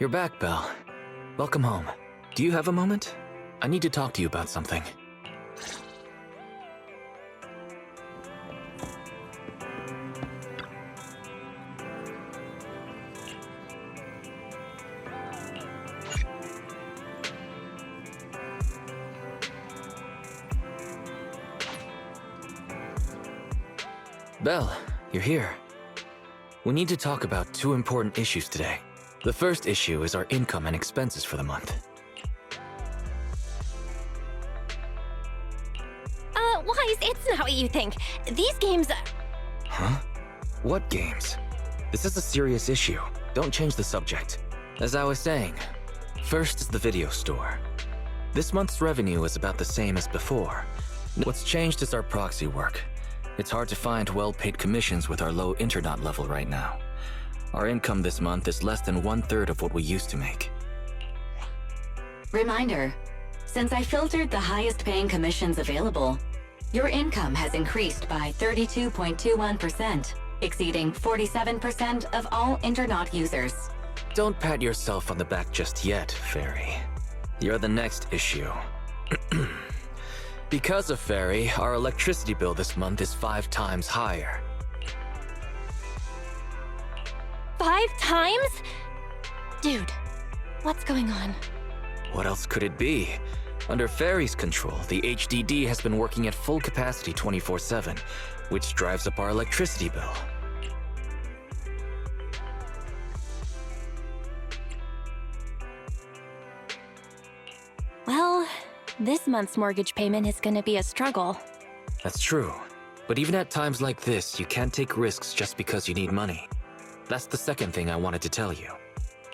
You're back, Belle. Welcome home. Do you have a moment? I need to talk to you about something. Belle, you're here. We need to talk about two important issues today. The first issue is our income and expenses for the month. Wise, it's not what you think. These games... Huh? What games? This is a serious issue. Don't change the subject. As I was saying, first is the video store. This month's revenue is about the same as before. What's changed is our proxy work. It's hard to find well-paid commissions with our low internet level right now. Our income this month is less than 1/3 of what we used to make. Reminder, since I filtered the highest paying commissions available, your income has increased by 32.21%, exceeding 47% of all Internet users. Don't pat yourself on the back just yet, Fairy. You're the next issue. Because of Fairy, our electricity bill this month is 5 times higher. 5 times? Dude, what's going on? What else could it be? Under Fairy's control, the HDD has been working at full capacity 24/7, which drives up our electricity bill. Well, this month's mortgage payment is gonna be a struggle. That's true. But even at times like this, you can't take risks just because you need money. That's the second thing I wanted to tell you.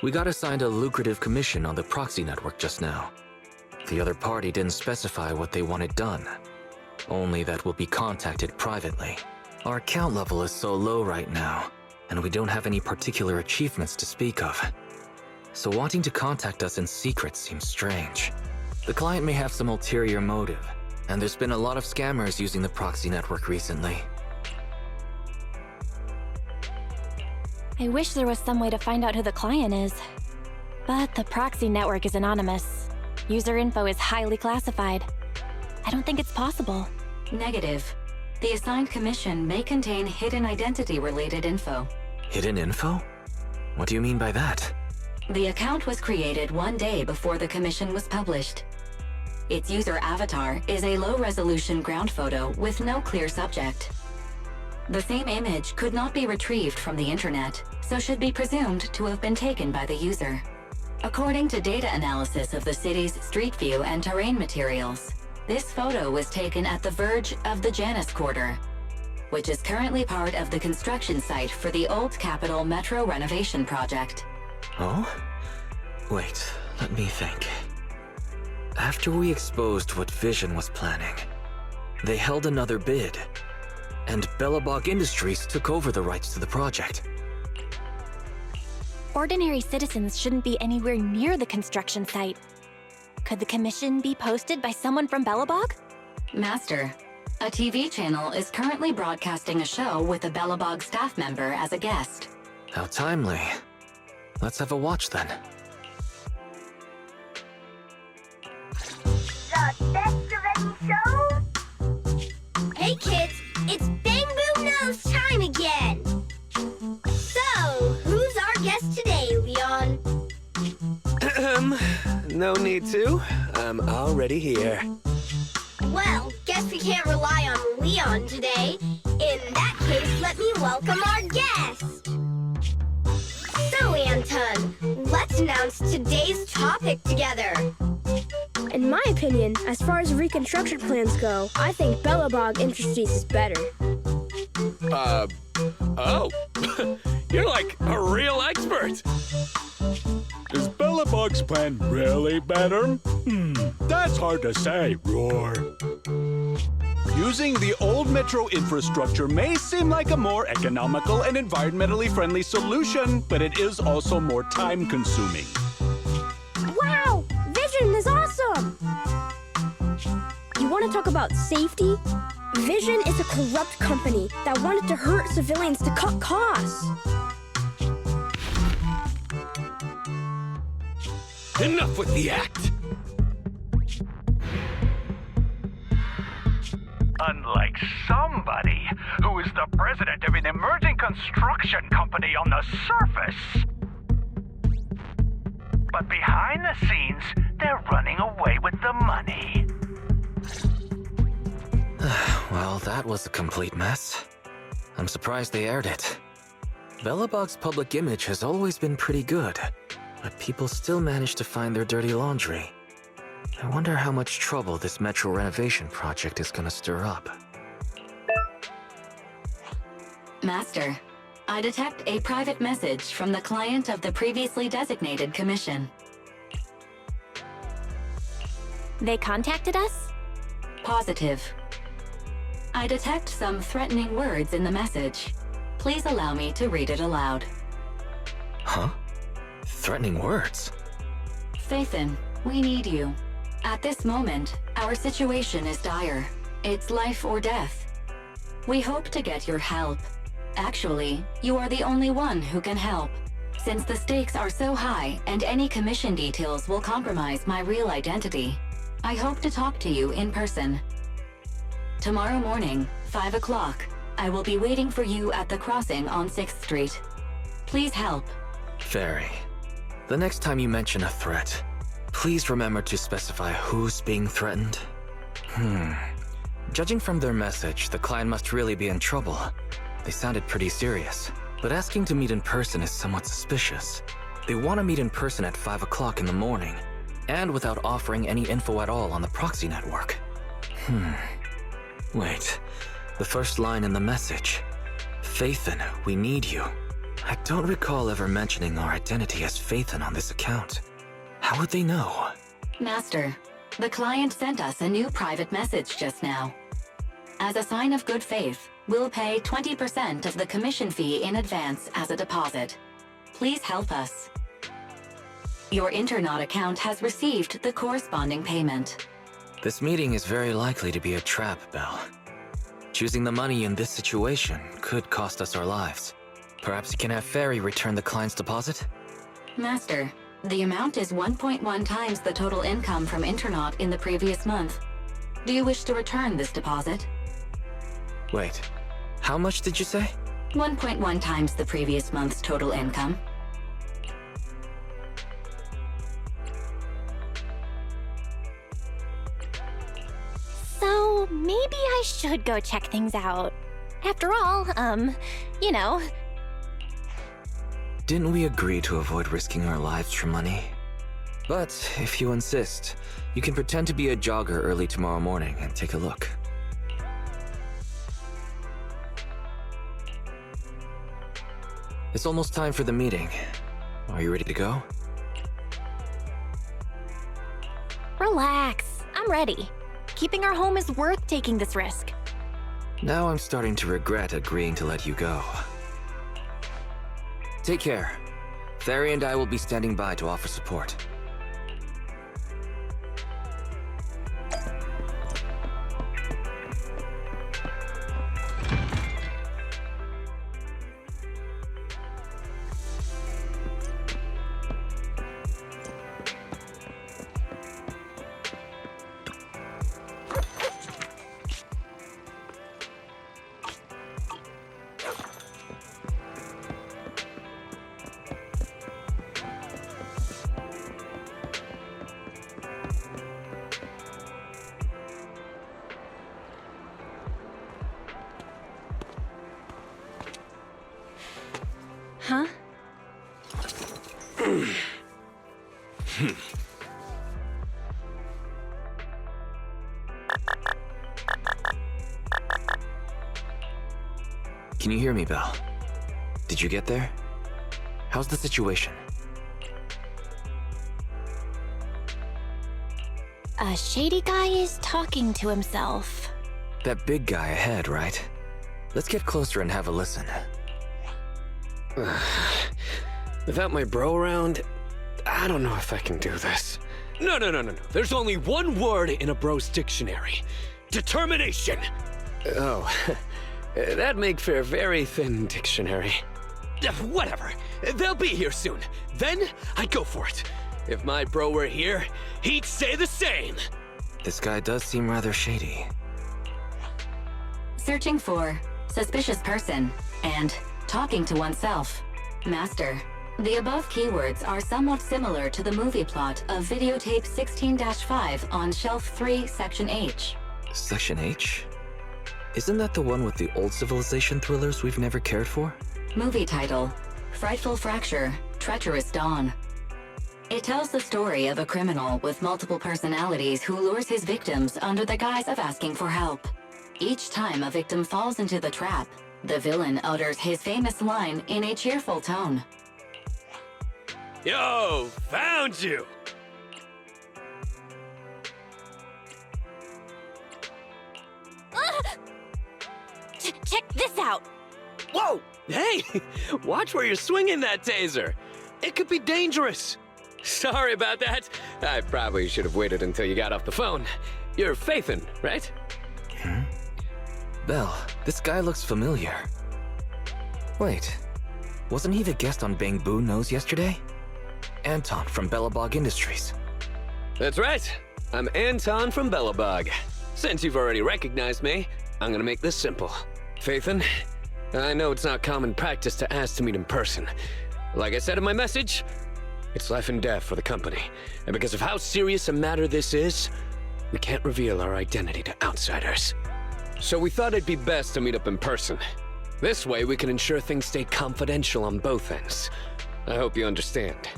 We got assigned a lucrative commission on the proxy network just now. The other party didn't specify what they wanted done. Only that we'll be contacted privately. Our account level is so low right now, and we don't have any particular achievements to speak of. So wanting to contact us in secret seems strange. The client may have some ulterior motive, and there's been a lot of scammers using the proxy network recently. I wish there was some way to find out who the client is. But the proxy network is anonymous. User info is highly classified. I don't think it's possible. Negative. The assigned commission may contain hidden identity-related info. Hidden info? What do you mean by that? The account was created 1 day before the commission was published. Its user avatar is a low-resolution ground photo with no clear subject. The same image could not be retrieved from the internet, so should be presumed to have been taken by the user. According to data analysis of the city's street view and terrain materials, this photo was taken at the verge of the Janus Quarter, which is currently part of the construction site for the Old Capitol Metro renovation project. Oh? Wait, let me think. After we exposed what Vision was planning, they held another bid, and Bellabog Industries took over the rights to the project. Ordinary citizens shouldn't be anywhere near the construction site. Could the commission be posted by someone from Bellabog? Master, a TV channel is currently broadcasting a show with a Bellabog staff member as a guest. How timely. Let's have a watch then. The best of any show? Hey kids, it's Bang Boom Nose time again! So, who's our guest today, Leon? No need to. I'm already here. Well, guess we can't rely on Leon today. In that case, let me welcome our guest! So, Anton, let's announce today's topic together. In my opinion, as far as reconstruction plans go, I think Bellabog Industries is better. Oh. You're like a real expert. Is Bellabog's plan really better? That's hard to say, Roar. Using the old metro infrastructure may seem like a more economical and environmentally friendly solution, but it is also more time-consuming. Wow! Vision is awesome! You want to talk about safety? Vision is a corrupt company that wanted to hurt civilians to cut costs. Enough with the act! Unlike somebody who is the president of an emerging construction company on the surface. But behind the scenes, they're running away with the money. Well, that was a complete mess. I'm surprised they aired it. Belobog's public image has always been pretty good, but people still manage to find their dirty laundry. I wonder how much trouble this metro renovation project is gonna stir up. Master, I detect a private message from the client of the previously designated commission. They contacted us? Positive. I detect some threatening words in the message. Please allow me to read it aloud. Huh? Threatening words? Phaethon, we need you. At this moment, our situation is dire. It's life or death. We hope to get your help. Actually, you are the only one who can help. Since the stakes are so high and any commission details will compromise my real identity, I hope to talk to you in person. Tomorrow morning, 5 o'clock, I will be waiting for you at the crossing on 6th Street. Please help. Fairy, the next time you mention a threat, please remember to specify who's being threatened. Judging from their message, the client must really be in trouble. They sounded pretty serious, but asking to meet in person is somewhat suspicious. They want to meet in person at 5 o'clock in the morning, and without offering any info at all on the proxy network. Wait, the first line in the message. Phaethon, we need you. I don't recall ever mentioning our identity as Phaethon on this account. How would they know? Master, the client sent us a new private message just now. As a sign of good faith, we'll pay 20% of the commission fee in advance as a deposit. Please help us. Your Internaut account has received the corresponding payment. This meeting is very likely to be a trap, Belle. Choosing the money in this situation could cost us our lives. Perhaps you can have Fairy return the client's deposit? Master, the amount is 1.1 times the total income from Internaut in the previous month. Do you wish to return this deposit? Wait, how much did you say? 1.1 times the previous month's total income. So maybe I should go check things out. After all, you know. Didn't we agree to avoid risking our lives for money? But if you insist, you can pretend to be a jogger early tomorrow morning and take a look. It's almost time for the meeting. Are you ready to go? Relax, I'm ready. Keeping our home is worth taking this risk. Now I'm starting to regret agreeing to let you go. Take care. Fairy and I will be standing by to offer support. Huh? Can you hear me, Belle? Did you get there? How's the situation? A shady guy is talking to himself. That big guy ahead, right? Let's get closer and have a listen. Without my bro around, I don't know if I can do this. No. There's only one word in a bro's dictionary. Determination! Oh, that'd make for a very thin dictionary. Whatever. They'll be here soon. Then, I go for it. If my bro were here, he'd say the same. This guy does seem rather shady. Searching for suspicious person and talking to oneself. Master, the above keywords are somewhat similar to the movie plot of videotape 16-5 on Shelf 3, Section H. Section H? Isn't that the one with the old civilization thrillers we've never cared for? Movie title, Frightful Fracture, Treacherous Dawn. It tells the story of a criminal with multiple personalities who lures his victims under the guise of asking for help. Each time a victim falls into the trap, the villain utters his famous line in a cheerful tone. Yo, found you! Check this out! Whoa! Hey, watch where you're swinging that taser. It could be dangerous. Sorry about that. I probably should have waited until you got off the phone. You're Phaethon, right? Belle, this guy looks familiar. Wait, wasn't he the guest on Bang Boo Nose yesterday? Anton from Belobog Industries. That's right. I'm Anton from Belobog. Since you've already recognized me, I'm gonna make this simple. Phaethon, I know it's not common practice to ask to meet in person. Like I said in my message, it's life and death for the company. And because of how serious a matter this is, we can't reveal our identity to outsiders. So we thought it'd be best to meet up in person. This way we can ensure things stay confidential on both ends. I hope you understand.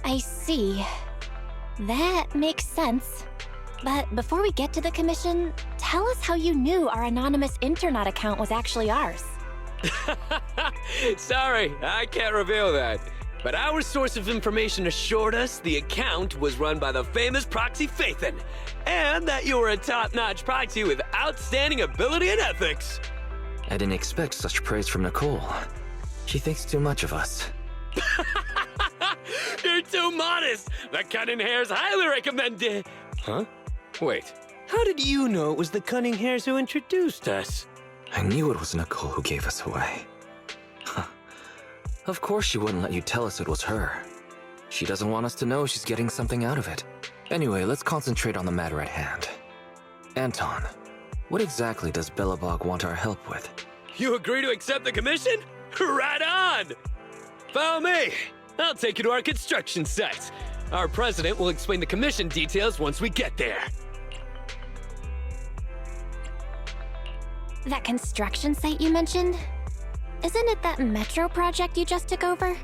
I see. That makes sense. But before we get to the commission, tell us how you knew our anonymous Internet account was actually ours. Sorry, I can't reveal that. But our source of information assured us the account was run by the famous proxy Phaethon, and that you were a top-notch proxy with outstanding ability and ethics. I didn't expect such praise from Nicole. She thinks too much of us. You're too modest! The Cunning Hairs highly recommended. Huh? Wait, how did you know it was the Cunning Hairs who introduced us? I knew it was Nicole who gave us away. Huh. Of course she wouldn't let you tell us it was her. She doesn't want us to know she's getting something out of it. Anyway, let's concentrate on the matter at hand. Anton, what exactly does Belobog want our help with? You agree to accept the commission? Right on! Follow me. I'll take you to our construction site. Our president will explain the commission details once we get there. That construction site you mentioned? Isn't it that metro project you just took over?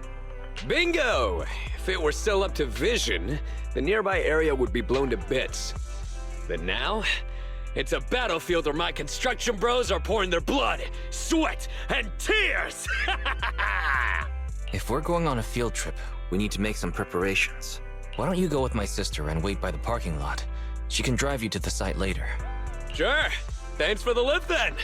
Bingo! If it were still up to vision, the nearby area would be blown to bits. But now, it's a battlefield where my construction bros are pouring their blood, sweat, and tears! If we're going on a field trip, we need to make some preparations. Why don't you go with my sister and wait by the parking lot? She can drive you to the site later. Sure. Thanks for the lift then.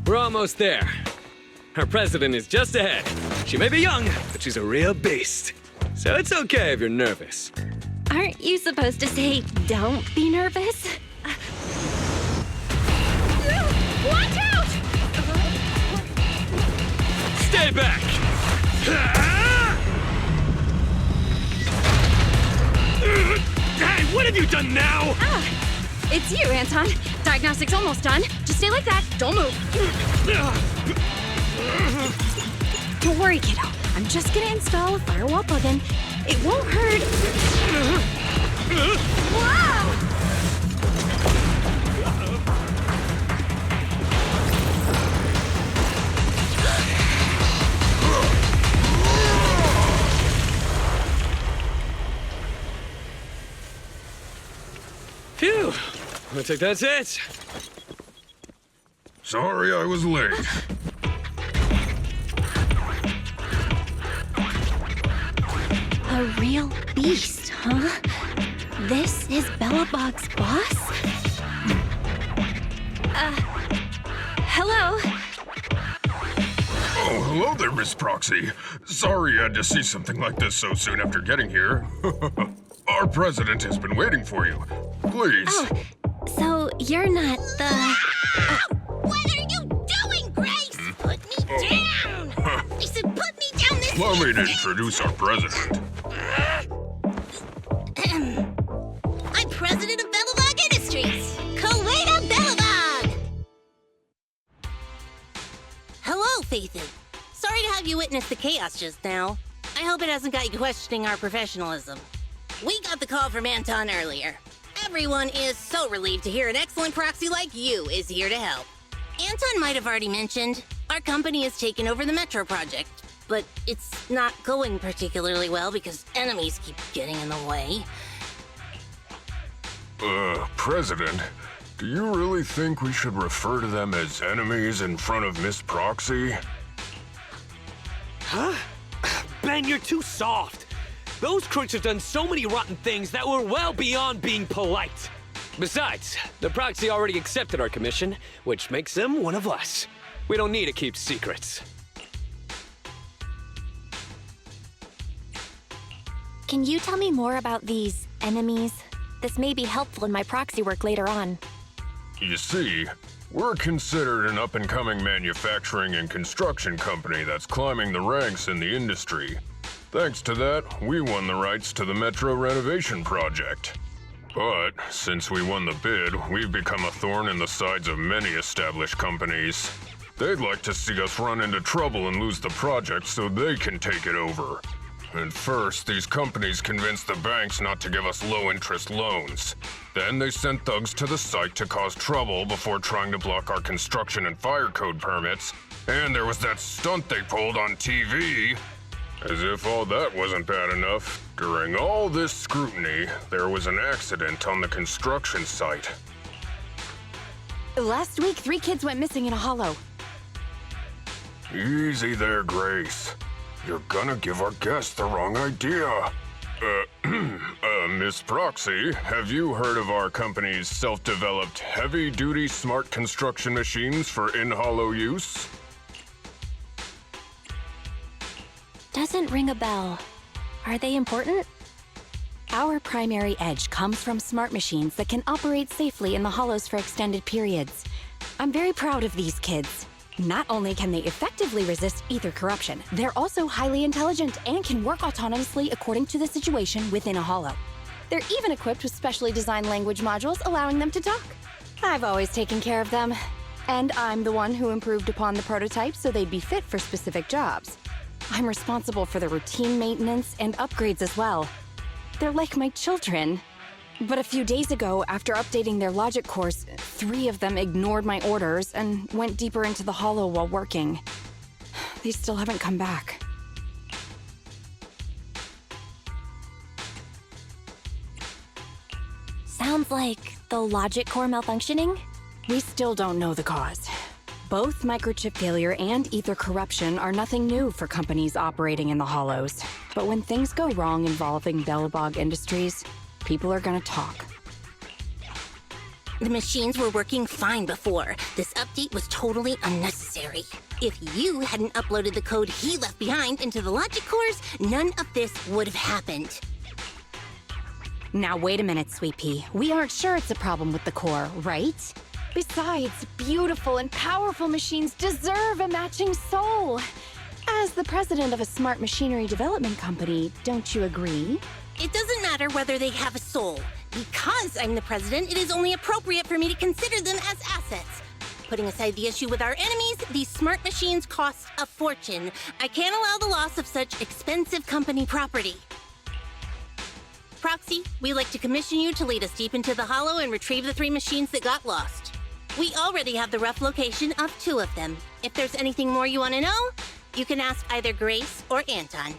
We're almost there. Our president is just ahead. She may be young, but she's a real beast. So it's okay if you're nervous. Aren't you supposed to say, don't be nervous? Watch out! Stay back! Hey, what have you done now? It's you, Anton. Diagnostic's almost done. Just stay like that. Don't move. Don't worry, kiddo. I'm just gonna install a firewall plugin. It won't hurt. Wow! Phew! Looks like that's it. Sorry I was late. A real beast, huh? This is Bellabog's boss? Hello? Oh, hello there, Miss Proxy. Sorry you had to see something like this so soon after getting here. Our president has been waiting for you. Please. Oh, so you're not the... What are you doing, Grace? Put me down! I said put me down this Allow me to introduce our president. I'm president of Bellabog Industries, Kuwaita Bellabog! Hello, Faithin. Sorry to have you witness the chaos just now. I hope it hasn't got you questioning our professionalism. We got the call from Anton earlier. Everyone is so relieved to hear an excellent proxy like you is here to help. Anton might have already mentioned, our company has taken over the Metro project, but it's not going particularly well because enemies keep getting in the way. President, do you really think we should refer to them as enemies in front of Miss Proxy? Huh? Ben, you're too soft. Those crooks have done so many rotten things that were well beyond being polite. Besides, the proxy already accepted our commission, which makes them one of us. We don't need to keep secrets. Can you tell me more about these enemies? This may be helpful in my proxy work later on. You see, we're considered an up-and-coming manufacturing and construction company that's climbing the ranks in the industry. Thanks to that, we won the rights to the Metro renovation project. But since we won the bid, we've become a thorn in the sides of many established companies. They'd like to see us run into trouble and lose the project so they can take it over. At first, these companies convinced the banks not to give us low-interest loans. Then they sent thugs to the site to cause trouble before trying to block our construction and fire code permits. And there was that stunt they pulled on TV. As if all that wasn't bad enough, during all this scrutiny, there was an accident on the construction site. Last week, 3 kids went missing in a hollow. Easy there, Grace. You're gonna give our guests the wrong idea. Miss Proxy, have you heard of our company's self-developed heavy-duty smart construction machines for in-hollow use? Doesn't ring a bell. Are they important? Our primary edge comes from smart machines that can operate safely in the hollows for extended periods. I'm very proud of these kids. Not only can they effectively resist ether corruption, they're also highly intelligent and can work autonomously according to the situation within a hollow. They're even equipped with specially designed language modules allowing them to talk. I've always taken care of them. And I'm the one who improved upon the prototypes so they'd be fit for specific jobs. I'm responsible for the routine maintenance and upgrades as well. They're like my children. But a few days ago, after updating their logic course, 3 of them ignored my orders and went deeper into the hollow while working. They still haven't come back. Sounds like the logic core malfunctioning? We still don't know the cause. Both microchip failure and ether corruption are nothing new for companies operating in the hollows. But when things go wrong involving Bellabog Industries, people are gonna talk. The machines were working fine before. This update was totally unnecessary. If you hadn't uploaded the code he left behind into the logic cores, none of this would have happened. Now wait a minute, Sweet Pea. We aren't sure it's a problem with the core, right? Besides, beautiful and powerful machines deserve a matching soul. As the president of a smart machinery development company, don't you agree? It doesn't matter whether they have a soul. Because I'm the president, it is only appropriate for me to consider them as assets. Putting aside the issue with our enemies, these smart machines cost a fortune. I can't allow the loss of such expensive company property. Proxy, we'd like to commission you to lead us deep into the hollow and retrieve the 3 machines that got lost. We already have the rough location of 2 of them. If there's anything more you want to know, you can ask either Grace or Anton.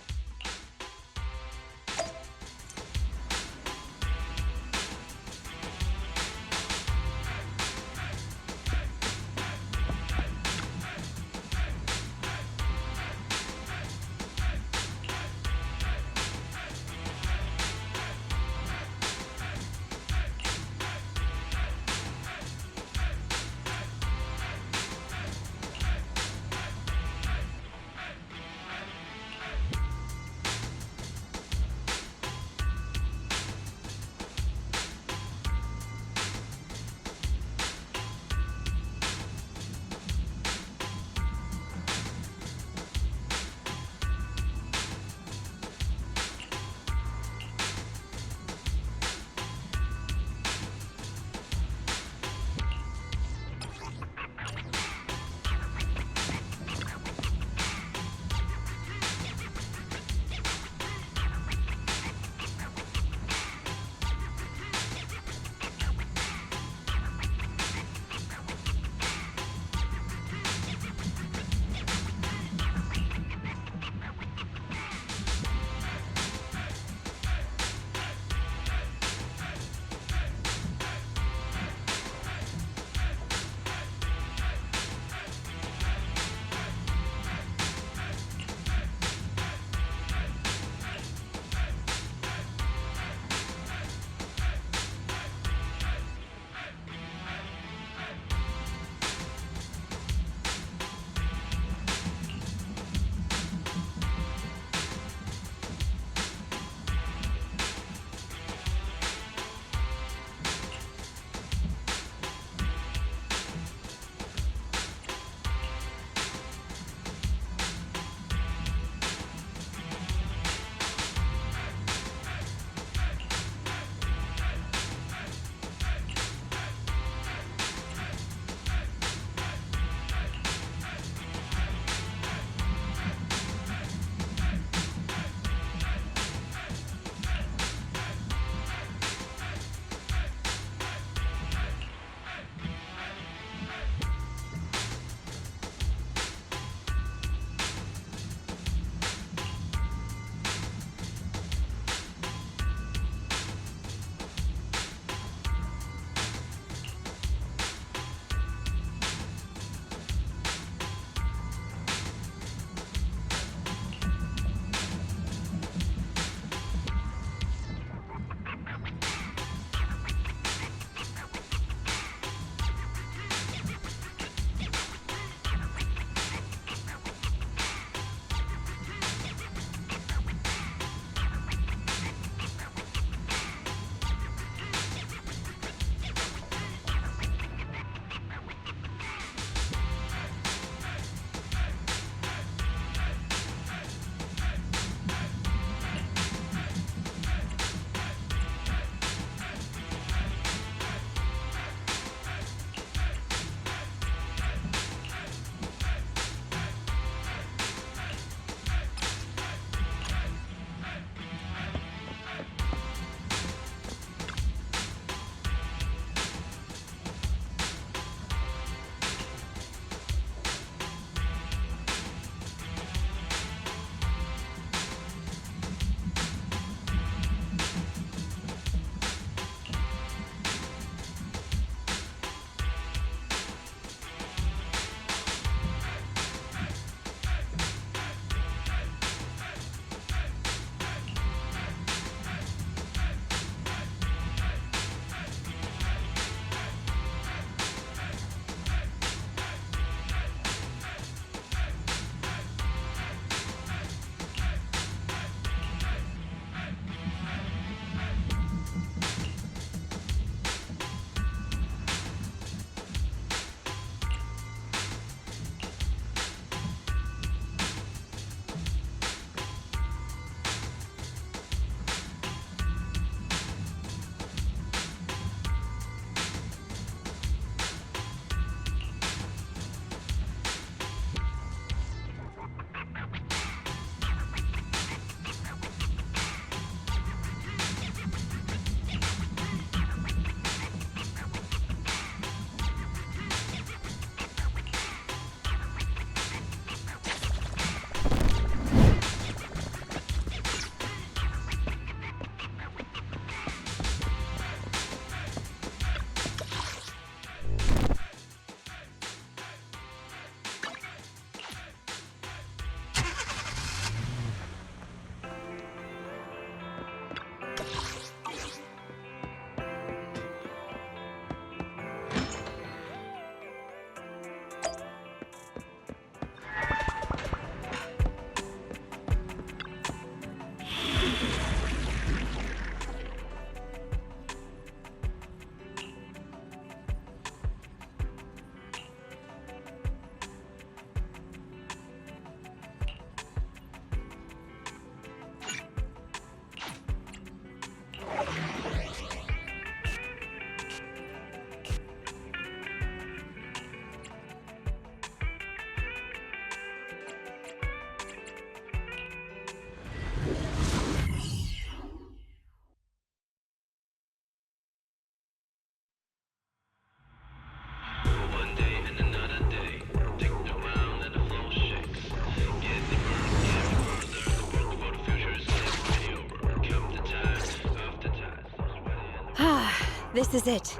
This is it.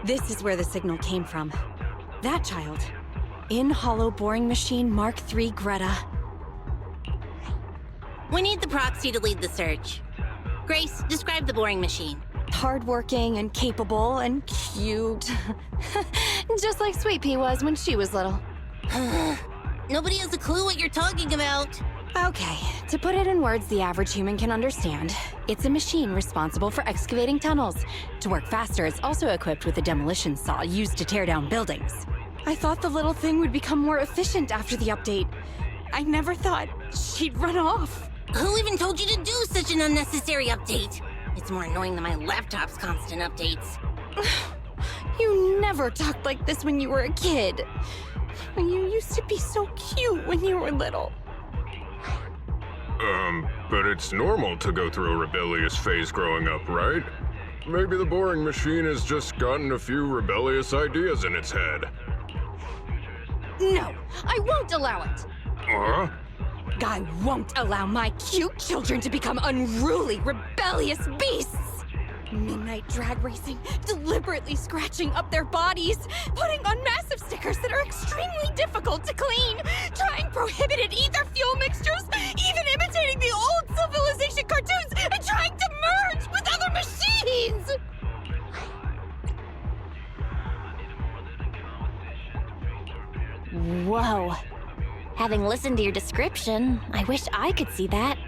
This is where the signal came from. That child. In Hollow Boring Machine Mark III Greta. We need the proxy to lead the search. Grace, describe the boring machine. Hardworking and capable and cute. Just like Sweet Pea was when she was little. Nobody has a clue what you're talking about. Okay, to put it in words the average human can understand, it's a machine responsible for excavating tunnels. To work faster, it's also equipped with a demolition saw used to tear down buildings. I thought the little thing would become more efficient after the update. I never thought she'd run off. Who even told you to do such an unnecessary update? It's more annoying than my laptop's constant updates. You never talked like this when you were a kid. You used to be so cute when you were little. But it's normal to go through a rebellious phase growing up, right? Maybe the boring machine has just gotten a few rebellious ideas in its head. No, I won't allow it. Huh? I won't allow my cute children to become unruly, rebellious beasts! Midnight drag racing, deliberately scratching up their bodies, putting on massive stickers that are extremely difficult to clean, trying prohibited ether fuel mixtures, even imitating the old Civilization cartoons, and trying to merge with other machines! Whoa. Having listened to your description, I wish I could see that.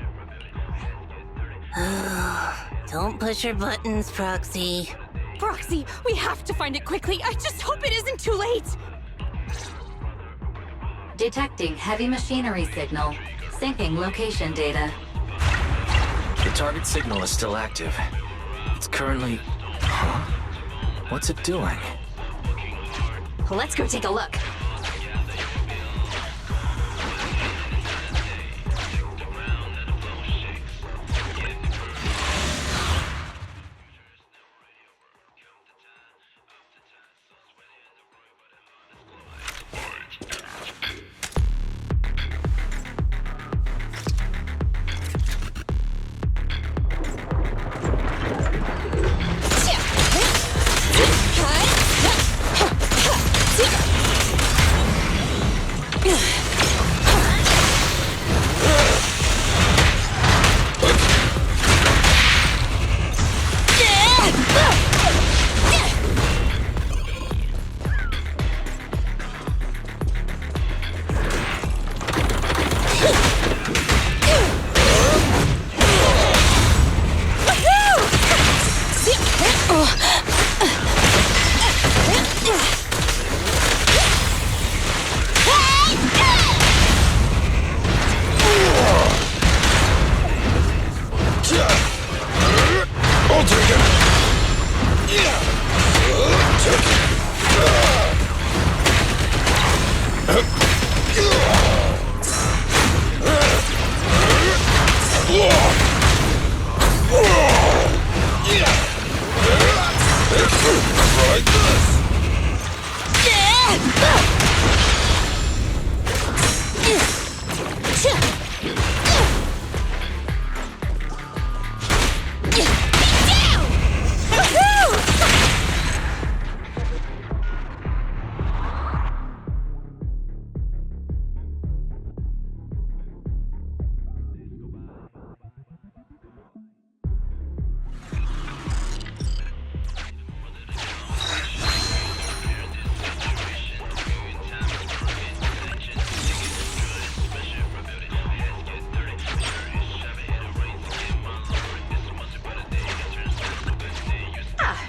Don't push your buttons, Proxy. Proxy, we have to find it quickly. I just hope it isn't too late. Detecting heavy machinery signal. Syncing location data. The target signal is still active. It's currently... Huh? What's it doing? Let's go take a look.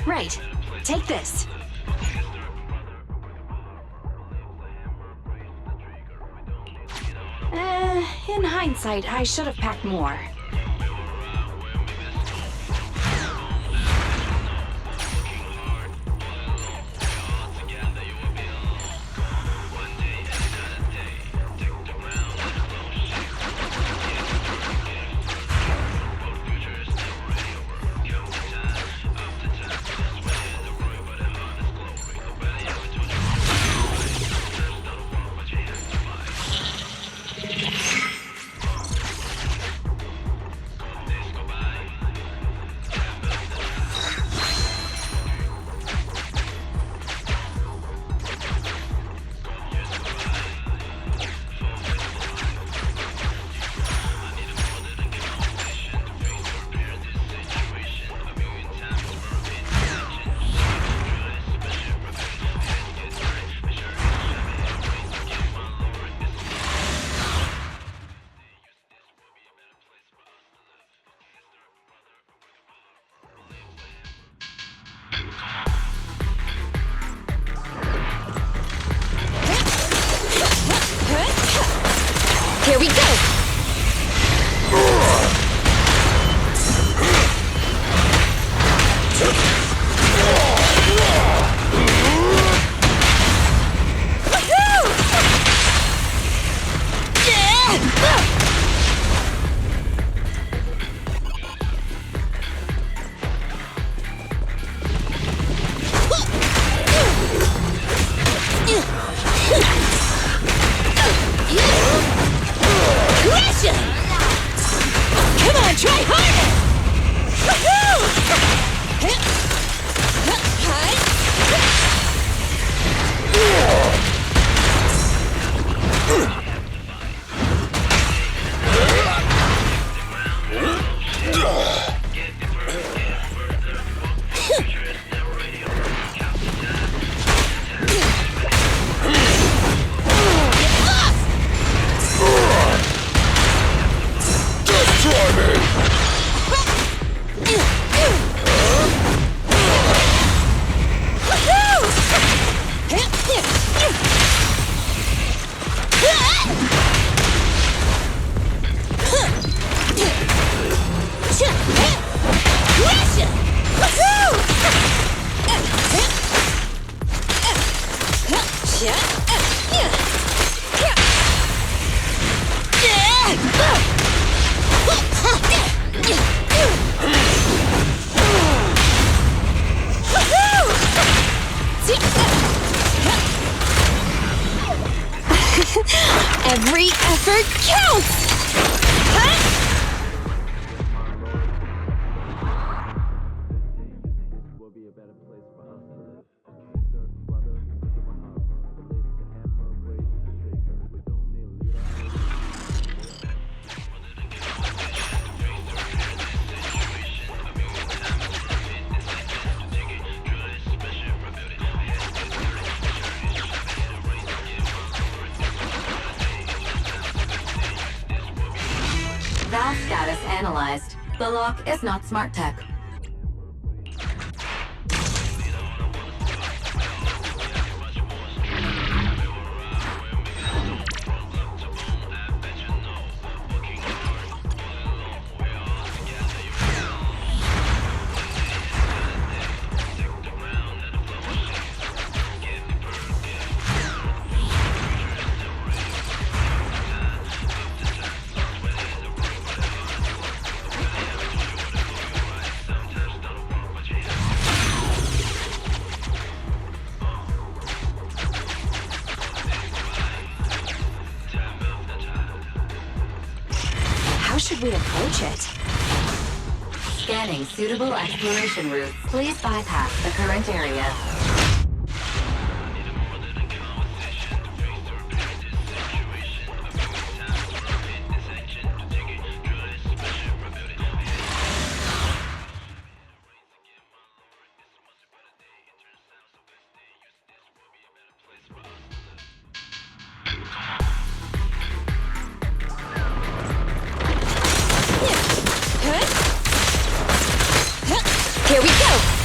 Right. Take this. In hindsight, I should have packed more. Every effort counts! Valve status analyzed. The lock is not smart tech. How should we approach it? Scanning suitable exploration routes. Please bypass the current area. Here we go!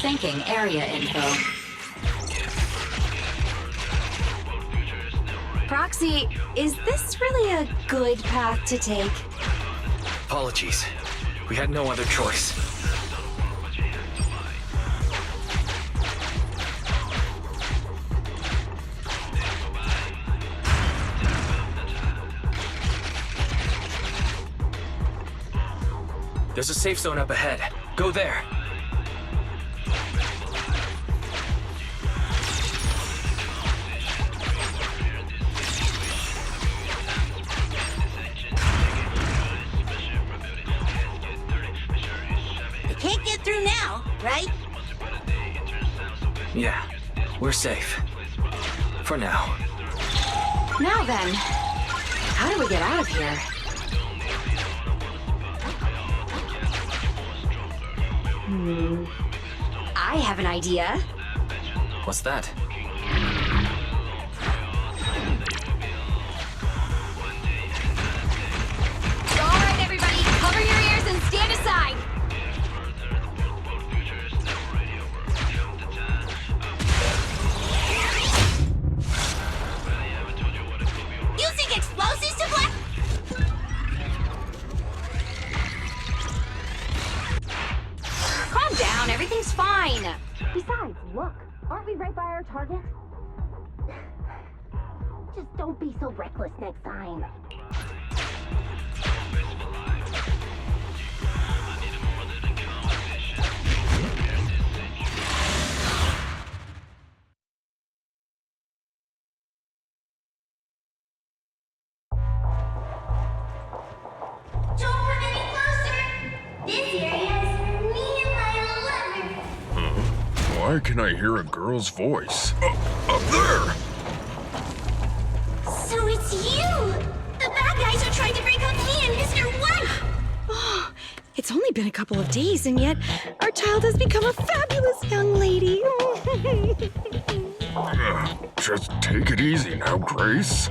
Syncing area info. Proxy, is this really a good path to take? Apologies. We had no other choice. There's a safe zone up ahead. Go there. Can't get through now, right? Yeah, we're safe. For now. Now then, how do we get out of here? I have an idea. What's that? All right, everybody, cover your ears and stand aside. Using explosives to black. Calm down, everything's fine. Besides, look, aren't we right by our target? Just don't be so reckless next time. Don't come any closer. This area is me and my lover. Why can I hear a girl's voice? Up there! So it's you! The bad guys are trying to break up me and Mr. White! It's only been a couple of days, and yet our child has become a fabulous young lady. Just take it easy now, Grace.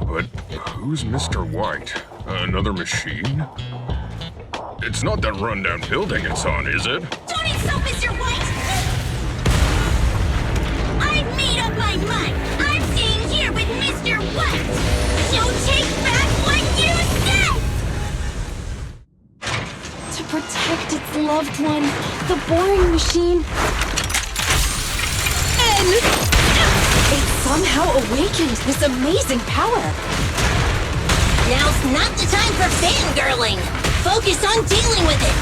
But who's Mr. White? Another machine? It's not that rundown building it's on, is it? Don't insult Mr. White! I've made up my mind! I'm staying here with Mr. White! So take back what you said! To protect its loved one, the boring machine. And it somehow awakened this amazing power. Now's not the time for fangirling. Focus on dealing with it.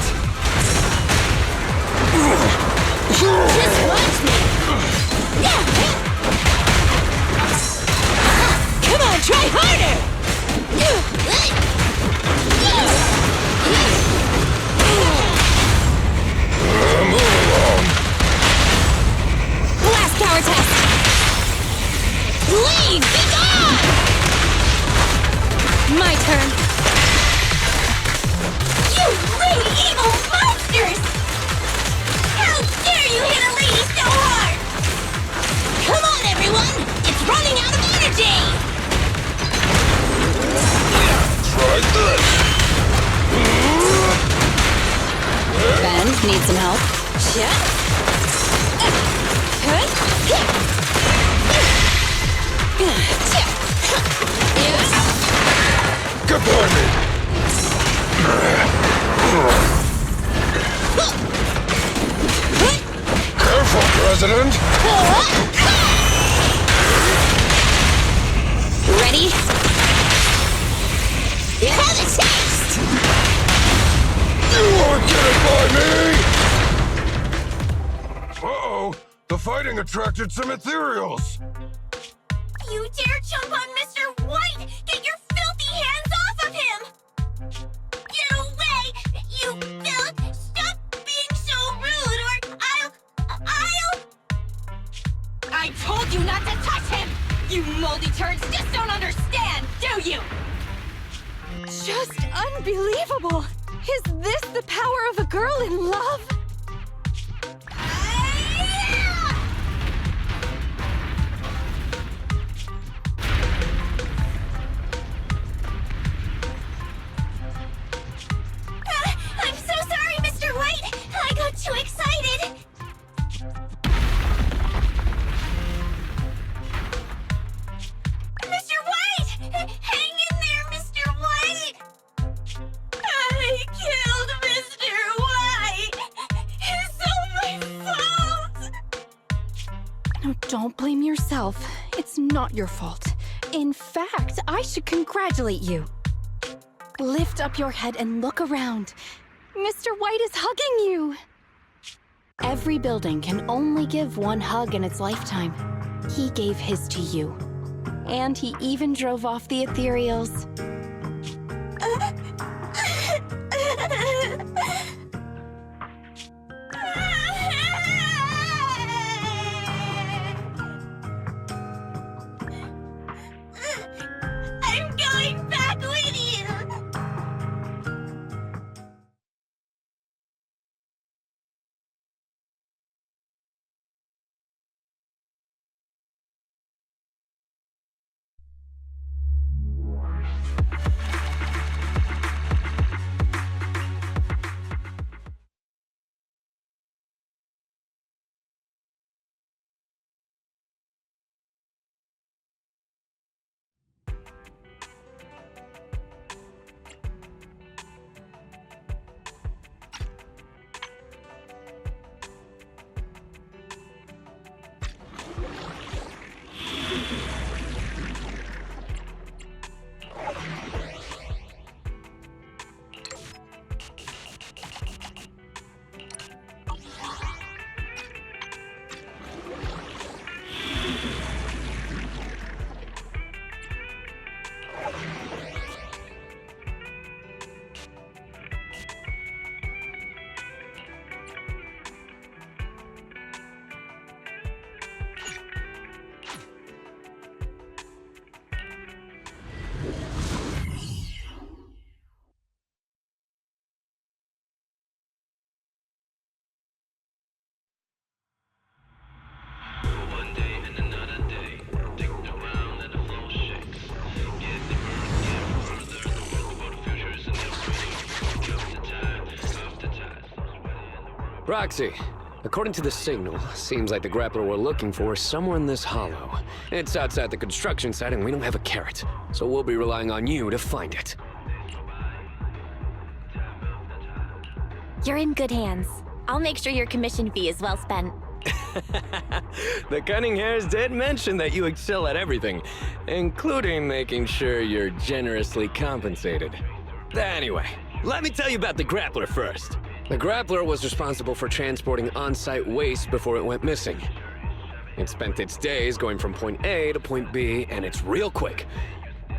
Just watch me. Come on, try harder. Move along! Last power test. Leave! Be gone! My turn. You great evil monsters! How dare you hit a lady so hard! Come on, everyone! It's running out of energy! Try this! Ben, need some help? Goodbye, me! Careful, President! Ready? Have a taste! You won't get it by me! Uh-oh! The fighting attracted some ethereals! You dare jump on Mr. White! Get your filthy hands off of him! Get away! You filth! Stop being so rude or I'll... I told you not to touch him! You moldy turds just don't understand, do you? Just unbelievable. Is this the power of a girl in love? I'm so sorry, Mr. White! I got too excited! Mr. White! Hang in there, Mr. White! I killed Mr. White! It's all my fault! No, don't blame yourself. It's not your fault. In fact, I should congratulate you. Lift up your head and look around. Mr. White is hugging you. Every building can only give one hug in its lifetime. He gave his to you. And he even drove off the ethereals. Roxy, according to the signal, seems like the grappler we're looking for is somewhere in this hollow. It's outside the construction site and we don't have a carrot, so we'll be relying on you to find it. You're in good hands. I'll make sure your commission fee is well spent. The cunning hairs did mention that you excel at everything, including making sure you're generously compensated. Anyway, let me tell you about the grappler first. The grappler was responsible for transporting on-site waste before it went missing. It spent its days going from point A to point B, and it's real quick.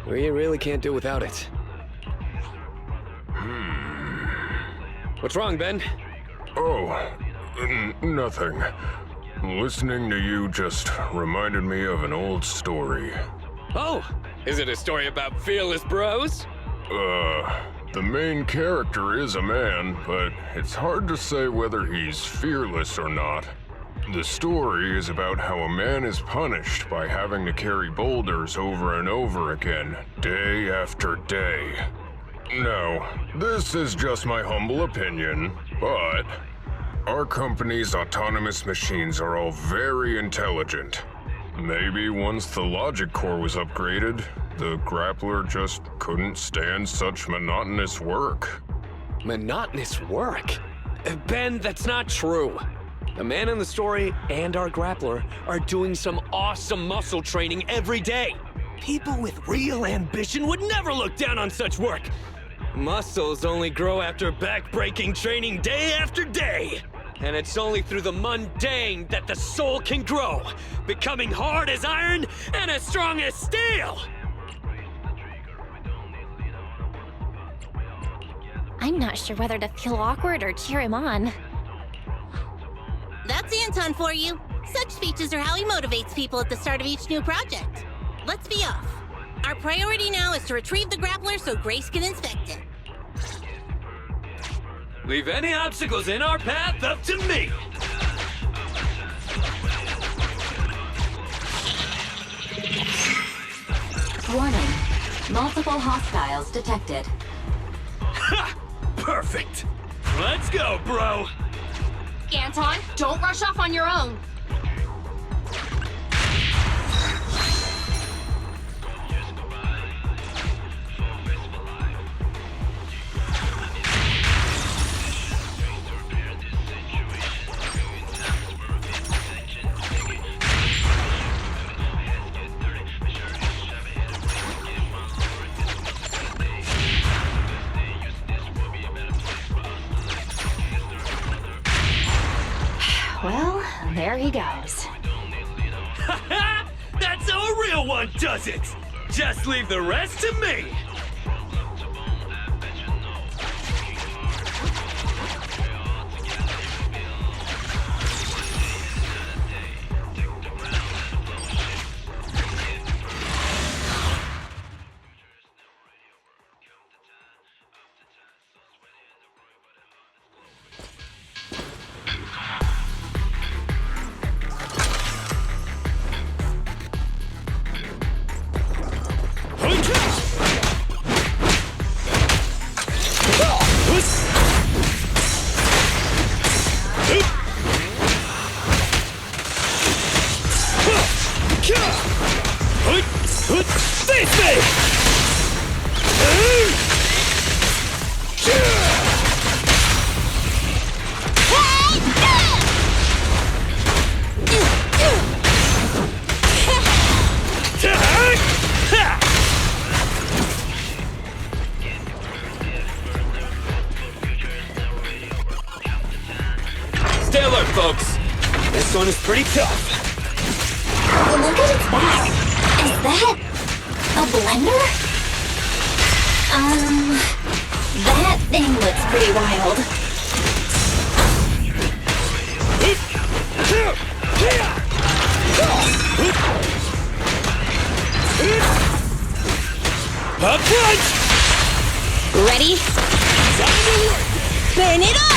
We really can't do without it. What's wrong, Ben? Oh, nothing. Listening to you just reminded me of an old story. Oh, is it a story about fearless bros? The main character is a man, but it's hard to say whether he's fearless or not. The story is about how a man is punished by having to carry boulders over and over again, day after day. Now, this is just my humble opinion, but our company's autonomous machines are all very intelligent. Maybe once the logic core was upgraded, the grappler just couldn't stand such monotonous work. Monotonous work? Ben, that's not true. The man in the story and our grappler are doing some awesome muscle training every day. People with real ambition would never look down on such work. Muscles only grow after back-breaking training day after day. And it's only through the mundane that the soul can grow, becoming hard as iron and as strong as steel. I'm not sure whether to feel awkward or cheer him on. That's Anton for you. Such speeches are how he motivates people at the start of each new project. Let's be off. Our priority now is to retrieve the grappler so Grace can inspect it. Leave any obstacles in our path up to me! Warning. Multiple hostiles detected. Ha! Perfect! Let's go, bro! Anton, don't rush off on your own. Well, there he goes. That's how a real one does it! Just leave the rest to me! Stay alert, folks. This one is pretty tough. Look at its back. Is that a blender? That thing looks pretty wild. Up front! Ready? Burn it all!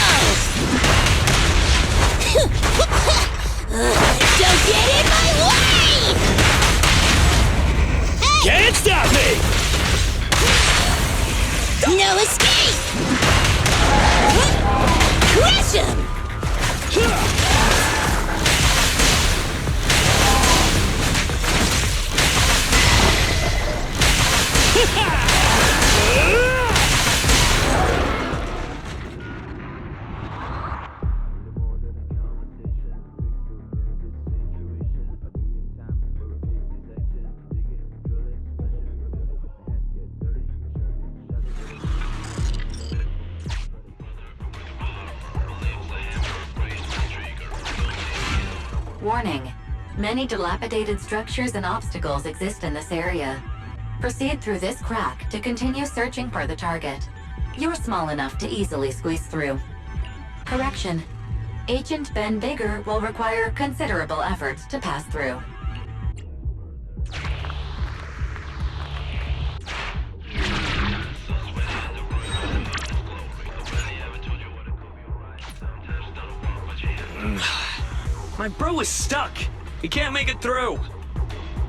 Don't get in my way! Hey! Can't stop me! No escape! Crush him! Warning. Many dilapidated structures and obstacles exist in this area. Proceed through this crack to continue searching for the target. You're small enough to easily squeeze through. Correction. Agent Ben Bigger will require considerable effort to pass through. My bro is stuck. He can't make it through.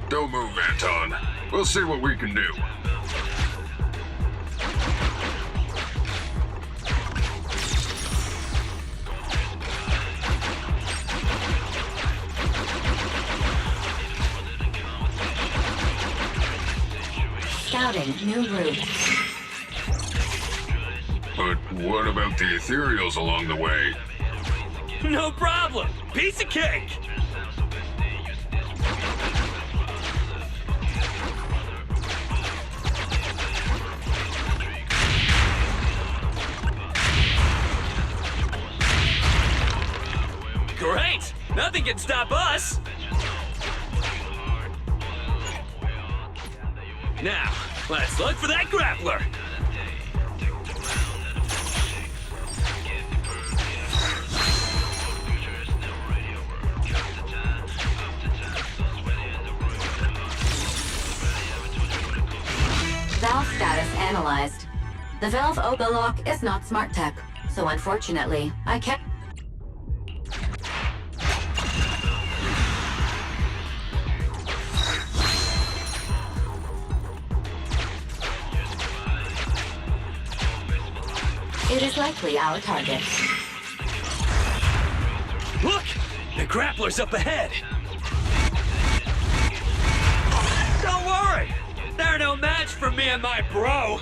Don't move, Anton. We'll see what we can do. Scouting new route. But what about the ethereals along the way? No problem. Piece of cake. Great! Nothing can stop us! Now, let's look for that grappler! Valve status analyzed. The valve Obelock is not smart tech, so unfortunately, I can't. It is likely our target. Look! The grappler's up ahead! Don't worry! They're no match for me and my bro!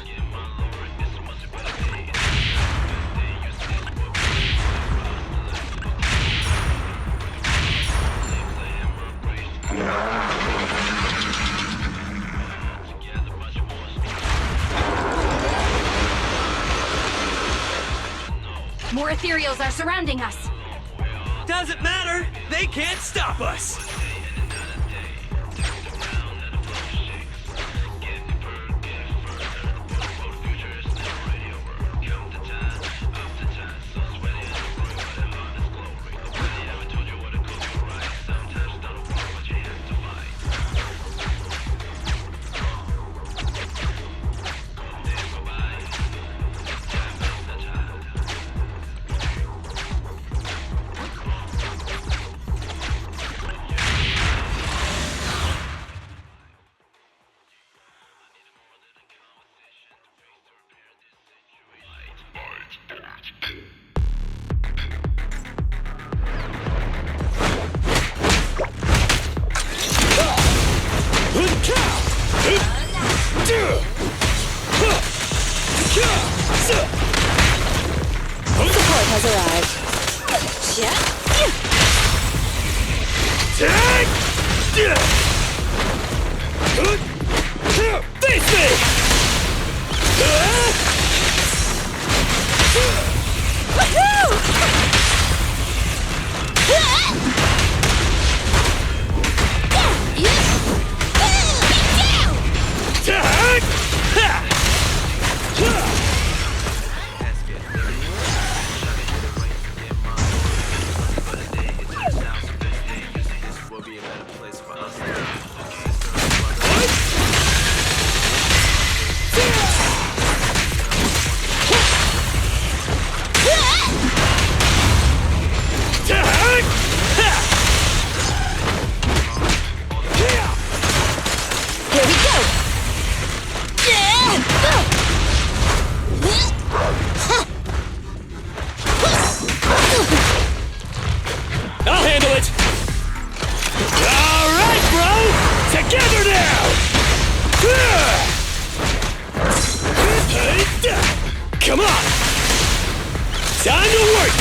More ethereals are surrounding us. Doesn't matter! They can't stop us! Support has arrived. Face me! I'll handle it! Alright, bro! Together now! Come on! Time to work!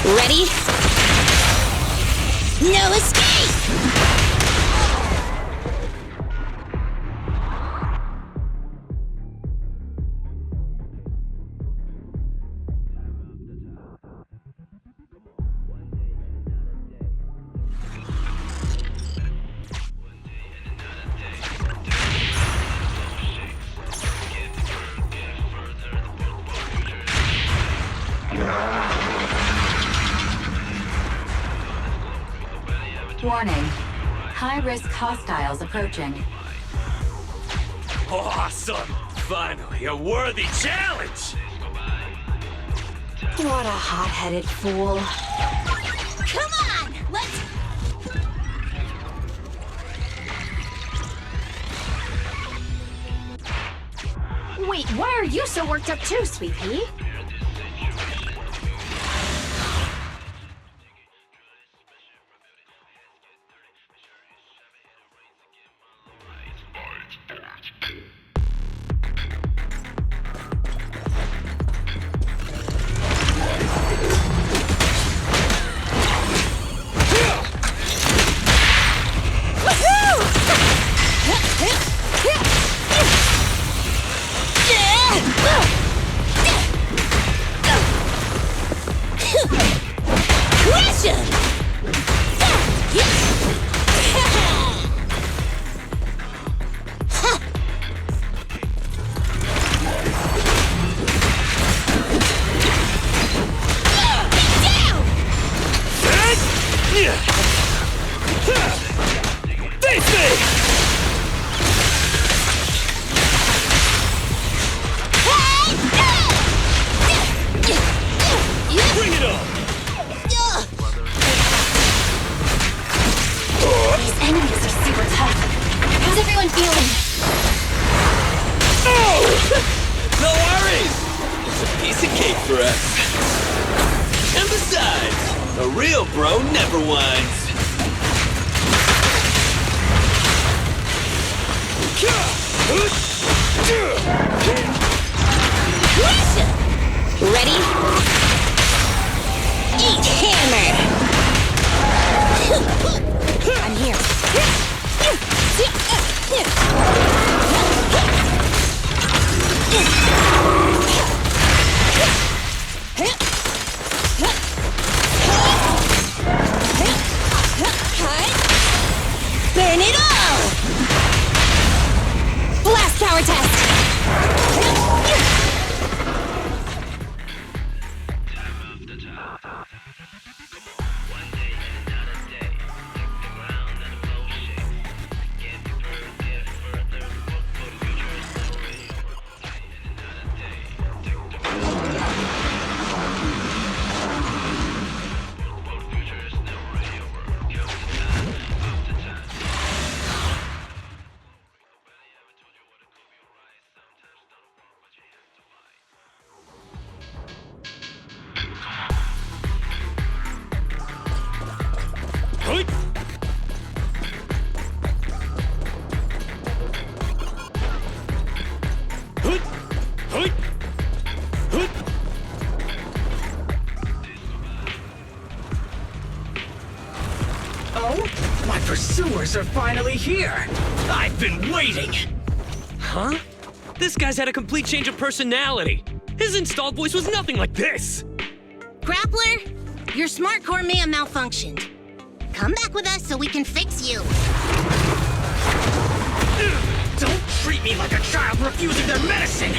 Ready? No escape! Warning. High-risk hostiles approaching. Awesome! Finally, a worthy challenge! What a hot-headed fool. Come on! Let's... Wait, why are you so worked up too, Sweet Pea? Are finally here! I've been waiting! Huh? This guy's had a complete change of personality! His installed voice was nothing like this! Grappler, your smart core may have malfunctioned. Come back with us so we can fix you. Don't treat me like a child refusing their medicine!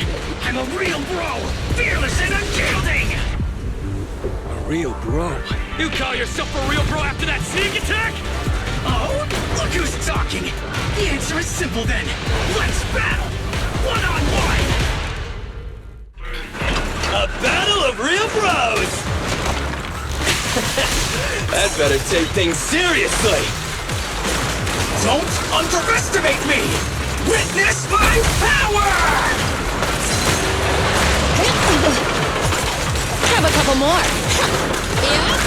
I'm a real bro! Fearless and unyielding! A real bro? You call yourself a real bro after that sneak attack? Oh? Look who's talking! The answer is simple then! Let's battle! One-on-one! A battle of real bros! I'd better take things seriously! Don't underestimate me! Witness my power! Have a couple more. Yeah?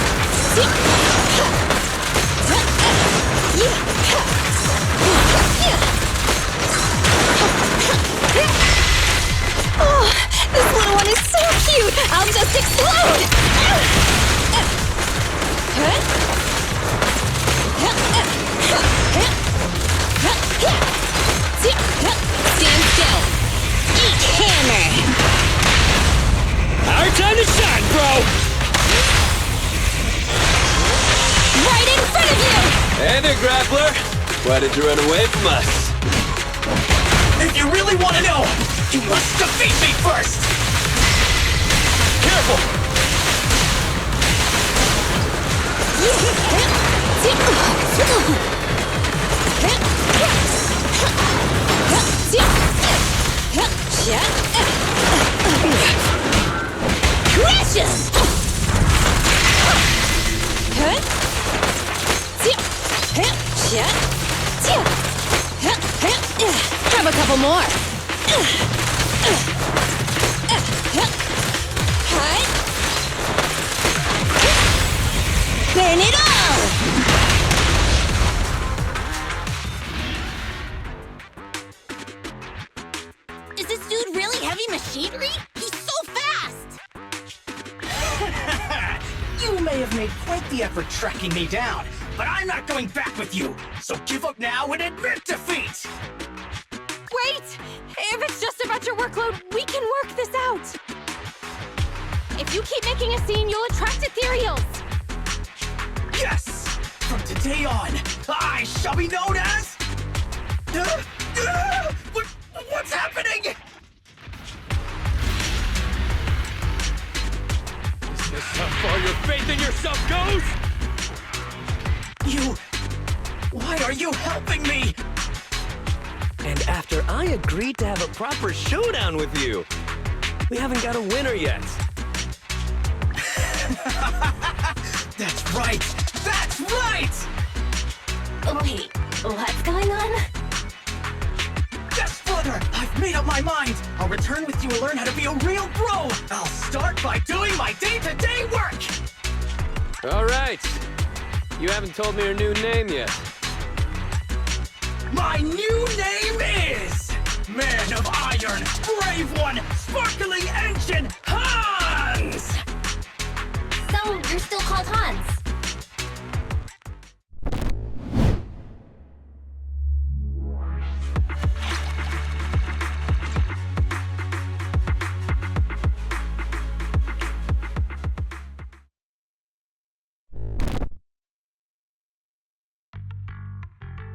Oh, this little one is so cute! I'll just explode! Stand still! Eat hammer! Our time to shine, bro! Right in front of you! Hey there, Grappler! Why did you run away from us? If you really want to know, you must defeat me first! Careful! Grab a couple more. Burn it all! Is this dude really heavy machinery? He's so fast! You may have made quite the effort tracking me down, but I'm not going back with you. So give up now and admit defeat! Wait! If it's just about your workload, we can work this out! If you keep making a scene, you'll attract ethereals! Yes! From today on, I shall be known as... What's happening? Is this how far your faith in yourself goes? Why are you helping me? And after I agreed to have a proper showdown with you. We haven't got a winner yet. That's right! That's right! Wait, what's going on? Yes, brother! I've made up my mind! I'll return with you and learn how to be a real bro! I'll start by doing my day-to-day work! All right. You haven't told me your new name yet. My new name is... Man of Iron, Brave One, Sparkling Engine, Hans! So, you're still called Hans?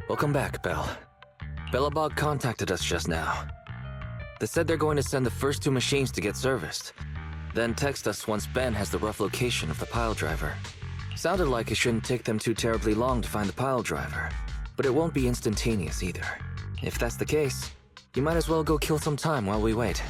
Welcome back, Belle. Bellabog contacted us just now. They said they're going to send the first 2 machines to get serviced, then text us once Ben has the rough location of the pile driver. Sounded like it shouldn't take them too terribly long to find the pile driver, but it won't be instantaneous either. If that's the case, you might as well go kill some time while we wait.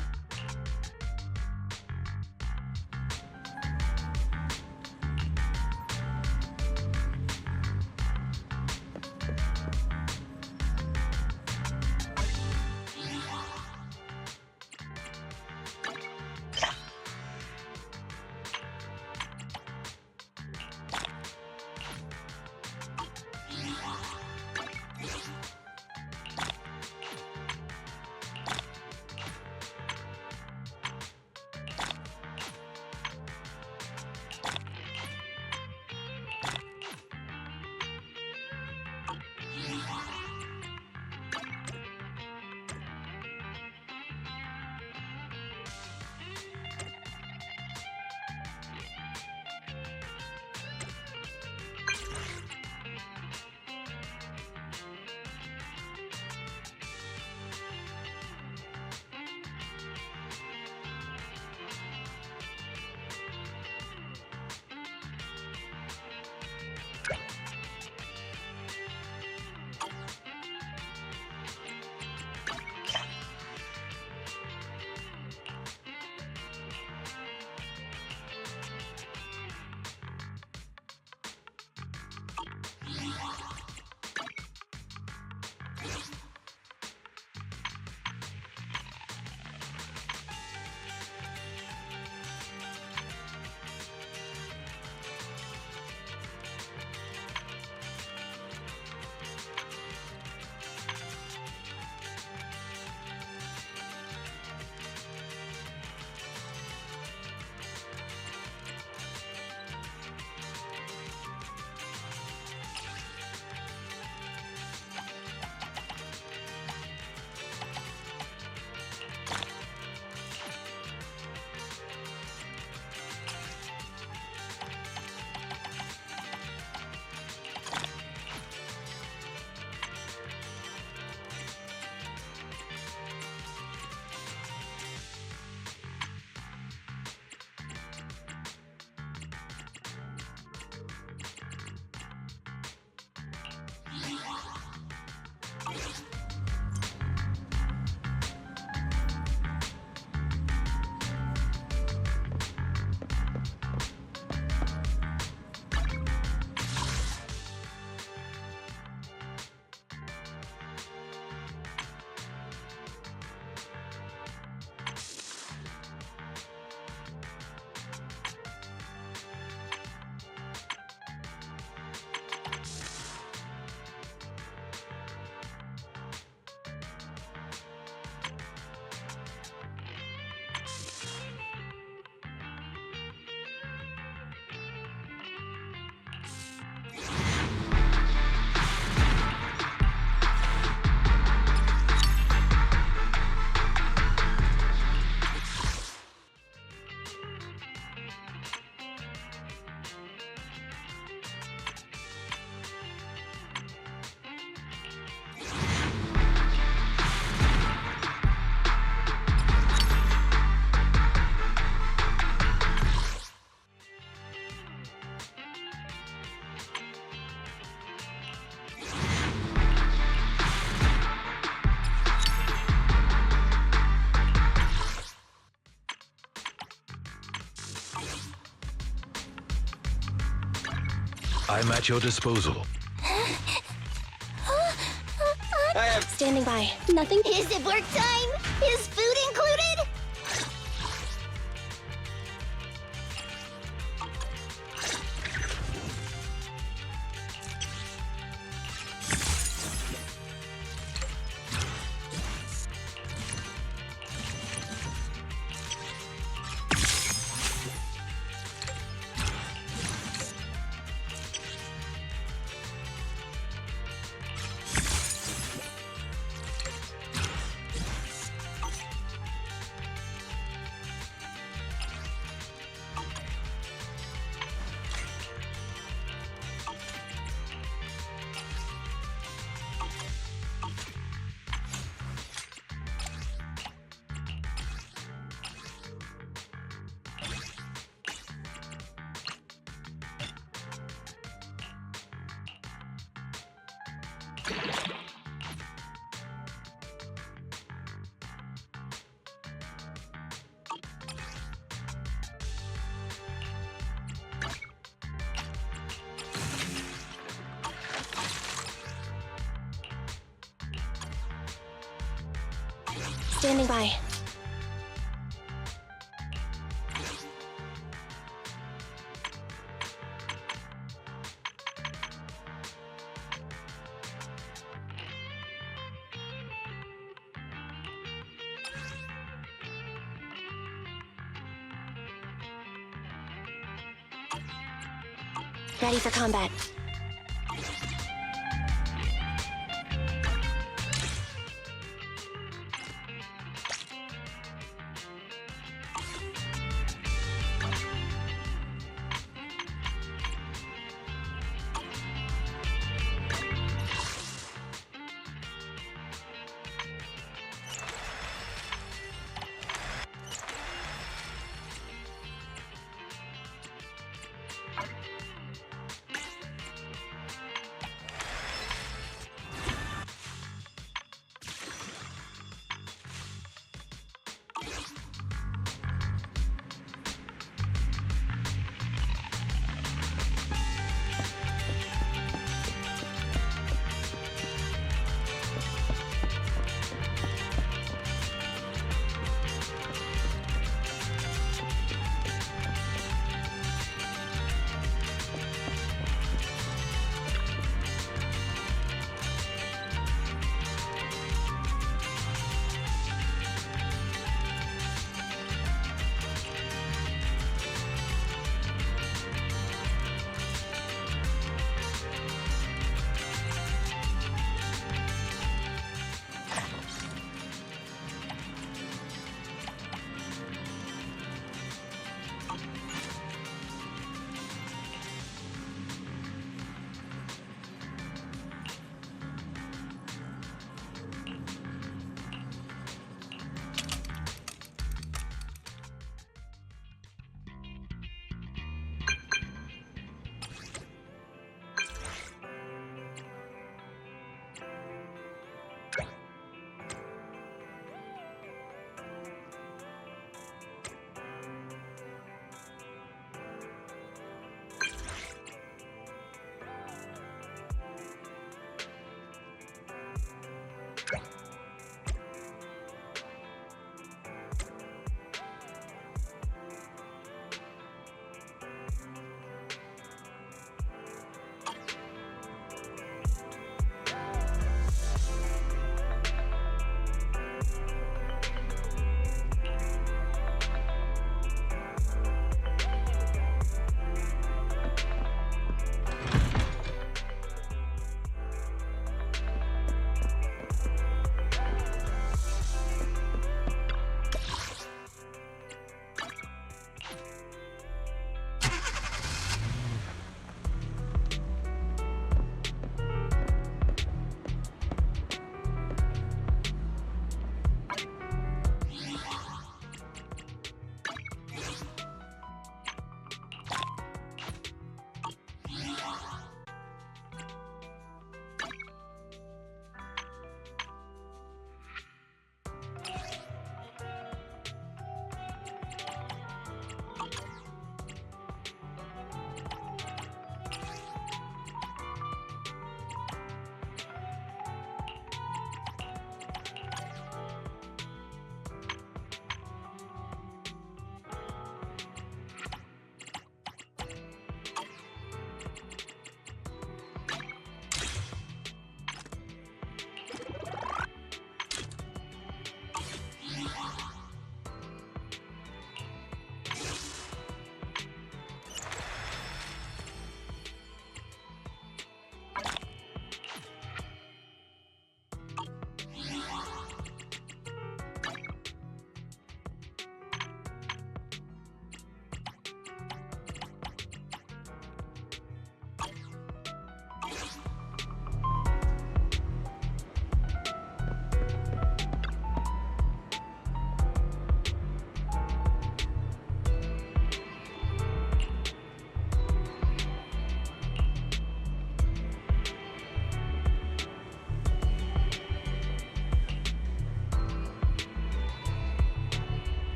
I'm at your disposal. Standing by. Nothing. Is it work time? Is food included? Standing by. Ready for combat.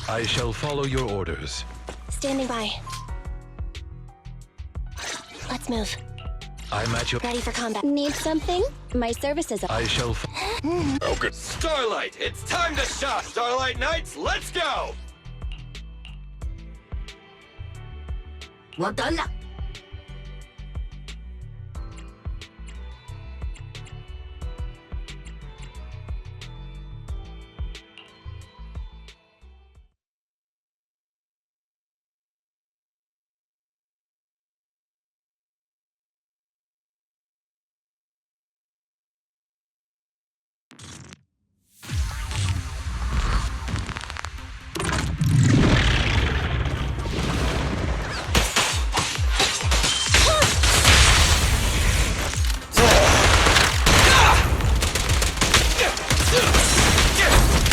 I shall follow your orders. Standing by. Let's move. I'm at your... Ready for combat. Need something? My services are... I shall... Okay. Starlight, it's time to shop! Starlight Knights, let's go! Well done.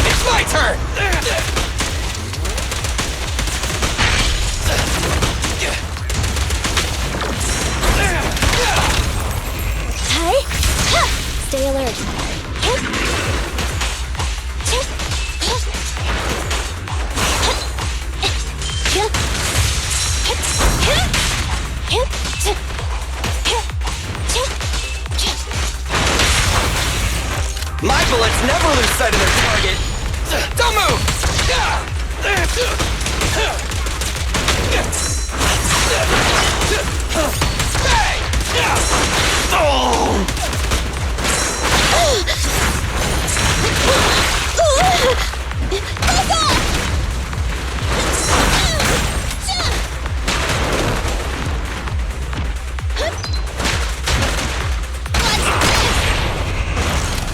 It's my turn! Hey! Stay alert. My bullets never lose sight of their target! Don't move!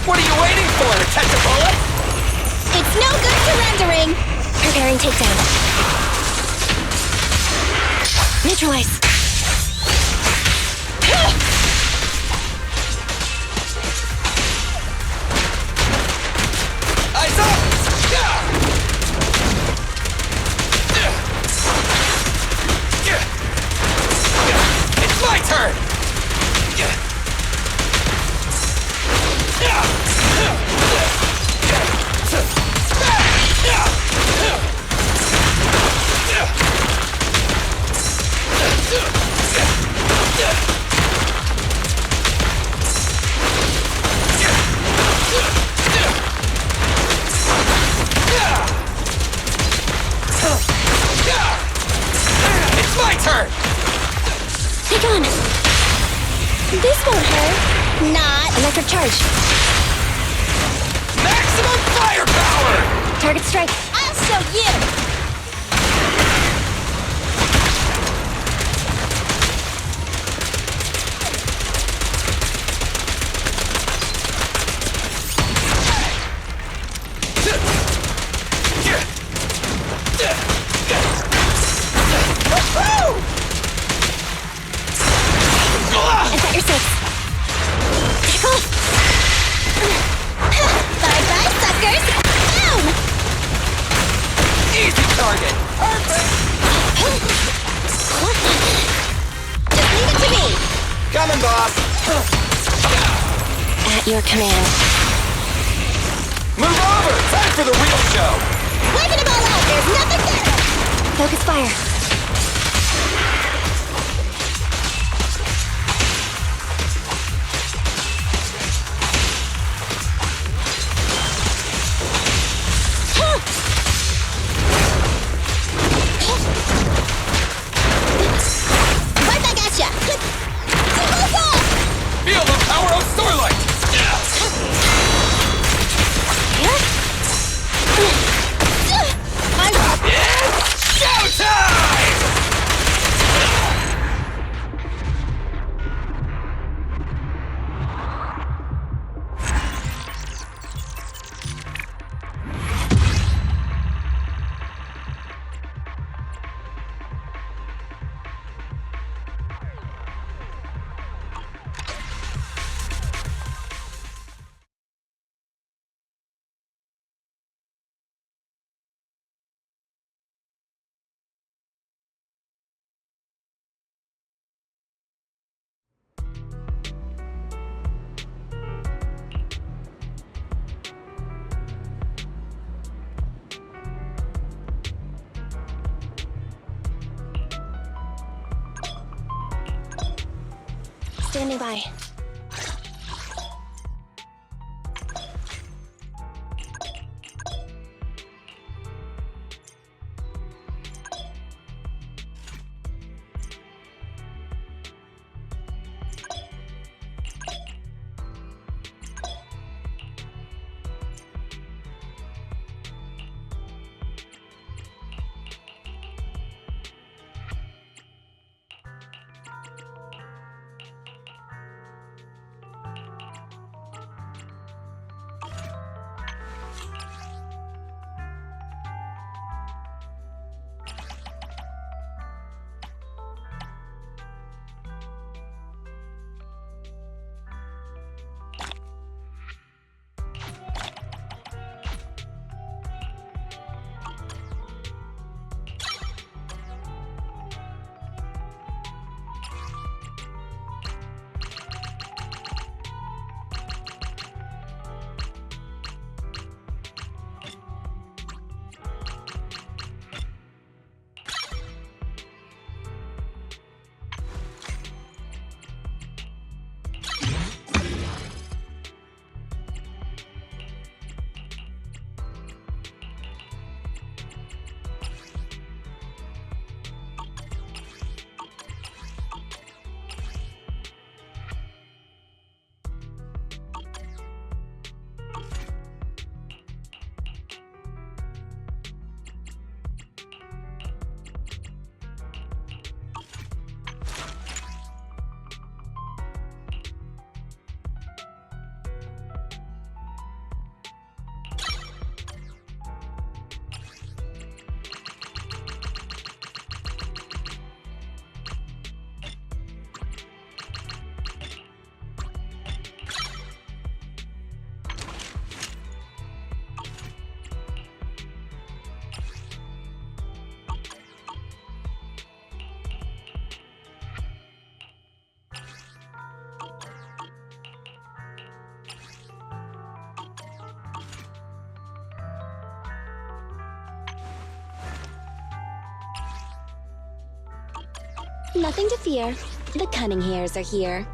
What are you waiting for, to catch a bullet? It's no good surrendering! Preparing takedown. Neutralize. Eyes up! It's my turn! It's my turn! Take on. This won't hurt. Not. Electric charge. Maximum firepower! Target strike. I'll show you! I've got your six. Back off! Bye-bye, suckers! Boom! Easy target! Perfect! Just leave it to me! Coming, boss! At your command. Move over! Time for the real show! Wiping them all out! There's nothing there! Focus fire. Right back at ya! Feel the power of Starlight! It's showtime! standing by. Nothing to fear. The cunning hairs are here.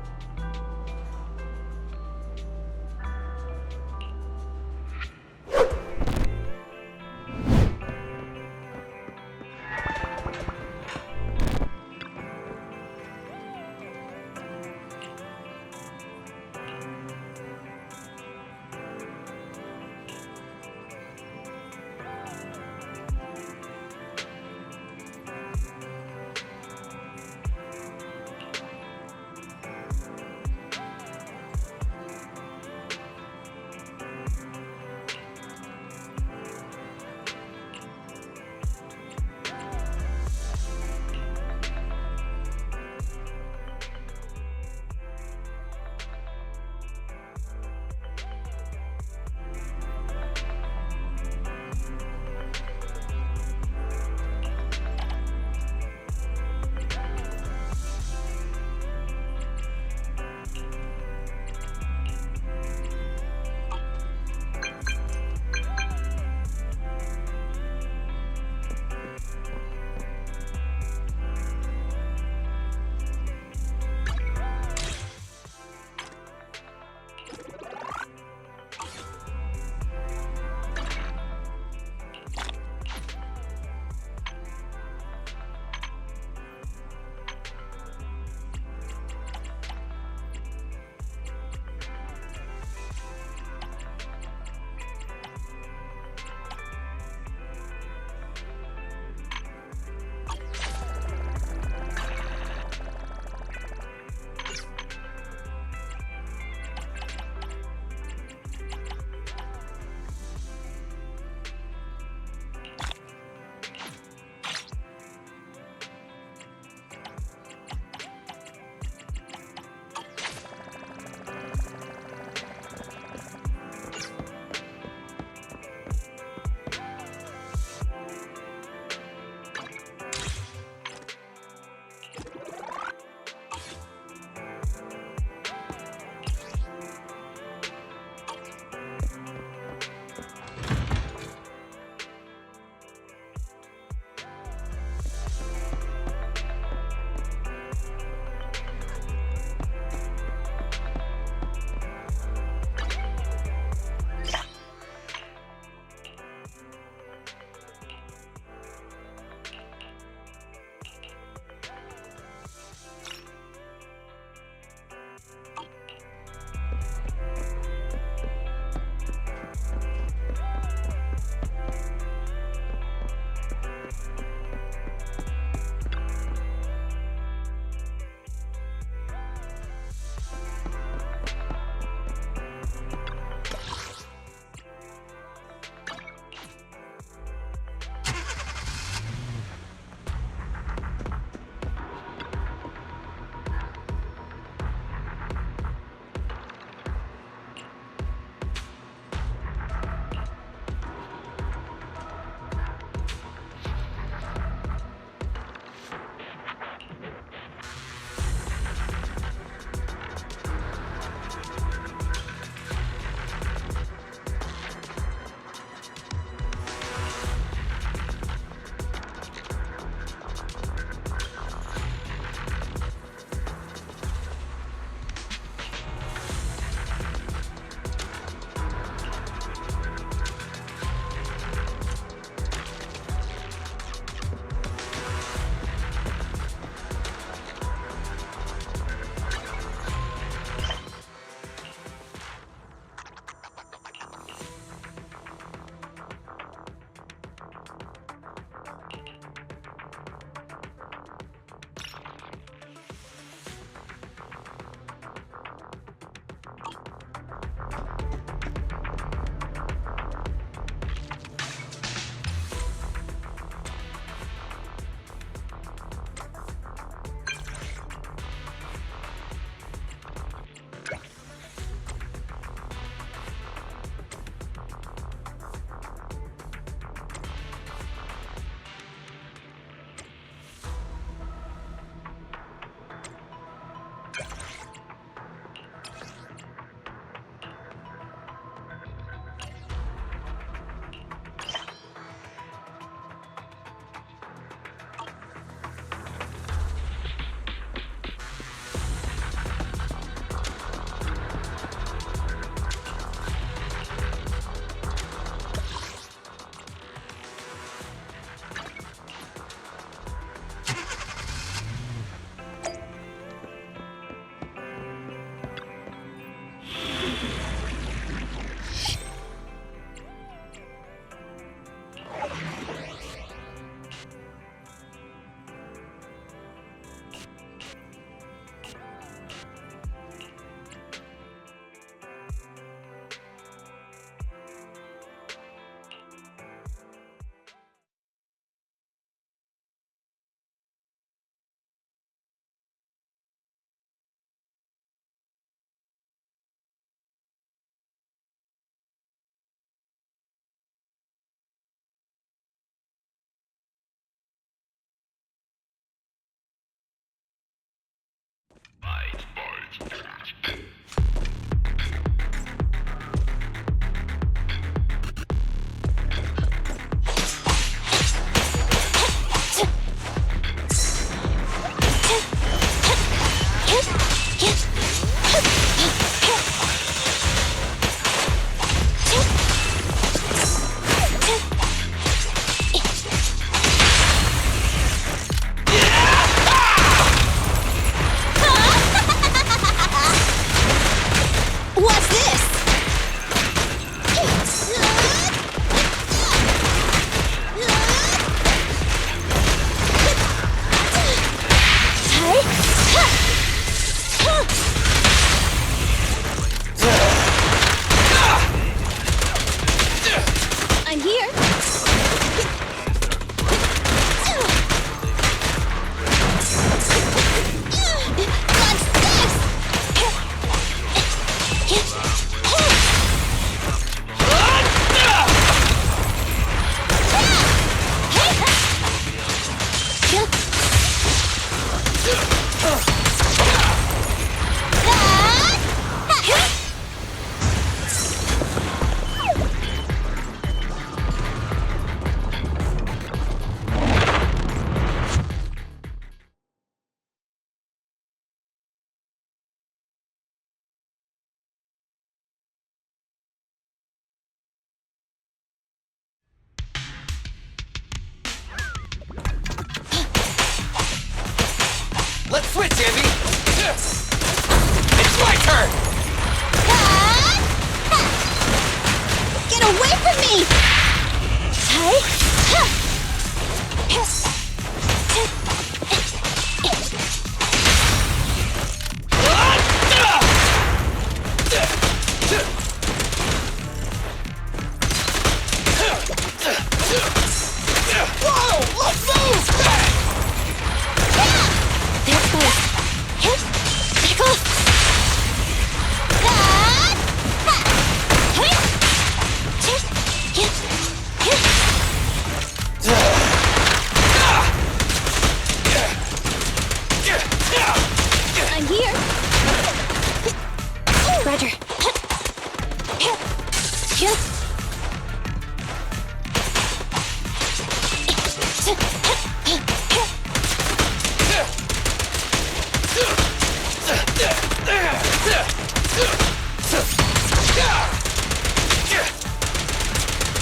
Roger.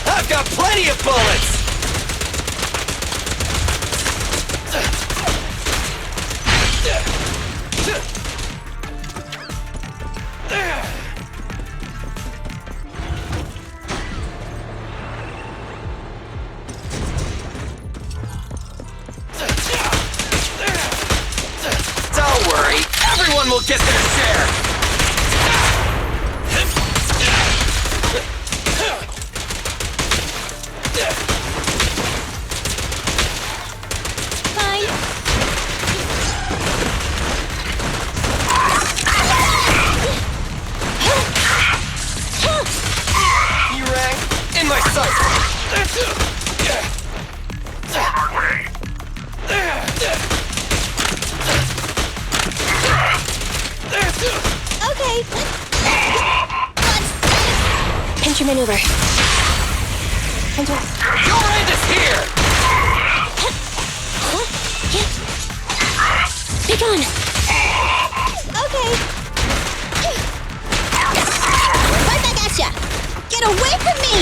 I've got plenty of bullets! Don't worry, everyone will get their share! Fine. E-Rang, in my sights! Okay. Pincher maneuver. Pincher. Your end is here! Be gone. Okay. Right back at ya. Get away from me.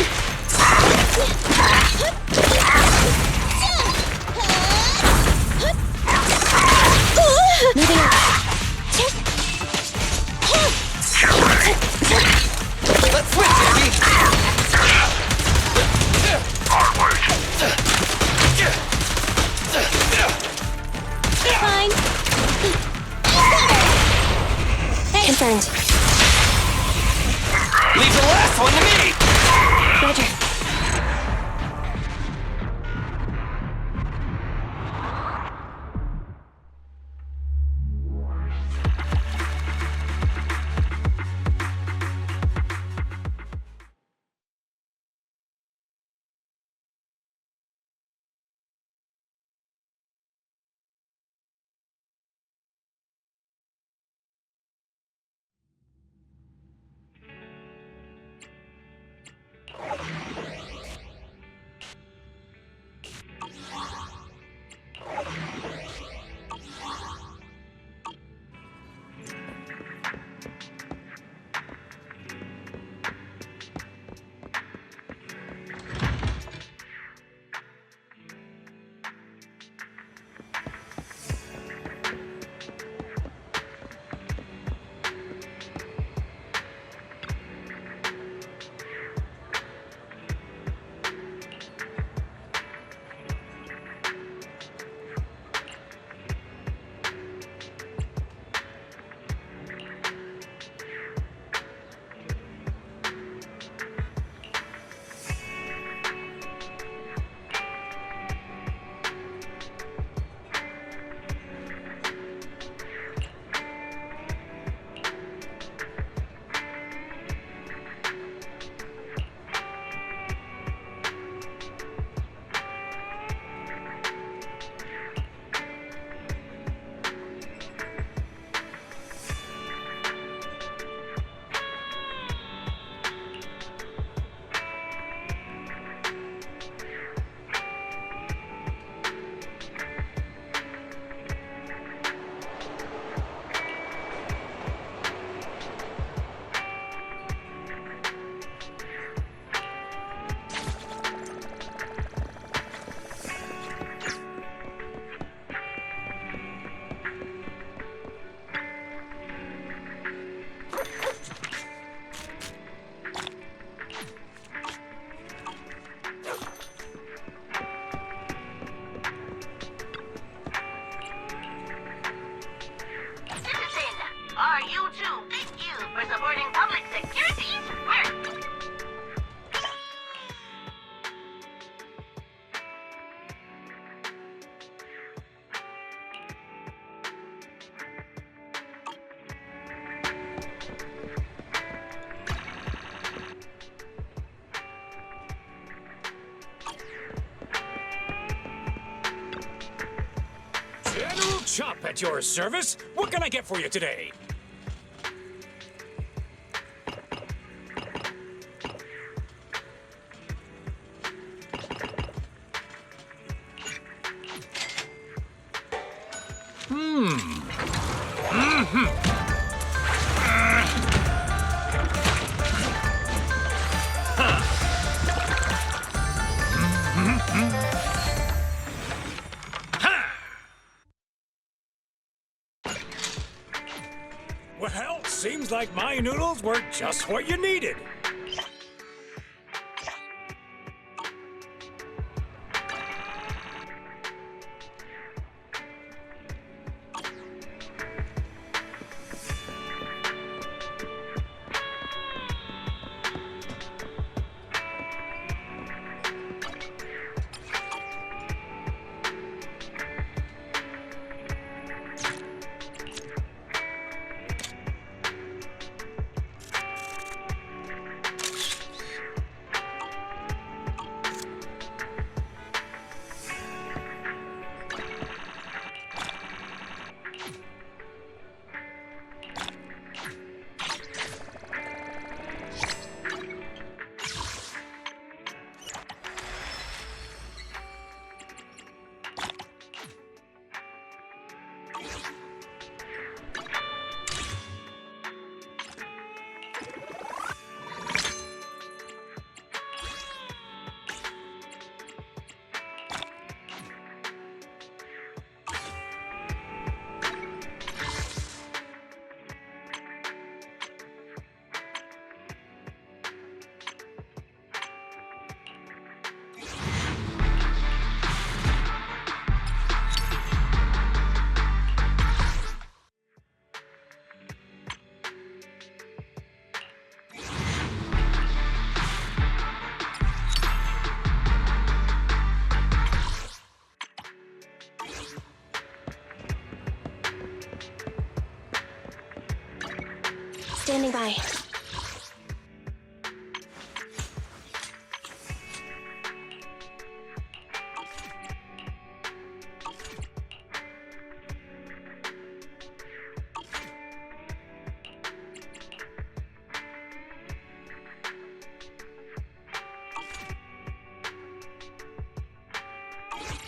Moving on. Let's switch, Abby! Fine. Confirmed. Leave the last one to me! Roger. Are you too? Thank you for supporting public security's work. General Chop at your service. What can I get for you today? Seems like my noodles were just what you needed. Standing by.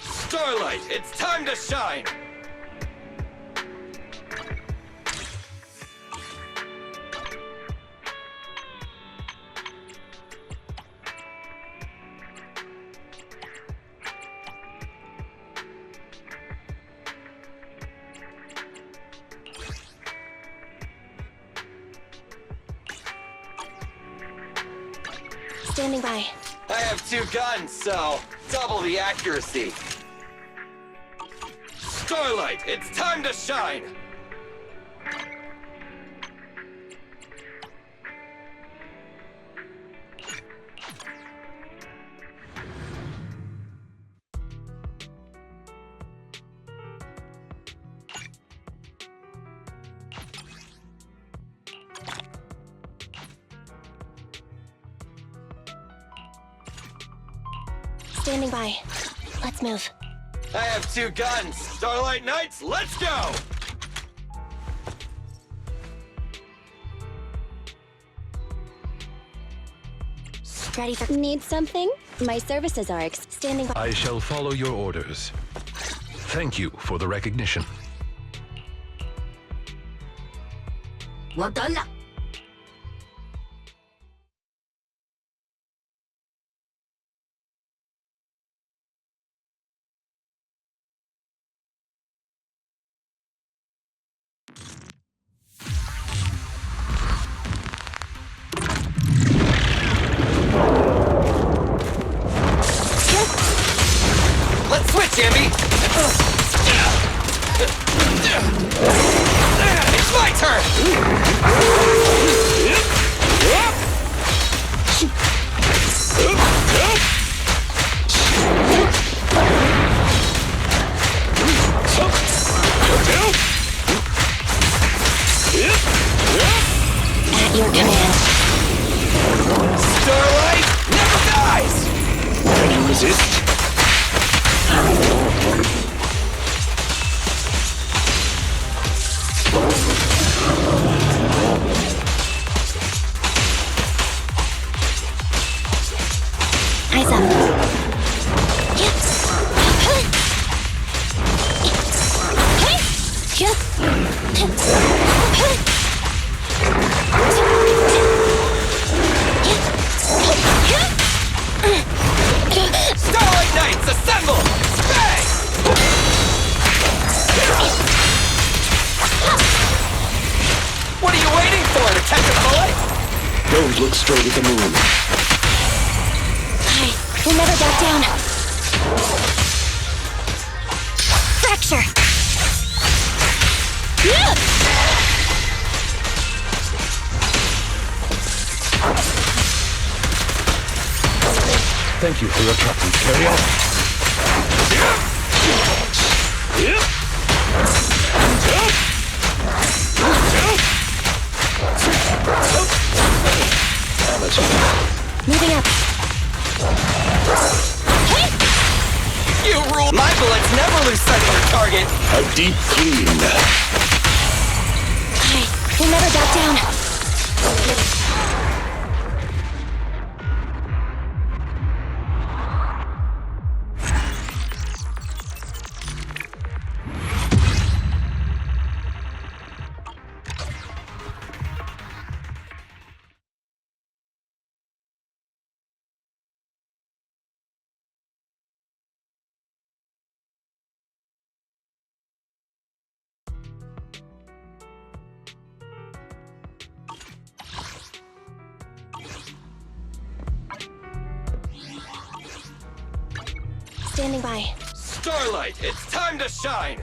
Starlight, it's time to shine! Standing by. I have 2 guns, so double the accuracy. Starlight, it's time to shine! Standing by. Let's move. I have 2 guns! Starlight Knights, let's go! Ready for... Need something? My services are standing by. I shall follow your orders. Thank you for the recognition. Wadala. Let's switch, Ambi! It's my turn! At your command. Starlight never dies! Can you resist? Eyes up. Starlight look straight at the moon. We'll never back down. Fracture! Thank you for your trouble. Carry on. Moving up. You rule! My bullets never lose sight of their target! A deep clean. We'll never back down. Standing by. Starlight, it's time to shine!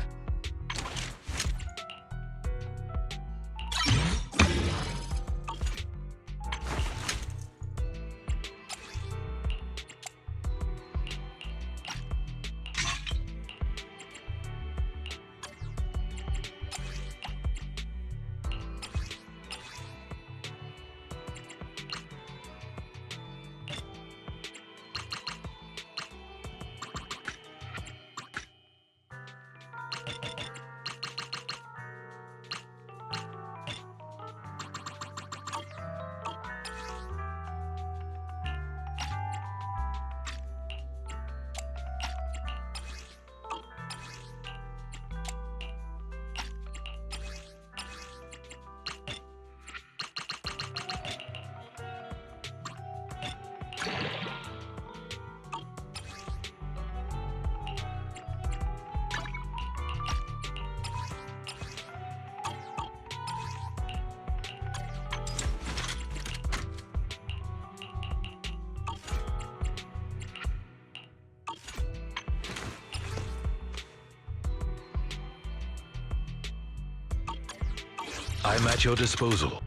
I'm at your disposal.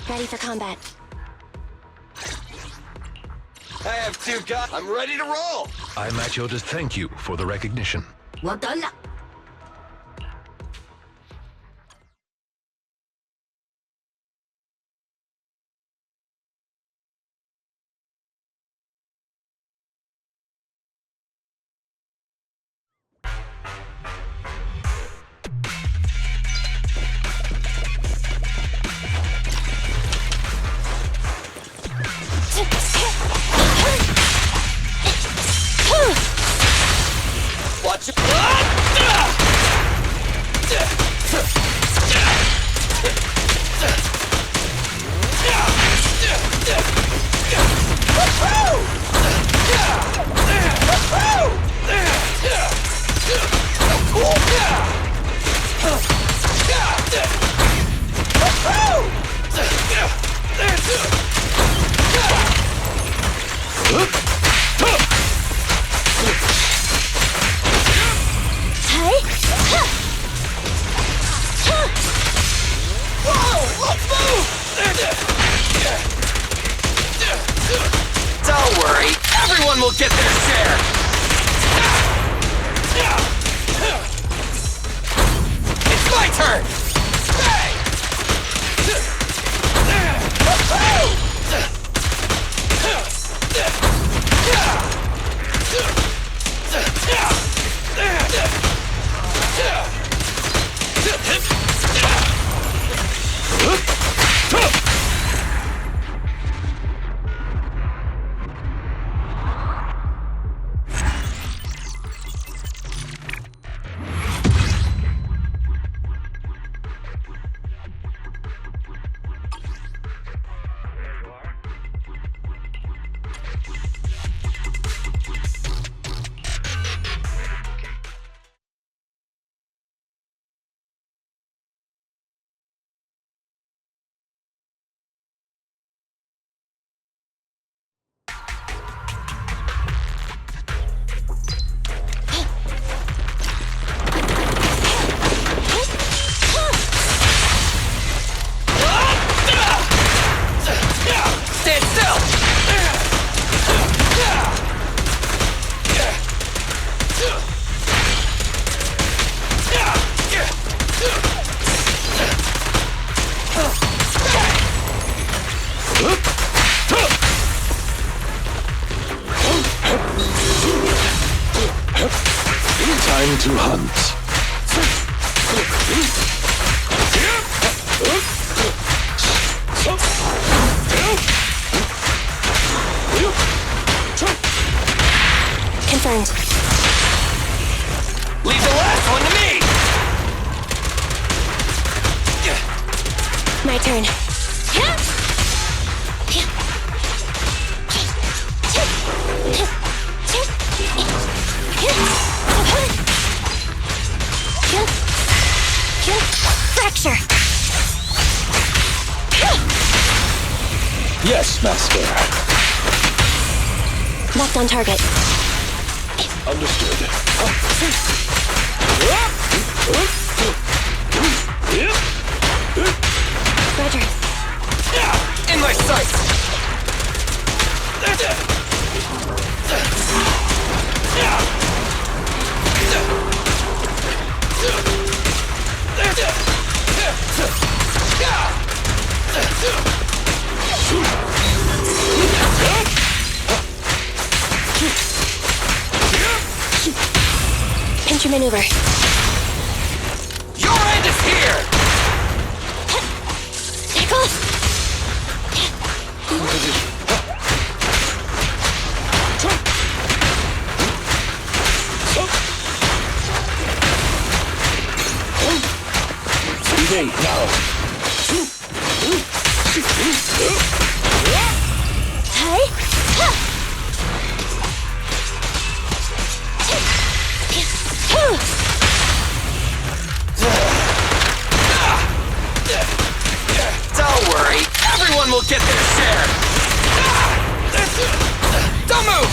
Ready for combat. I have 2 guns. I'm ready to roll. I'm at your thank you for the recognition. Well done. Watch it. Don't worry, everyone will get their share. It's my turn. Time to hunt. Confirmed. Leave the last one to me! My turn. Fracture! Yes, Master. Locked on target. Understood. Roger. In my sights! Pincher maneuver. Your end is here! Pickle! Evade now. Don't worry, everyone will get their share! Don't move!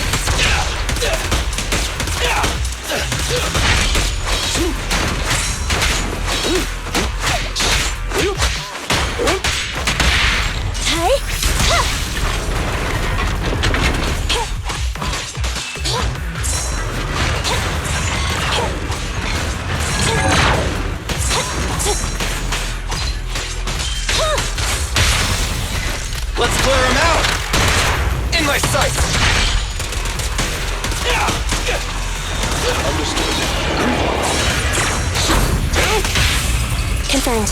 Let's clear him out! In my sights! Understood. Confirmed.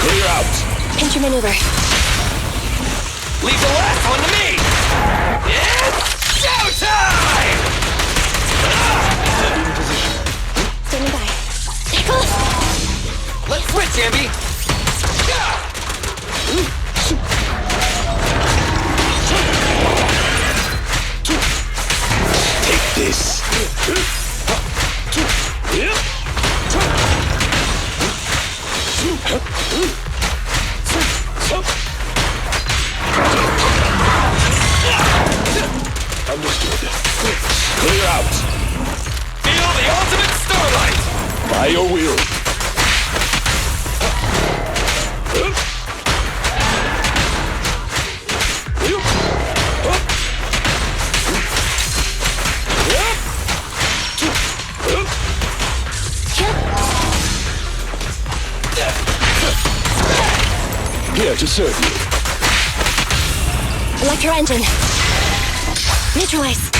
Clear out. Pinch your maneuver. Leave the last one to me! It's showtime! Standing by. Stay close. Let's switch, Ambi! Take this. Understood. Clear out. Feel the ultimate starlight! By your will. Here to serve you. Electro engine. Neutralize.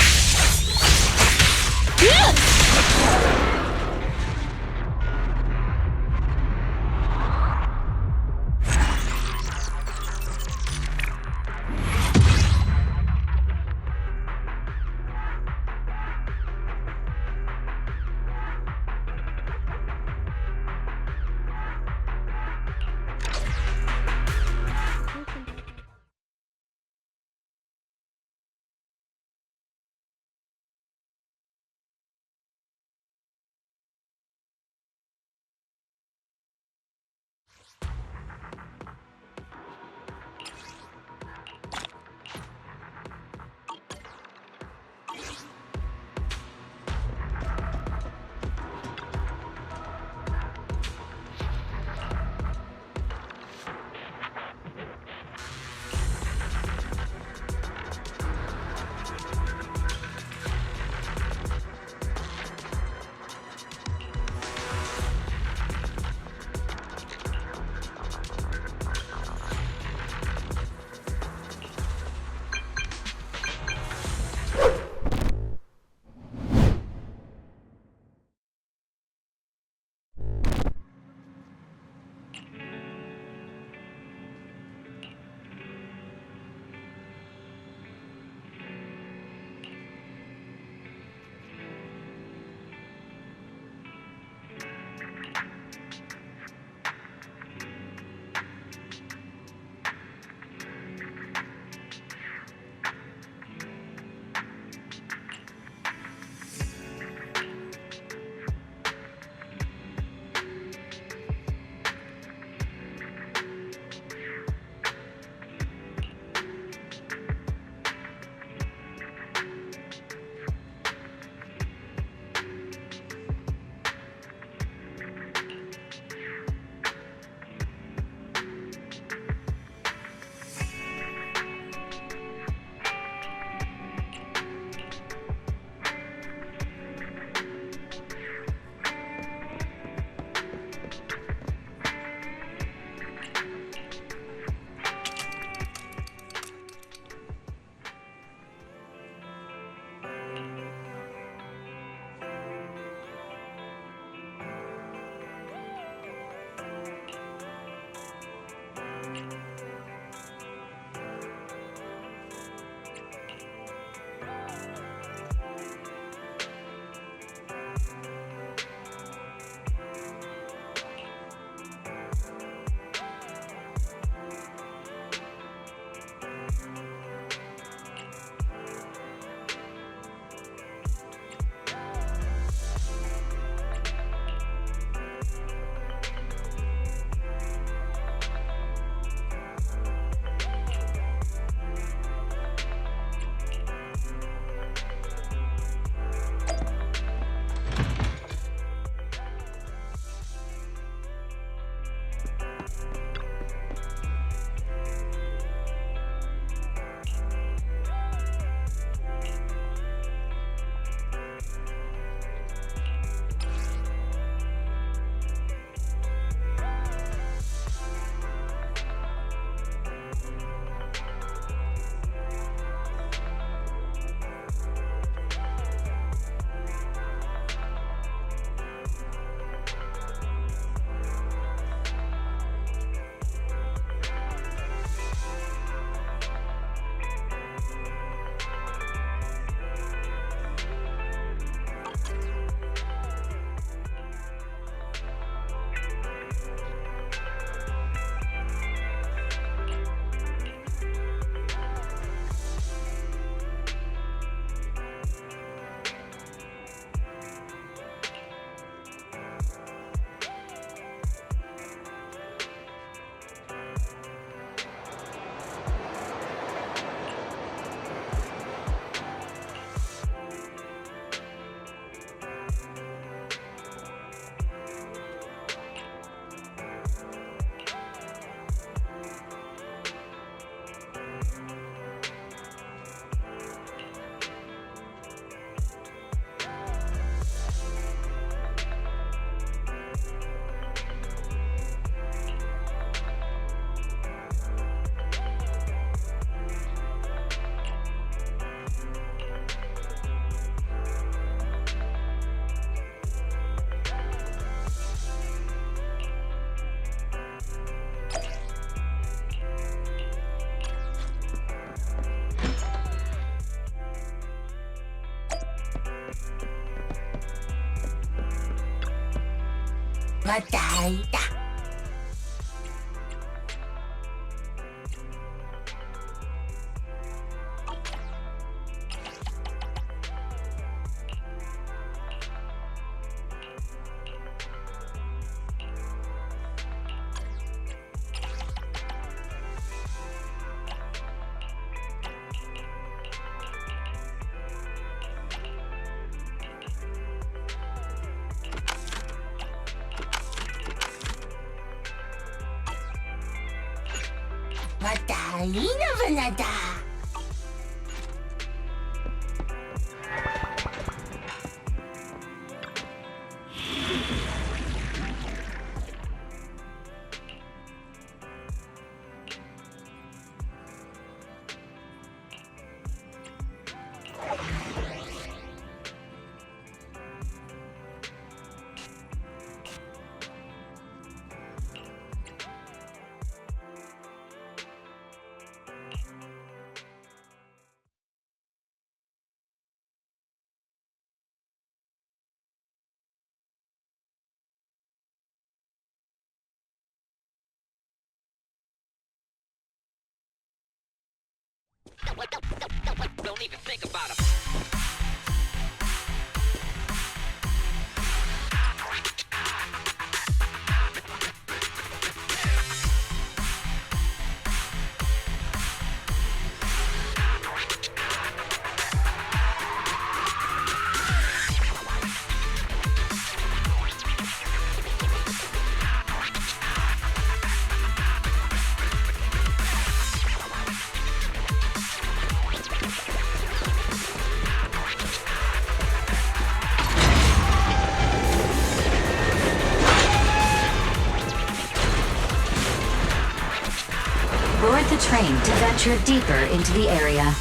Don't even think about it. Board the train to venture deeper into the area.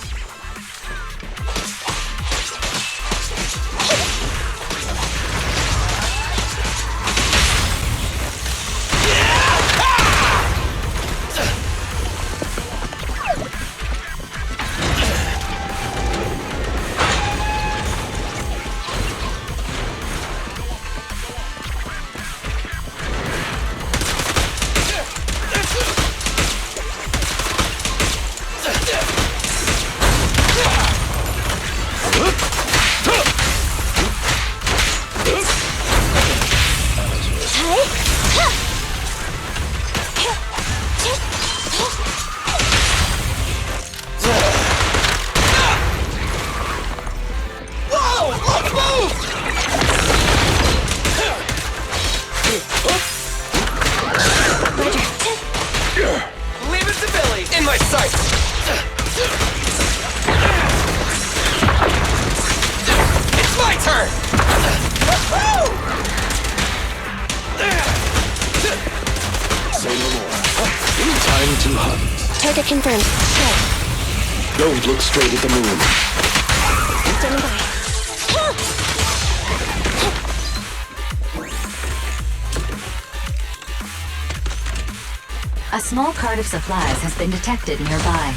Target confirmed. Go. Don't look straight at the moon. Standing by. A small cart of supplies has been detected nearby.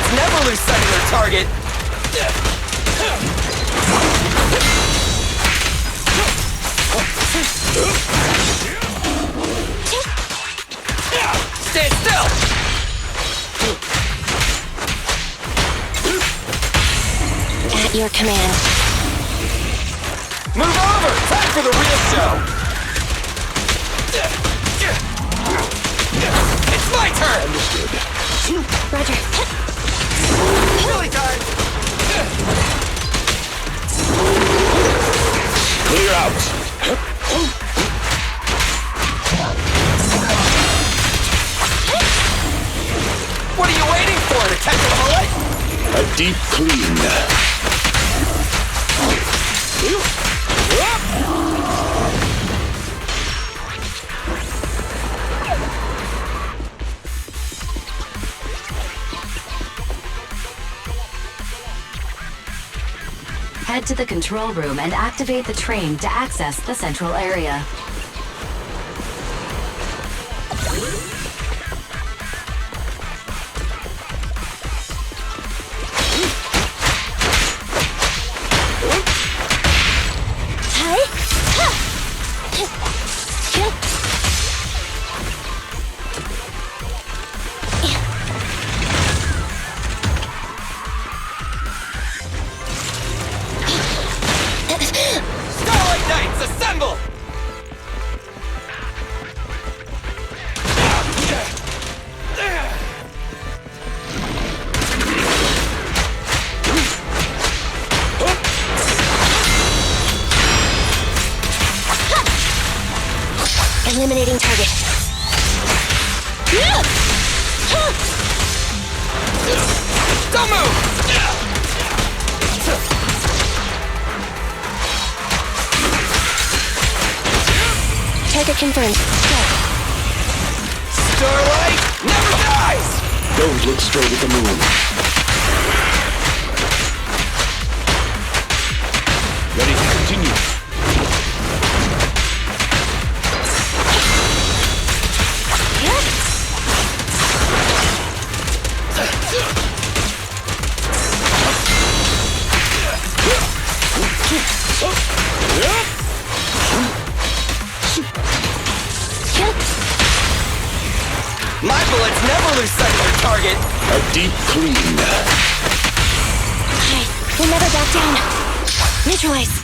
bullets never lose sight of their target. Stand still! At your command. Move over! Time for the real show! It's my turn! Understood. Roger. Silly time! Clear out. What are you waiting for, Detective Bullet? A deep clean. Head to the control room and activate the train to access the central area. Starlight Knights, assemble! Eliminating target. Don't move! Target confirmed. Go. Starlight never dies! Don't look straight at the moon. Ready to continue. My bullets never lose sight of their target. A deep clean. Alright, we'll never back down. Neutralize.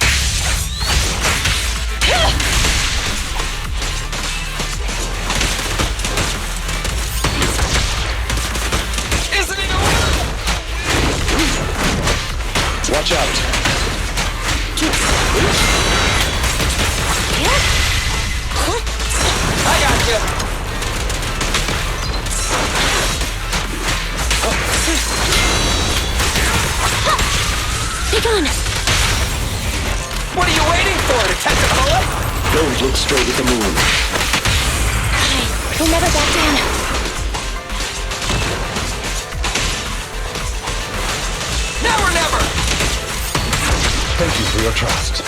Isn't it over? Watch out. I got you. Be gone. What are you waiting for, Detective Bullet? Don't look straight at the moon. Alright, we'll never back down. Never, never! Thank you for your trust.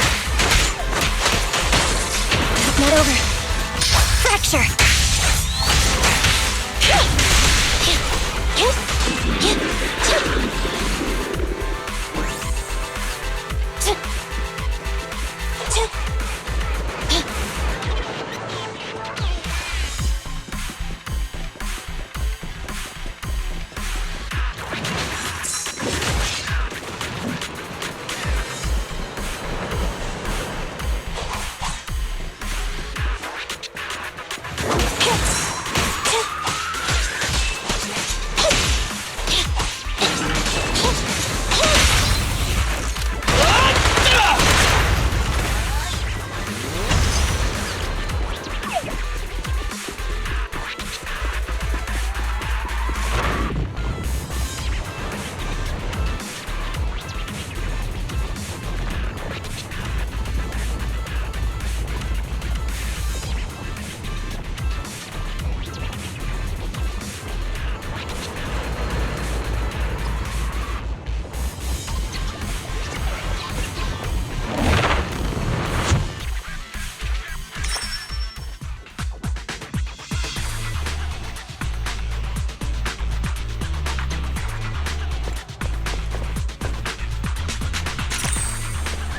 Not over. Fracture.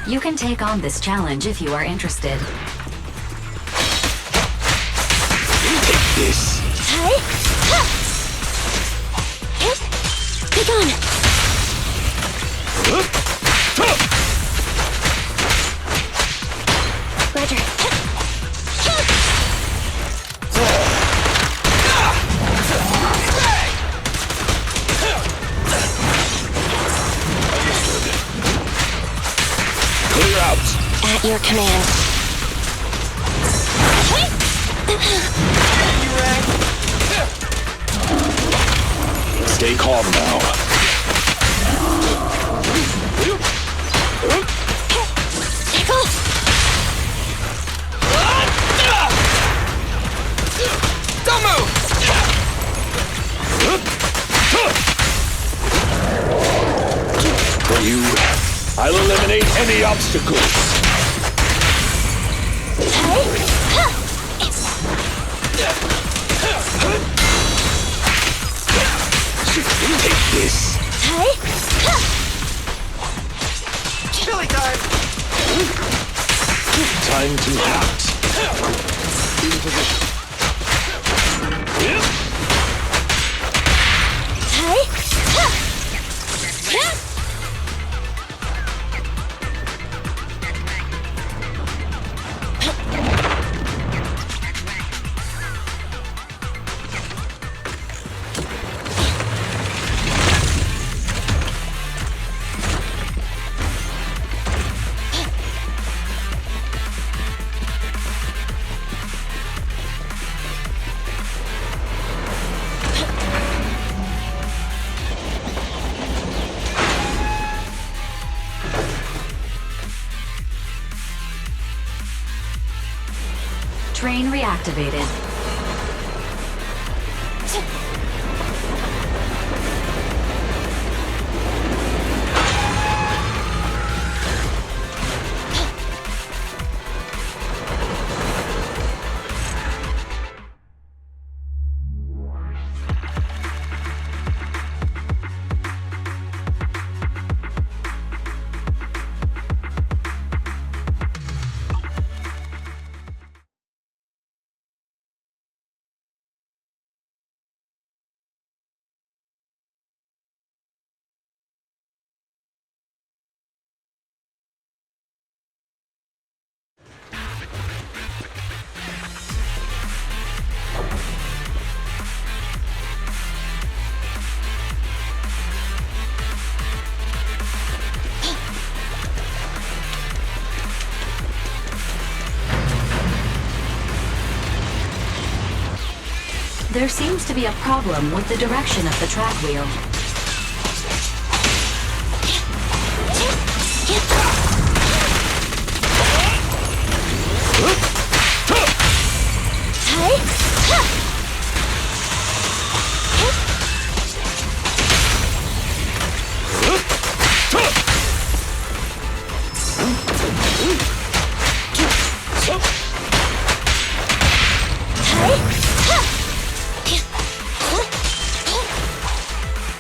You can take on this challenge if you are interested. Take this. Be gone. Roger. Clear out. At your command. Stay calm now. Tickle. Don't move! For you, I'll eliminate any obstacles. Take this. Chili time! Time to act. In position. Train reactivated. There seems to be a problem with the direction of the track wheel.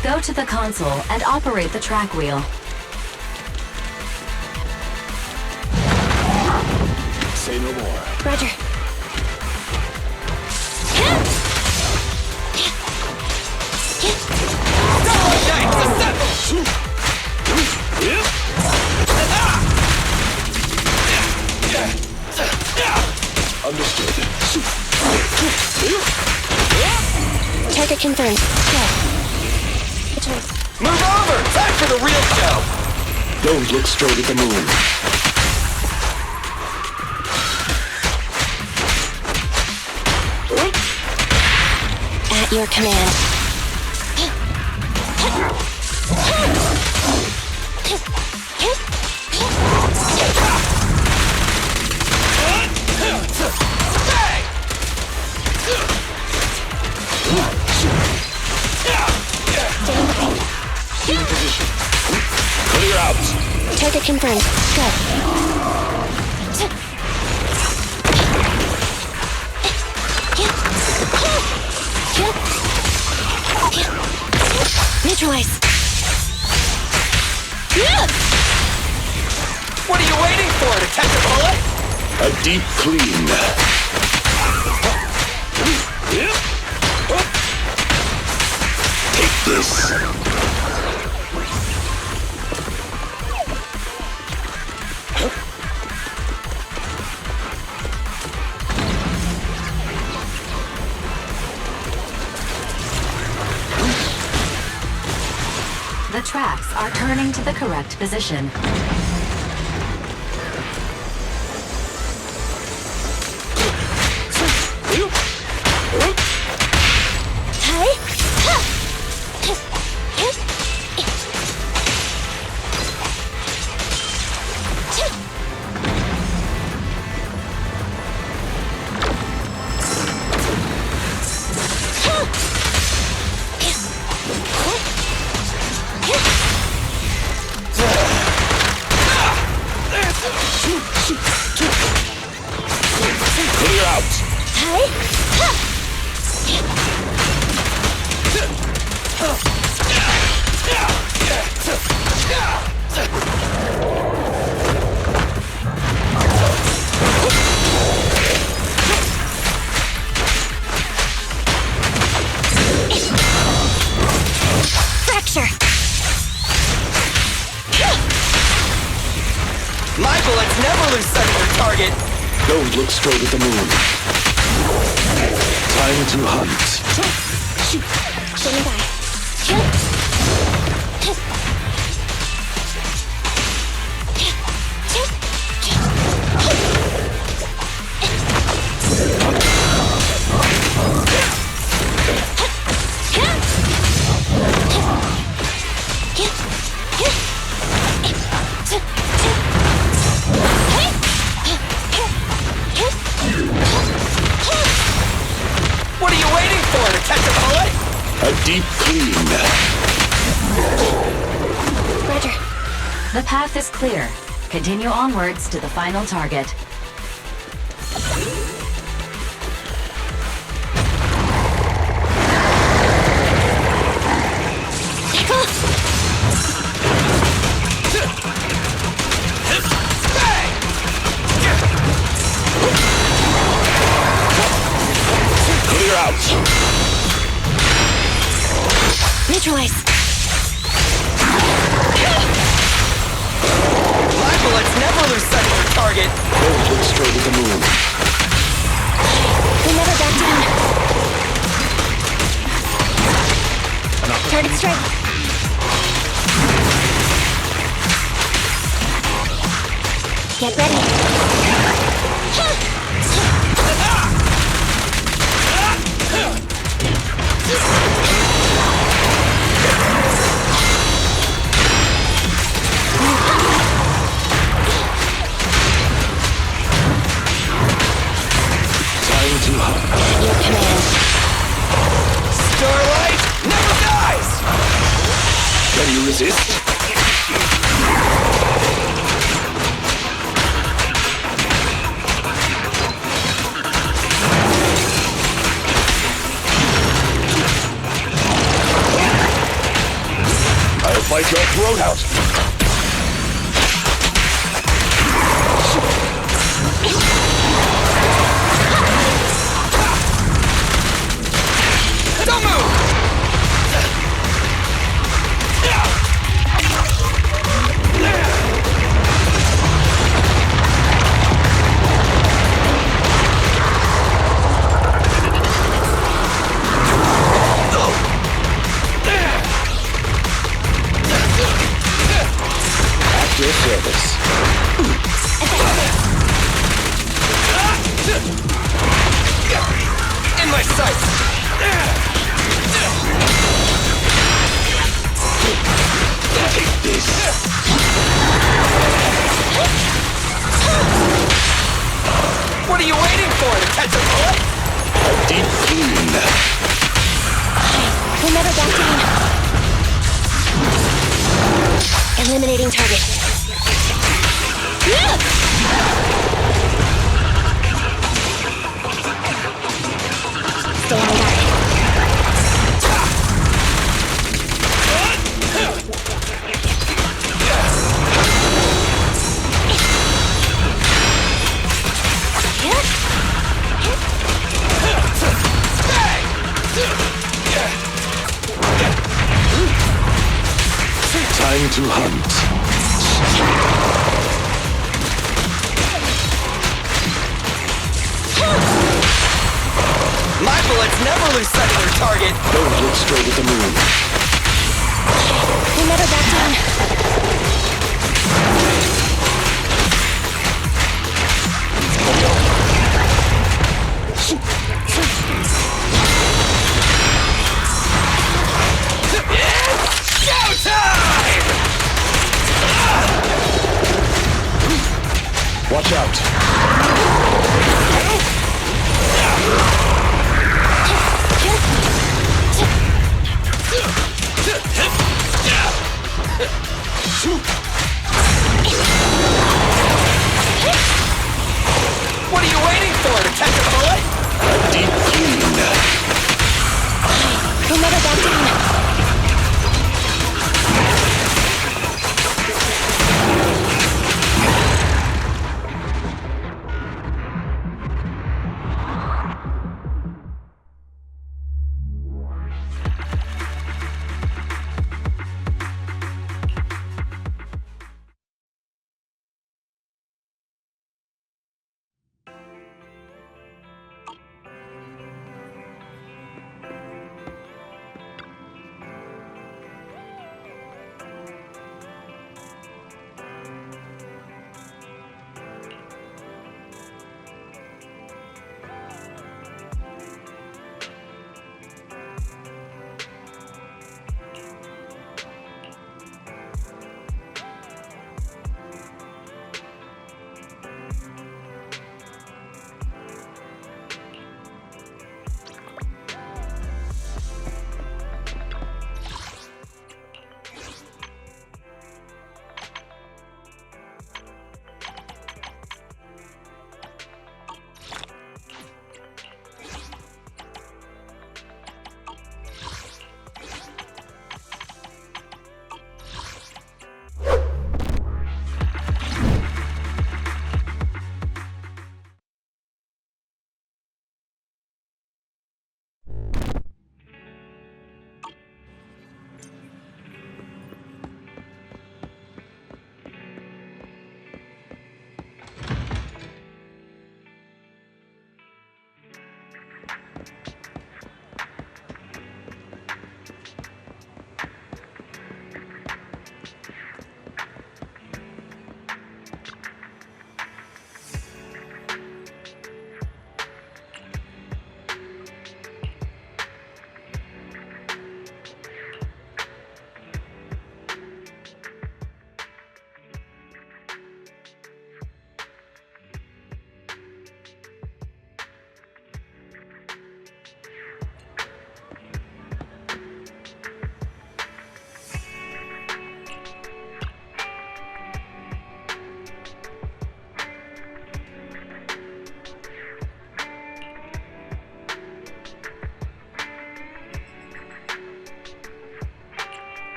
Go to the console and operate the track wheel. Say no more. Roger. Understood. Target confirmed. Go. Move over! Time for the real show! Don't look straight at the moon. At your command. In position. Clear out. Target confirmed. Go. Neutralize. What do you to catch a bullet? A deep clean. Take this. The tracks are turning to the correct position. Clear out. Fracture! My bullets never lose sight of their target. Don't look straight at the moon. Time to hunt. Standing by. What are you waiting for, to catch a bullet? A deep clean. Roger. The path is clear. Continue onwards to the final target. Clear out. Neutralize. My bullets never lose sight of their target. Don't look straight at the moon. We never back down. Target strike. Get ready. Time to hunt. Your command. Starlight never dies! Can you resist? I'll fight your throat out. Don't move! At your service. In my sights! Take this. What are you waiting for, to catch a bullet? A deep clean. We never back down. Eliminating target. Stay on guard. to hunt. My bullets never lose sight of their target. Don't look straight at the moon. We'll never back down. Showtime! Watch out. What are you waiting for? To catch a bullet? A deep clean. We'll never back down.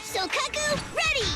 Sokaku, ready!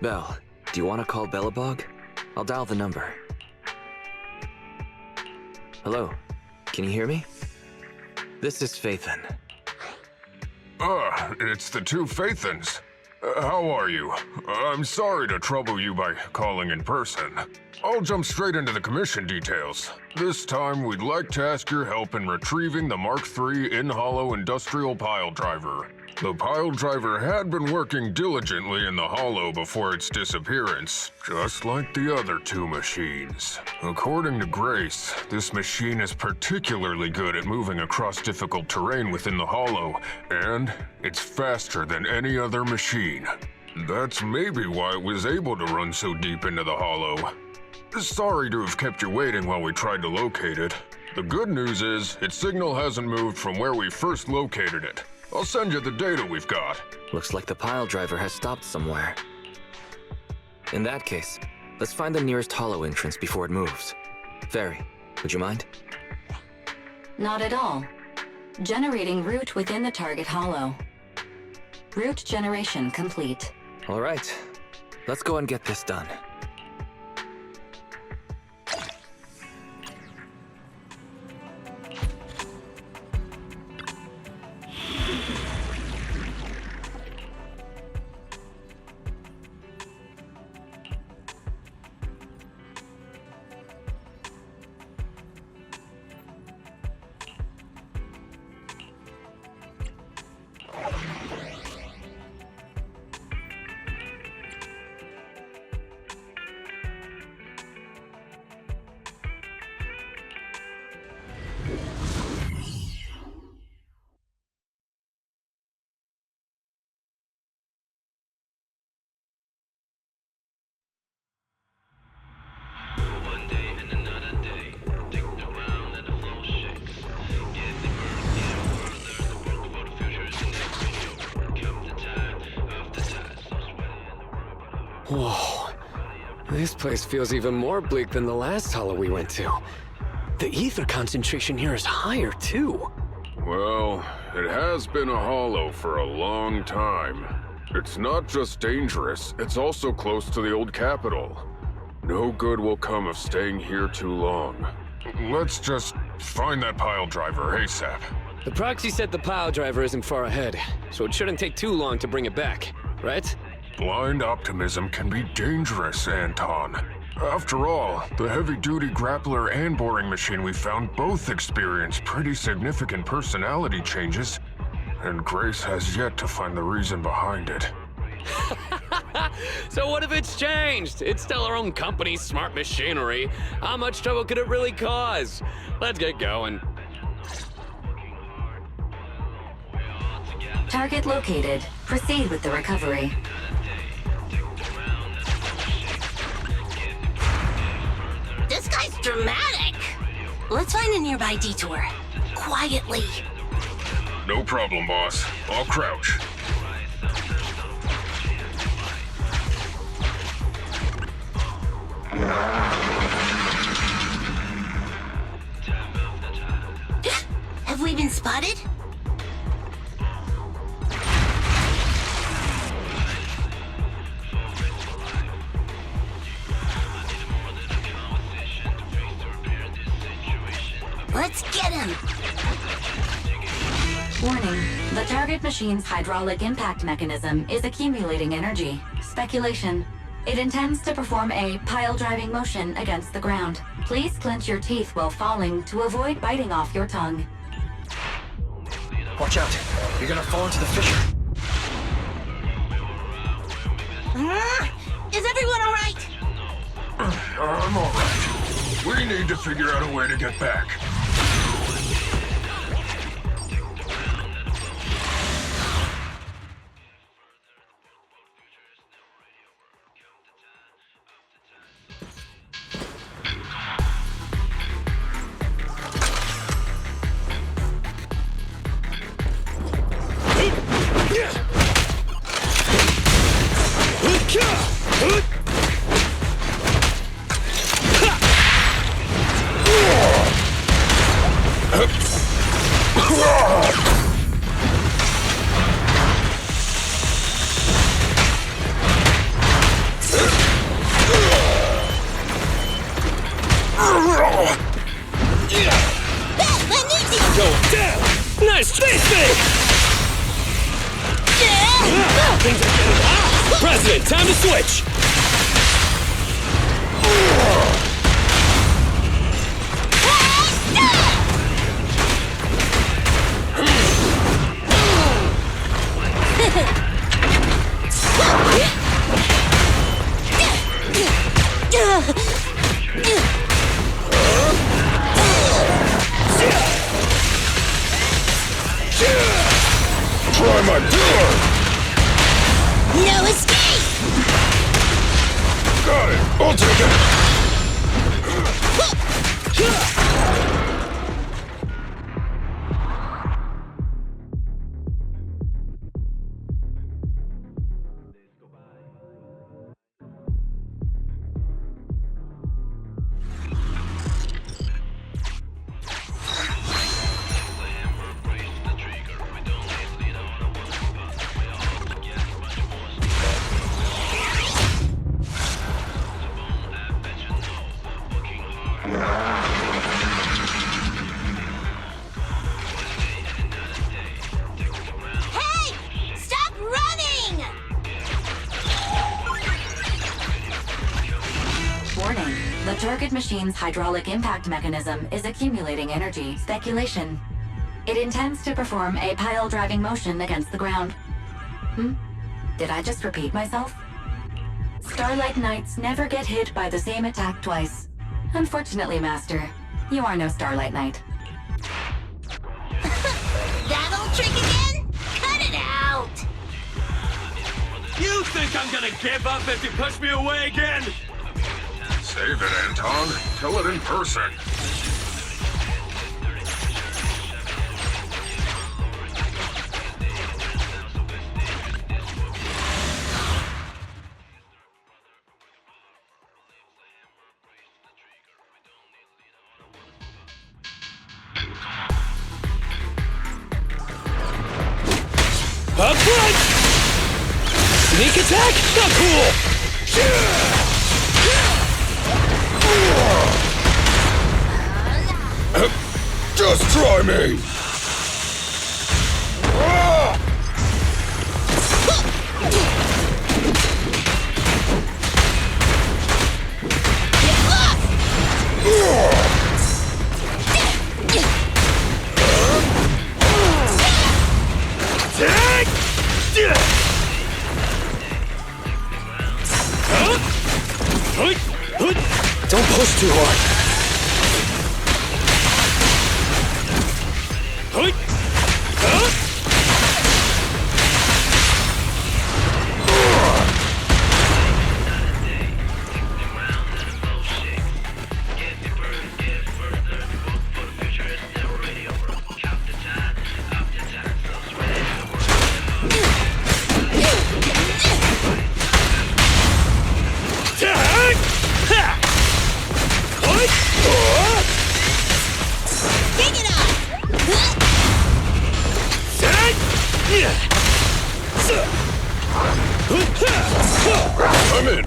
Belle, do you want to call Bellabog? I'll dial the number. Hello, can you hear me? This is Faithin. It's the two Faithins. How are you? I'm sorry to trouble you by calling in person. I'll jump straight into the commission details. This time, we'd like to ask your help in retrieving the Mark III in-hollow industrial pile driver. The pile driver had been working diligently in the hollow before its disappearance, just like the other two machines. According to Grace, this machine is particularly good at moving across difficult terrain within the hollow, and it's faster than any other machine. That's maybe why it was able to run so deep into the hollow. Sorry to have kept you waiting while we tried to locate it. The good news is, its signal hasn't moved from where we first located it. I'll send you the data we've got. Looks like the pile driver has stopped somewhere. In that case, let's find the nearest hollow entrance before it moves. Fairy, would you mind? Not at all. Generating route within the target hollow. Route generation complete. All right, let's go and get this done. Whoa. This place feels even more bleak than the last hollow we went to. The ether concentration here is higher, too. Well, it has been a hollow for a long time. It's not just dangerous, it's also close to the old capital. No good will come of staying here too long. Let's just find that pile driver ASAP. The proxy said the pile driver isn't far ahead, so it shouldn't take too long to bring it back, right? Blind optimism can be dangerous, Anton. After all, the heavy-duty grappler and boring machine we found both experienced pretty significant personality changes, and Grace has yet to find the reason behind it. So what if it's changed? It's still our own company's smart machinery. How much trouble could it really cause? Let's get going. Target located. Proceed with the recovery. This guy's dramatic. Let's find a nearby detour. Quietly. No problem, boss. I'll crouch. Have we been spotted? Let's get him! Warning. The target machine's hydraulic impact mechanism is accumulating energy. Speculation. It intends to perform a pile-driving motion against the ground. Please clench your teeth while falling to avoid biting off your tongue. Watch out. You're gonna fall into the fissure. Is everyone alright? I'm alright. We need to figure out a way to get back. President, time to switch! Try my door! No escape! Got it! I'll take it! Hey! Stop running! Warning. The target machine's hydraulic impact mechanism is accumulating energy. Speculation. It intends to perform a pile-driving motion against the ground. Did I just repeat myself? Starlight Knights never get hit by the same attack twice. Unfortunately, Master, you are no Starlight Knight. That old trick again? Cut it out! You think I'm gonna give up if you push me away again? Save it, Anton. Tell it in person. Up front! Sneak attack? Not cool! Just try me! Don't push too hard. I'm in.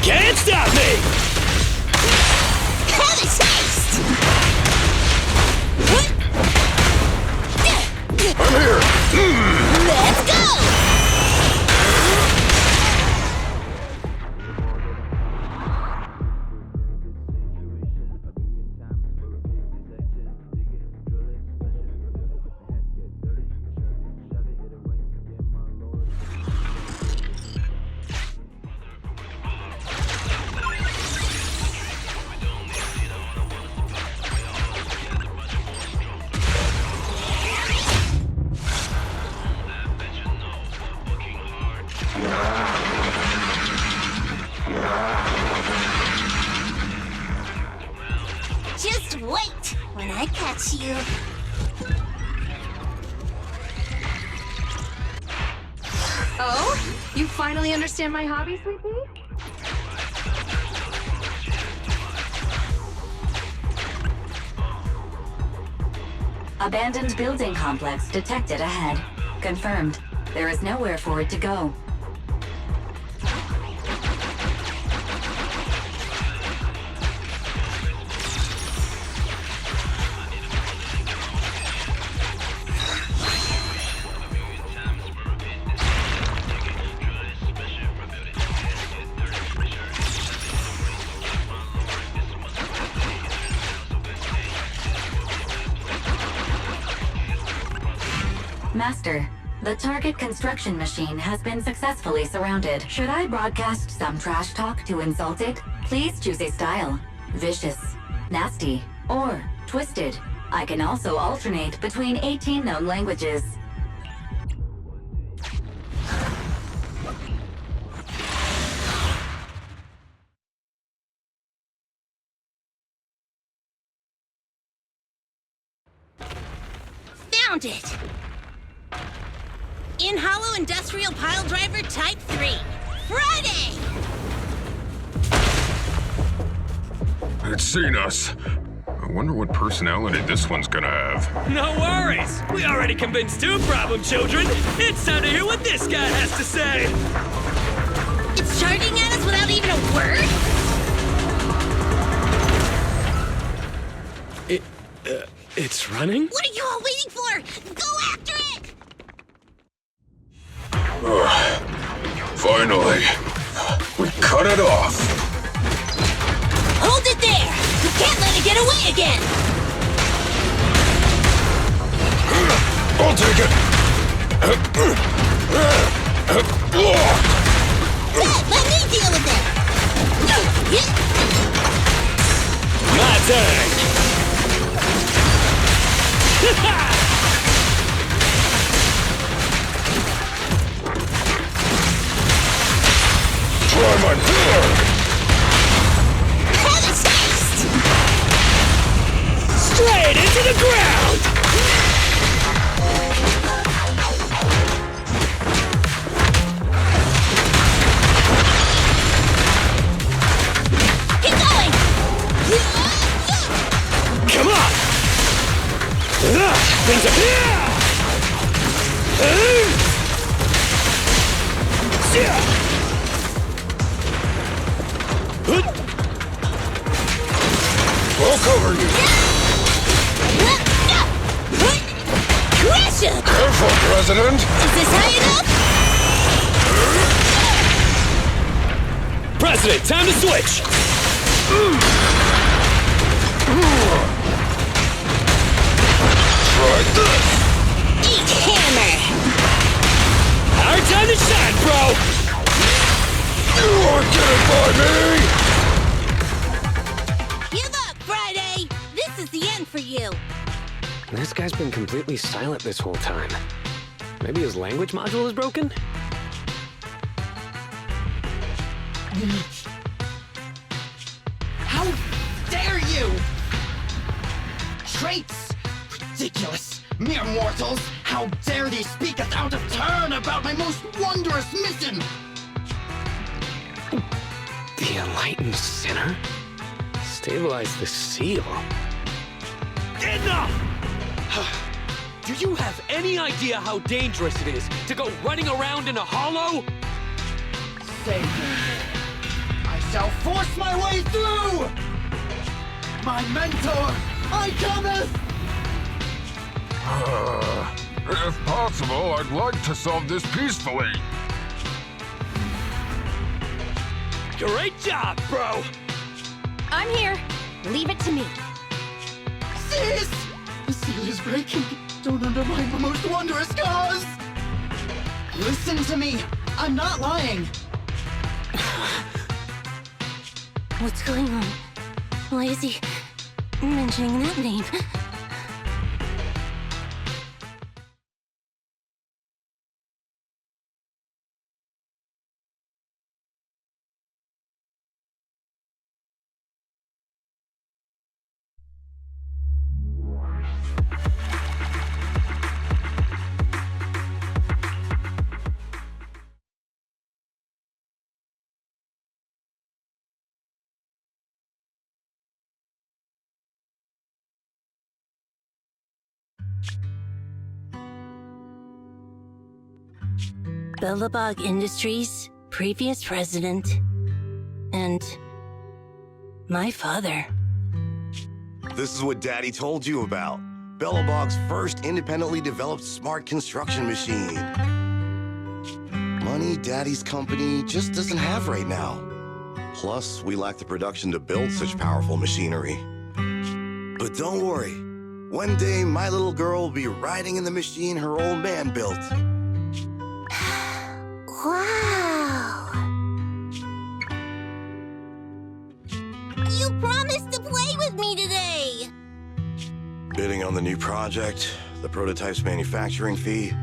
Can't stop me! Have a taste! I'm here! Let's go! Just wait when I catch you. Oh? You finally understand my hobby, Sweet Pea? Abandoned building complex detected ahead. Confirmed. There is nowhere for it to go. Master, the target construction machine has been successfully surrounded. Should I broadcast some trash talk to insult it? Please choose a style. Vicious, nasty, or twisted. I can also alternate between 18 known languages. Found it! In Hollow Industrial Pile Driver Type 3. Friday! It's seen us. I wonder what personality this one's gonna have. No worries! We already convinced two problem children! It's time to hear what this guy has to say! It's charging at us without even a word? It's running? What are you all waiting for? Go after it! Finally, we cut it off. Hold it there! You can't let it get away again! I'll take it. Let me deal with it! My turn! Try my pillar! Have a taste! Straight into the ground! Keep going! Come on! Things are here! I'll cover you! Crush it! Careful, President! Is this high enough? President, time to switch! Try this! Eat hammer! Our time to shine, bro! You aren't getting by me! Give up, Friday! This is the end for you! This guy's been completely silent this whole time. Maybe his language module is broken? How dare you! Traits! Ridiculous! Mere mortals! How dare they speak us out of turn about my most wondrous mission! The enlightened sinner? Stabilize the seal. Enough! Do you have any idea how dangerous it is to go running around in a hollow? Save me. I shall force my way through! My mentor, I cometh! If possible, I'd like to solve this peacefully. Great job, bro! I'm here. Leave it to me. Cease! The seal is breaking. Don't undermine my most wondrous cause! Listen to me. I'm not lying. What's going on? Why is he mentioning that name? Bellabog Industries, previous president, and my father. This is what Daddy told you about. Bellabog's first independently developed smart construction machine. Money Daddy's company just doesn't have right now. Plus, we lack the production to build such powerful machinery. But don't worry. One day, my little girl will be riding in the machine her old man built. Wow! You promised to play with me today! Bidding on the new project, the prototype's manufacturing fee.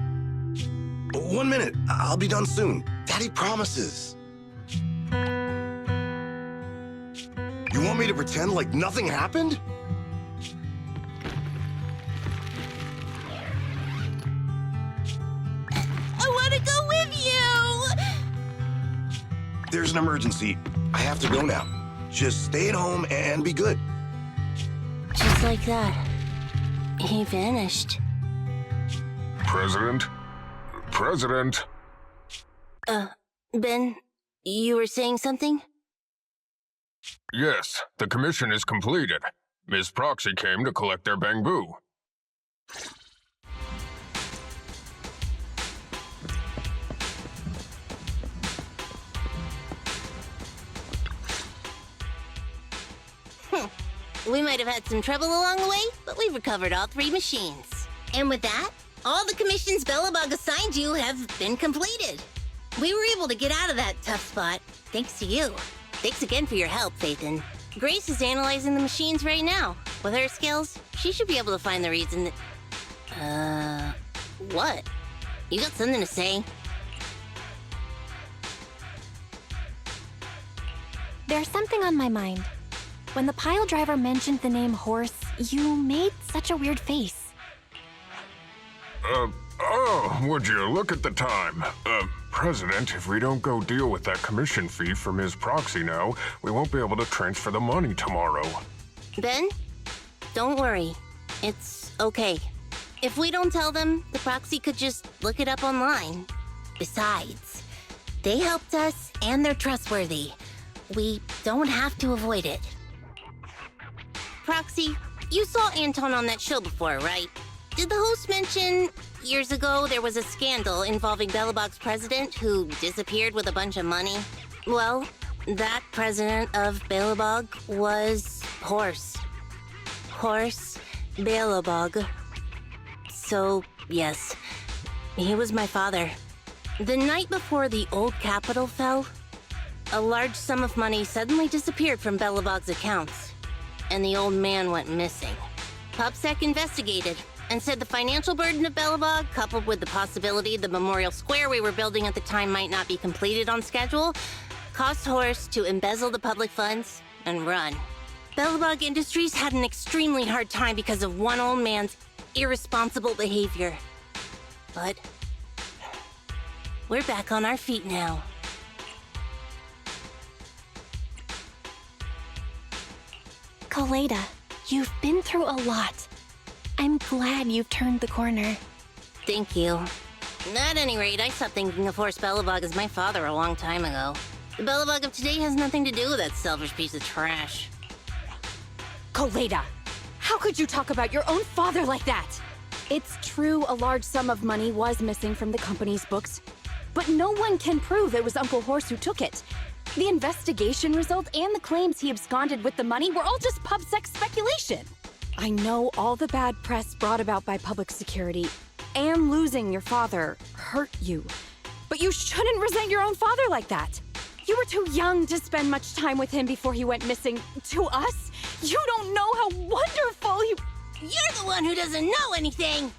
1 minute, I'll be done soon. Daddy promises. You want me to pretend like nothing happened? I want to go with you! There's an emergency. I have to go now. Just stay at home and be good. Just like that, he vanished. President? President? Ben, you were saying something? Yes, the commission is completed. Ms. Proxy came to collect their bamboo. We might have had some trouble along the way, but we've recovered all 3 machines. And with that, all the commissions Belobog assigned you have been completed. We were able to get out of that tough spot, thanks to you. Thanks again for your help, Phaethon. Grace is analyzing the machines right now. With her skills, she should be able to find the reason that... what? You got something to say? There's something on my mind. When the pile driver mentioned the name Horse, you made such a weird face. Would you look at the time? President, if we don't go deal with that commission fee for Ms. Proxy now, we won't be able to transfer the money tomorrow. Ben, don't worry. It's okay. If we don't tell them, the Proxy could just look it up online. Besides, they helped us and they're trustworthy. We don't have to avoid it. Proxy, you saw Anton on that show before, right? Did the host mention years ago there was a scandal involving Belobog's president who disappeared with a bunch of money? Well, that president of Belobog was Horse. Horse Belobog. So, yes, he was my father. The night before the old capital fell, a large sum of money suddenly disappeared from Belobog's accounts, and the old man went missing. PubSec investigated and said the financial burden of Belobog, coupled with the possibility the memorial square we were building at the time might not be completed on schedule, caused Horse to embezzle the public funds and run. Belobog Industries had an extremely hard time because of one old man's irresponsible behavior. But we're back on our feet now. Koleda, you've been through a lot. I'm glad you've turned the corner. Thank you. At any rate, I stopped thinking of Horse Belobog as my father a long time ago. The Belobog of today has nothing to do with that selfish piece of trash. Koleda, how could you talk about your own father like that? It's true a large sum of money was missing from the company's books, but no one can prove it was Uncle Horse who took it. The investigation result and the claims he absconded with the money were all just PubSec speculation. I know all the bad press brought about by public security and losing your father hurt you, but you shouldn't resent your own father like that. You were too young to spend much time with him before he went missing. To us, you don't know how wonderful he... You're the one who doesn't know anything!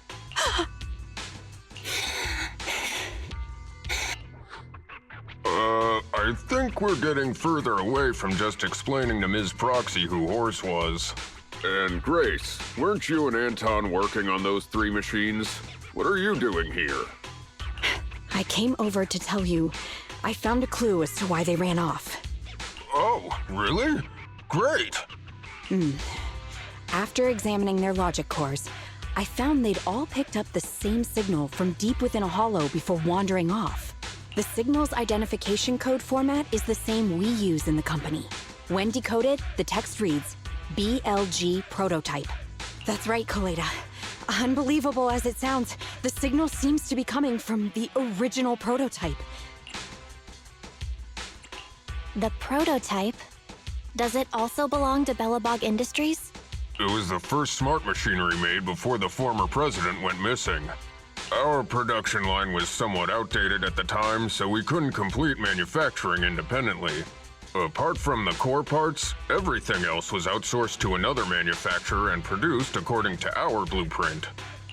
I think we're getting further away from just explaining to Ms. Proxy who Horse was. And Grace, weren't you and Anton working on those 3 machines? What are you doing here? I came over to tell you I found a clue as to why they ran off. Oh, really? Great! After examining their logic cores, I found they'd all picked up the same signal from deep within a hollow before wandering off. The signal's identification code format is the same we use in the company. When decoded, the text reads, BLG prototype. That's right, Koleda. Unbelievable as it sounds, the signal seems to be coming from the original prototype. The prototype? Does it also belong to Belobog Industries? It was the first smart machinery made before the former president went missing. Our production line was somewhat outdated at the time, so we couldn't complete manufacturing independently. Apart from the core parts, everything else was outsourced to another manufacturer and produced according to our blueprint.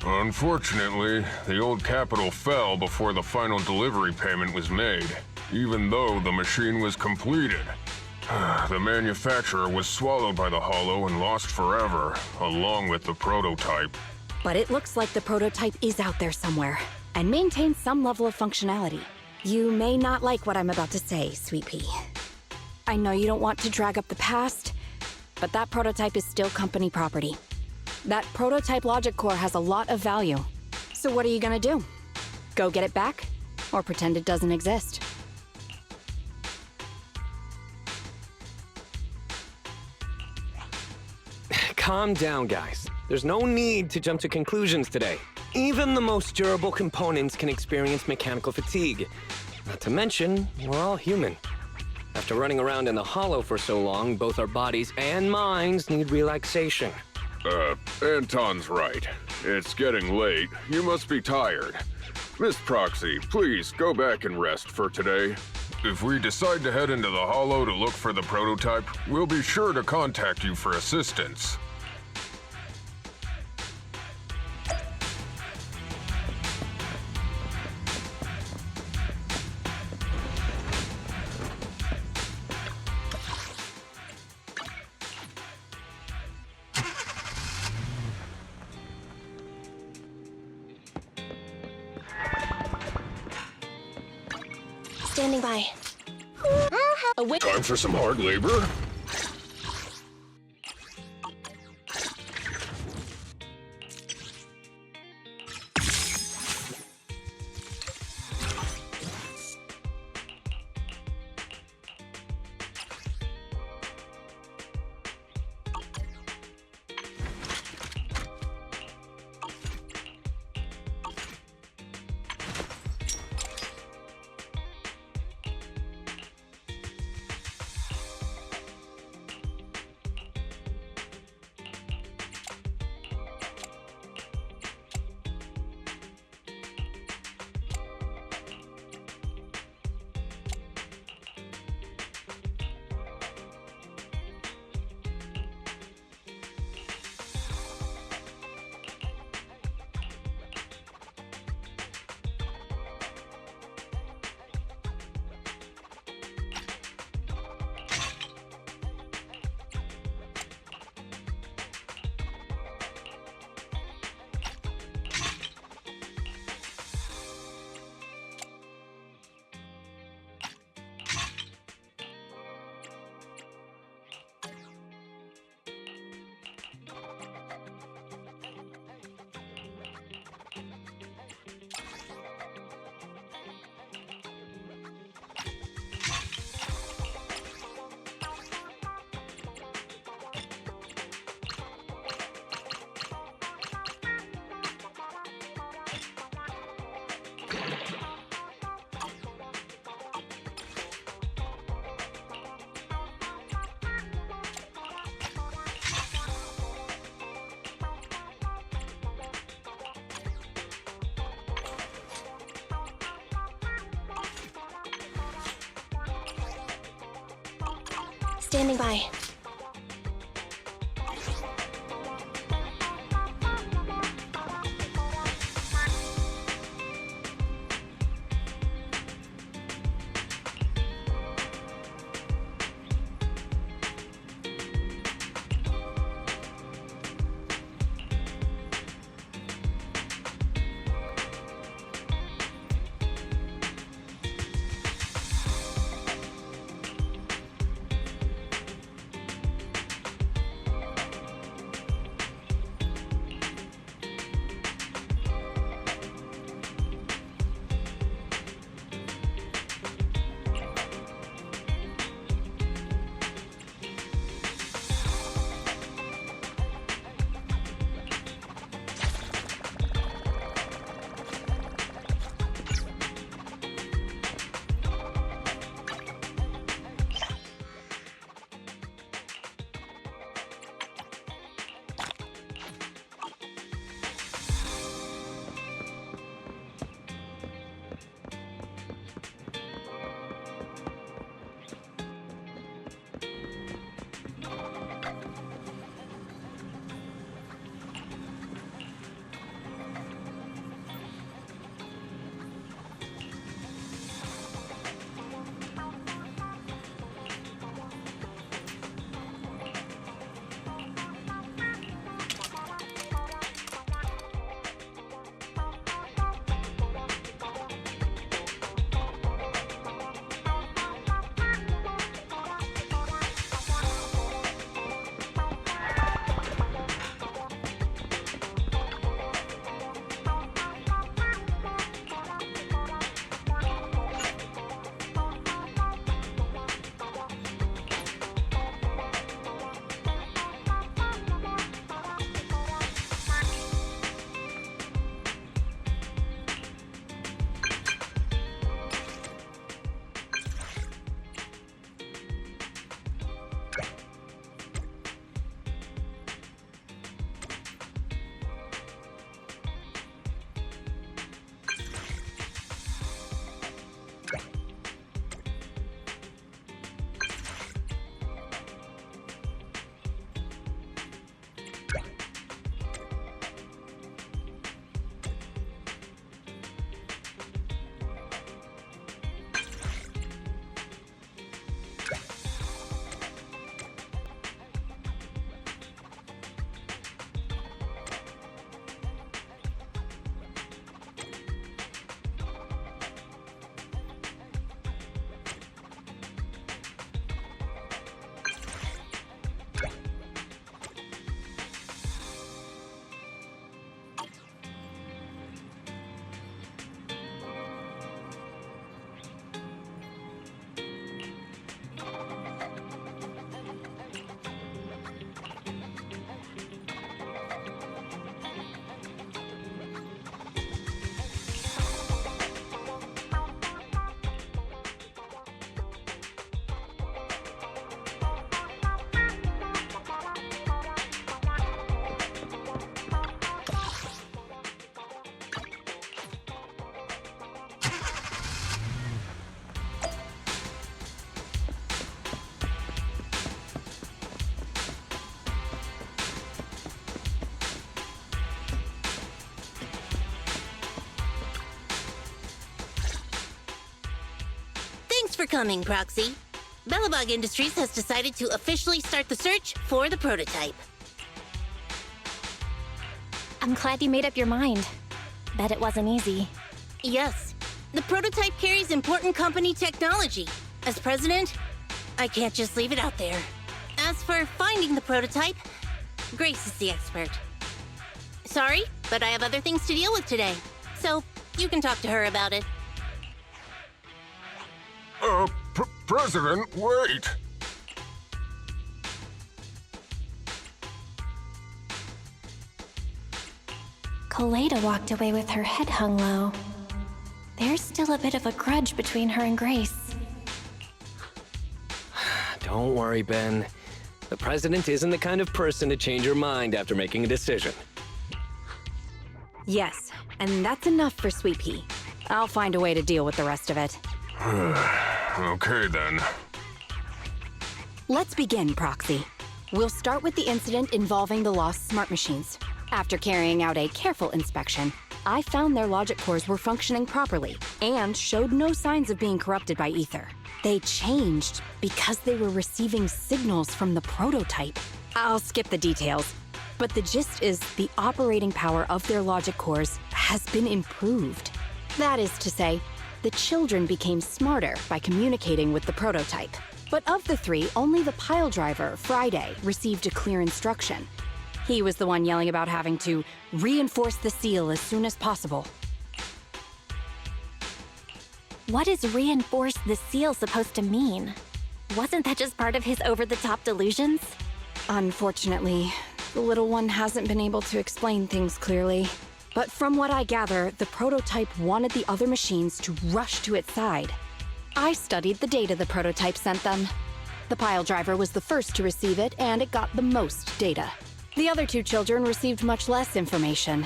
Unfortunately, the old capital fell before the final delivery payment was made, even though the machine was completed. The manufacturer was swallowed by the Hollow and lost forever, along with the prototype. But it looks like the prototype is out there somewhere, and maintains some level of functionality. You may not like what I'm about to say, Sweet Pea. I know you don't want to drag up the past, but that prototype is still company property. That prototype logic core has a lot of value. So what are you gonna do? Go get it back? Or pretend it doesn't exist? Calm down, guys. There's no need to jump to conclusions today. Even the most durable components can experience mechanical fatigue. Not to mention, we're all human. After running around in the Hollow for so long, both our bodies and minds need relaxation. Anton's right. It's getting late. You must be tired. Miss Proxy, please go back and rest for today. If we decide to head into the Hollow to look for the prototype, we'll be sure to contact you for assistance. Standing by. Time for some hard labor? Standing by. for coming, Proxy. Bellabog Industries has decided to officially start the search for the prototype. I'm glad you made up your mind. Bet it wasn't easy. Yes. The prototype carries important company technology. As president, I can't just leave it out there. As for finding the prototype, Grace is the expert. Sorry, but I have other things to deal with today. So, you can talk to her about it. President, wait! Kaleda walked away with her head hung low. There's still a bit of a grudge between her and Grace. Don't worry, Ben. The president isn't the kind of person to change her mind after making a decision. Yes, and that's enough for Sweet Pea. I'll find a way to deal with the rest of it. Okay, then. Let's begin, Proxy. We'll start with the incident involving the lost smart machines. After carrying out a careful inspection, I found their logic cores were functioning properly and showed no signs of being corrupted by ether. They changed because they were receiving signals from the prototype. I'll skip the details, but the gist is the operating power of their logic cores has been improved. That is to say, the children became smarter by communicating with the prototype. But of the three, only the pile driver, Friday, received a clear instruction. He was the one yelling about having to reinforce the seal as soon as possible. What is reinforce the seal supposed to mean? Wasn't that just part of his over-the-top delusions? Unfortunately, the little one hasn't been able to explain things clearly. But from what I gather, the prototype wanted the other machines to rush to its side. I studied the data the prototype sent them. The pile driver was the first to receive it, and it got the most data. The other two children received much less information,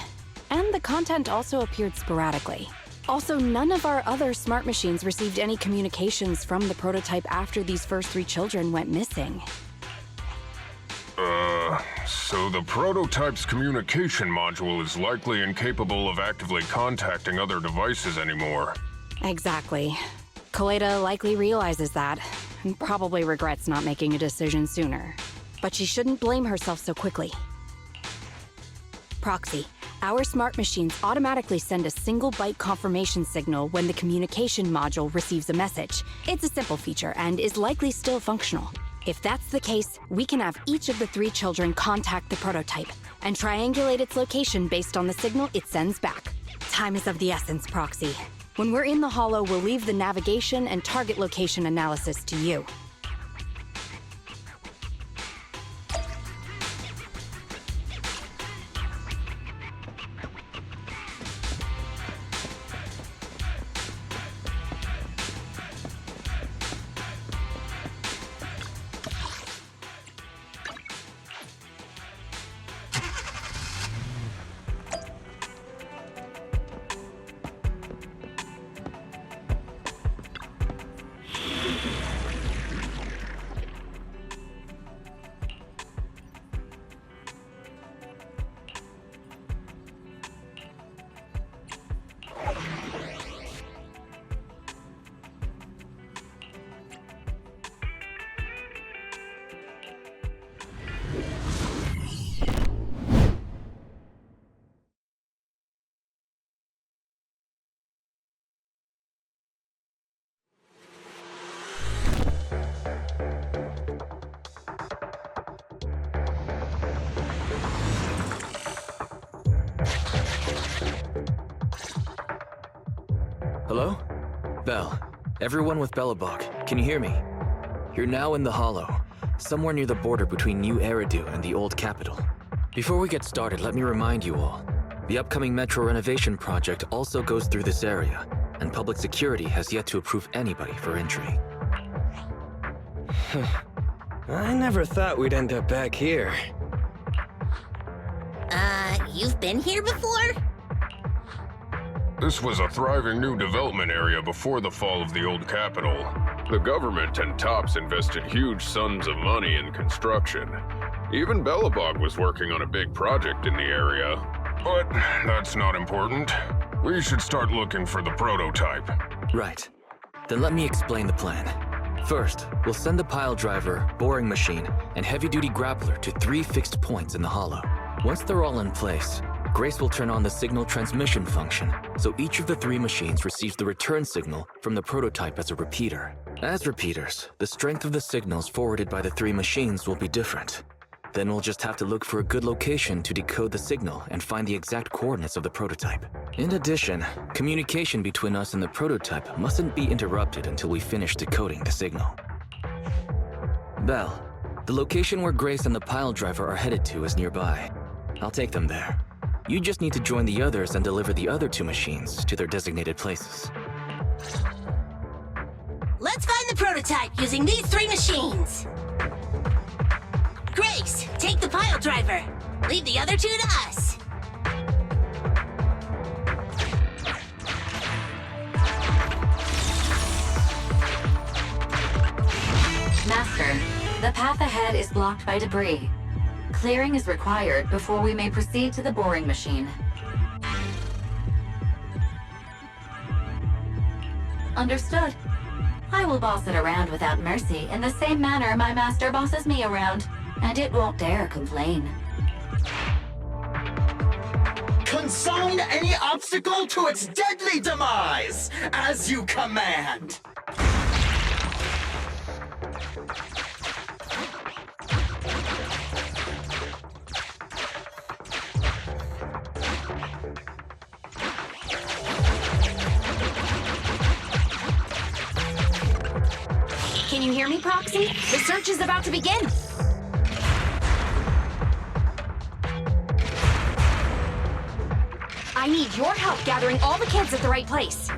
and the content also appeared sporadically. Also, none of our other smart machines received any communications from the prototype after these first three children went missing. So the prototype's communication module is likely incapable of actively contacting other devices anymore. Exactly. Kaleda likely realizes that, and probably regrets not making a decision sooner. But she shouldn't blame herself so quickly. Proxy, our smart machines automatically send a single byte confirmation signal when the communication module receives a message. It's a simple feature and is likely still functional. If that's the case, we can have each of the three children contact the prototype and triangulate its location based on the signal it sends back. Time is of the essence, Proxy. When we're in the Hollow, we'll leave the navigation and target location analysis to you. Hello? Bell. Everyone with Bellabog, can you hear me? You're now in the Hollow, somewhere near the border between New Eridu and the Old Capital. Before we get started, let me remind you all, the upcoming metro renovation project also goes through this area, and public security has yet to approve anybody for entry. I never thought we'd end up back here. You've been here before? This was a thriving new development area before the fall of the old capital. The government and TOPS invested huge sums of money in construction. Even Bellabog was working on a big project in the area. But that's not important. We should start looking for the prototype. Right. Then let me explain the plan. First, we'll send the pile driver, boring machine, and heavy-duty grappler to 3 fixed points in the hollow. Once they're all in place, Grace will turn on the signal transmission function, so each of the 3 machines receives the return signal from the prototype as a repeater. As repeaters, the strength of the signals forwarded by the 3 machines will be different. Then we'll just have to look for a good location to decode the signal and find the exact coordinates of the prototype. In addition, communication between us and the prototype mustn't be interrupted until we finish decoding the signal. Belle, the location where Grace and the pile driver are headed to is nearby. I'll take them there. You just need to join the others and deliver the other 2 machines to their designated places. Let's find the prototype using these 3 machines. Grace, take the pile driver. Leave the other 2 to us. Master, the path ahead is blocked by debris. Clearing is required before we may proceed to the boring machine. Understood. I will boss it around without mercy in the same manner my master bosses me around, and it won't dare complain. Consign any obstacle to its deadly demise, as you command! Can you hear me, Proxy? The search is about to begin! I need your help gathering all the kids at the right place.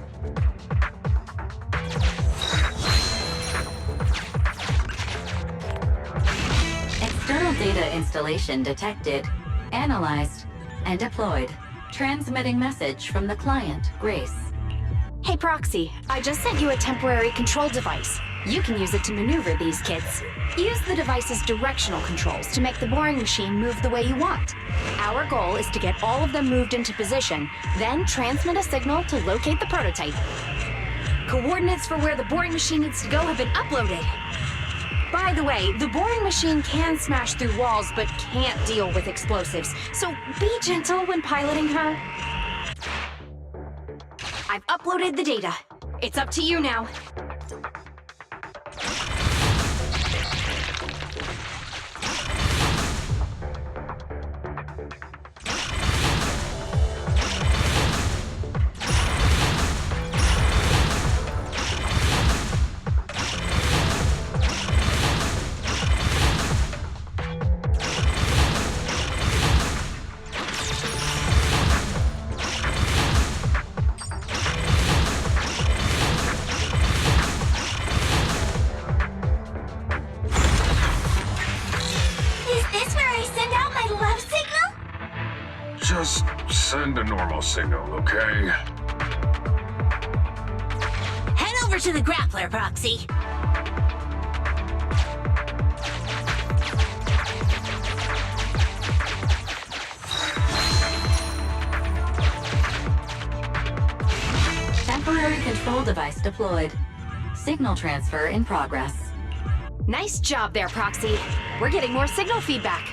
External data installation detected, analyzed, and deployed. Transmitting message from the client, Grace. Hey, Proxy, I just sent you a temporary control device. You can use it to maneuver these kids. Use the device's directional controls to make the boring machine move the way you want. Our goal is to get all of them moved into position, then transmit a signal to locate the prototype. Coordinates for where the boring machine needs to go have been uploaded. By the way, the boring machine can smash through walls but can't deal with explosives, so be gentle when piloting her. I've uploaded the data. It's up to you now. Just send a normal signal, okay? Head over to the grappler, Proxy. Temporary control device deployed. Signal transfer in progress. Nice job there, Proxy. We're getting more signal feedback.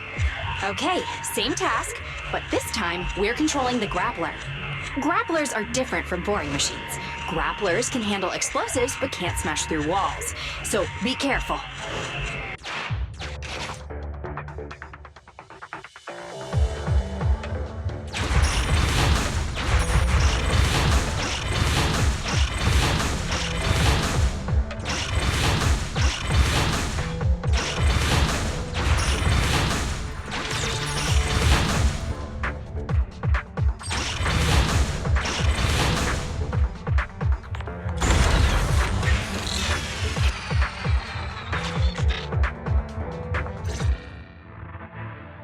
Okay, same task, but this time we're controlling the grappler. Grapplers are different from boring machines. Grapplers can handle explosives but can't smash through walls. So be careful.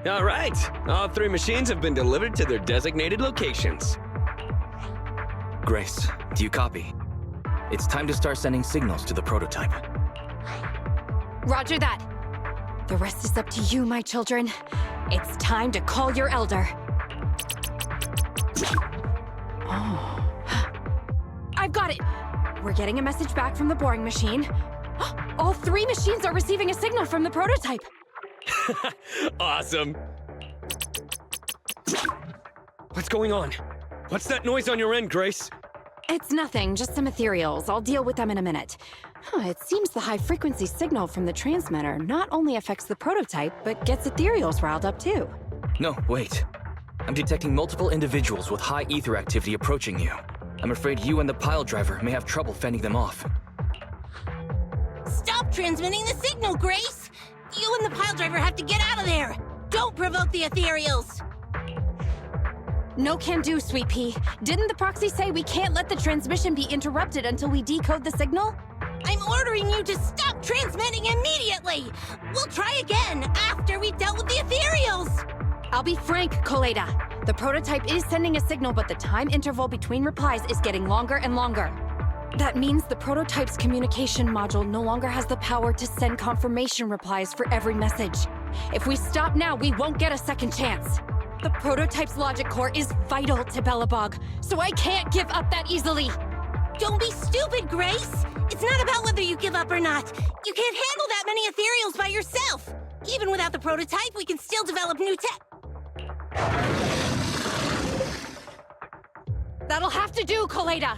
All right, all 3 machines have been delivered to their designated locations. Grace, do you copy? It's time to start sending signals to the prototype. Roger that. The rest is up to you, my children. It's time to call your elder. Oh. I've got it. We're getting a message back from the boring machine. All 3 machines are receiving a signal from the prototype. Awesome. What's going on? What's that noise on your end, Grace? It's nothing, just some ethereals. I'll deal with them in a minute. It seems the high-frequency signal from the transmitter not only affects the prototype, but gets ethereals riled up too. No, wait. I'm detecting multiple individuals with high ether activity approaching you. I'm afraid you and the pile driver may have trouble fending them off. Stop transmitting the signal, Grace! You and the pile driver have to get out of there! Don't provoke the ethereals! No can do, Sweet Pea. Didn't the proxy say we can't let the transmission be interrupted until we decode the signal? I'm ordering you to stop transmitting immediately! We'll try again after we've dealt with the ethereals! I'll be frank, Koleda. The prototype is sending a signal, but the time interval between replies is getting longer and longer. That means the prototype's communication module no longer has the power to send confirmation replies for every message. If we stop now, we won't get a second chance. The prototype's logic core is vital to Belobog, so I can't give up that easily. Don't be stupid, Grace! It's not about whether you give up or not. You can't handle that many ethereals by yourself. Even without the prototype, we can still develop new tech. That'll have to do, Koleda.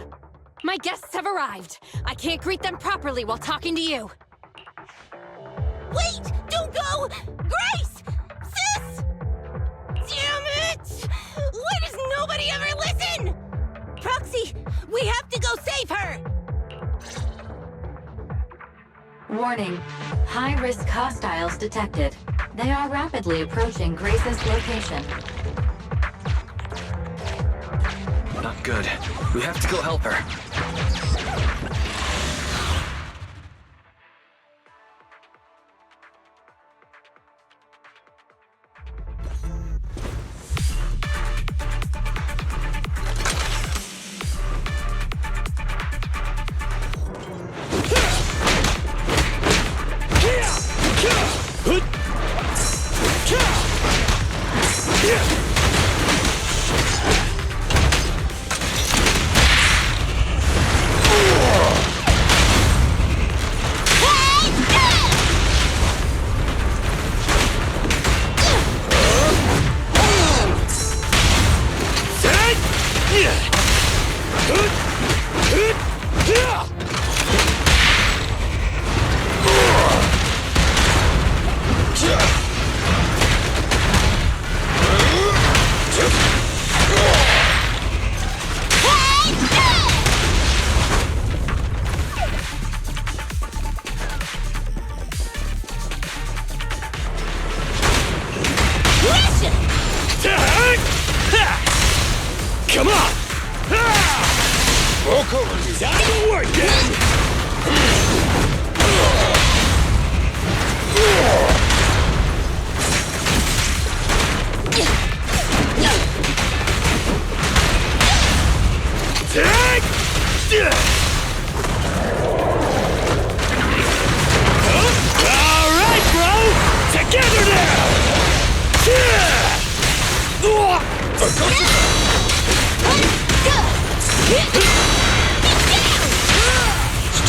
My guests have arrived. I can't greet them properly while talking to you. Wait! Don't go! Grace! Sis! Damn it! Why does nobody ever listen? Proxy, we have to go save her! Warning. High-risk hostiles detected. They are rapidly approaching Grace's location. Not good. We have to go help her. Come on! Walk over you. Time to work then! Take! All right, bro! Together now!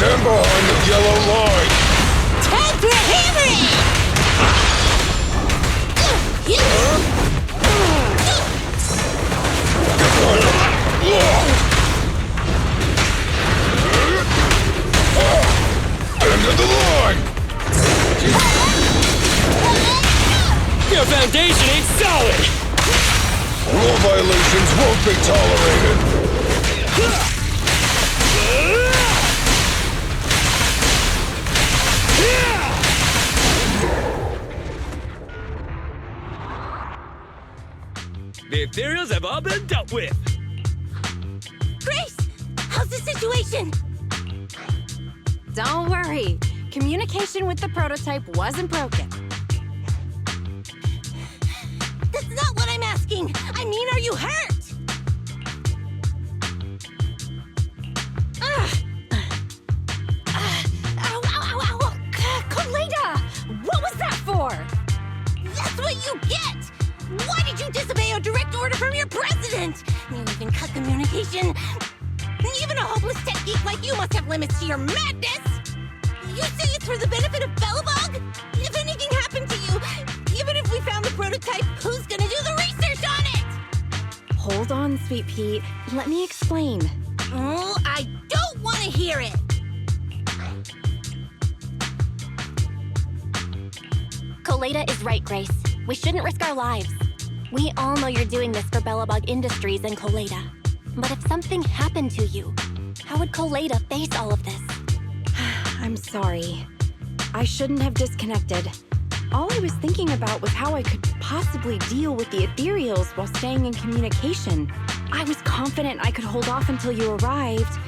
Stand behind the yellow line! Time for hammering! End of the line! Your foundation ain't solid! Rule violations won't be tolerated! The ethereals have all been dealt with! Grace! How's the situation? Don't worry. Communication with the prototype wasn't broken. That's not what I'm asking! I mean, are you hurt? Ow, ow, ow, ow! Koleda! What was that for? That's what you get! Why did you disobey a direct order from your president? You even cut communication. Even a hopeless useless tech geek like you must have limits to your madness! You say it's for the benefit of Belobog? If anything happened to you, even if we found the prototype, who's gonna do the research on it? Hold on, Sweet Pea. Let me explain. Oh, I don't want to hear it! Coleta is right, Grace. We shouldn't risk our lives. We all know you're doing this for Belobog Industries and Coleta. But if something happened to you, how would Coleta face all of this? I'm sorry. I shouldn't have disconnected. All I was thinking about was how I could possibly deal with the ethereals while staying in communication. I was confident I could hold off until you arrived,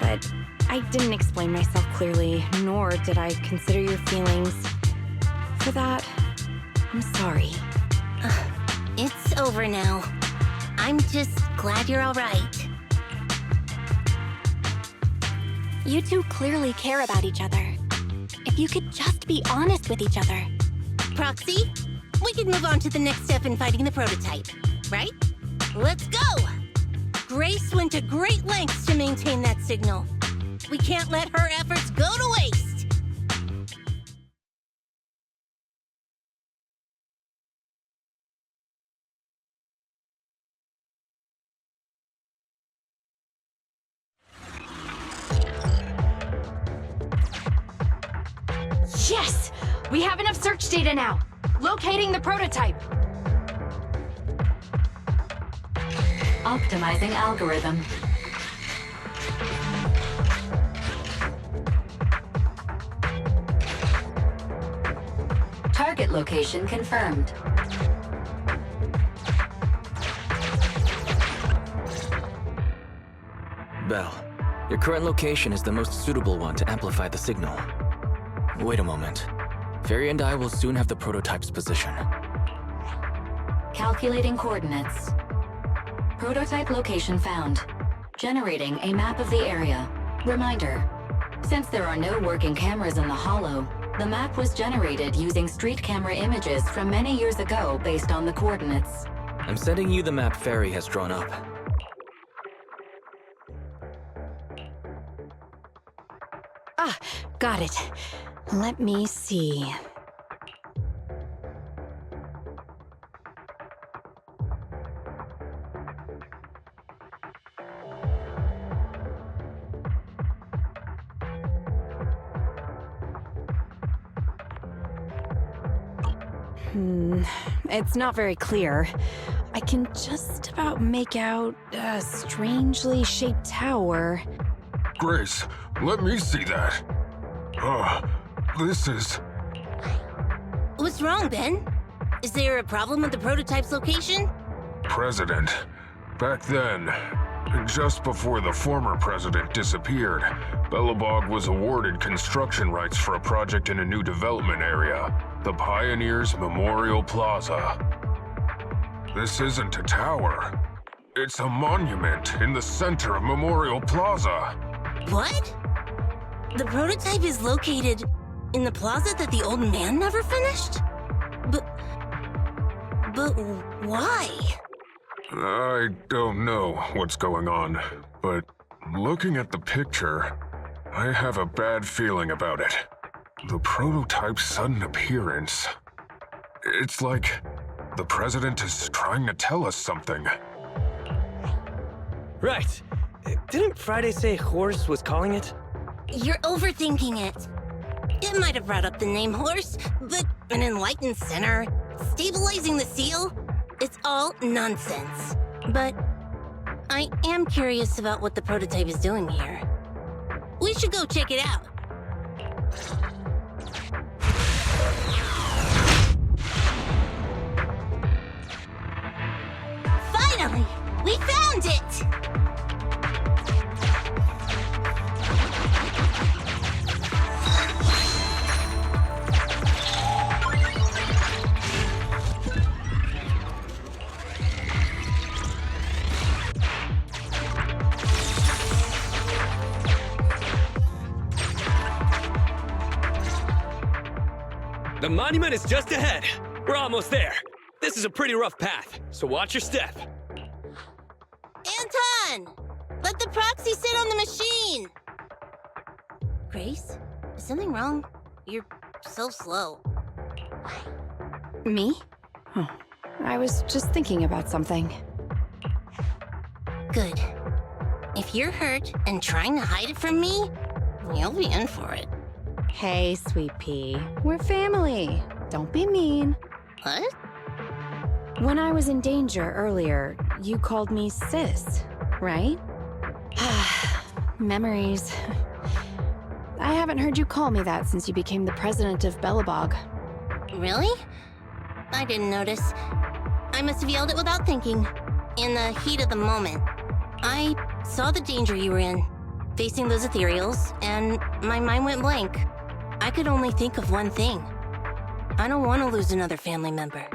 but I didn't explain myself clearly, nor did I consider your feelings. For that, I'm sorry. It's over now. I'm just glad you're all right. You two clearly care about each other. If you could just be honest with each other. Proxy, we can move on to the next step in fighting the prototype, right? Let's go! Grace went to great lengths to maintain that signal. We can't let her efforts go to waste! Yes! We have enough search data now. Locating the prototype. Optimizing algorithm. Target location confirmed. Belle, your current location is the most suitable one to amplify the signal. Wait a moment. Fairy and I will soon have the prototype's position. Calculating coordinates. Prototype location found. Generating a map of the area. Reminder. Since there are no working cameras in the hollow, the map was generated using street camera images from many years ago based on the coordinates. I'm sending you the map Fairy has drawn up. Ah, got it. Let me see. It's not very clear. I can just about make out a strangely shaped tower. Grace, let me see that. This is... What's wrong, Ben? Is there a problem with the prototype's location? President. Back then, just before the former president disappeared, Belobog was awarded construction rights for a project in a new development area, the Pioneers Memorial Plaza. This isn't a tower. It's a monument in the center of Memorial Plaza. What? The prototype is located in the plaza that the old man never finished? But why? I don't know what's going on, but looking at the picture, I have a bad feeling about it. The prototype's sudden appearance. It's like the president is trying to tell us something. Right. Didn't Friday say Horse was calling it? You're overthinking it. It might have brought up the name Horse, but an enlightened center, stabilizing the seal, it's all nonsense. But I am curious about what the prototype is doing here. We should go check it out. Finally! We found it! The monument is just ahead. We're almost there. This is a pretty rough path, so watch your step. Anton! Let the proxy sit on the machine! Grace? Is something wrong? You're so slow. Me? Oh, I was just thinking about something. Good. If you're hurt and trying to hide it from me, you'll be in for it. Hey, Sweet Pea. We're family. Don't be mean. What? When I was in danger earlier, you called me sis, right? Memories. I haven't heard you call me that since you became the president of Belobog. Really? I didn't notice. I must have yelled it without thinking. In the heat of the moment. I saw the danger you were in, facing those ethereals, and my mind went blank. I could only think of one thing. I don't want to lose another family member.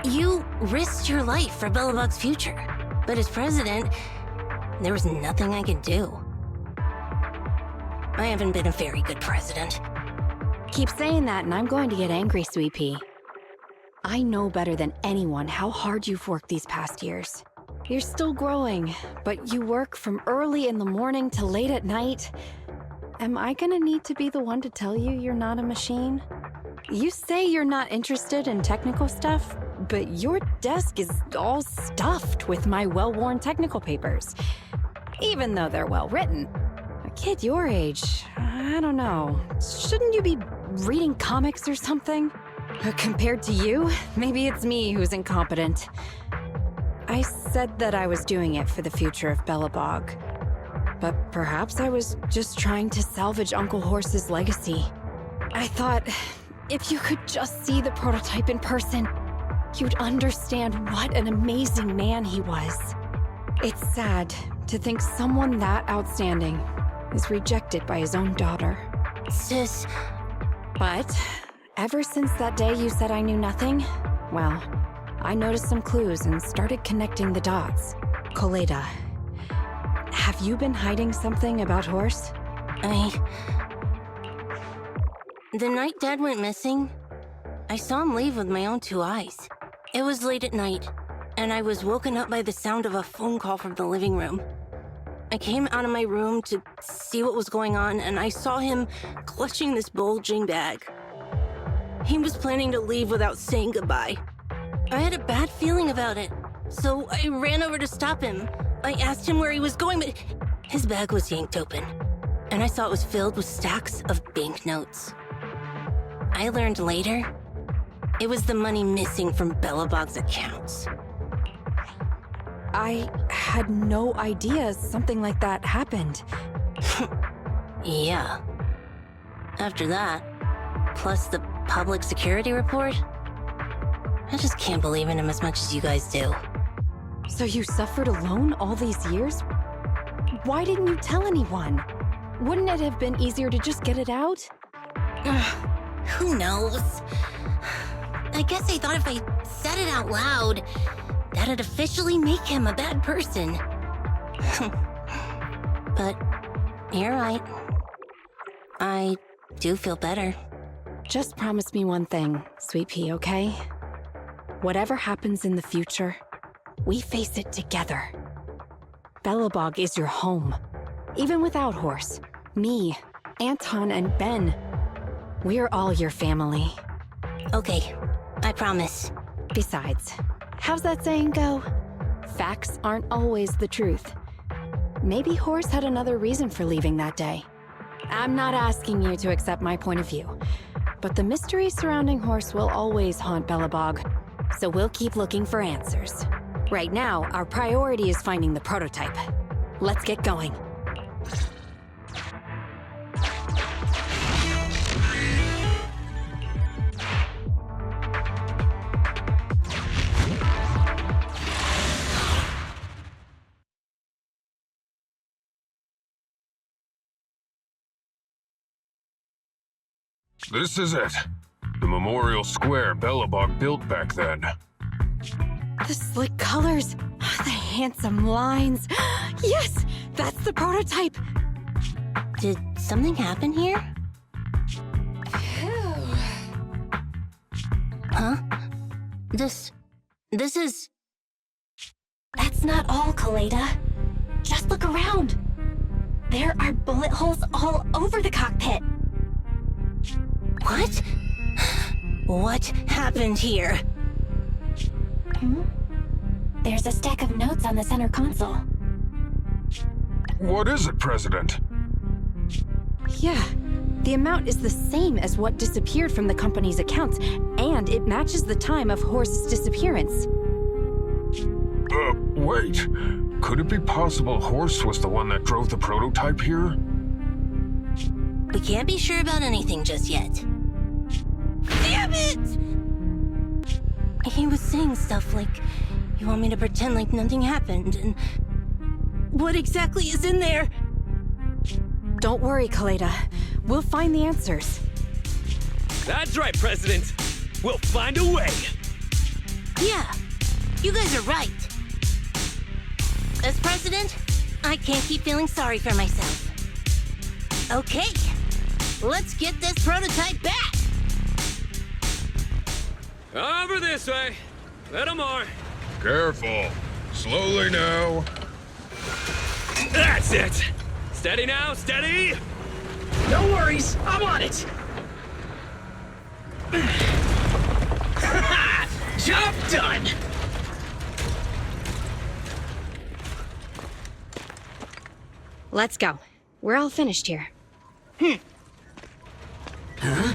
You risked your life for Belobog's future, but as president, there was nothing I could do. I haven't been a very good president. Keep saying that and I'm going to get angry, Sweet Pea. I know better than anyone how hard you've worked these past years. You're still growing, but you work from early in the morning to late at night. Am I gonna need to be the one to tell you you're not a machine? You say you're not interested in technical stuff, but your desk is all stuffed with my well-worn technical papers. Even though they're well-written. A kid your age, I don't know. Shouldn't you be reading comics or something? Compared to you, maybe it's me who's incompetent. I said that I was doing it for the future of Belobog. But perhaps I was just trying to salvage Uncle Horse's legacy. I thought, if you could just see the prototype in person, you'd understand what an amazing man he was. It's sad to think someone that outstanding is rejected by his own daughter. Sis. But ever since that day you said I knew nothing, well, I noticed some clues and started connecting the dots. Coleda, have you been hiding something about Horse? The night Dad went missing, I saw him leave with my own two eyes. It was late at night, and I was woken up by the sound of a phone call from the living room. I came out of my room to see what was going on, and I saw him clutching this bulging bag. He was planning to leave without saying goodbye. I had a bad feeling about it, so I ran over to stop him. I asked him where he was going, but his bag was yanked open, and I saw it was filled with stacks of banknotes. I learned later, it was the money missing from Belobog's accounts. I had no idea something like that happened. Yeah. After that, plus the public security report, I just can't believe in him as much as you guys do. So you suffered alone all these years? Why didn't you tell anyone? Wouldn't it have been easier to just get it out? Who knows? I guess I thought if I said it out loud, that'd officially make him a bad person. But you're right. I do feel better. Just promise me one thing, Sweet Pea, okay? Whatever happens in the future, we face it together. Belobog is your home. Even without Horse, me, Anton, and Ben, we're all your family. Okay, I promise. Besides, how's that saying go? Facts aren't always the truth. Maybe Horse had another reason for leaving that day. I'm not asking you to accept my point of view, but the mystery surrounding Horse will always haunt Belobog, so we'll keep looking for answers. Right now, our priority is finding the prototype. Let's get going. This is it. The memorial square Belobog built back then. The slick colors, the handsome lines. Yes, that's the prototype. Did something happen here? Huh? This is... That's not all, Coleda. Just look around. There are bullet holes all over the cockpit. What? What happened here? There's a stack of notes on the center console. What is it, President? Yeah, the amount is the same as what disappeared from the company's accounts, and it matches the time of Horse's disappearance. Wait. Could it be possible Horse was the one that drove the prototype here? We can't be sure about anything just yet. Damn it! He was saying stuff like, you want me to pretend like nothing happened, and... What exactly is in there? Don't worry, Kaleda. We'll find the answers. That's right, President. We'll find a way. Yeah, you guys are right. As president, I can't keep feeling sorry for myself. Okay, let's get this prototype back! Over this way. Little more. Careful. Slowly now. That's it. Steady now, steady. No worries, I'm on it. Job done. Let's go. We're all finished here. Huh?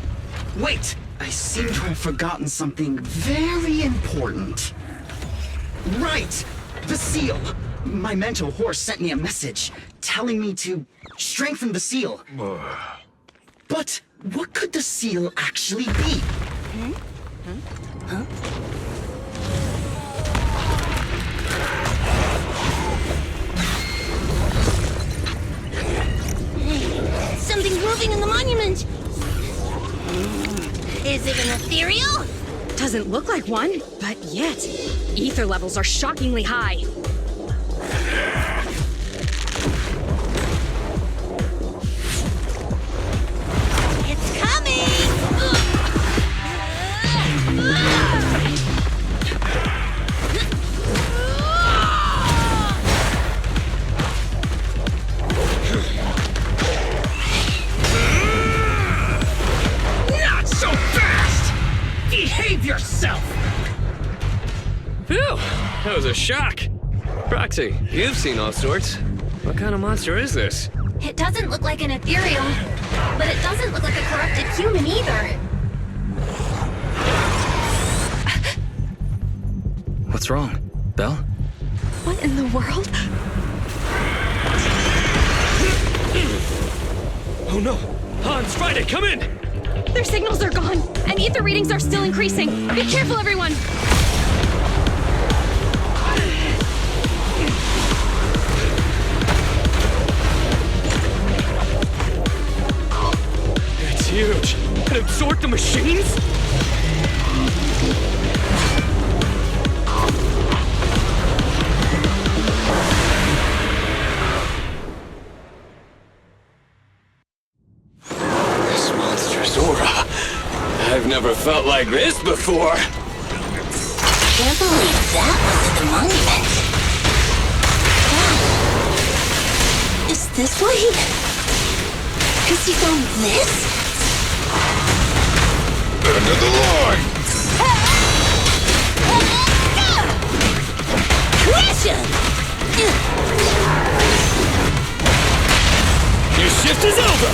Wait! I seem to have forgotten something very important. Right! The seal! My mentor Horse sent me a message telling me to strengthen the seal. But what could the seal actually be? Huh? Hey, something's moving in the monument! Is it an ethereal? Doesn't look like one, but yet, ether levels are shockingly high. It's coming! Not so fast! Behave yourself! Phew, that was a shock. Proxy, you've seen all sorts. What kind of monster is this? It doesn't look like an ethereal, but it doesn't look like a corrupted human either. What's wrong, Belle? What in the world? Oh no! Hans, Friday, come in! Their signals are gone, and ether readings are still increasing. Be careful, everyone! It's huge. It absorbed the machines? This monstrous aura. I've never felt like this before. Can't believe that was in the monument. Wow. Is this why Because he found this? End of the line! Crush him! Your shift is over!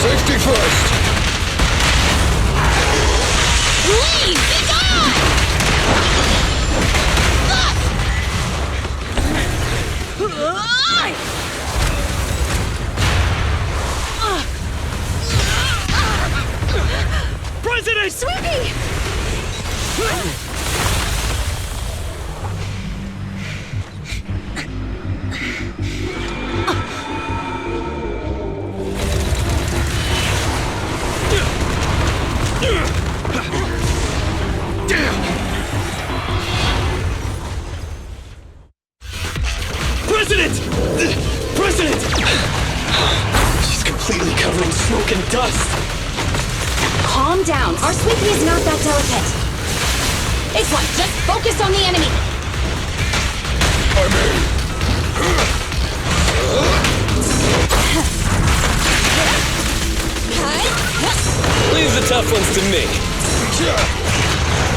Safety first! Leave! Be gone! President! Sweetie! President! President! She's completely covered in smoke and dust. Calm down. Our sweetie is not that delicate. It's one. Just focus on the enemy. I'm in. tough ones to me.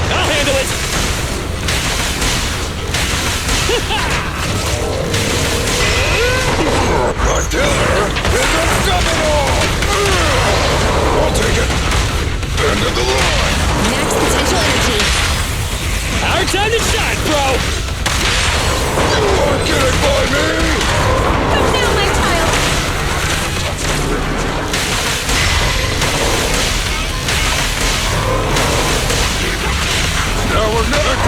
I'll handle it! My killer is unstoppable! I'll take it. End of the line. Max potential energy. Our time to shine, bro! You are getting by me! Come now, my child! Now we're neck!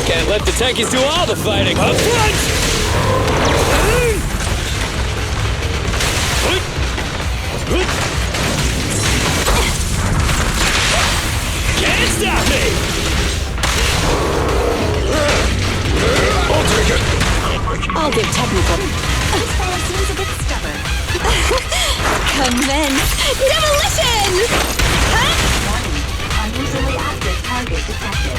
Can't let the tankies do all the fighting. Up front! Can't stop me! I'll take it! I'll get technical. This fellow seems a bit stubborn. Commence demolition! Huh? Warning, unusually active target detected.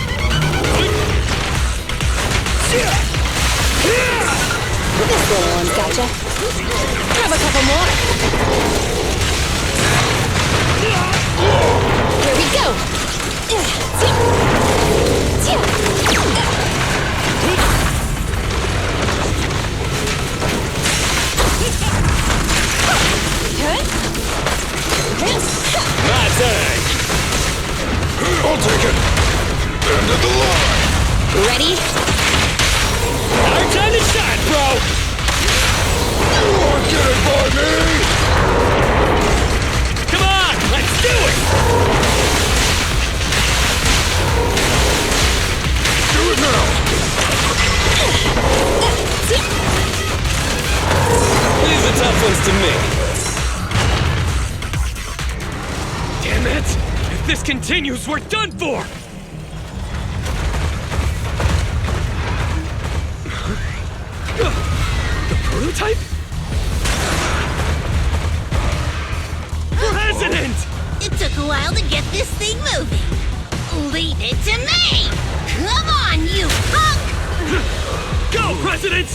This little one's gotcha. Grab a couple more. Here we go. My turn! I'll take it! End of the line! Ready? Our time to shine, bro! You are getting by me! Come on, let's do it! Do it now! These are tough ones to me. Damn it! If this continues, we're done for! The prototype? President! It took a while to get this thing moving. Leave it to me! Come on, you punk! Go, President!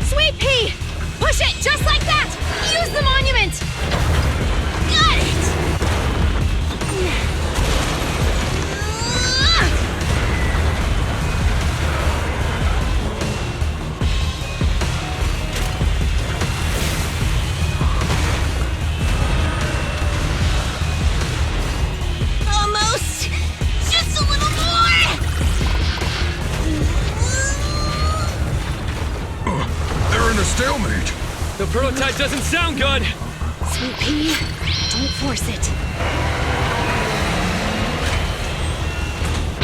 Sweet pea! Push it just like that! Use the monument! Got it! Almost! Just a little more! They're in a stalemate! The prototype doesn't sound good! Sweet pea, don't force it.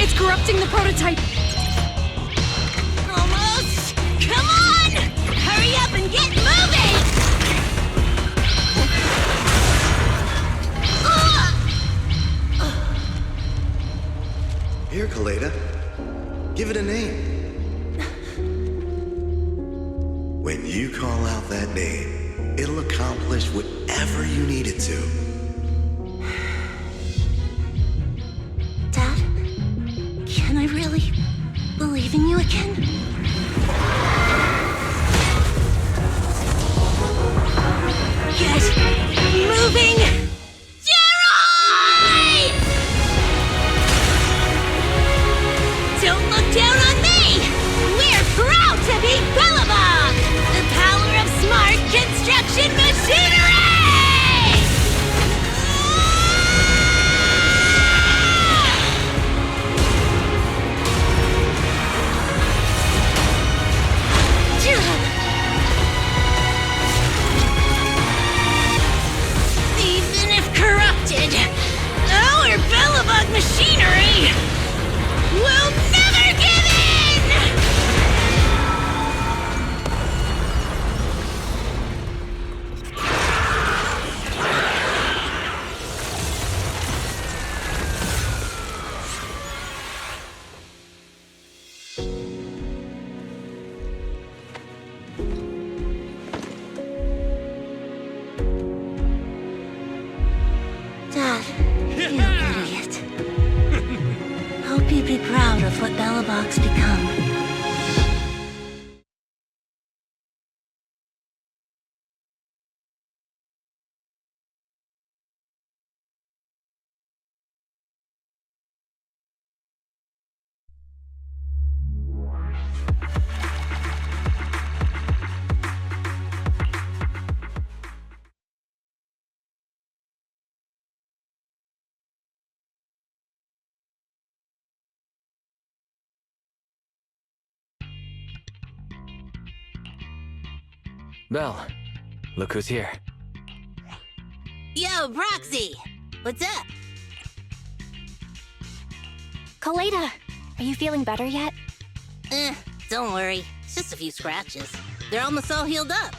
It's corrupting the prototype! Almost! Come on! Hurry up and get moving! Here, Kaleda. Give it a name. When you call out that name, it'll accomplish whatever you need it to. Dad, can I really believe in you again? Get moving! Jerry! Don't look down on me! We're proud to be Bellabog! The power of smart construction machinery! Belle, look who's here. Yo, Proxy! What's up? Kaleda, are you feeling better yet? Don't worry. It's just a few scratches. They're almost all healed up.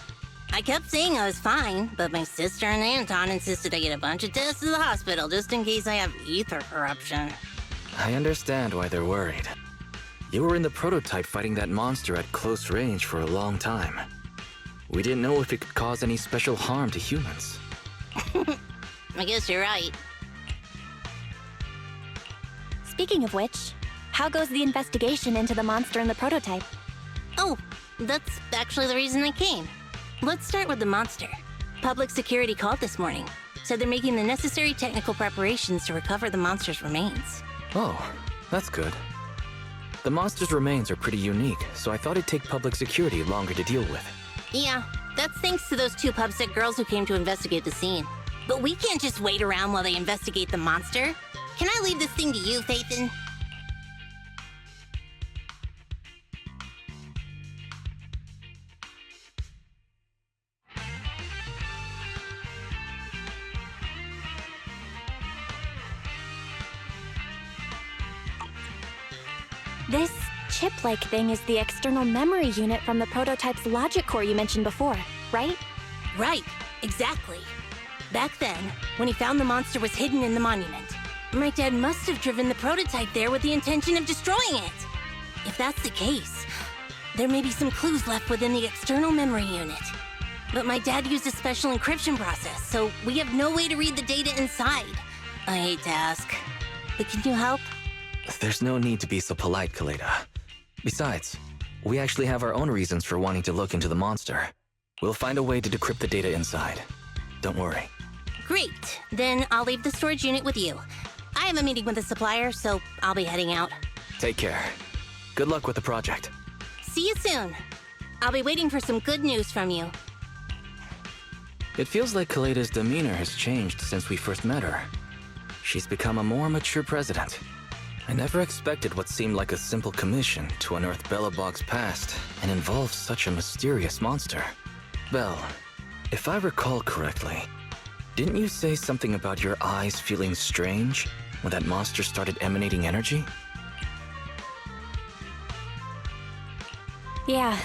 I kept saying I was fine, but my sister and Anton insisted I get a bunch of tests to the hospital just in case I have ether corruption. I understand why they're worried. You were in the prototype fighting that monster at close range for a long time. We didn't know if it could cause any special harm to humans. I guess you're right. Speaking of which, how goes the investigation into the monster in the prototype? Oh, that's actually the reason I came. Let's start with the monster. Public security called this morning. Said they're making the necessary technical preparations to recover the monster's remains. Oh, that's good. The monster's remains are pretty unique, so I thought it'd take public security longer to deal with. Yeah, that's thanks to those 2 pubsec girls who came to investigate the scene. But we can't just wait around while they investigate the monster. Can I leave this thing to you, Phaethon? This chip-like thing is the external memory unit from the prototype's logic core you mentioned before, right? Right, exactly. Back then, when he found the monster was hidden in the monument, my dad must have driven the prototype there with the intention of destroying it. If that's the case, there may be some clues left within the external memory unit. But my dad used a special encryption process, so we have no way to read the data inside. I hate to ask, but can you help? There's no need to be so polite, Kaleda. Besides, we actually have our own reasons for wanting to look into the monster. We'll find a way to decrypt the data inside. Don't worry. Great, then I'll leave the storage unit with you. I have a meeting with the supplier, so I'll be heading out. Take care. Good luck with the project. See you soon. I'll be waiting for some good news from you. It feels like Kaleda's demeanor has changed since we first met her. She's become a more mature president. I never expected what seemed like a simple commission to unearth Belobog's past and involve such a mysterious monster. Belle, if I recall correctly, didn't you say something about your eyes feeling strange when that monster started emanating energy? Yeah,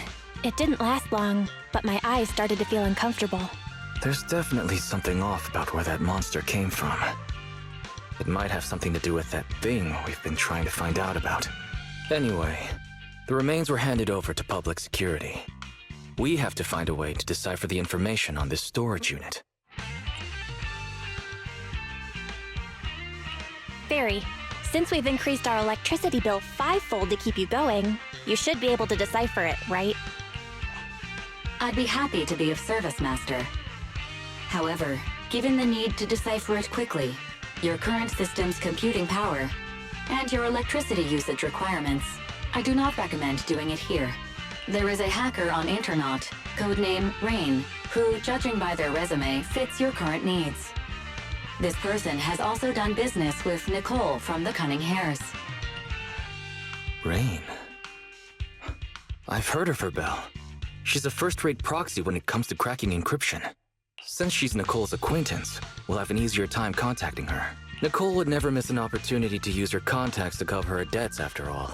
it didn't last long, but my eyes started to feel uncomfortable. There's definitely something off about where that monster came from. It might have something to do with that thing we've been trying to find out about. Anyway, the remains were handed over to public security. We have to find a way to decipher the information on this storage unit. Fairy, since we've increased our electricity bill 5-fold to keep you going, you should be able to decipher it, right? I'd be happy to be of service, Master. However, given the need to decipher it quickly, your current system's computing power, and your electricity usage requirements, I do not recommend doing it here. There is a hacker on Internaut, codename Rain, who, judging by their resume, fits your current needs. This person has also done business with Nicole from the Cunning Hares. Rain. I've heard of her, Belle. She's a first-rate proxy when it comes to cracking encryption. Since she's Nicole's acquaintance, we'll have an easier time contacting her. Nicole would never miss an opportunity to use her contacts to cover her debts, after all.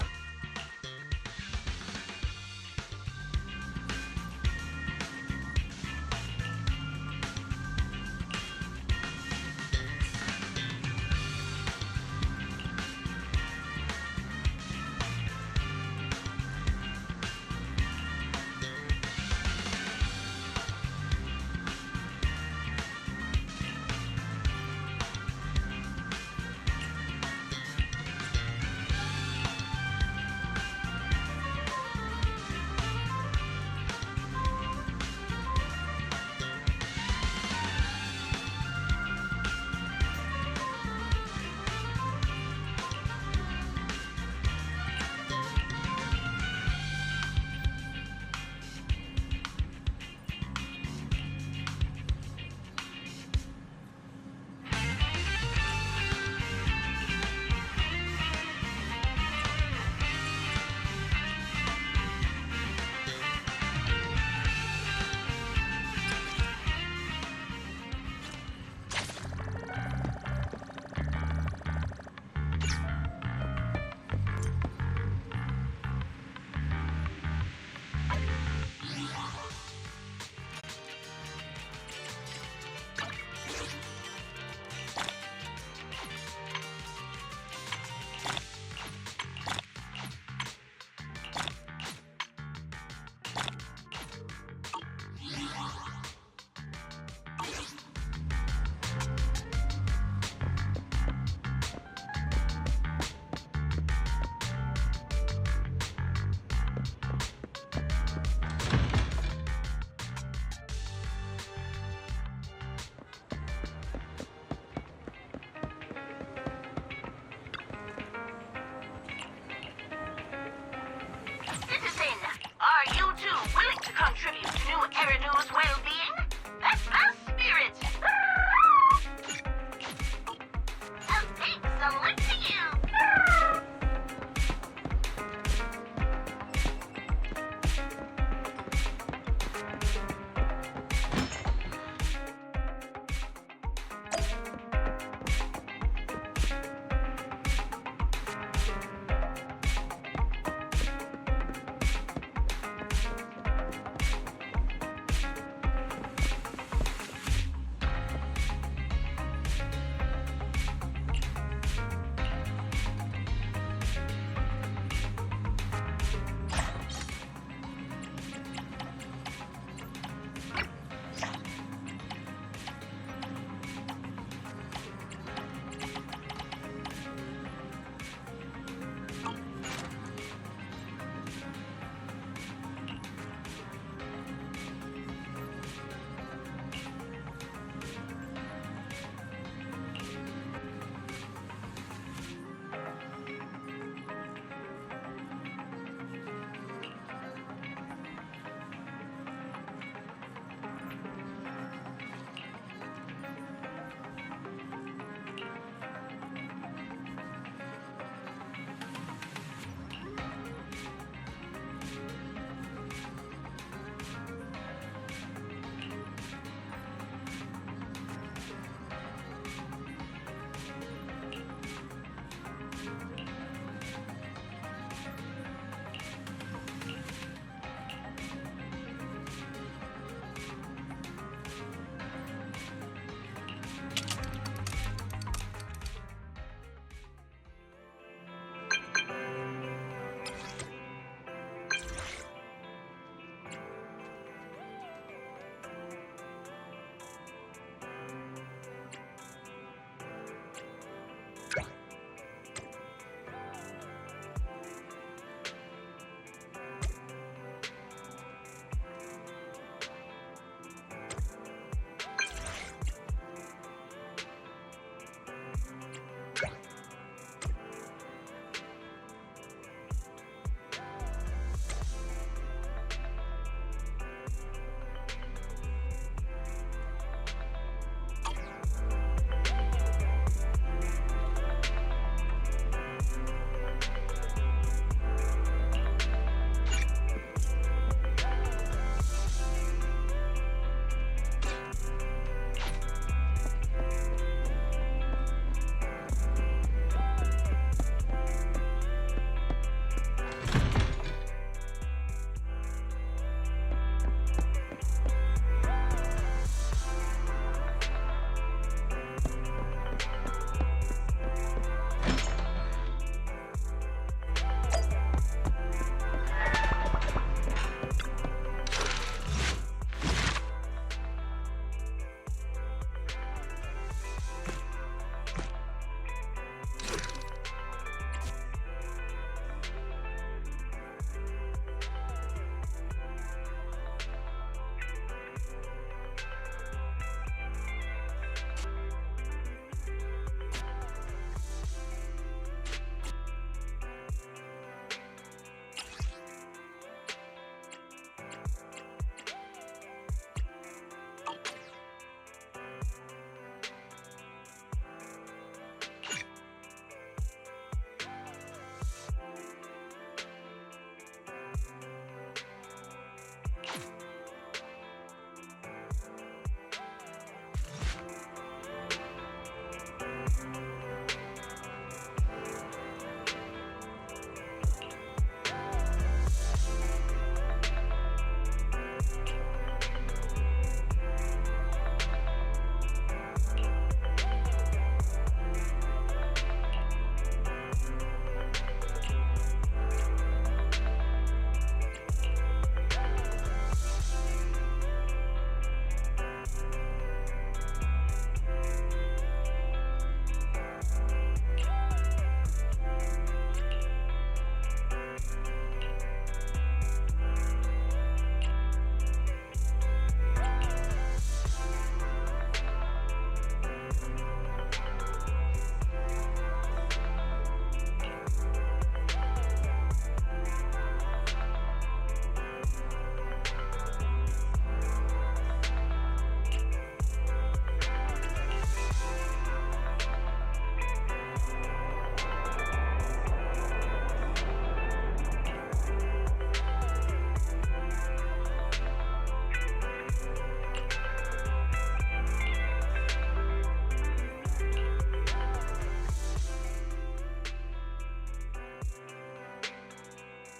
Citizen, are you two willing to contribute to New Erinu's well-being? That's the spirit! I'll take some lick to you!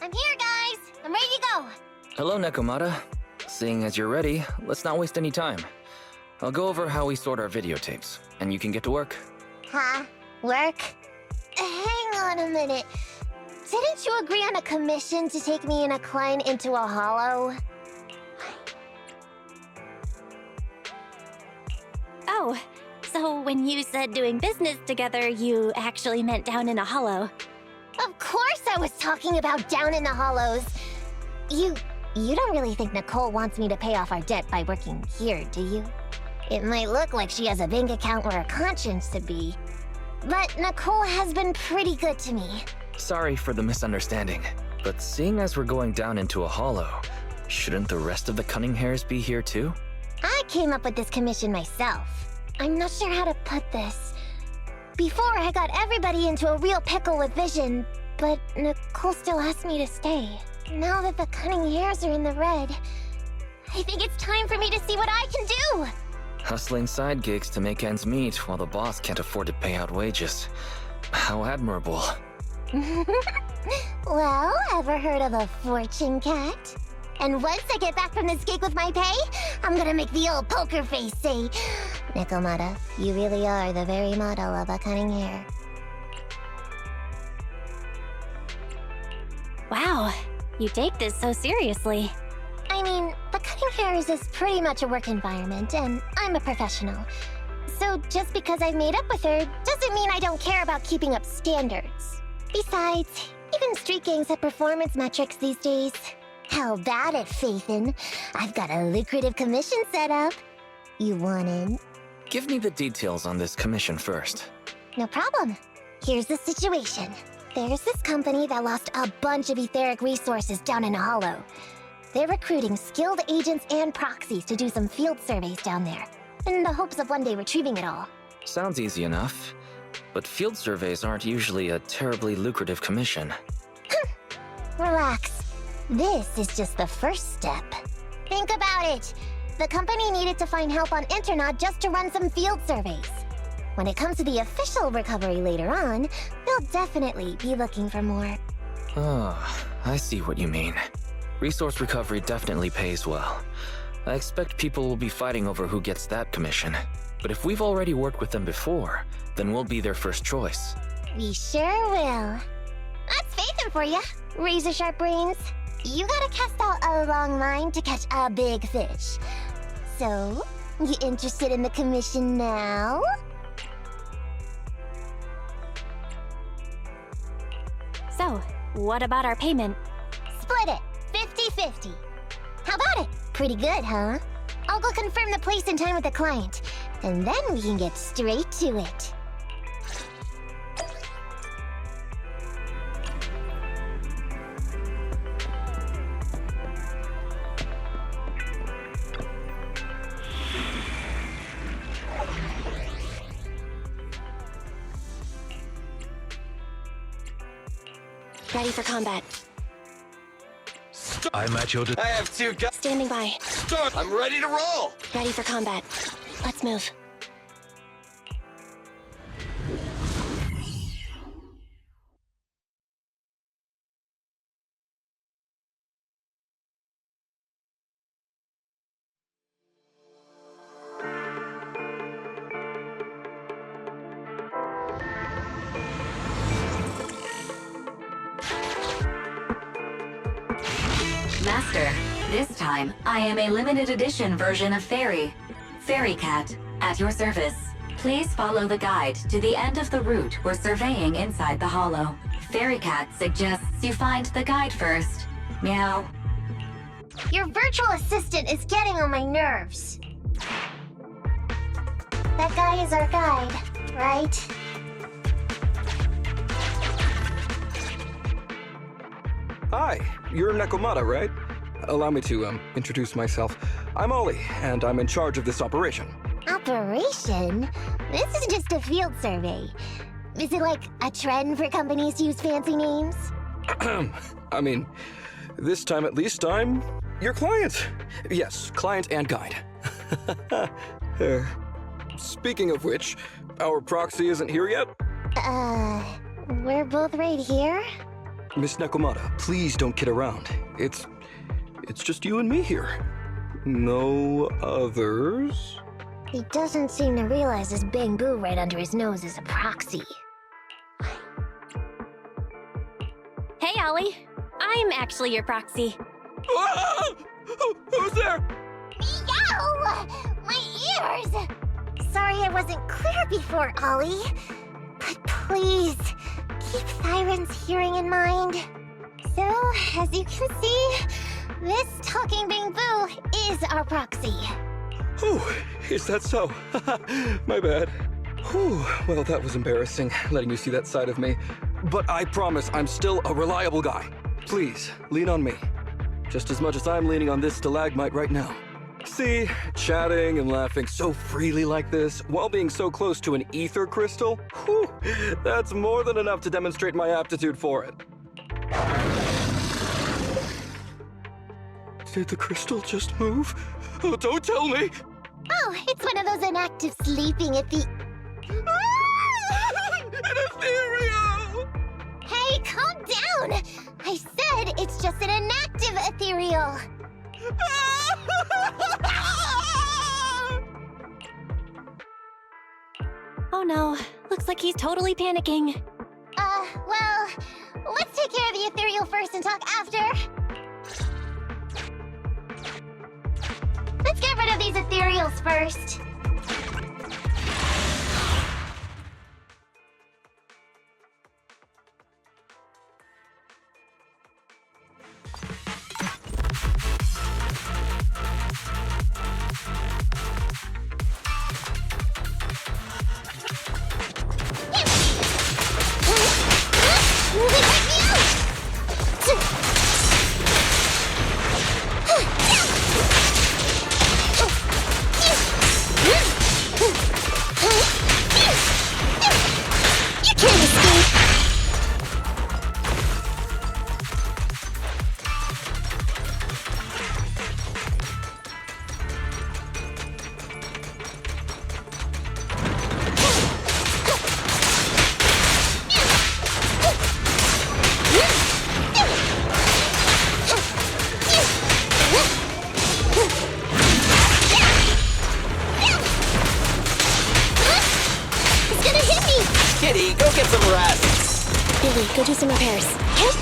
I'm here, guys! I'm ready to go! Hello, Nekomata. Seeing as you're ready, let's not waste any time. I'll go over how we sort our videotapes, and you can get to work. Huh? Work? Hang on a minute. Didn't you agree on a commission to take me and a client into a hollow? Oh, so when you said doing business together, you actually meant down in a hollow. Of course I was talking about down in the hollows. You don't really think Nicole wants me to pay off our debt by working here, do you? It might look like she has a bank account where a conscience to be, but Nicole has been pretty good to me. Sorry for the misunderstanding, but seeing as we're going down into a hollow, shouldn't the rest of the cunning hairs be here too? I came up with this commission myself. I'm not sure how to put this. Before, I got everybody into a real pickle with Vision, but Nicole still asked me to stay. Now that the cunning hairs are in the red, I think it's time for me to see what I can do! Hustling side gigs to make ends meet while the boss can't afford to pay out wages. How admirable. Well, ever heard of a fortune cat? And once I get back from this gig with my pay, I'm gonna make the old poker face say, Nekomata, you really are the very model of a cunning hair. Wow, you take this so seriously. I mean, the cunning hairs is pretty much a work environment, and I'm a professional. So just because I've made up with her doesn't mean I don't care about keeping up standards. Besides, even street gangs have performance metrics these days. How about it, Faithin? I've got a lucrative commission set up. You want in? Give me the details on this commission first. No problem. Here's the situation. There's this company that lost a bunch of etheric resources down in a hollow. They're recruiting skilled agents and proxies to do some field surveys down there, in the hopes of one day retrieving it all. Sounds easy enough, but field surveys aren't usually a terribly lucrative commission. Relax. This is just the first step. Think about it. The company needed to find help on Interlude just to run some field surveys. When it comes to the official recovery later on, they'll definitely be looking for more. Oh, I see what you mean. Resource recovery definitely pays well. I expect people will be fighting over who gets that commission. But if we've already worked with them before, then we'll be their first choice. We sure will. That's Faithin for ya, razor-sharp brains. You gotta cast out a long line to catch a big fish. So, you interested in the commission now? So, what about our payment? Split it, 50-50. How about it? Pretty good, huh? I'll go confirm the place and time with the client, and then we can get straight to it. Ready for combat. I'm at your I have two guns. Standing by. Start. I'm ready to roll. Ready for combat. Let's move. Master, this time, I am a limited edition version of Fairy. Fairy Cat, at your service. Please follow the guide to the end of the route we're surveying inside the hollow. Fairy Cat suggests you find the guide first. Meow. Your virtual assistant is getting on my nerves. That guy is our guide, right? Hi, you're Nekomata, right? Allow me to, introduce myself. I'm Ollie, and I'm in charge of this operation. Operation? This is just a field survey. Is it like a trend for companies to use fancy names? I mean, this time at least I'm your client. Yes, client and guide. Speaking of which, our proxy isn't here yet? We're both right here? Miss Nekomata, please don't kid around. It's just you and me here. No others? He doesn't seem to realize this bamboo right under his nose is a proxy. Hey, Ollie. I'm actually your proxy. Who's there? Yow! My ears! Sorry I wasn't clear before, Ollie. But please, keep Siren's hearing in mind. So, as you can see, this talking bamboo is our proxy. Oh, is that so? My bad. Whew, well, that was embarrassing, letting you see that side of me. But I promise I'm still a reliable guy. Please, lean on me. Just as much as I'm leaning on this stalagmite right now. See, chatting and laughing so freely like this, while being so close to an ether crystal, whew, that's more than enough to demonstrate my aptitude for it. Did the crystal just move? Oh, don't tell me! Oh, it's one of those inactive sleeping An ethereal! Hey, calm down! I said it's just an inactive ethereal. Oh no, looks like he's totally panicking. Well, let's take care of the ethereal first and talk after. Let's get rid of these ethereals first. Kitty, go get some rest. Billy, go do some repairs. Yep.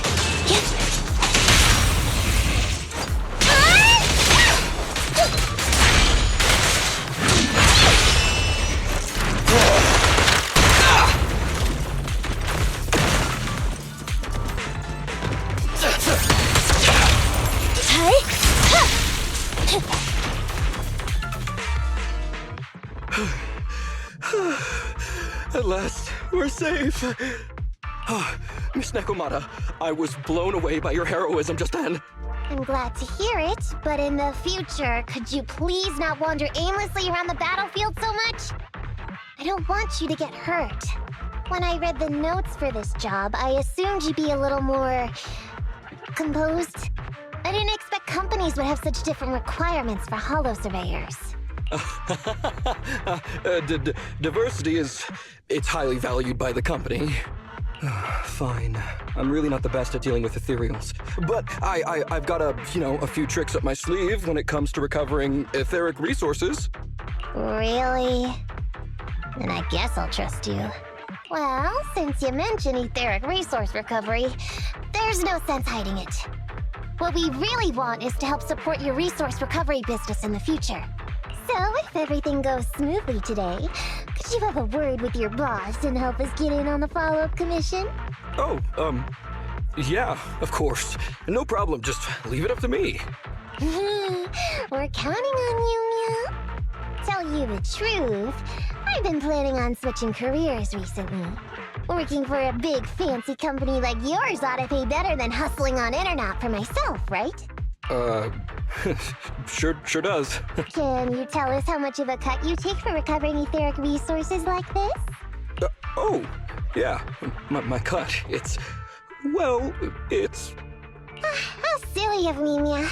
At last, we're safe. Miss Nekomata, I was blown away by your heroism just then. I'm glad to hear it, but in the future, could you please not wander aimlessly around the battlefield so much? I don't want you to get hurt. When I read the notes for this job, I assumed you'd be a little more composed. I didn't expect companies would have such different requirements for holo surveyors. Diversity it's highly valued by the company. Fine. I'm really not the best at dealing with ethereals. But I've got a few tricks up my sleeve when it comes to recovering etheric resources. Really? Then I guess I'll trust you. Well, since you mentioned etheric resource recovery, there's no sense hiding it. What we really want is to help support your resource recovery business in the future. So, if everything goes smoothly today, could you have a word with your boss and help us get in on the follow-up commission? Oh, yeah, of course. No problem, just leave it up to me. We're counting on you, Meow. Tell you the truth, I've been planning on switching careers recently. Working for a big fancy company like yours ought to pay better than hustling on internet for myself, right? Sure does. Can you tell us how much of a cut you take for recovering etheric resources like this? Oh, yeah, my cut, it's... How silly of me, Mia.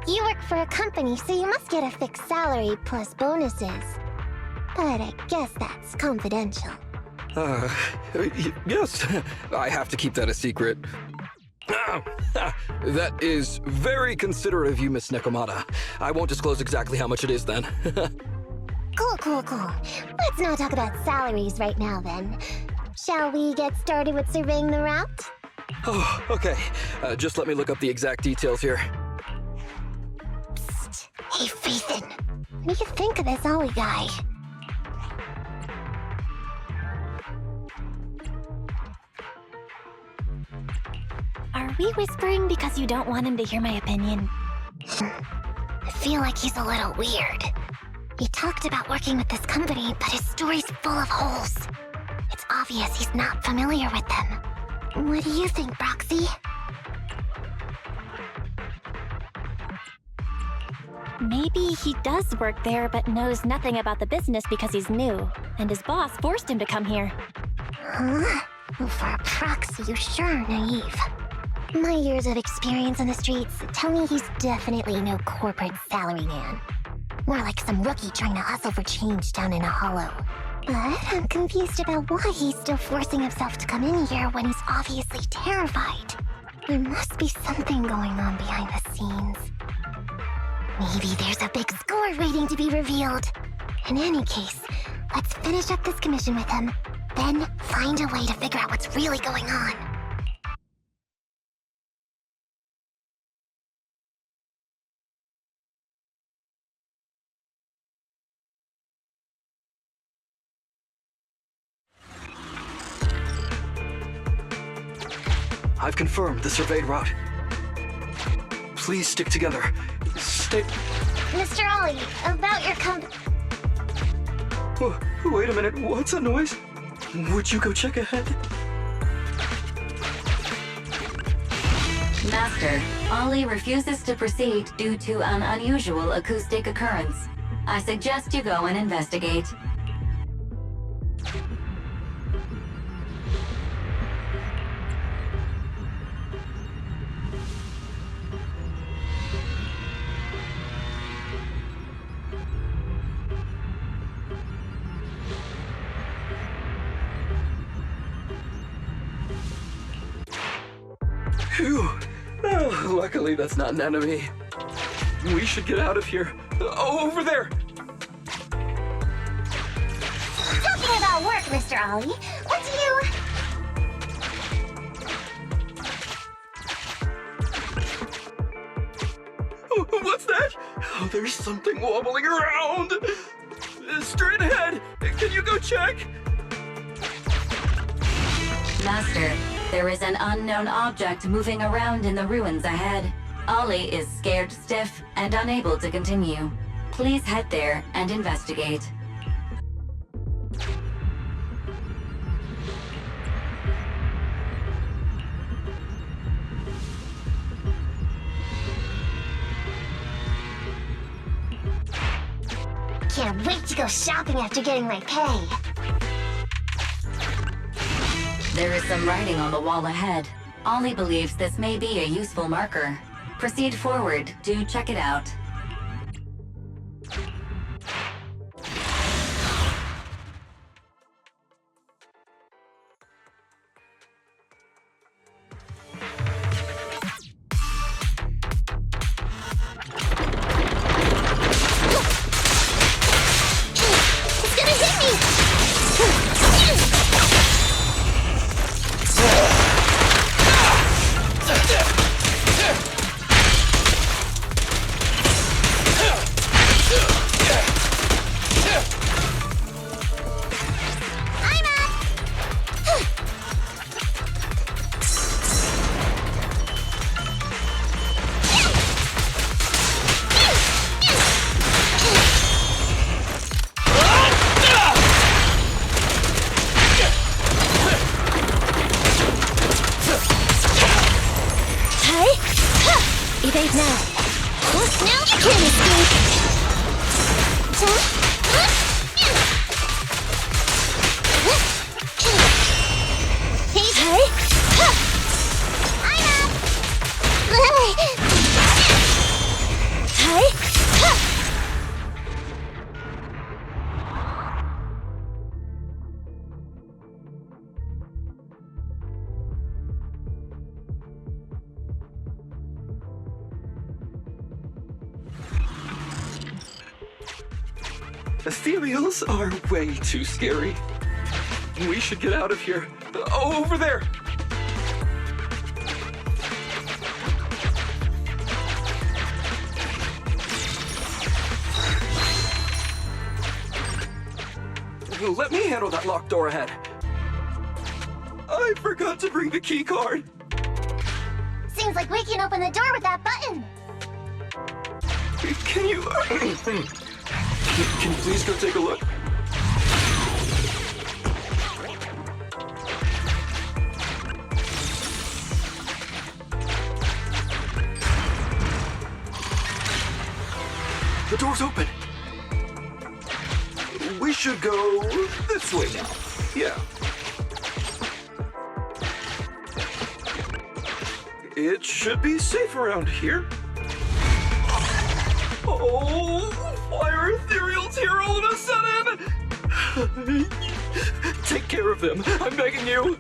You work for a company, so you must get a fixed salary plus bonuses. But I guess that's confidential. Yes, I have to keep that a secret. That is very considerate of you, Miss Nekomata. I won't disclose exactly how much it is then. Cool. Let's not talk about salaries right now then. Shall we get started with surveying the route? Oh, okay. Just let me look up the exact details here. Psst. Hey, Faithin. What do you think of this Ollie guy? Are we whispering because you don't want him to hear my opinion? I feel like he's a little weird. He talked about working with this company, but his story's full of holes. It's obvious he's not familiar with them. What do you think, Proxy? Maybe he does work there but knows nothing about the business because he's new, and his boss forced him to come here. Huh? Well, for a Proxy, you sure are naive. My years of experience on the streets tell me he's definitely no corporate salary man. More like some rookie trying to hustle for change down in a hollow. But I'm confused about why he's still forcing himself to come in here when he's obviously terrified. There must be something going on behind the scenes. Maybe there's a big score waiting to be revealed. In any case, let's finish up this commission with him, then find a way to figure out what's really going on. I've confirmed the surveyed route. Please stick together. Stay... Mr. Ollie, about your Oh, wait a minute, what's that noise? Would you go check ahead? Master, Ollie refuses to proceed due to an unusual acoustic occurrence. I suggest you go and investigate. Phew. Oh, luckily that's not an enemy. We should get out of here. Over there! Talking about work, Mr. Ollie, what do you... Oh, what's that? Oh, there's something wobbling around! Straight ahead! Can you go check? Master, there is an unknown object moving around in the ruins ahead. Ollie is scared stiff and unable to continue. Please head there and investigate. Can't wait to go shopping after getting my pay. There is some writing on the wall ahead. Ollie believes this may be a useful marker. Proceed forward to check it out. It's gonna hit me! Evade now. Now you can't escape. Hey, I'm up. Ethereals are way too scary. We should get out of here. Over there! Let me handle that locked door ahead. I forgot to bring the key card. Seems like we can open the door with that button. Can you... Can you please go take a look? The door's open. We should go this way now. Yeah. It should be safe around here. Oh, why are ethereals here all of a sudden? Take care of them. I'm begging you.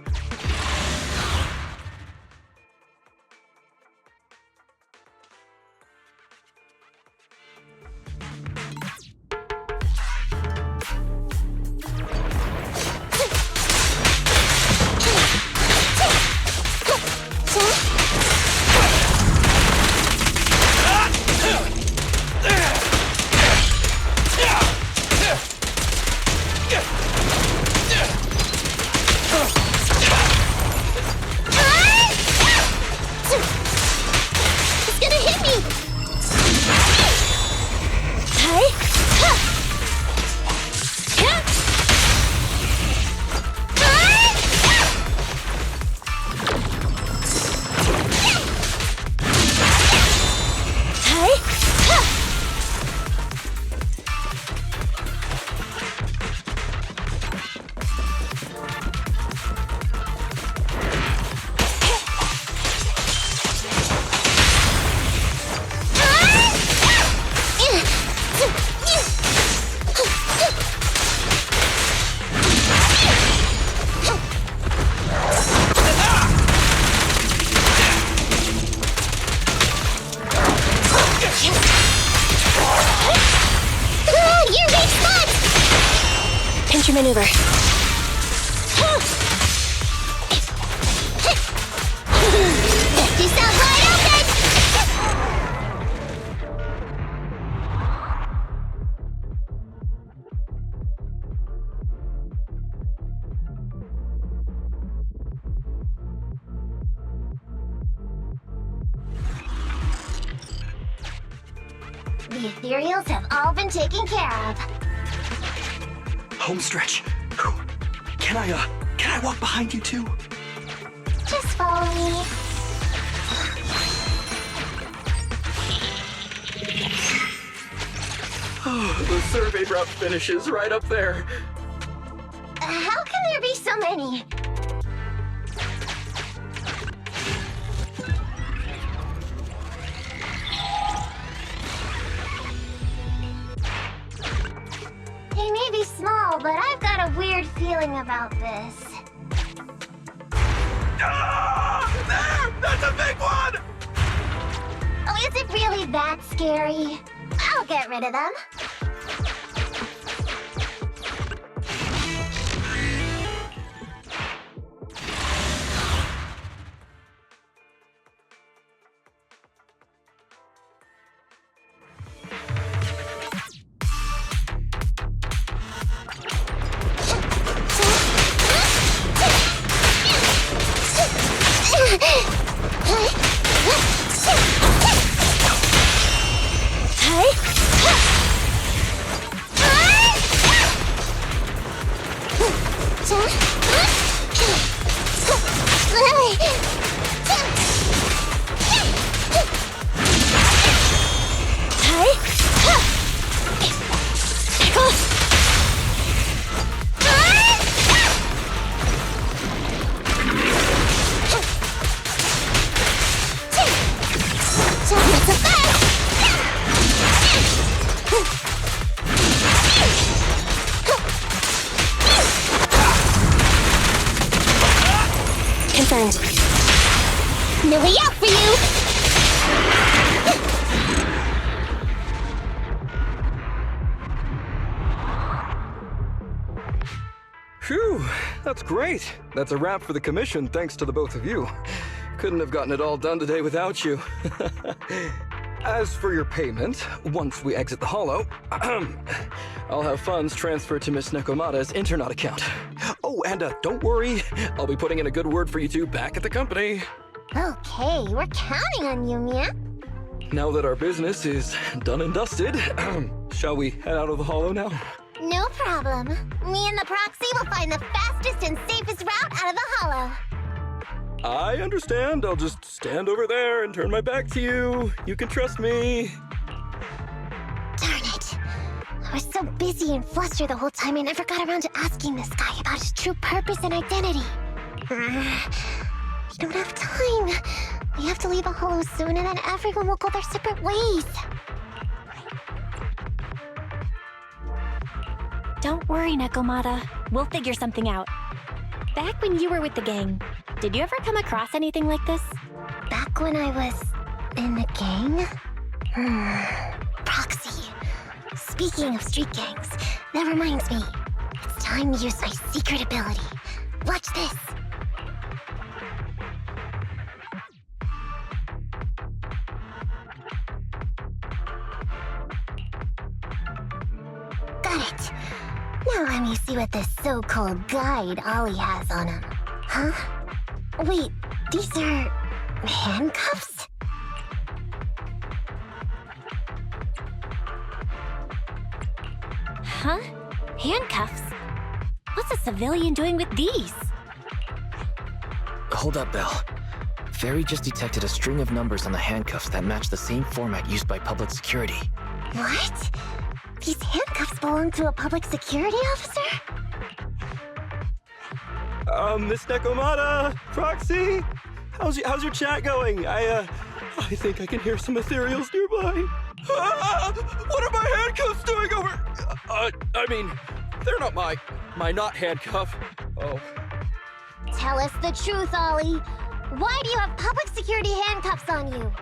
Maneuver. You sound wide open! The ethereals have all been taken care of. Home stretch. Can I walk behind you too? Just follow me. Oh, the survey route finishes right up there. How can there be so many? They may be small, but I've got a weird feeling about this. There! That's a big one! Oh, is it really that scary? I'll get rid of them. Confirmed. No way out for you! that's great. That's a wrap for the commission, thanks to the both of you. Couldn't have gotten it all done today without you. As for your payment, once we exit the Hollow, I'll have funds transferred to Miss Nekomata's Internet account. Oh, and don't worry, I'll be putting in a good word for you two back at the company. Okay, we're counting on you, Mia. Now that our business is done and dusted, shall we head out of the Hollow now? No problem. Me and the Proxy will find the fastest and safest route out of the Hollow. I understand. I'll just stand over there and turn my back to you. You can trust me. Darn it. I was so busy and flustered the whole time I never got around to asking this guy about his true purpose and identity. We don't have time. We have to leave the Hollow soon and then everyone will go their separate ways. Don't worry, Nekomata. We'll figure something out. Back when you were with the gang, did you ever come across anything like this? Back when I was in the gang? Proxy. Speaking of street gangs, that reminds me. It's time to use my secret ability. Watch this. Got it. Now let me see what this so-called guide Ollie has on him. Huh? Wait, these are handcuffs? Huh? Handcuffs? What's a civilian doing with these? Hold up, Belle. Fairy just detected a string of numbers on the handcuffs that match the same format used by public security. What? These handcuffs belong to a public security officer? Miss Nekomata, Proxy, how's your chat going? I think I can hear some ethereals nearby. What are my handcuffs doing over? I mean, they're not my not handcuff. Oh. Tell us the truth, Ollie. Why do you have public security handcuffs on you?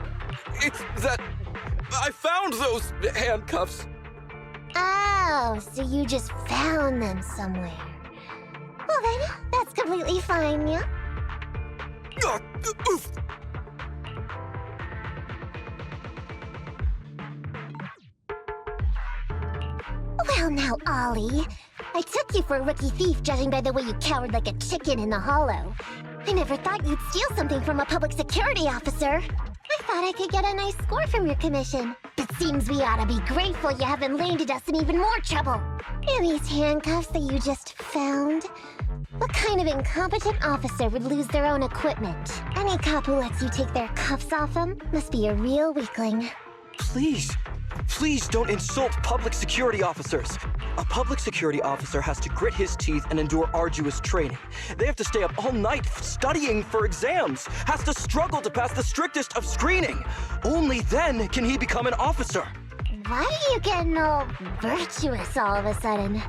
It's that I found those handcuffs. Oh, so you just found them somewhere. Well then, that's completely fine, yeah? Well now, Ollie. I took you for a rookie thief judging by the way you cowered like a chicken in the Hollow. I never thought you'd steal something from a public security officer. I thought I could get a nice score from your commission. But seems we ought to be grateful you haven't landed us in even more trouble. And these handcuffs that you just found? What kind of incompetent officer would lose their own equipment? Any cop who lets you take their cuffs off them must be a real weakling. Please don't insult public security officers. A public security officer has to grit his teeth and endure arduous training. They have to stay up all night studying for exams, has to struggle to pass the strictest of screening. Only then can he become an officer. Why are you getting all virtuous all of a sudden?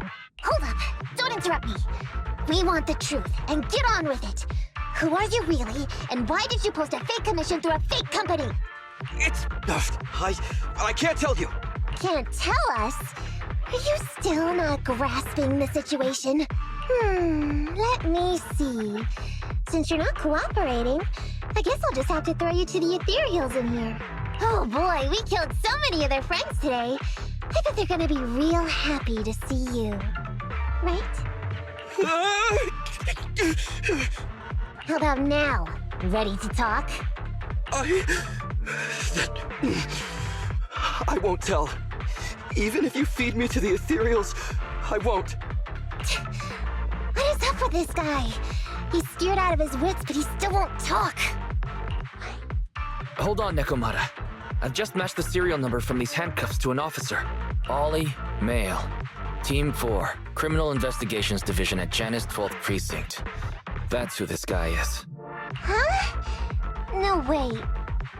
Hold up, don't interrupt me. We want the truth, and get on with it. Who are you really, and why did you post a fake commission through a fake company? I can't tell you. Can't tell us? Are you still not grasping the situation? Let me see. Since you're not cooperating, I guess I'll just have to throw you to the ethereals in here. Oh boy, we killed so many of their friends today. I bet they're gonna be real happy to see you. Right? How about now? Ready to talk? I won't tell. Even if you feed me to the ethereals, I won't. What is up with this guy? He's scared out of his wits, but he still won't talk. Hold on, Nekomata. I've just matched the serial number from these handcuffs to an officer. Ollie, male. Team 4, Criminal Investigations Division at Janus 12th Precinct. That's who this guy is. Huh? No, wait.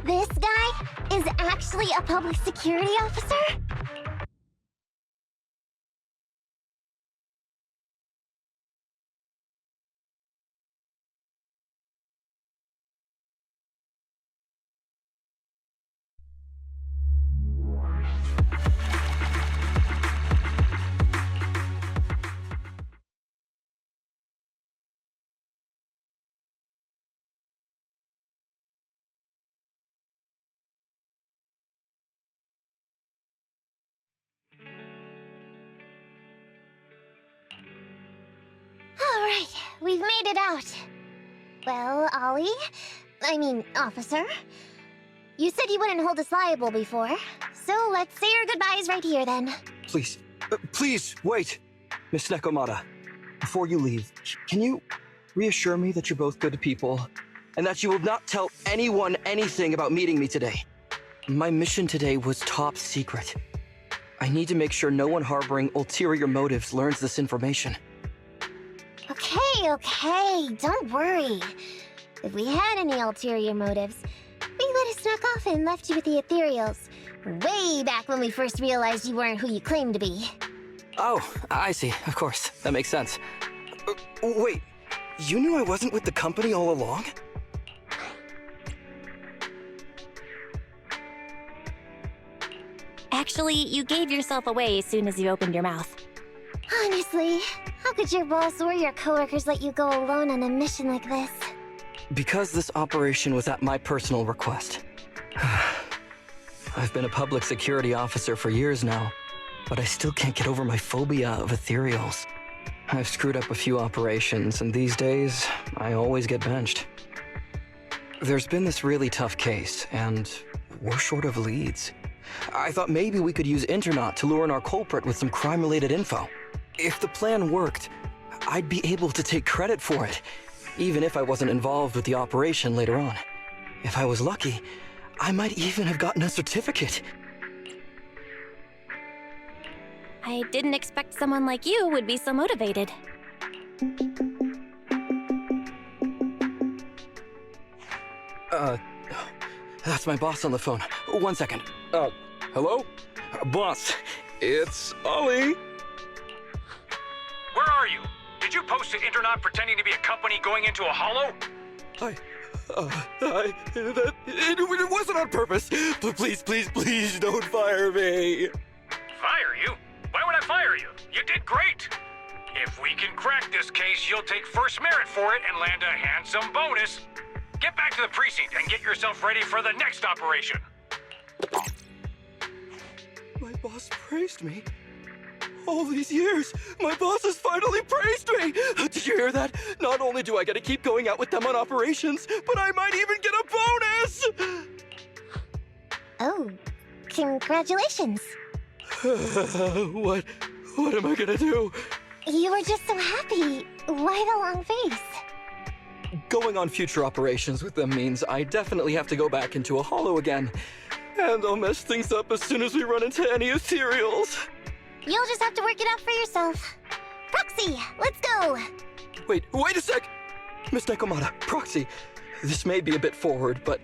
This guy is actually a public security officer? Alright, we've made it out. Well, Officer, you said you wouldn't hold us liable before, so let's say our goodbyes right here then. Please, wait. Miss Nekomata, before you leave, can you reassure me that you're both good people, and that you will not tell anyone anything about meeting me today? My mission today was top secret. I need to make sure no one harboring ulterior motives learns this information. Okay, don't worry. If we had any ulterior motives, we would have snuck off and left you with the Ethereals. Way back when we first realized you weren't who you claimed to be. Oh, I see. Of course. That makes sense. Wait, you knew I wasn't with the company all along? Actually, you gave yourself away as soon as you opened your mouth. Honestly, how could your boss or your coworkers let you go alone on a mission like this? Because this operation was at my personal request. I've been a public security officer for years now, but I still can't get over my phobia of ethereals. I've screwed up a few operations, and these days, I always get benched. There's been this really tough case, and we're short of leads. I thought maybe we could use Interlude to lure in our culprit with some crime-related info. If the plan worked, I'd be able to take credit for it, even if I wasn't involved with the operation later on. If I was lucky, I might even have gotten a certificate. I didn't expect someone like you would be so motivated. That's my boss on the phone. 1 second. Hello? Boss, it's Ollie. Where are you? Did you post to Interlude pretending to be a company going into a hollow? It wasn't on purpose. But please don't fire me. Fire you? Why would I fire you? You did great. If we can crack this case, you'll take first merit for it and land a handsome bonus. Get back to the precinct and get yourself ready for the next operation. My boss praised me. All these years, my boss has finally praised me! Did you hear that? Not only do I get to keep going out with them on operations, but I might even get a bonus! Oh, congratulations. What am I gonna do? You were just so happy. Why the long face? Going on future operations with them means I definitely have to go back into a hollow again. And I'll mess things up as soon as we run into any ethereals. You'll just have to work it out for yourself. Proxy, let's go! Wait a sec! Miss Nekomata, Proxy, this may be a bit forward, but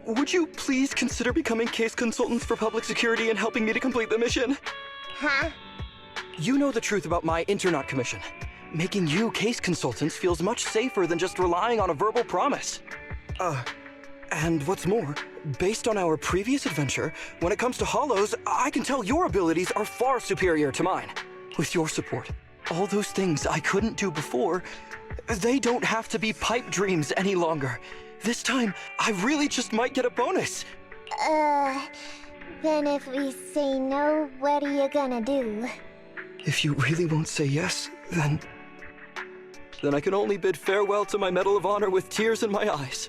would you please consider becoming case consultants for public security and helping me to complete the mission? Huh? You know the truth about my Interlude commission. Making you case consultants feels much safer than just relying on a verbal promise. And what's more, based on our previous adventure, when it comes to hollows, I can tell your abilities are far superior to mine. With your support, all those things I couldn't do before, they don't have to be pipe dreams any longer. This time, I really just might get a bonus. Then if we say no, what are you gonna do? If you really won't say yes, then I can only bid farewell to my Medal of Honor with tears in my eyes.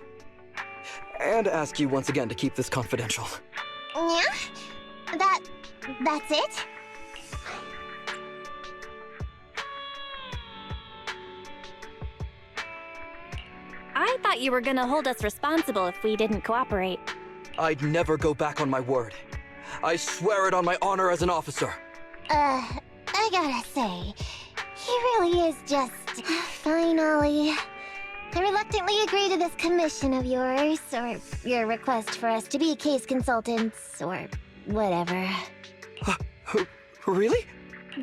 And ask you once again to keep this confidential. Yeah? That's it? I thought you were gonna hold us responsible if we didn't cooperate. I'd never go back on my word. I swear it on my honor as an officer. I gotta say, he really is just... Fine, Ollie. I reluctantly agree to this commission of yours, or your request for us to be case consultants, or whatever. Really?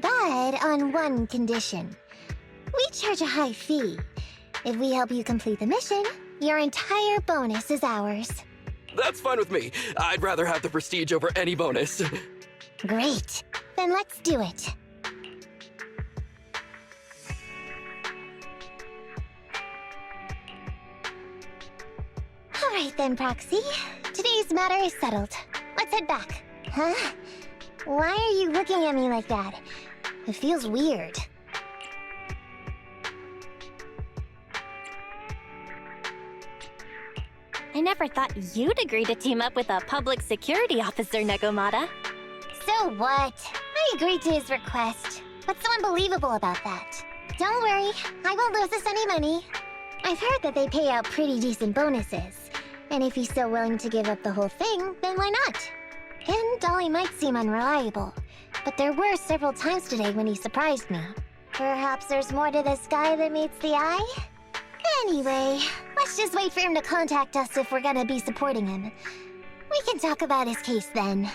But on one condition. We charge a high fee. If we help you complete the mission, your entire bonus is ours. That's fine with me. I'd rather have the prestige over any bonus. Great. Then let's do it. Alright then, Proxy. Today's matter is settled. Let's head back. Huh? Why are you looking at me like that? It feels weird. never thought you'd agree to team up with a public security officer, Negomata. So what? I agreed to his request. What's so unbelievable about that? Don't worry, I won't lose us any money. I've heard that they pay out pretty decent bonuses. And if he's so willing to give up the whole thing, then why not? And Dolly might seem unreliable, but there were several times today when he surprised me. Perhaps there's more to this guy than meets the eye? Anyway, let's just wait for him to contact us if we're gonna be supporting him. We can talk about his case then.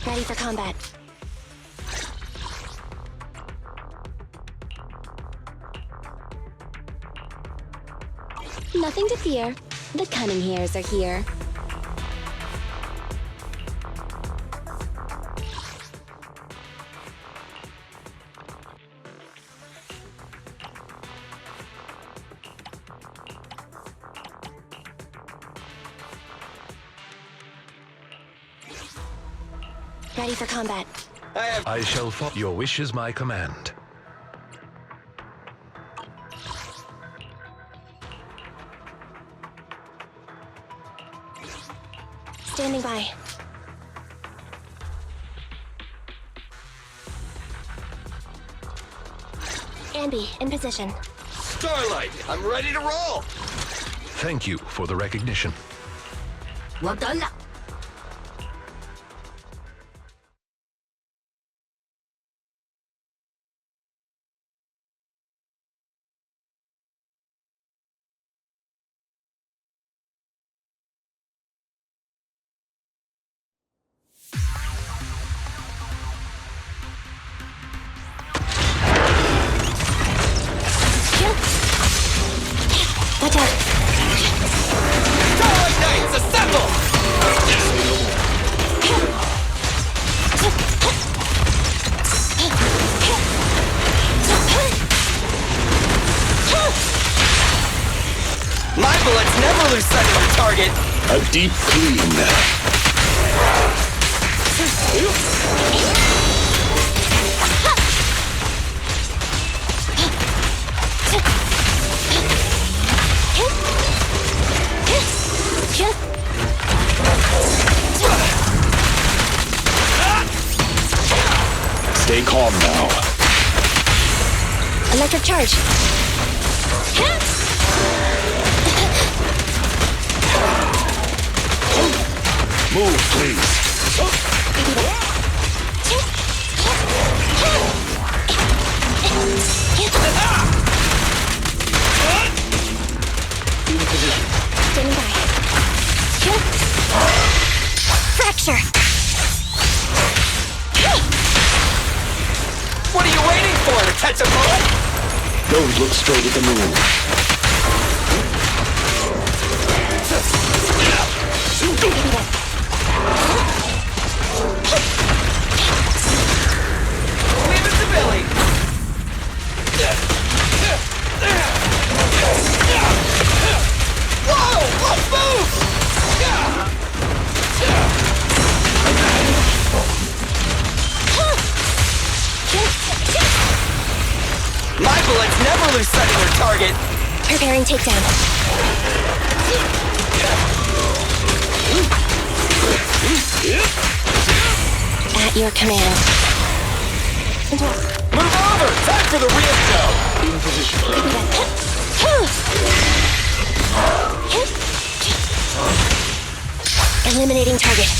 Ready for combat. Nothing to fear. The cunning hairs are here. Ready for combat. I shall follow. Your wish is my command. Standing by. Anby, in position. Starlight, I'm ready to roll! Thank you for the recognition. Well done. Watch out. Starlight Knights, assemble! My bullets never lose sight of their target. A deep clean. Stay calm now. Electric charge. Move, please. Standing by. Fracture. What are you waiting for, to catch a bullet? Don't look straight at the moon. Leave it to Billy. Whoa! Let's move! My bullets never lose sight of their target. Preparing takedown. At your command. Move over! Time for the real show! In position. Eliminating target.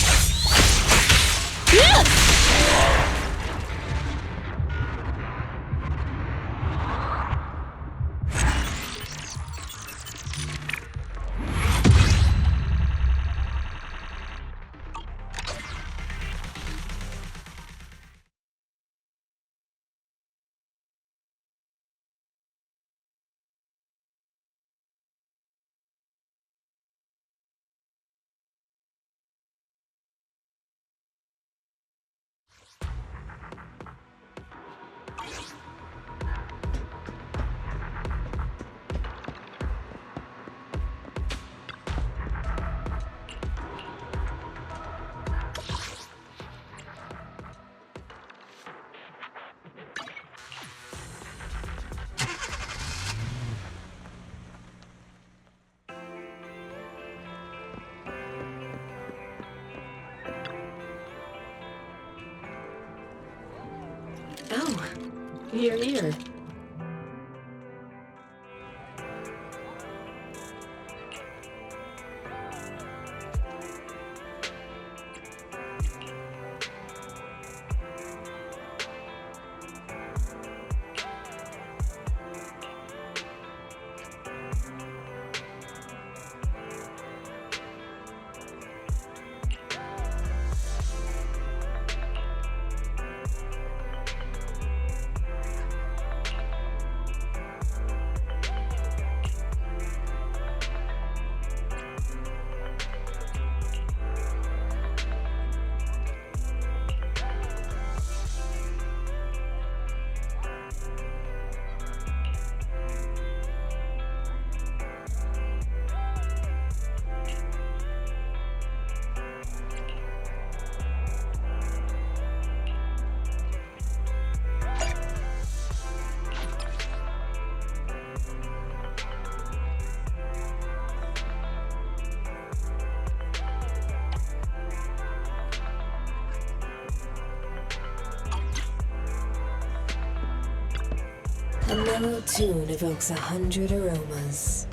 Oh, you're here. A mellow tune evokes 100 aromas.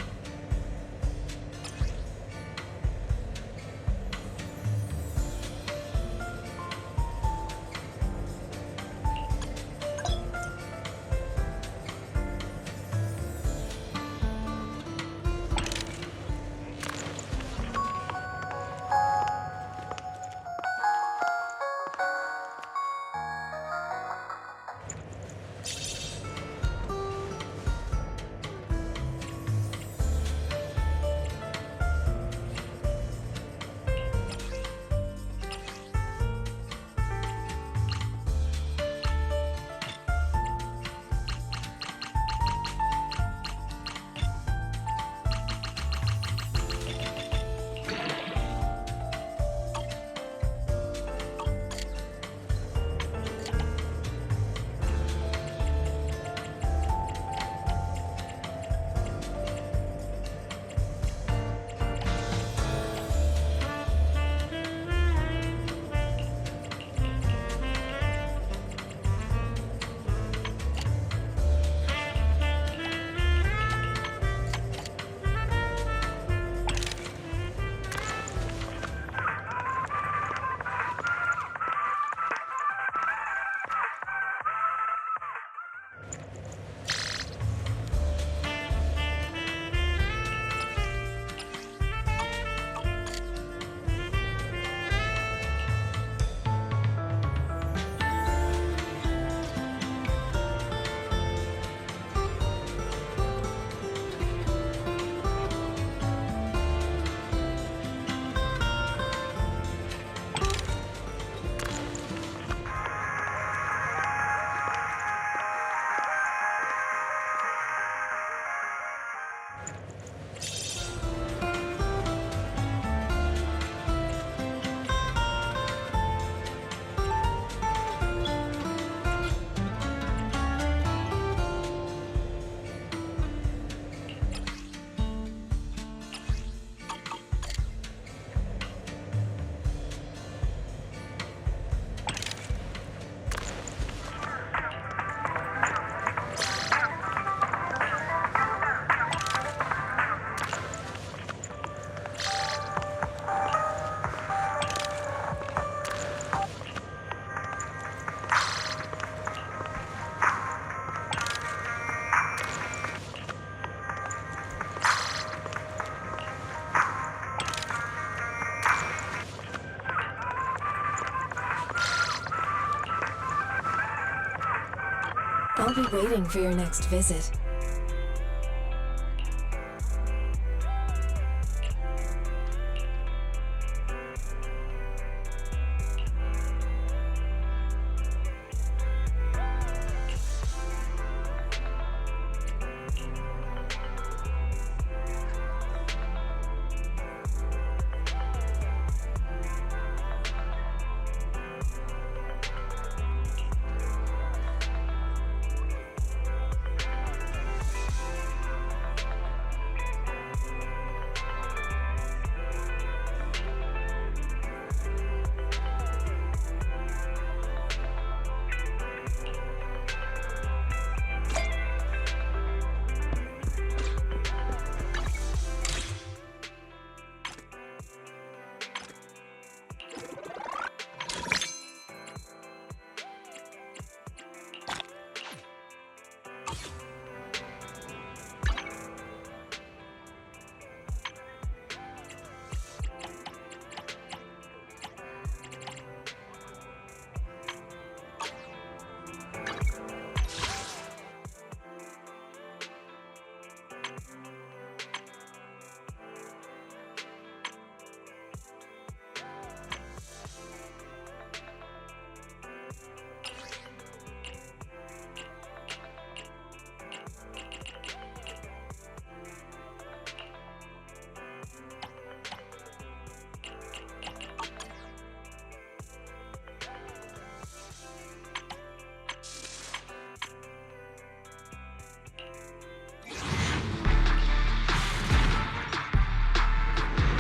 I'll be waiting for your next visit.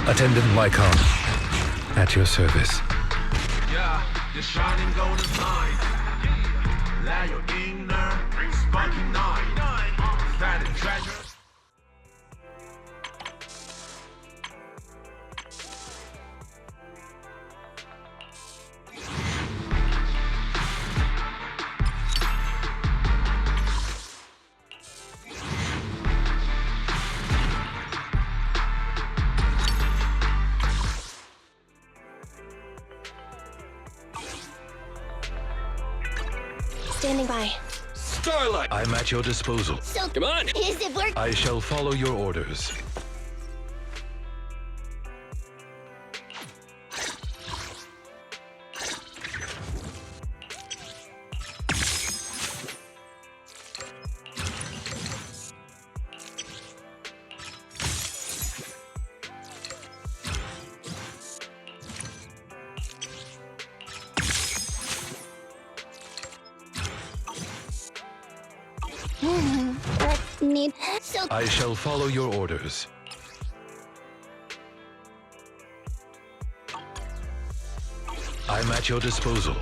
Attendant Lycon, at your service. Yeah, the shining golden sign. Let your inner sparking night. treasure. Standing by. Starlight! I'm at your disposal. So, come on! Is it work? I shall follow your orders. Let's need. So. I shall follow your orders. I'm at your disposal.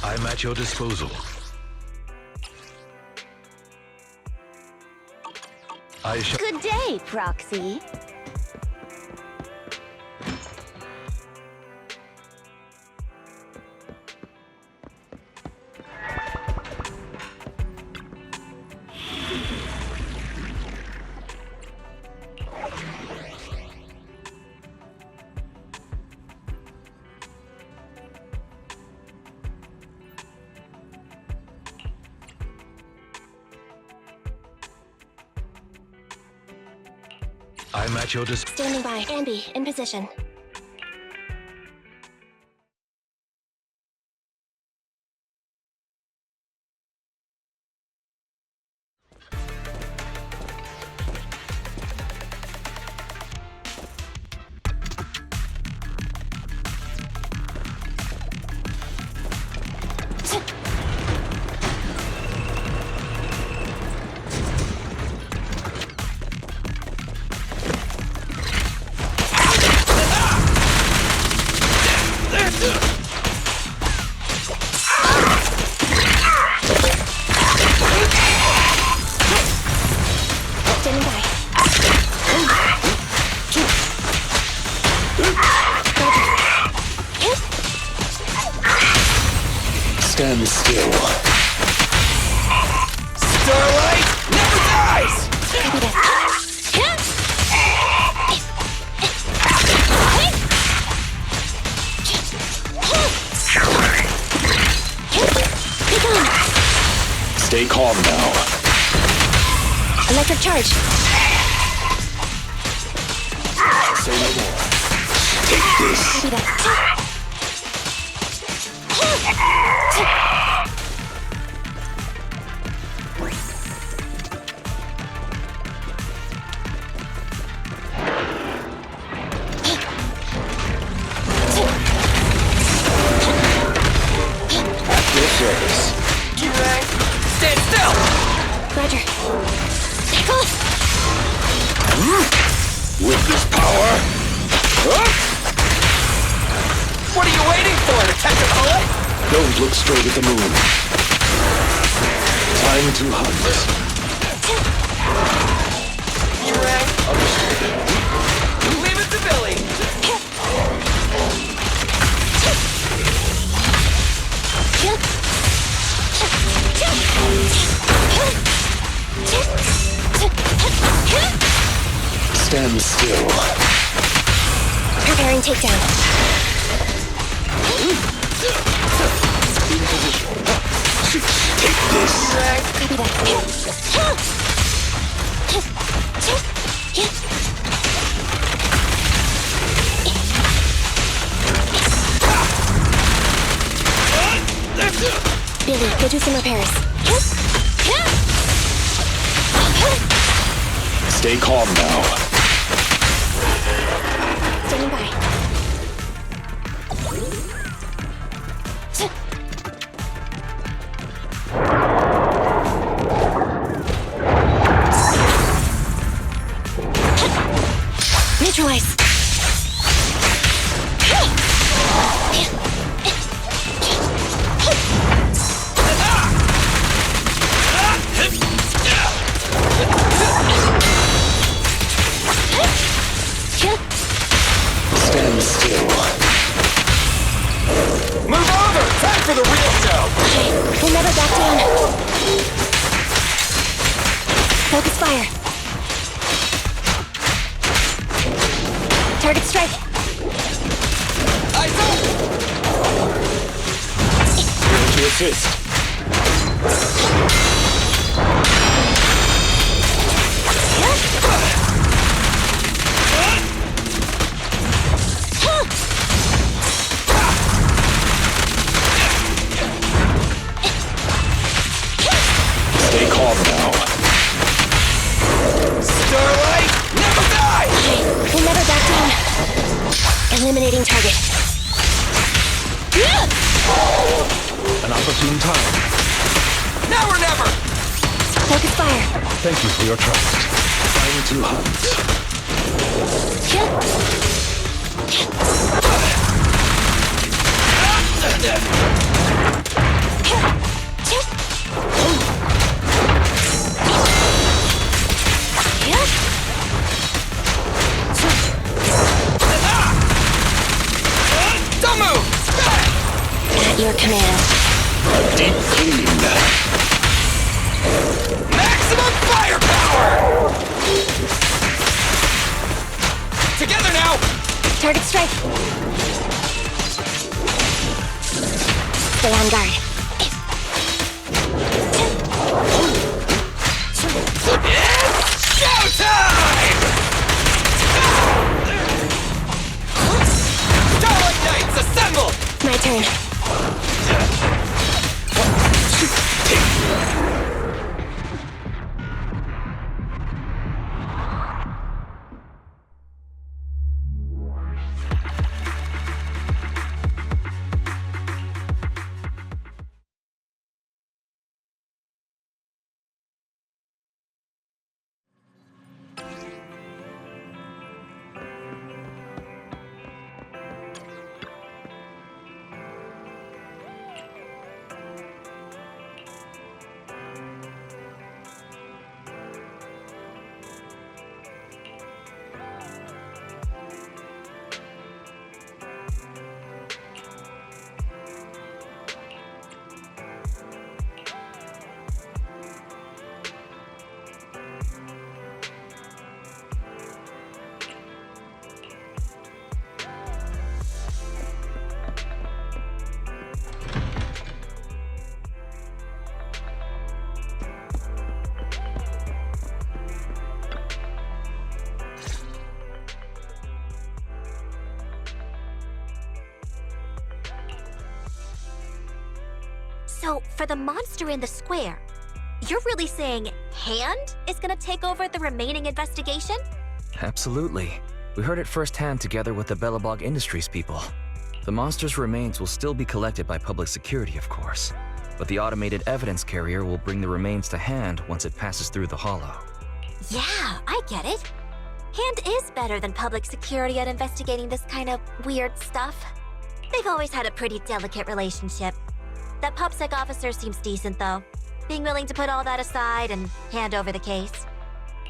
I'm at your disposal. I shall... Good day, Proxy. I'm at your disposal. Standing by. Ambi, in position. Stand still. Starlight never dies! Stay calm now. Electric charge. Say no more. Take this. Copy that. At your service. Stand still! Roger. Stay close. With this power. What are you waiting for, Detective Hullet? Don't look straight at the moon. Time to hunt. Understood. Leave it to Billy. Stand still. Preparing takedown. In position. Take this. Copy that. Billy, go do some repairs. Stay calm now. Standing by. Neutralize. Stand still. Move over! Time for the real show! Okay, we'll never back down. Focus fire. Target strike. Eyes up! Here to assist. Stay calm now. Starlight never dies! Okay, we'll never back down. Eliminating target. An opportune time. Now or never! Focus fire. Thank you for your trust. Time to hunt. At your command. A deep clean. Maximum firepower! Together now! Target strike. Stay on guard. It's showtime! Starlight Knights, assemble! My turn. So, for the monster in the square, you're really saying Hand is gonna take over the remaining investigation? Absolutely. We heard it firsthand together with the Belobog Industries people. The monster's remains will still be collected by public security, of course. But the automated evidence carrier will bring the remains to Hand once it passes through the hollow. Yeah, I get it. Hand is better than public security at investigating this kind of weird stuff. They've always had a pretty delicate relationship. That PubSec officer seems decent, though, being willing to put all that aside and hand over the case.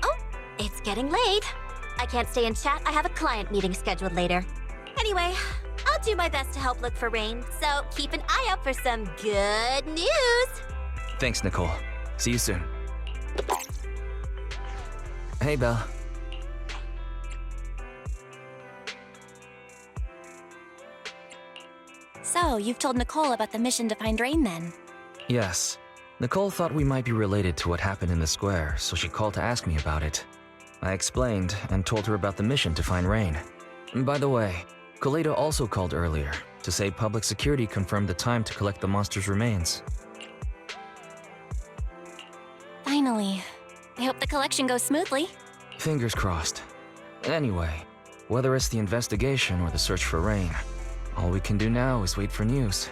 Oh, it's getting late. I can't stay and chat. I have a client meeting scheduled later. Anyway, I'll do my best to help look for Rain, so keep an eye out for some good news. Thanks, Nicole. See you soon. Hey, Belle. So, you've told Nicole about the mission to find Rain then? Yes. Nicole thought we might be related to what happened in the square, so she called to ask me about it. I explained and told her about the mission to find Rain. And by the way, Coleta also called earlier to say public security confirmed the time to collect the monster's remains. Finally. I hope the collection goes smoothly. Fingers crossed. Anyway, whether it's the investigation or the search for Rain, all we can do now is wait for news.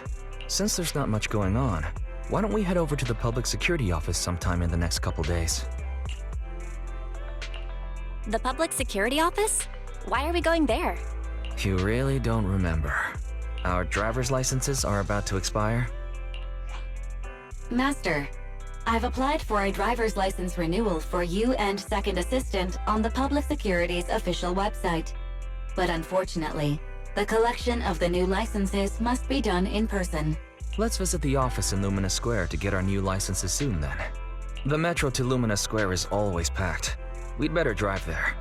Since there's not much going on, why don't we head over to the public security office sometime in the next couple days? The public security office? Why are we going there? You really don't remember. Our driver's licenses are about to expire. Master, I've applied for a driver's license renewal for you and Second Assistant on the Public Security's official website. But unfortunately, the collection of the new licenses must be done in person. Let's visit the office in Lumina Square to get our new licenses soon then. The metro to Lumina Square is always packed. We'd better drive there.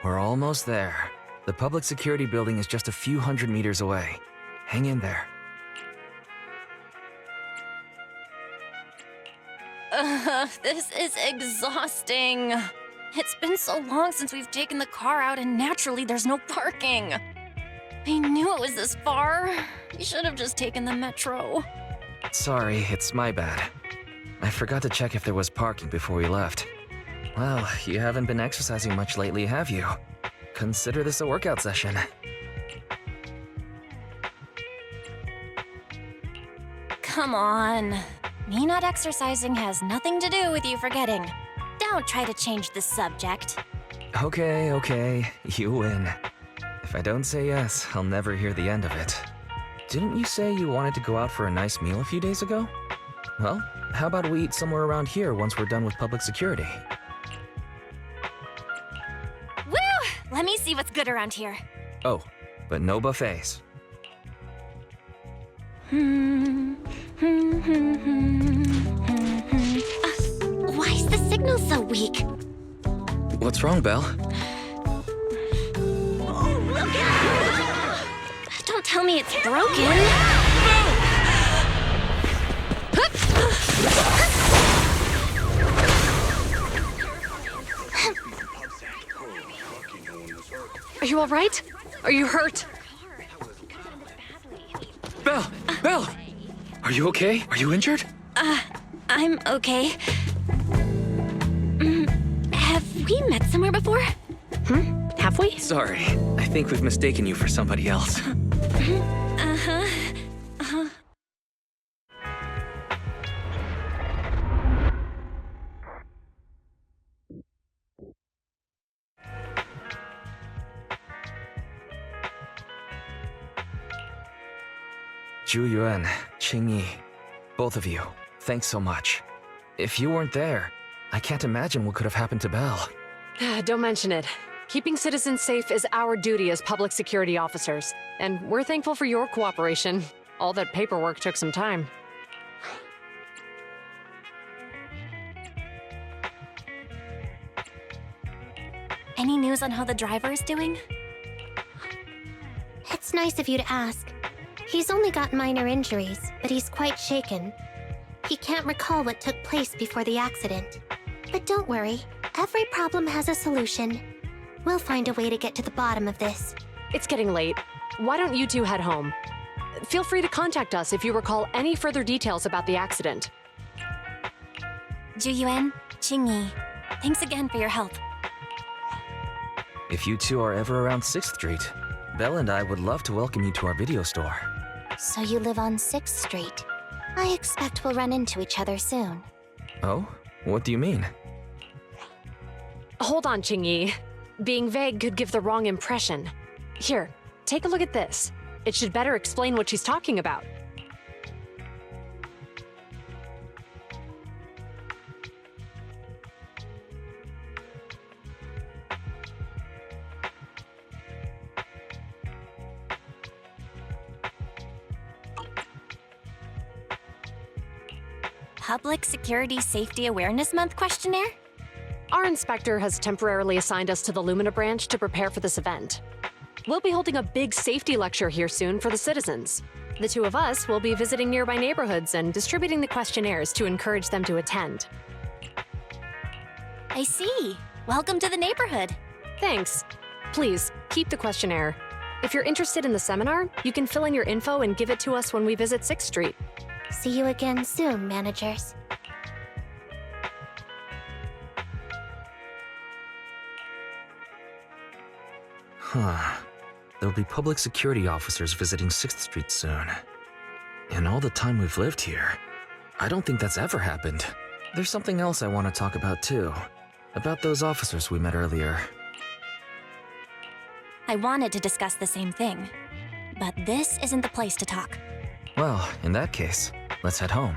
We're almost there. The public security building is just a few hundred meters away. Hang in there. This is exhausting. It's been so long since we've taken the car out, and naturally there's no parking. I knew it was this far. We should have just taken the metro. Sorry, it's my bad. I forgot to check if there was parking before we left. Well, you haven't been exercising much lately, have you? Consider this a workout session. Come on. Me not exercising has nothing to do with you forgetting. Don't try to change the subject. Okay, you win. If I don't say yes, I'll never hear the end of it. Didn't you say you wanted to go out for a nice meal a few days ago? Well, how about we eat somewhere around here once we're done with public security? Woo! Let me see what's good around here. Oh, but no buffets. Why is the signal so weak? What's wrong, Belle? Don't tell me it's broken. Are you all right? Are you hurt? Belle! Are you okay? Are you injured? I'm okay. Have we met somewhere before? Have we? Sorry, I think we've mistaken you for somebody else. Zhu Yuan, Qing Yi, both of you, thanks so much. If you weren't there, I can't imagine what could have happened to Belle. Don't mention it. Keeping citizens safe is our duty as public security officers, and we're thankful for your cooperation. All that paperwork took some time. Any news on how the driver is doing? It's nice of you to ask. He's only got minor injuries, but he's quite shaken. He can't recall what took place before the accident. But don't worry, every problem has a solution. We'll find a way to get to the bottom of this. It's getting late. Why don't you two head home? Feel free to contact us if you recall any further details about the accident. Zhu Yuan, Qing Yi, thanks again for your help. If you two are ever around 6th Street, Belle and I would love to welcome you to our video store. So you live on 6th Street. I expect we'll run into each other soon. Oh? What do you mean? Hold on, Qing Yi. Being vague could give the wrong impression. Here, take a look at this. It should better explain what she's talking about. Public Security Safety Awareness Month questionnaire? Our inspector has temporarily assigned us to the Lumina branch to prepare for this event. We'll be holding a big safety lecture here soon for the citizens. The two of us will be visiting nearby neighborhoods and distributing the questionnaires to encourage them to attend. I see. Welcome to the neighborhood. Thanks. Please, keep the questionnaire. If you're interested in the seminar, you can fill in your info and give it to us when we visit 6th Street. See you again soon, managers. There'll be public security officers visiting 6th Street soon. In all the time we've lived here, I don't think that's ever happened. There's something else I want to talk about too. About those officers we met earlier. I wanted to discuss the same thing, but this isn't the place to talk. Well, in that case, let's head home.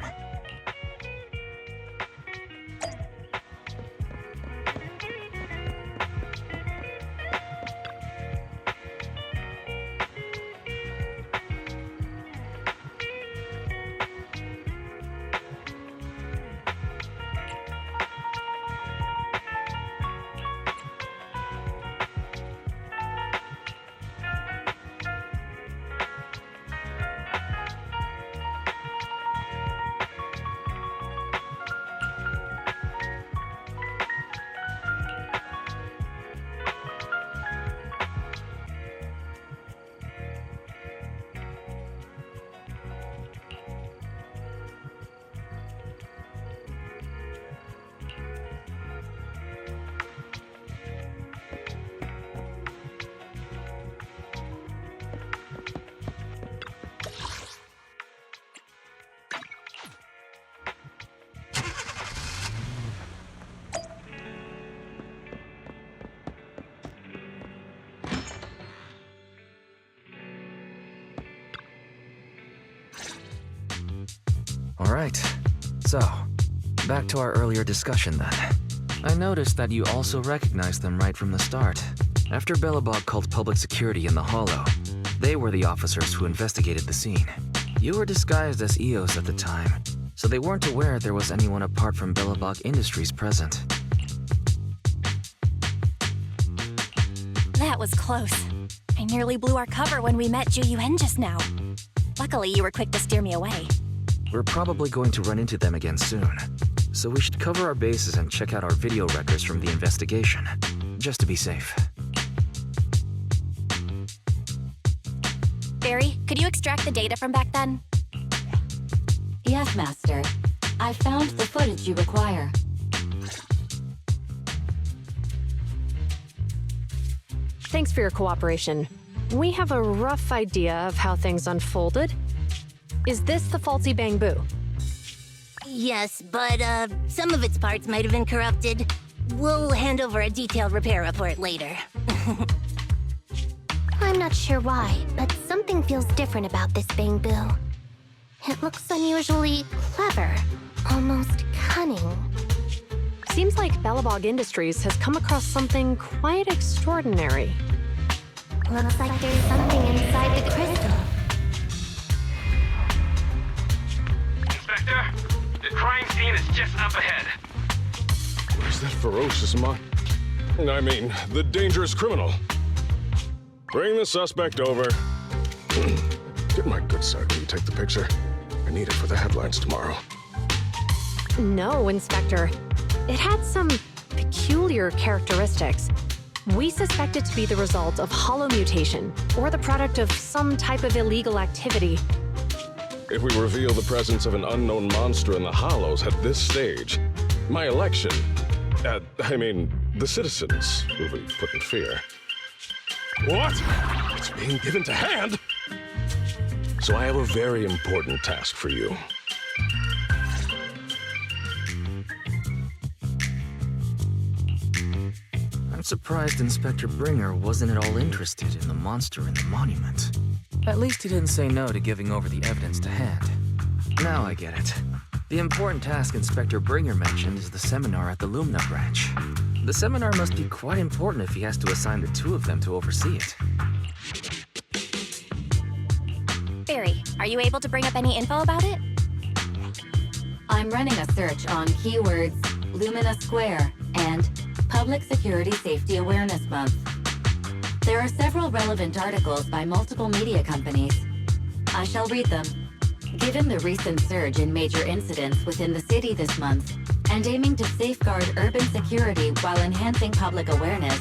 Right. So, back to our earlier discussion then. I noticed that you also recognized them right from the start. After Belobog called public security in the Hollow, they were the officers who investigated the scene. You were disguised as EOS at the time, so they weren't aware there was anyone apart from Belobog Industries present. That was close. I nearly blew our cover when we met Ju Yuen just now. Luckily, you were quick to steer me away. We're probably going to run into them again soon, so we should cover our bases and check out our video records from the investigation, just to be safe. Barry, could you extract the data from back then? Yes, Master. I've found the footage you require. Thanks for your cooperation. We have a rough idea of how things unfolded. Is this the faulty Bangbu? Yes, but some of its parts might have been corrupted. We'll hand over a detailed repair report later. I'm not sure why, but something feels different about this Bangbu. It looks unusually clever, almost cunning. Seems like Belobog Industries has come across something quite extraordinary. Looks like there's something inside the crystal. Inspector, the crime scene is just up ahead. Where's that ferocious the dangerous criminal? Bring the suspect over. Get my good side when you take the picture. I need it for the headlines tomorrow. No, Inspector. It had some peculiar characteristics. We suspect it to be the result of hollow mutation, or the product of some type of illegal activity. If we reveal the presence of an unknown monster in the Hollows at this stage, my election, the citizens will be put in fear. What? It's being given to hand? So I have a very important task for you. I'm surprised Inspector Bringer wasn't at all interested in the monster in the monument. At least he didn't say no to giving over the evidence to hand. Now I get it. The important task Inspector Bringer mentioned is the seminar at the Lumina branch. The seminar must be quite important if he has to assign the two of them to oversee it. Barry, are you able to bring up any info about it? I'm running a search on keywords Lumina Square and Public Security Safety Awareness Month. There are several relevant articles by multiple media companies. I shall read them. Given the recent surge in major incidents within the city this month, and aiming to safeguard urban security while enhancing public awareness,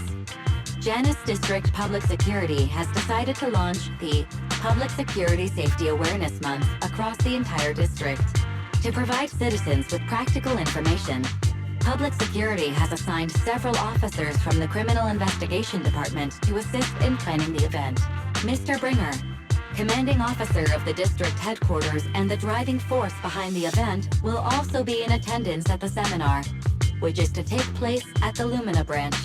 Janus District Public Security has decided to launch the Public Security Safety Awareness Month across the entire district. To provide citizens with practical information, Public Security has assigned several officers from the Criminal Investigation Department to assist in planning the event. Mr. Bringer, commanding officer of the district headquarters and the driving force behind the event, will also be in attendance at the seminar, which is to take place at the Lumina branch.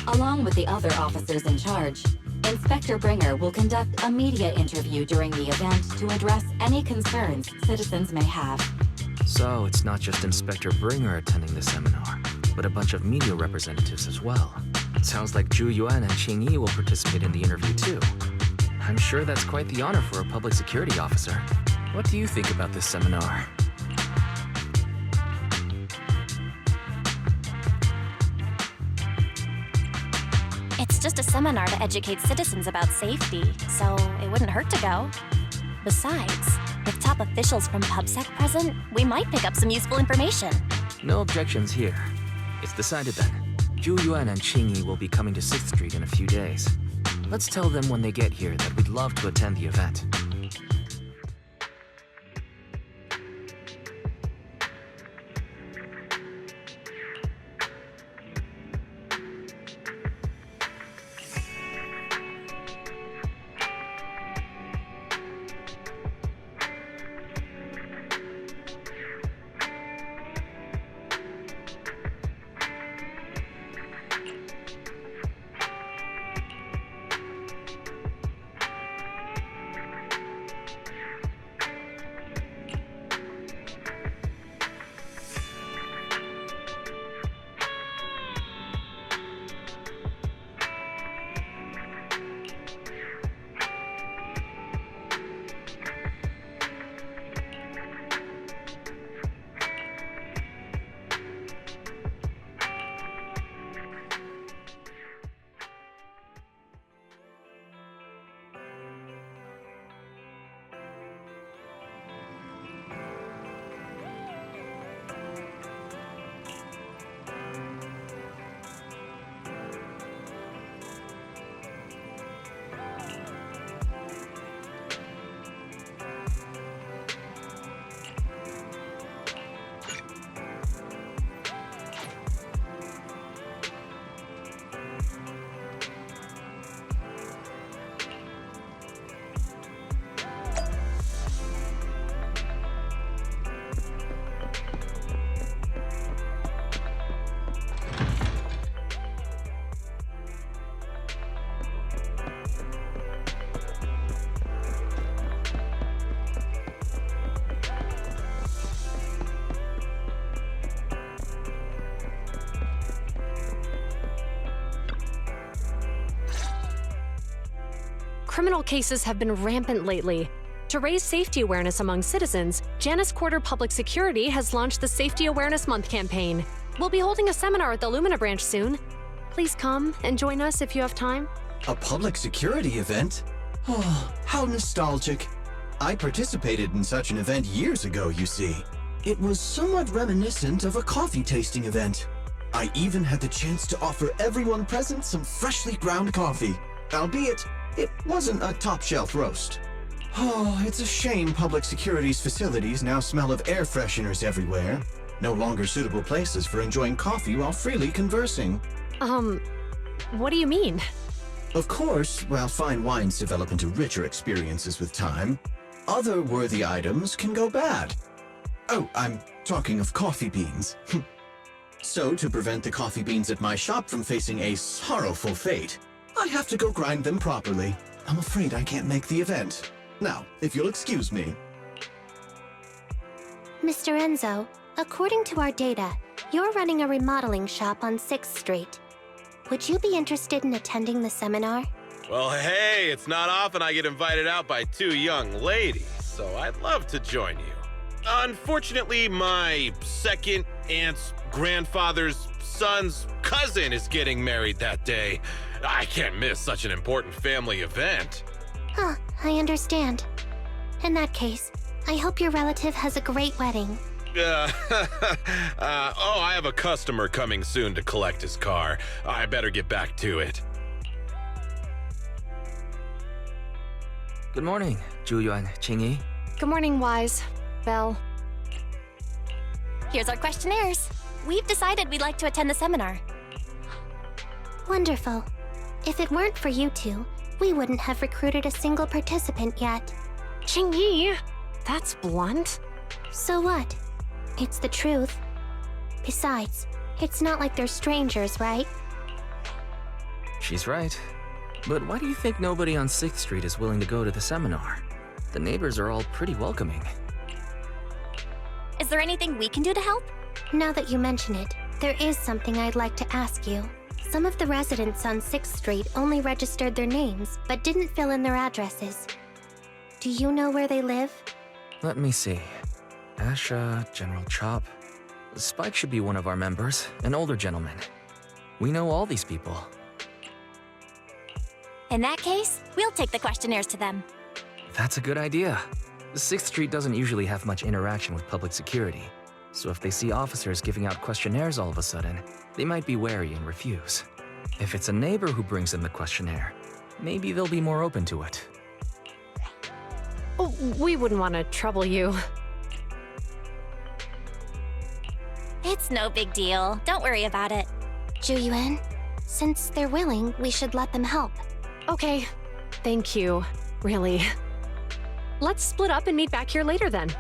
Along with the other officers in charge, Inspector Bringer will conduct a media interview during the event to address any concerns citizens may have. So it's not just Inspector Bringer attending the seminar, but a bunch of media representatives as well. It sounds like Ju Yuen and Qing Yi will participate in the interview too. I'm sure that's quite the honor for a public security officer. What do you think about this seminar? It's just a seminar to educate citizens about safety, so it wouldn't hurt to go. Besides, with top officials from PubSec present, we might pick up some useful information. No objections here. It's decided then. Ju Yuen and Qing Yi will be coming to 6th Street in a few days. Let's tell them when they get here that we'd love to attend the event. criminal cases have been rampant lately. To raise safety awareness among citizens, Janus Quarter Public Security has launched the Safety Awareness Month campaign. We'll be holding a seminar at the Lumina branch soon. Please come and join us if you have time. A public security event? Oh, how nostalgic. I participated in such an event years ago, you see. It was somewhat reminiscent of a coffee tasting event. I even had the chance to offer everyone present some freshly ground coffee, albeit it wasn't a top-shelf roast. Oh, it's a shame public security's facilities now smell of air fresheners everywhere. No longer suitable places for enjoying coffee while freely conversing. What do you mean? Of course, while fine wines develop into richer experiences with time, other worthy items can go bad. Oh, I'm talking of coffee beans. So, to prevent the coffee beans at my shop from facing a sorrowful fate, I have to go grind them properly. I'm afraid I can't make the event. Now, if you'll excuse me. Mr. Enzo, according to our data, you're running a remodeling shop on 6th Street. Would you be interested in attending the seminar? Well, hey, it's not often I get invited out by two young ladies, so I'd love to join you. Unfortunately, my second aunt's grandfather's son's cousin is getting married that day. I can't miss such an important family event. Huh, I understand. In that case, I hope your relative has a great wedding. I have a customer coming soon to collect his car. I better get back to it. Good morning, Zhuyuan, Qingyi. Good morning, Wise. Belle. Here's our questionnaires. We've decided we'd like to attend the seminar. Wonderful. If it weren't for you two, we wouldn't have recruited a single participant yet. Qingyi, that's blunt. So what? It's the truth. Besides, it's not like they're strangers, right? She's right. But why do you think nobody on 6th Street is willing to go to the seminar? The neighbors are all pretty welcoming. Is there anything we can do to help? Now that you mention it, there is something I'd like to ask you. Some of the residents on 6th Street only registered their names, but didn't fill in their addresses. Do you know where they live? Let me see. Asha, General Chop. Spike should be one of our members, an older gentleman. We know all these people. In that case, we'll take the questionnaires to them. That's a good idea. 6th Street doesn't usually have much interaction with public security, so if they see officers giving out questionnaires all of a sudden, they might be wary and refuse. If it's a neighbor who brings in the questionnaire, maybe they'll be more open to it. Oh, we wouldn't want to trouble you. It's no big deal. Don't worry about it. Zhuyuan, since they're willing, we should let them help. Okay. Thank you. Really. Let's split up and meet back here later then.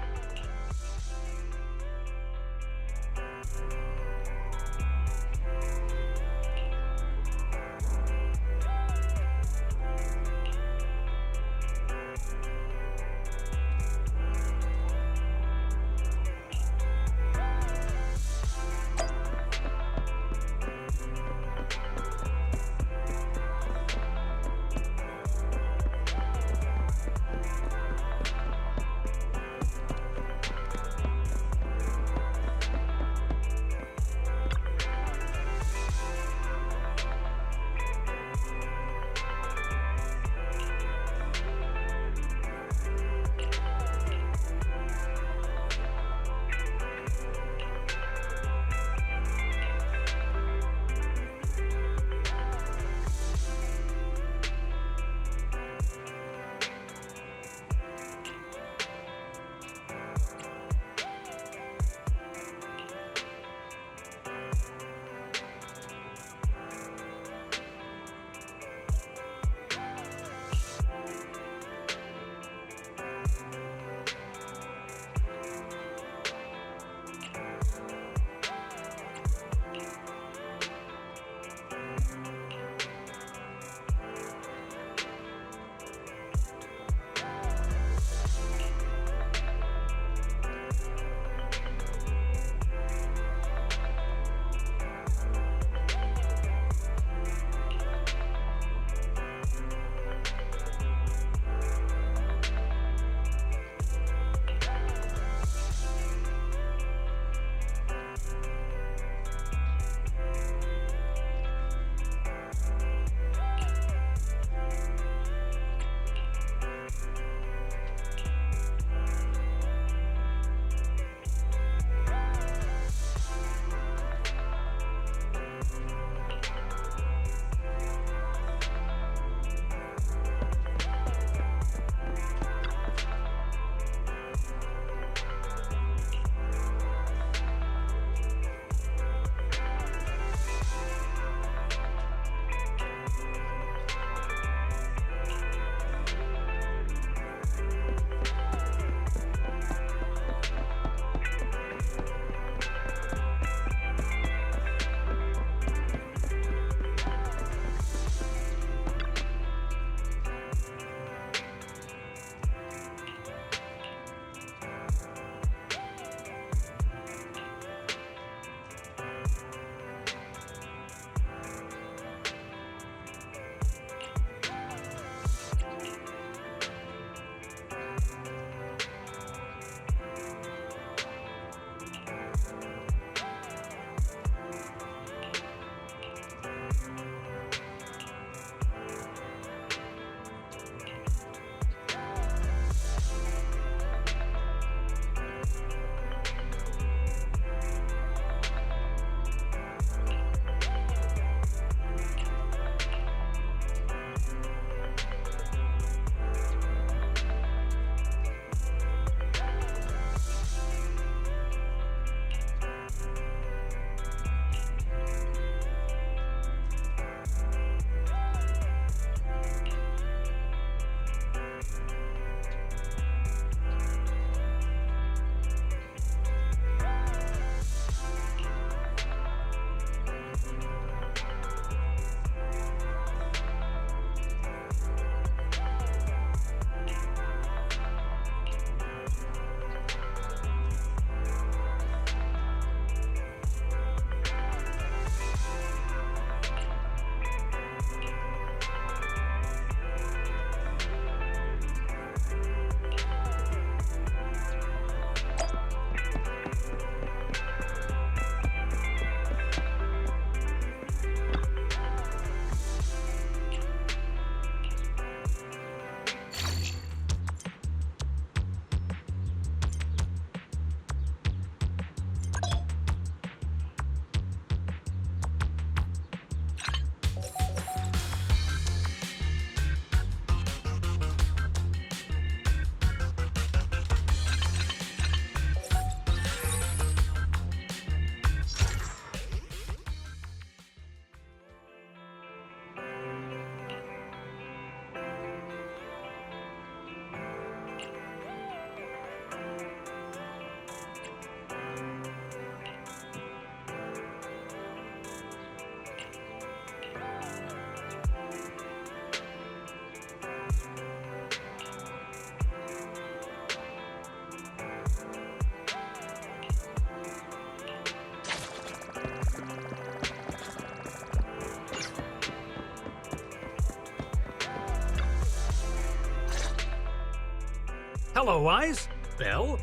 Hello, Wise. Bell?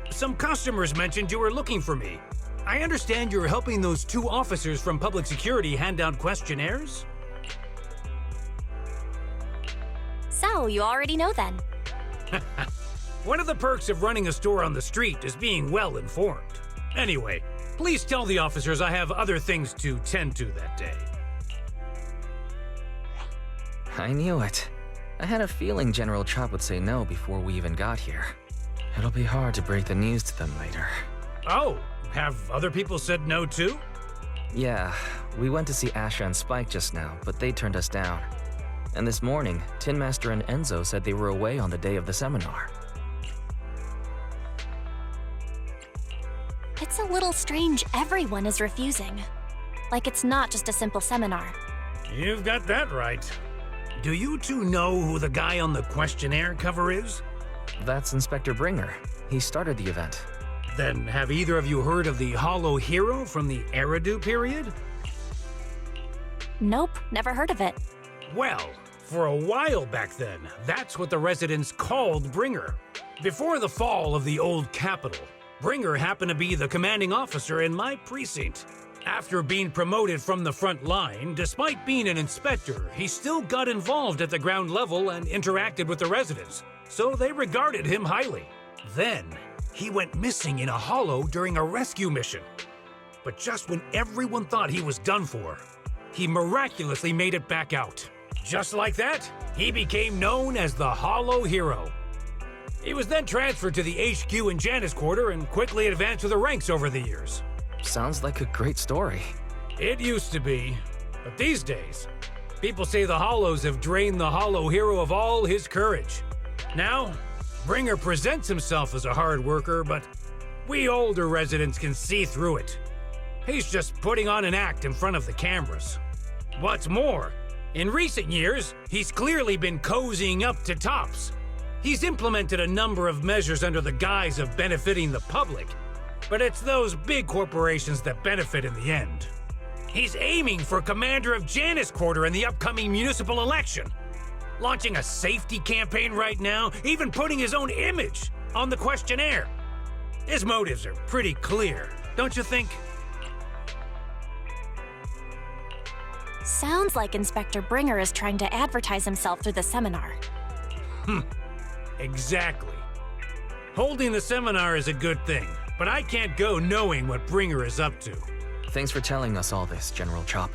Some customers mentioned you were looking for me. I understand you're helping those 2 officers from public security hand out questionnaires? So, you already know then. One of the perks of running a store on the street is being well informed. Anyway, please tell the officers I have other things to tend to that day. I knew it. I had a feeling General Chop would say no before we even got here. It'll be hard to break the news to them later. Oh, have other people said no too? Yeah, we went to see Asha and Spike just now, but they turned us down. And this morning, Tin Master and Enzo said they were away on the day of the seminar. It's a little strange everyone is refusing. Like it's not just a simple seminar. You've got that right. Do you 2 know who the guy on the questionnaire cover is? That's Inspector Bringer. He started the event. Then have either of you heard of the Hollow Hero from the Eridu period? Nope, never heard of it. Well, for a while back then, that's what the residents called Bringer. Before the fall of the old capital, Bringer happened to be the commanding officer in my precinct. After being promoted from the front line, despite being an inspector, he still got involved at the ground level and interacted with the residents, so they regarded him highly. Then, he went missing in a hollow during a rescue mission. But just when everyone thought he was done for, he miraculously made it back out. Just like that, he became known as the Hollow Hero. He was then transferred to the HQ in Janus Quarter and quickly advanced to the ranks over the years. Sounds like a great story. It used to be, but these days, people say the Hollows have drained the Hollow Hero of all his courage. Now, Bringer presents himself as a hard worker, but we older residents can see through it. He's just putting on an act in front of the cameras. What's more, in recent years, he's clearly been cozying up to Tops. He's implemented a number of measures under the guise of benefiting the public, but it's those big corporations that benefit in the end. He's aiming for commander of Janus Quarter in the upcoming municipal election, launching a safety campaign right now, even putting his own image on the questionnaire. His motives are pretty clear, don't you think? Sounds like Inspector Bringer is trying to advertise himself through the seminar. Exactly. Holding the seminar is a good thing, but I can't go knowing what Bringer is up to. Thanks for telling us all this, General Chop.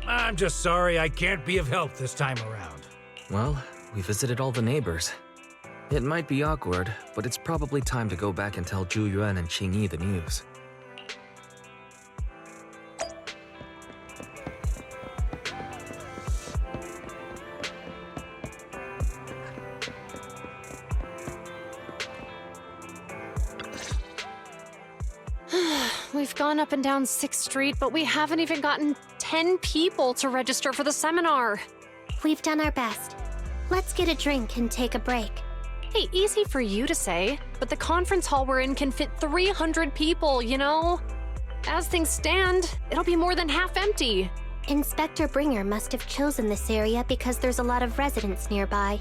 I'm just sorry I can't be of help this time around. Well, we visited all the neighbors. It might be awkward, but it's probably time to go back and tell Zhu Yuan and Qing Yi the news. We've gone up and down 6th Street, but we haven't even gotten 10 people to register for the seminar. We've done our best. Let's get a drink and take a break. Hey, easy for you to say, but the conference hall we're in can fit 300 people, you know? As things stand, it'll be more than half empty. Inspector Bringer must have chosen this area because there's a lot of residents nearby,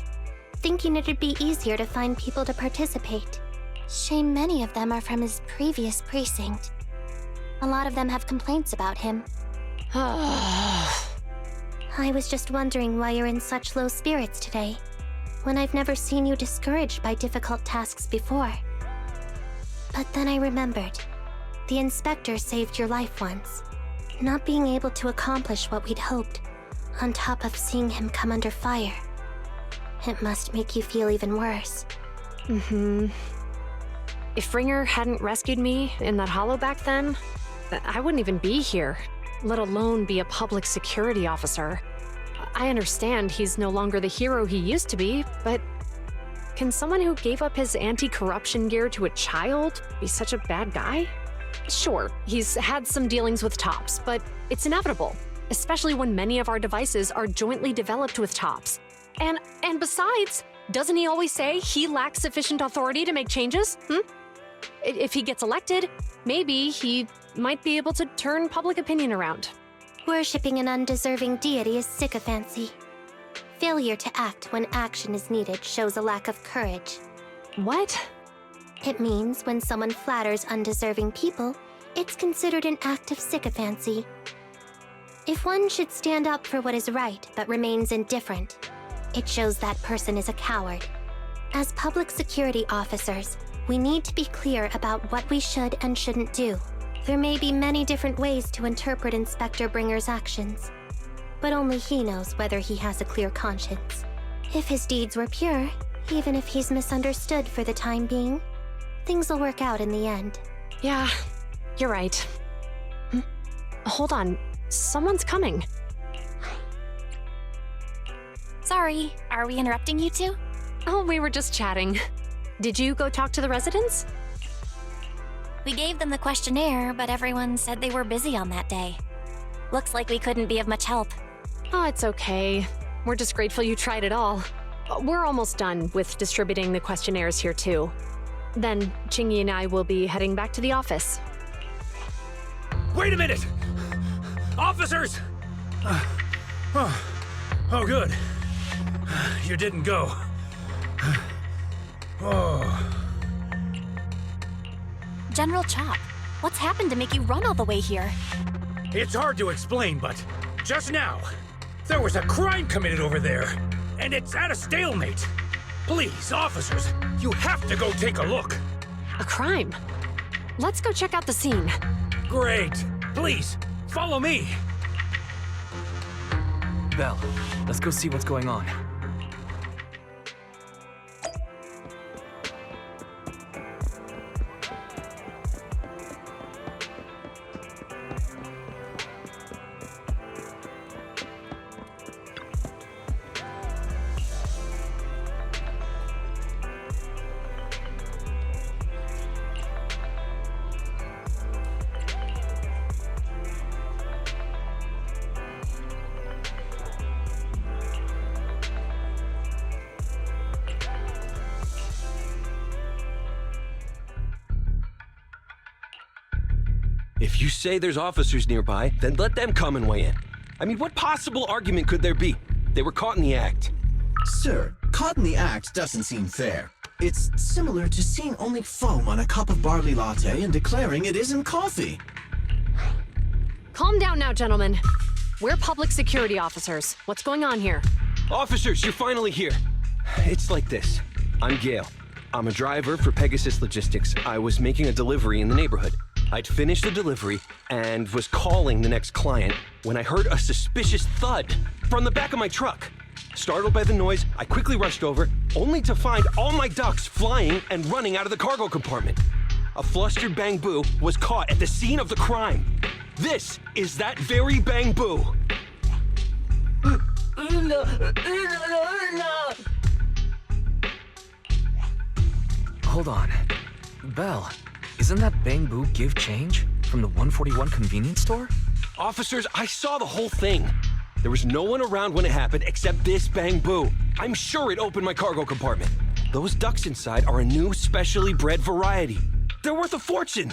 thinking it'd be easier to find people to participate. Shame many of them are from his previous precinct. A lot of them have complaints about him. I was just wondering why you're in such low spirits today, when I've never seen you discouraged by difficult tasks before. But then I remembered. The inspector saved your life once. Not being able to accomplish what we'd hoped, on top of seeing him come under fire. It must make you feel even worse. If Bringer hadn't rescued me in that hollow back then, I wouldn't even be here, let alone be a public security officer. I understand he's no longer the hero he used to be, but can someone who gave up his anti-corruption gear to a child be such a bad guy? Sure, he's had some dealings with Tops, but it's inevitable, especially when many of our devices are jointly developed with Tops. And besides, doesn't he always say he lacks sufficient authority to make changes? If he gets elected, maybe he might be able to turn public opinion around. Worshipping an undeserving deity is sycophancy. Failure to act when action is needed shows a lack of courage. What? It means when someone flatters undeserving people, it's considered an act of sycophancy. If one should stand up for what is right but remains indifferent, it shows that person is a coward. As public security officers, we need to be clear about what we should and shouldn't do. There may be many different ways to interpret Inspector Bringer's actions, but only he knows whether he has a clear conscience. If his deeds were pure, even if he's misunderstood for the time being, things will work out in the end. Yeah, you're right. Hold on, someone's coming. Sorry, are we interrupting you two? Oh, we were just chatting. Did you go talk to the residents? We gave them the questionnaire, but everyone said they were busy on that day. Looks like we couldn't be of much help. Oh, it's okay. We're just grateful you tried it all. We're almost done with distributing the questionnaires here, too. Then, Chingy and I will be heading back to the office. Wait a minute! Officers! Oh, good. You didn't go. Oh. General Chop, what's happened to make you run all the way here? It's hard to explain, but just now, there was a crime committed over there, and it's at a stalemate. Please, officers, you have to go take a look. A crime? Let's go check out the scene. Great. Please, follow me. Belle, let's go see what's going on. If you say there's officers nearby, then let them come and weigh in. I mean, what possible argument could there be? They were caught in the act. Sir, caught in the act doesn't seem fair. It's similar to seeing only foam on a cup of barley latte and declaring it isn't coffee. Calm down now, gentlemen. We're public security officers. What's going on here? Officers, you're finally here. It's like this. I'm Gale. I'm a driver for Pegasus Logistics. I was making a delivery in the neighborhood. I'd finished the delivery and was calling the next client when I heard a suspicious thud from the back of my truck. Startled by the noise, I quickly rushed over, only to find all my ducks flying and running out of the cargo compartment. A flustered Bang Boo was caught at the scene of the crime. This is that very Bang Boo. Hold on. Belle, isn't that Bang Boo give change from the 141 convenience store? Officers, I saw the whole thing. There was no one around when it happened except this Bang Boo. I'm sure it opened my cargo compartment. Those ducks inside are a new specially bred variety. They're worth a fortune.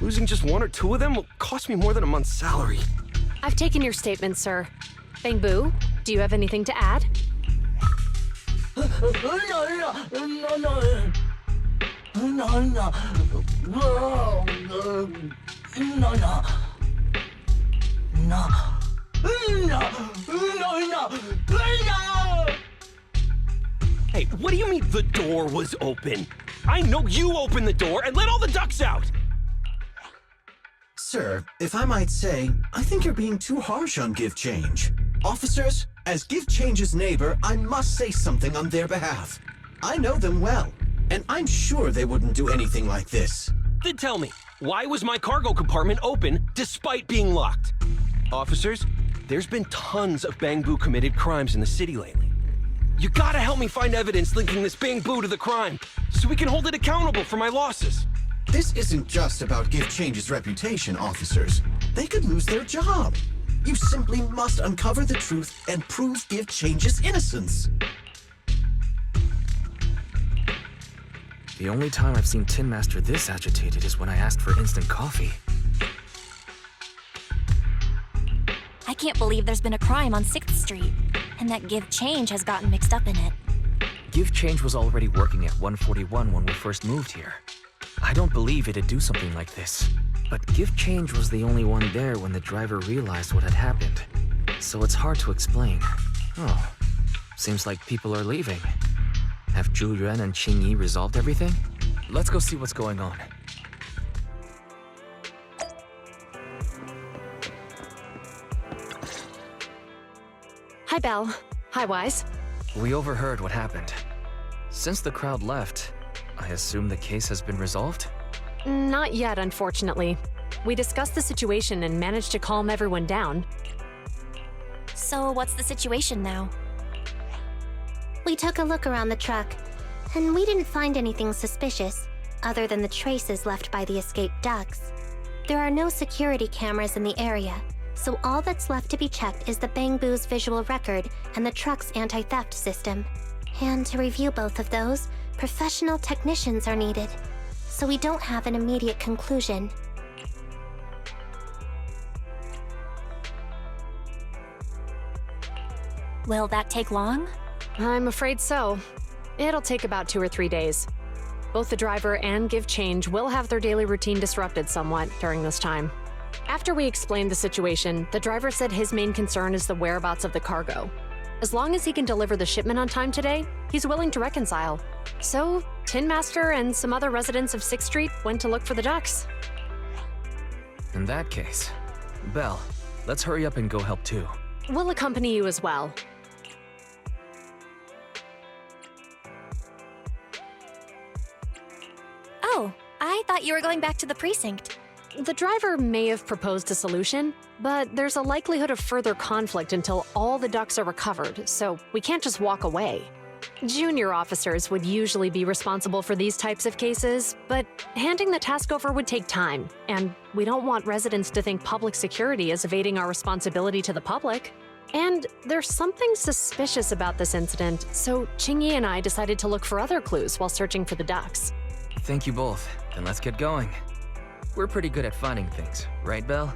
Losing just one or two of them will cost me more than a month's salary. I've taken your statement, sir. Bang Boo, do you have anything to add? Hey, what do you mean the door was open? I know you opened the door and let all the ducks out! Sir, if I might say, I think you're being too harsh on Give Change. Officers, as Give Change's neighbor, I must say something on their behalf. I know them well, and I'm sure they wouldn't do anything like this. Then tell me, why was my cargo compartment open despite being locked? Officers, there's been tons of Bang Boo committed crimes in the city lately. You gotta help me find evidence linking this Bang Boo to the crime, so we can hold it accountable for my losses. This isn't just about Give Change's reputation, officers. They could lose their job. You simply must uncover the truth and prove Give Change's innocence. The only time I've seen Tin Master this agitated is when I asked for instant coffee. I can't believe there's been a crime on 6th Street, and that Give Change has gotten mixed up in it. Give Change was already working at 141 when we first moved here. I don't believe it'd do something like this. But Give Change was the only one there when the driver realized what had happened. So it's hard to explain. Oh, seems like people are leaving. Have Zhu Yuan and Qing Yi resolved everything? Let's go see what's going on. Hi, Belle. Hi, Wise. We overheard what happened. Since the crowd left, I assume the case has been resolved? Not yet, unfortunately. We discussed the situation and managed to calm everyone down. So what's the situation now? We took a look around the truck, and we didn't find anything suspicious, other than the traces left by the escaped ducks. There are no security cameras in the area, so all that's left to be checked is the Bangbu's visual record and the truck's anti-theft system. And to review both of those, professional technicians are needed, so we don't have an immediate conclusion. Will that take long? I'm afraid so. It'll take about 2 or 3 days. Both the driver and Give Change will have their daily routine disrupted somewhat during this time. After we explained the situation, the driver said his main concern is the whereabouts of the cargo. As long as he can deliver the shipment on time today, he's willing to reconcile. So, Tin Master and some other residents of 6th Street went to look for the ducks. In that case, Belle, let's hurry up and go help too. We'll accompany you as well. Oh, I thought you were going back to the precinct. The driver may have proposed a solution, but there's a likelihood of further conflict until all the ducks are recovered, so we can't just walk away. Junior officers would usually be responsible for these types of cases, but handing the task over would take time, and we don't want residents to think public security is evading our responsibility to the public. And there's something suspicious about this incident, so Qingyi and I decided to look for other clues while searching for the ducks. Thank you both. Then let's get going. We're pretty good at finding things, right, Belle?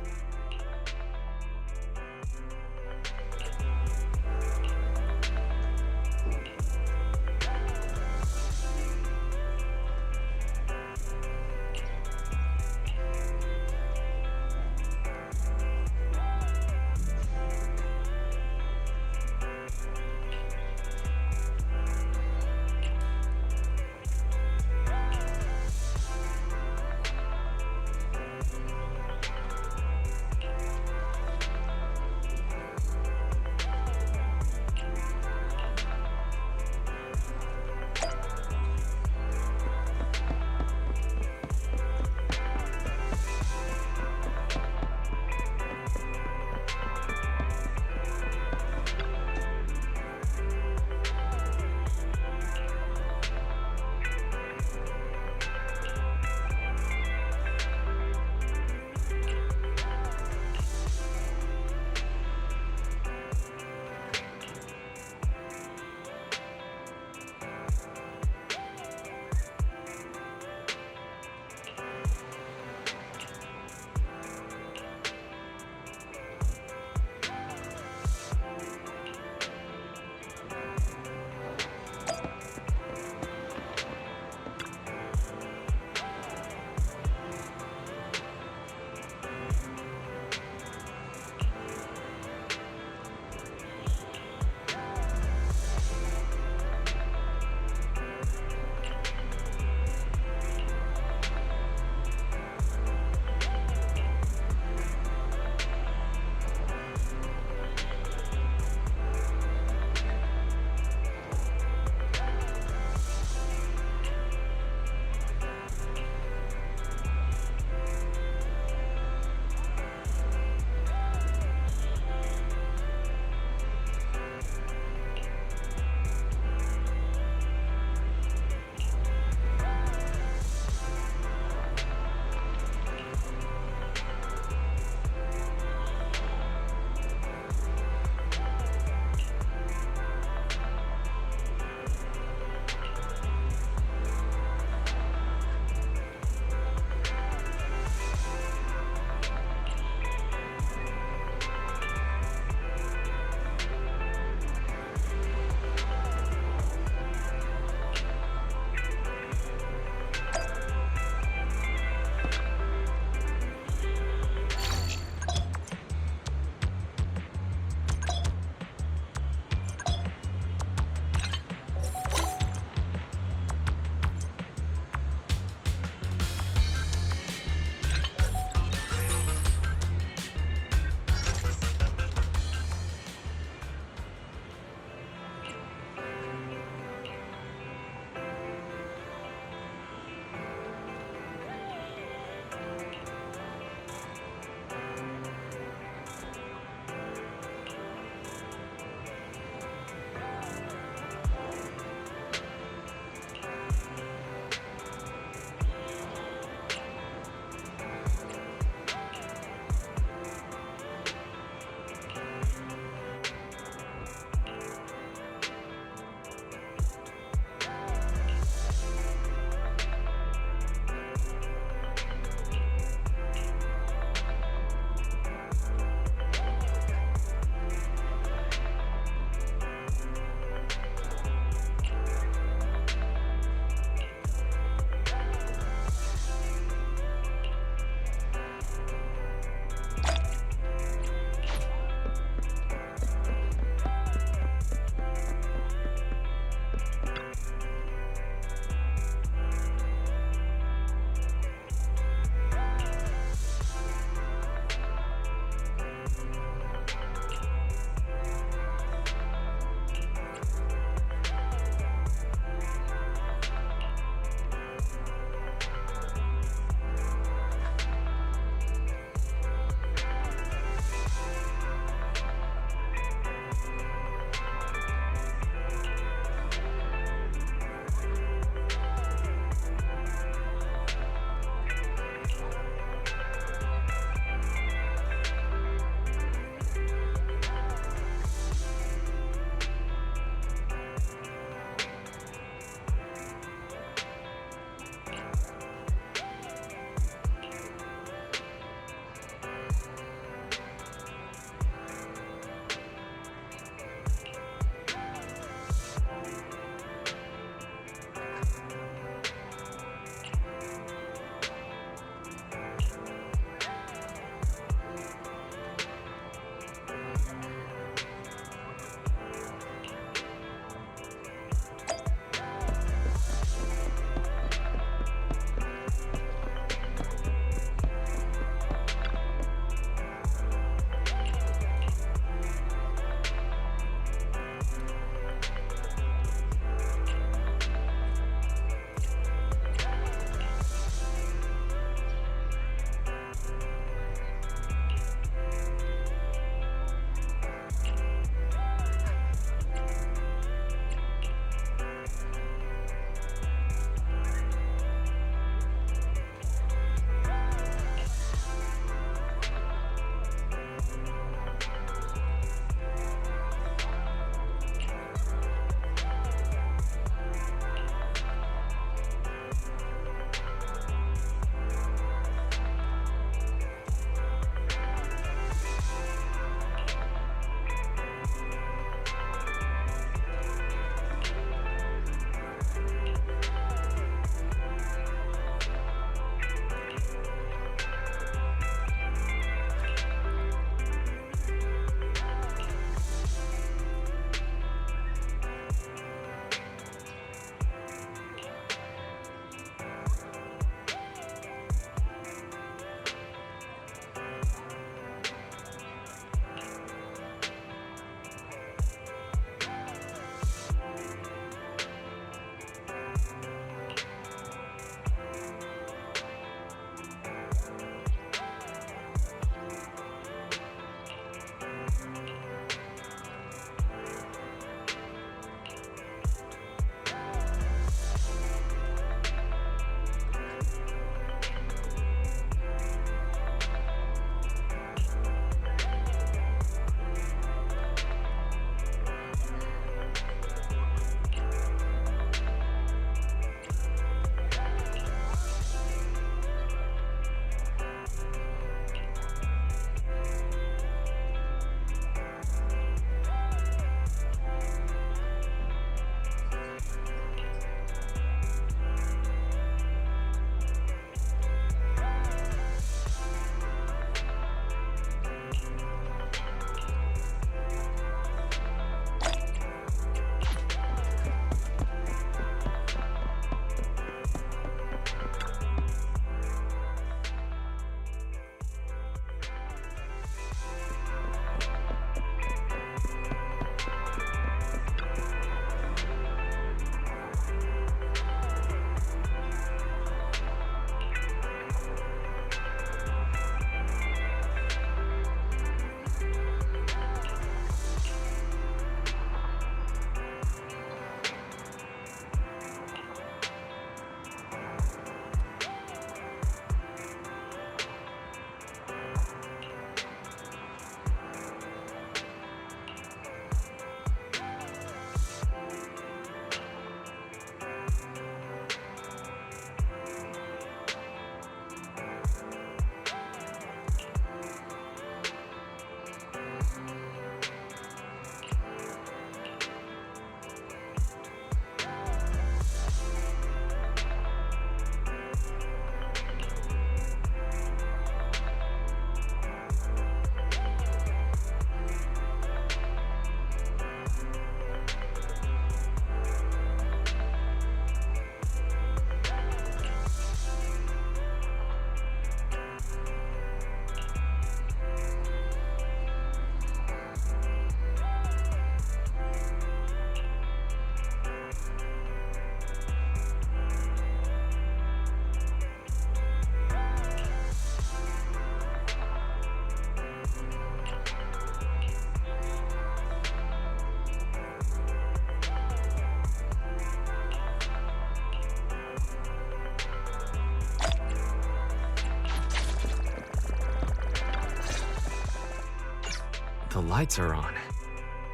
The lights are on.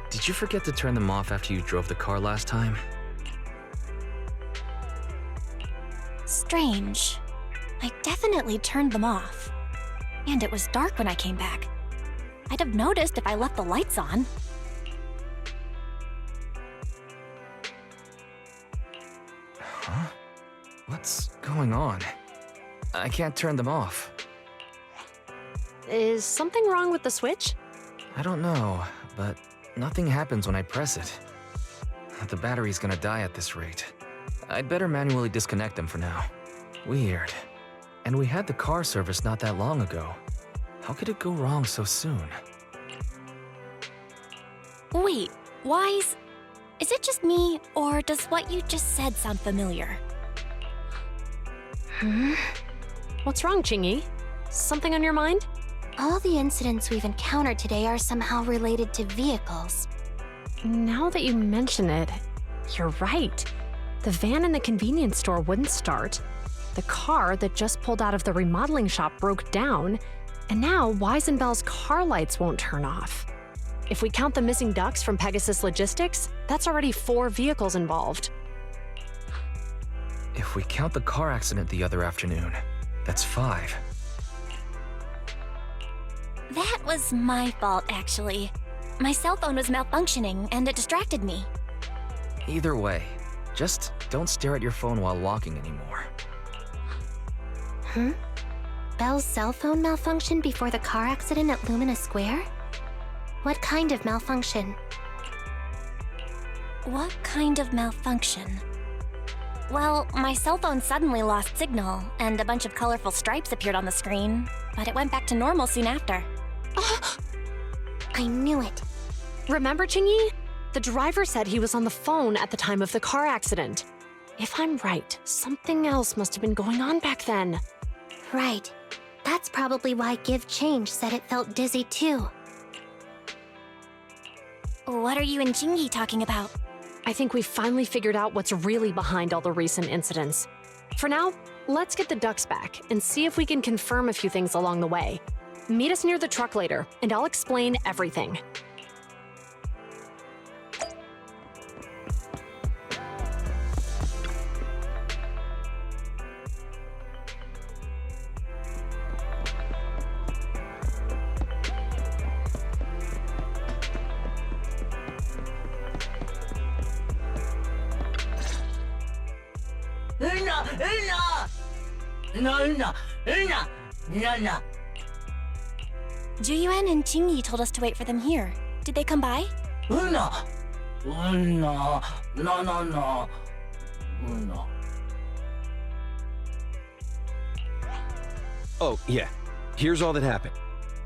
Did you forget to turn them off after you drove the car last time? Strange. I definitely turned them off. And it was dark when I came back. I'd have noticed if I left the lights on. Huh? What's going on? I can't turn them off. Is something wrong with the switch? I don't know, but nothing happens when I press it. The battery's gonna die at this rate. I'd better manually disconnect them for now. Weird. And we had the car service not that long ago. How could it go wrong so soon? Wait, Wise? Is it just me, or does what you just said sound familiar? What's wrong, Chingy? Something on your mind? All the incidents we've encountered today are somehow related to vehicles. Now that you mention it, you're right. The van in the convenience store wouldn't start. The car that just pulled out of the remodeling shop broke down, and now Wise and Bell's car lights won't turn off. If we count the missing ducks from Pegasus Logistics, that's already 4 vehicles involved. If we count the car accident the other afternoon, that's 5. That was my fault, actually. My cell phone was malfunctioning, and it distracted me. Either way, just don't stare at your phone while walking anymore. Bell's cell phone malfunctioned before the car accident at Lumina Square? What kind of malfunction? What kind of malfunction? Well, my cell phone suddenly lost signal, and a bunch of colorful stripes appeared on the screen, but it went back to normal soon after. I knew it. Remember, Chingy? The driver said he was on the phone at the time of the car accident. If I'm right, something else must have been going on back then. Right. That's probably why Give Change said it felt dizzy too. What are you and Chingy talking about? I think we finally figured out what's really behind all the recent incidents. For now, let's get the ducks back and see if we can confirm a few things along the way. Meet us near the truck later, and I'll explain everything. Juyuan and Chingy told us to wait for them here. Did they come by? Oh, yeah. Here's all that happened.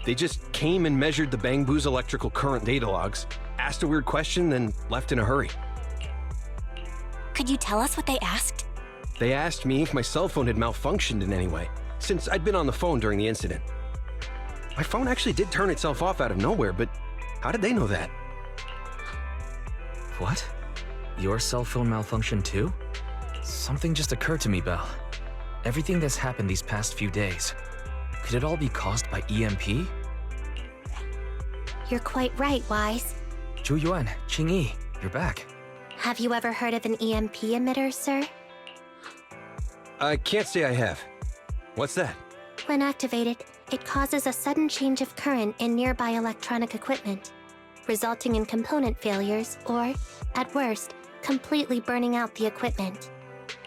They just came and measured the Bangbu's electrical current data logs, asked a weird question, then left in a hurry. Could you tell us what they asked? They asked me if my cell phone had malfunctioned in any way, since I'd been on the phone during the incident. My phone actually did turn itself off out of nowhere, but how did they know that? What? Your cell phone malfunctioned too? Something just occurred to me, Belle. Everything that's happened these past few days, could it all be caused by EMP? You're quite right, Wise. Juyuan, Qingyi, you're back. Have you ever heard of an EMP emitter, sir? I can't say I have. What's that? When activated, it causes a sudden change of current in nearby electronic equipment, resulting in component failures or, at worst, completely burning out the equipment.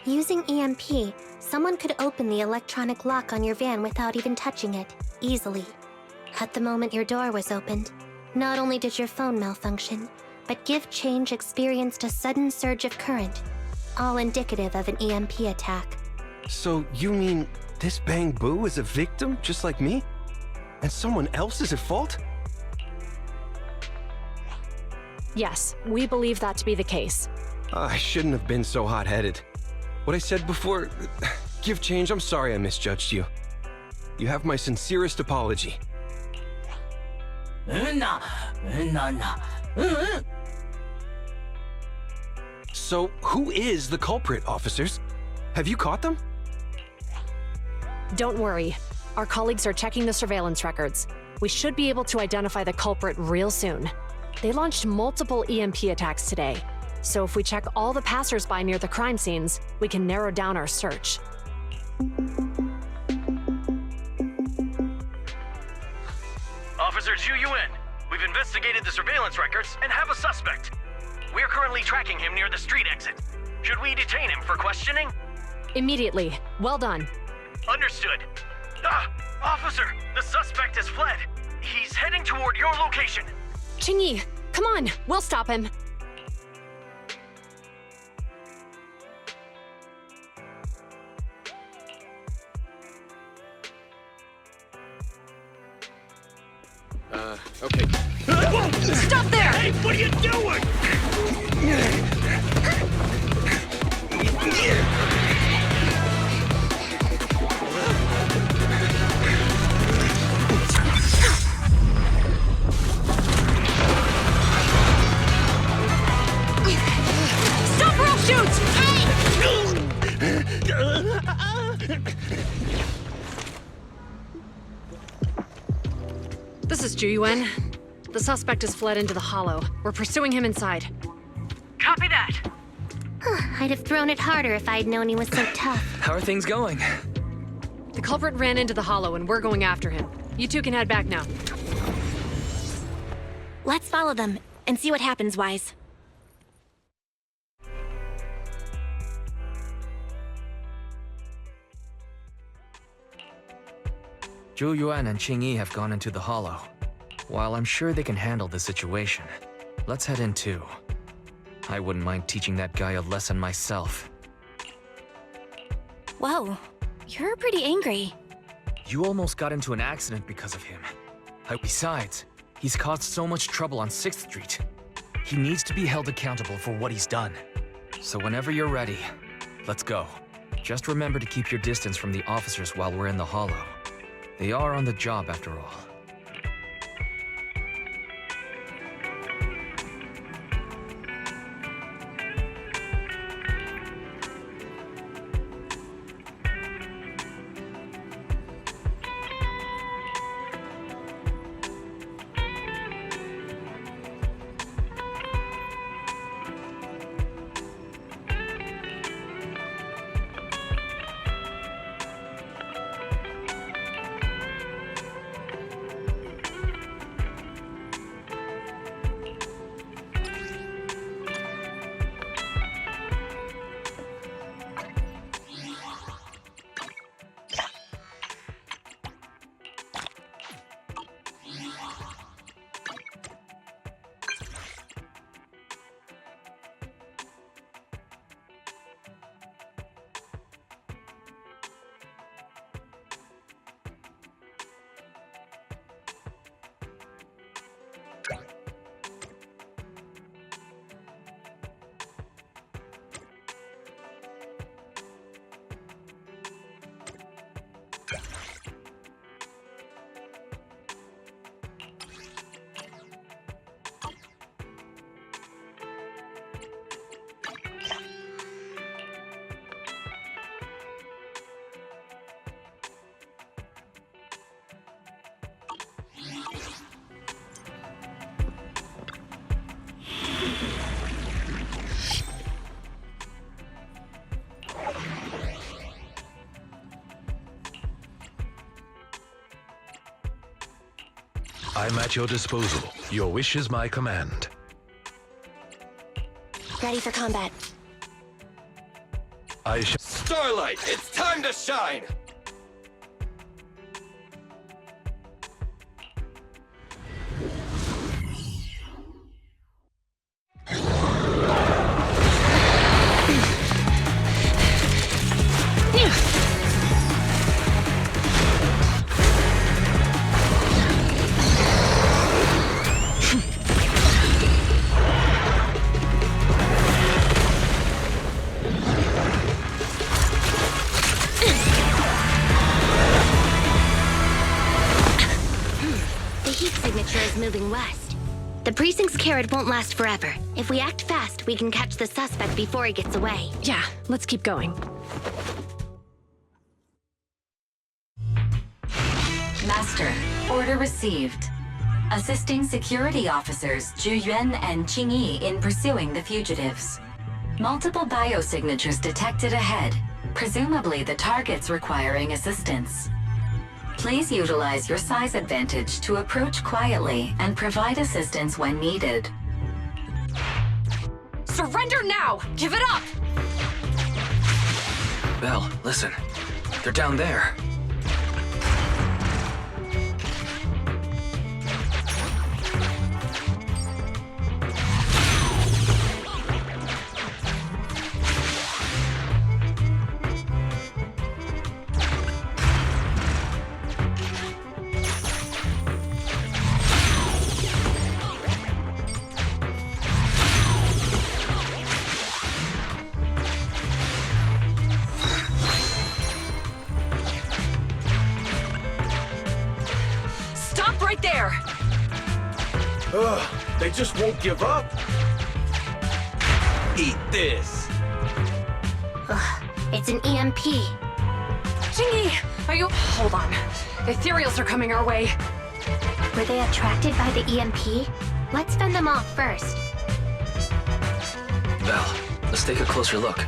Using EMP, someone could open the electronic lock on your van without even touching it, easily. At the moment your door was opened, not only did your phone malfunction, but Give Change experienced a sudden surge of current, all indicative of an EMP attack. So you mean this Bangbu is a victim just like me? And someone else is at fault? Yes, we believe that to be the case. I shouldn't have been so hot-headed. What I said before, Give Change, I'm sorry I misjudged you. You have my sincerest apology. So, who is the culprit, officers? Have you caught them? Don't worry. Our colleagues are checking the surveillance records. We should be able to identify the culprit real soon. They launched multiple EMP attacks today, so if we check all the passersby near the crime scenes, we can narrow down our search. Officer Zhu Yuan, we've investigated the surveillance records and have a suspect. We're currently tracking him near the street exit. Should we detain him for questioning? Immediately. Well done. Understood. Officer, the suspect has fled. He's heading toward your location. Qingyi, come on, we'll stop him. Okay. Stop there! Hey, what are you doing? Stop or I'll shoot! This is Zhu Yuan. The suspect has fled into the hollow. We're pursuing him inside. Copy that. I'd have thrown it harder if I'd known he was so tough. How are things going? The culprit ran into the hollow and we're going after him. You two can head back now. Let's follow them and see what happens, Wise. Zhu Yuan and Qingyi have gone into the hollow. While I'm sure they can handle the situation, let's head in too. I wouldn't mind teaching that guy a lesson myself. Whoa, you're pretty angry. You almost got into an accident because of him. Besides, he's caused so much trouble on 6th Street. He needs to be held accountable for what he's done. So whenever you're ready, let's go. Just remember to keep your distance from the officers while we're in the hollow. They are on the job after all. I'm at your disposal. Your wish is my command. Ready for combat. Starlight, it's time to shine! Moving west. The precinct's carrot won't last forever. If we act fast, we can catch the suspect before he gets away. Yeah, let's keep going. Master Master, order received. Assisting security officers Ju Yuan and Qing Yi in pursuing the fugitives. Multiple biosignatures detected ahead, presumably the targets requiring assistance. Please utilize your size advantage to approach quietly and provide assistance when needed. Surrender now! Give it up! Belle, listen. They're down there. They just won't give up. Eat this. Ugh, it's an EMP. Jingy, are you... Hold on. Ethereals are coming our way. Were they attracted by the EMP? Let's fend them off first. Belle, let's take a closer look.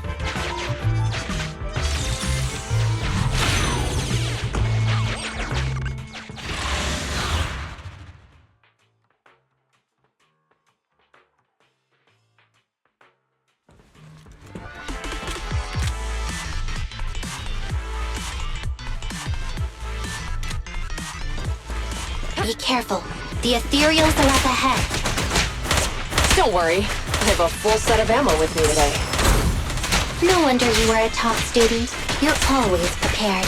Be careful. The Ethereals are up ahead. Don't worry. I have a full set of ammo with me today. No wonder you were a top student. You're always prepared.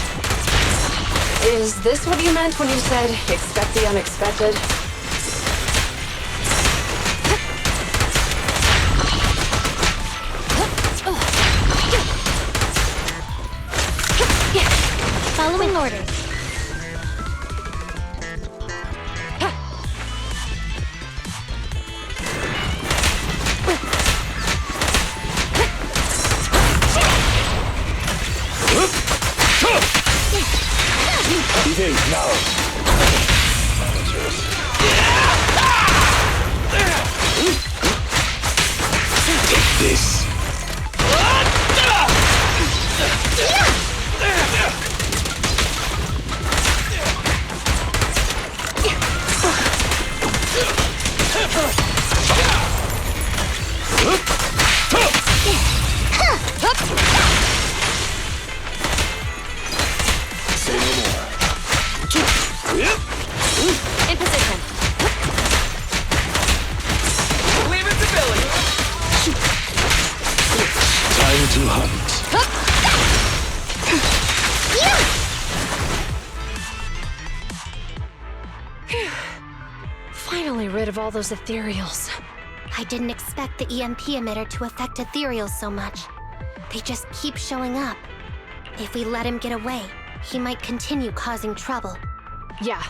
Is this what you meant when you said, expect the unexpected? Following orders. Behave now. Take this. Say no more. In position. Leave it to Billy. Time to hunt. Finally rid of all those ethereals. I didn't expect the EMP emitter to affect Ethereals so much. They just keep showing up. If we let him get away, he might continue causing trouble. Yeah,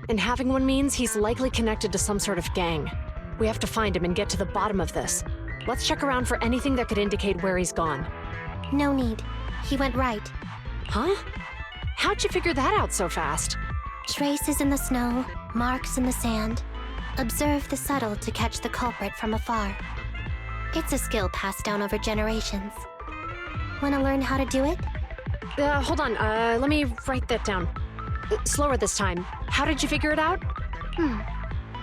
and having one means he's likely connected to some sort of gang. We have to find him and get to the bottom of this. Let's check around for anything that could indicate where he's gone. No need. He went right. Huh? How'd you figure that out so fast? Traces in the snow, marks in the sand. Observe the subtle to catch the culprit from afar. It's a skill passed down over generations. Want to learn how to do it? Hold on, let me write that down. Slower this time. How did you figure it out?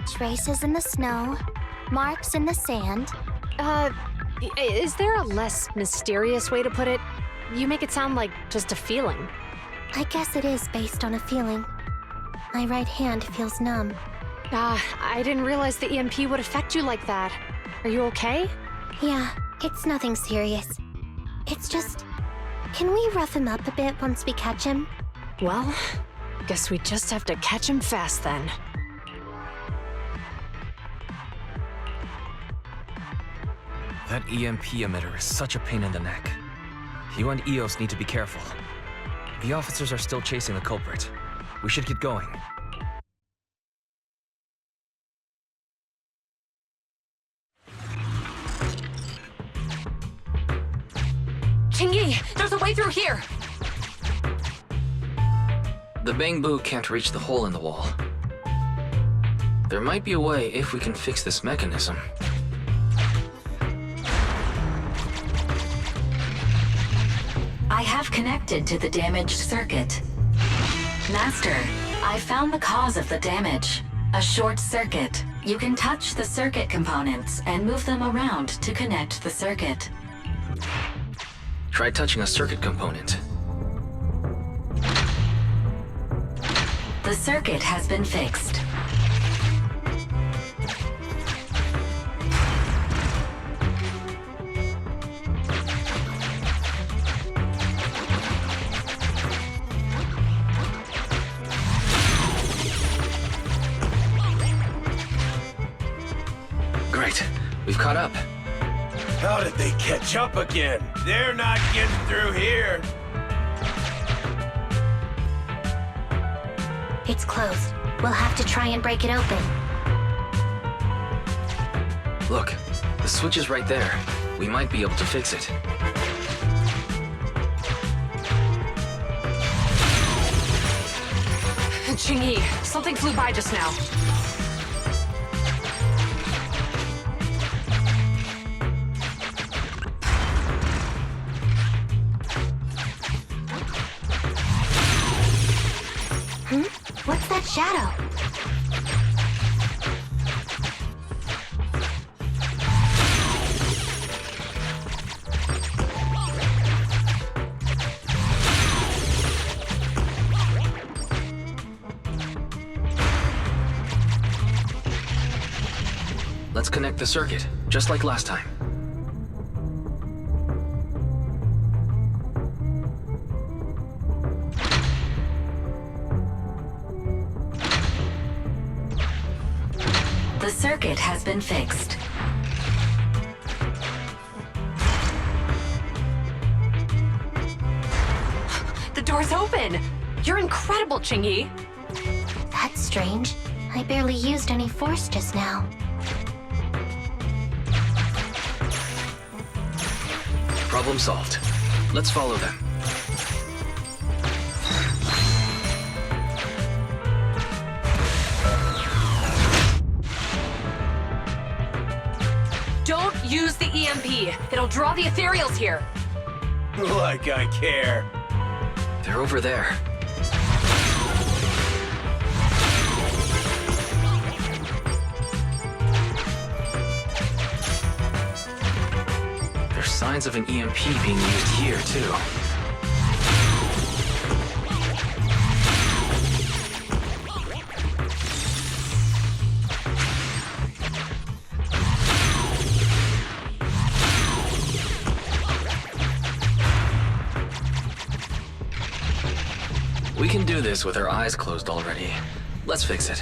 Traces in the snow, marks in the sand. Is there a less mysterious way to put it? You make it sound like just a feeling. I guess it is based on a feeling. My right hand feels numb. I didn't realize the EMP would affect you like that. Are you okay? Yeah, it's nothing serious. It's just... Can we rough him up a bit once we catch him? Well, guess we just have to catch him fast then. That EMP emitter is such a pain in the neck. You and EOS need to be careful. The officers are still chasing the culprit. We should get going. Qing Yi, there's a way through here! The bamboo can't reach the hole in the wall. There might be a way if we can fix this mechanism. I have connected to the damaged circuit. Master, I found the cause of the damage. A short circuit. You can touch the circuit components and move them around to connect the circuit. Try touching a circuit component. The circuit has been fixed. Great. We've caught up. How did they catch up again? They're not getting through here. It's closed. We'll have to try and break it open. Look, the switch is right there. We might be able to fix it. Ching-Yi, something flew by just now. What's that shadow? Let's connect the circuit, just like last time. The circuit has been fixed. The door's open! You're incredible, Ching-Yi! That's strange. I barely used any force just now. Problem solved. Let's follow them. Don't use the EMP. It'll draw the ethereals here. Like I care. They're over there. There's signs of an EMP being used here, too. We can do this with our eyes closed already. Let's fix it.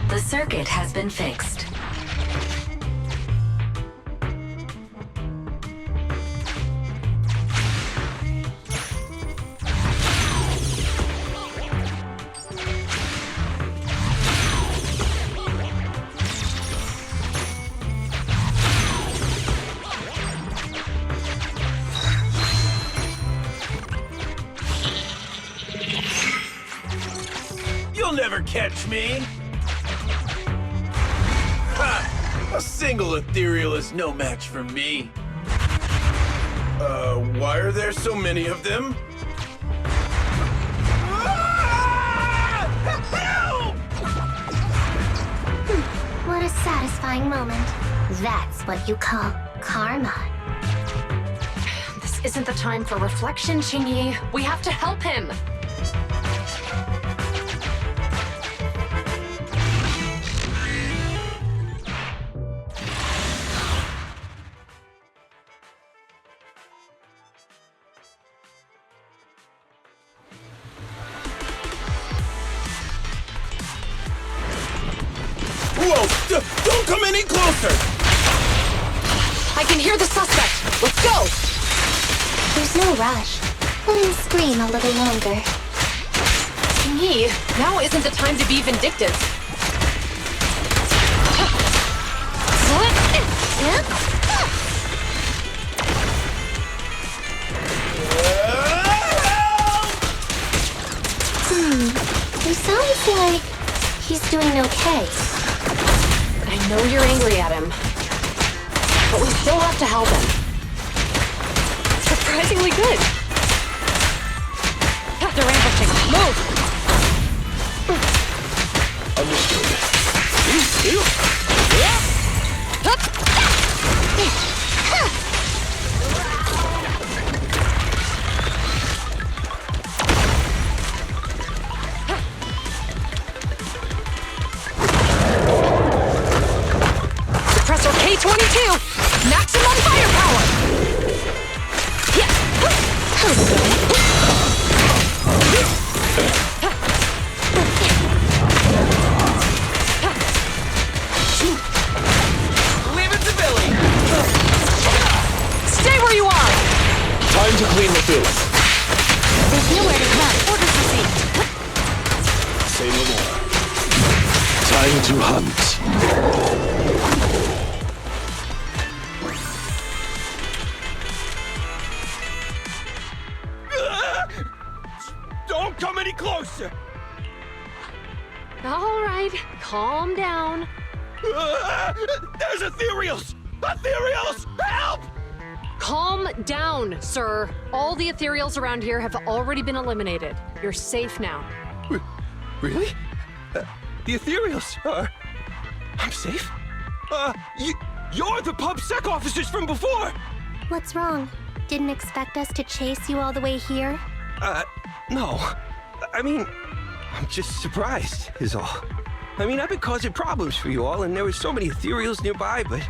The circuit has been fixed. You'll never catch me. Ha! A single ethereal is no match for me. Why are there so many of them? Help! What a satisfying moment. That's what you call karma. This isn't the time for reflection, Ching-Yi. We have to help him. Whoa! Don't come any closer! I can hear the suspect. Let's go! There's no rush. Let him scream a little longer. Ching-Yi, now isn't the time to be vindictive. He sounds like he's doing okay. I know you're angry at him, but we still have to help him. Surprisingly good. They're ambushing. Move! Understood. Suppressor K-22! Maximum firepower! Leave it to Billy! Stay where you are! Time to clean the booth. There's nowhere to run. Orders received. Say no more. Time to hunt. Don't come any closer! All right, calm down. There's ethereals! Ethereals! Help! Calm down, sir. All the ethereals around here have already been eliminated. You're safe now. Really? The ethereals are... I'm safe? You're the PubSec officers from before! What's wrong? Didn't expect us to chase you all the way here? No. I mean, I'm just surprised, is all. I mean, I've been causing problems for you all, and there were so many ethereals nearby, but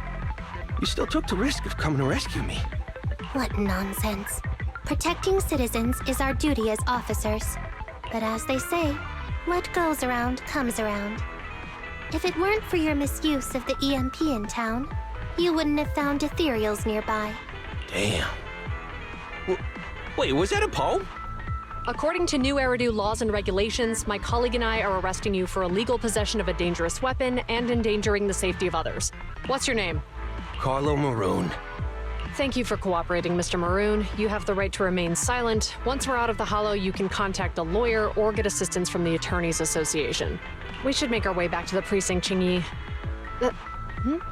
you still took the risk of coming to rescue me. What nonsense. Protecting citizens is our duty as officers. But as they say, what goes around comes around. If it weren't for your misuse of the EMP in town, you wouldn't have found ethereals nearby. Damn. Wait, was that a poem? According to new Eridu laws and regulations, my colleague and I are arresting you for illegal possession of a dangerous weapon and endangering the safety of others. What's your name? Carlo Maroon. Thank you for cooperating, Mr. Maroon. You have the right to remain silent. Once we're out of the Hollow, you can contact a lawyer or get assistance from the Attorneys Association. We should make our way back to the precinct, Qingyi.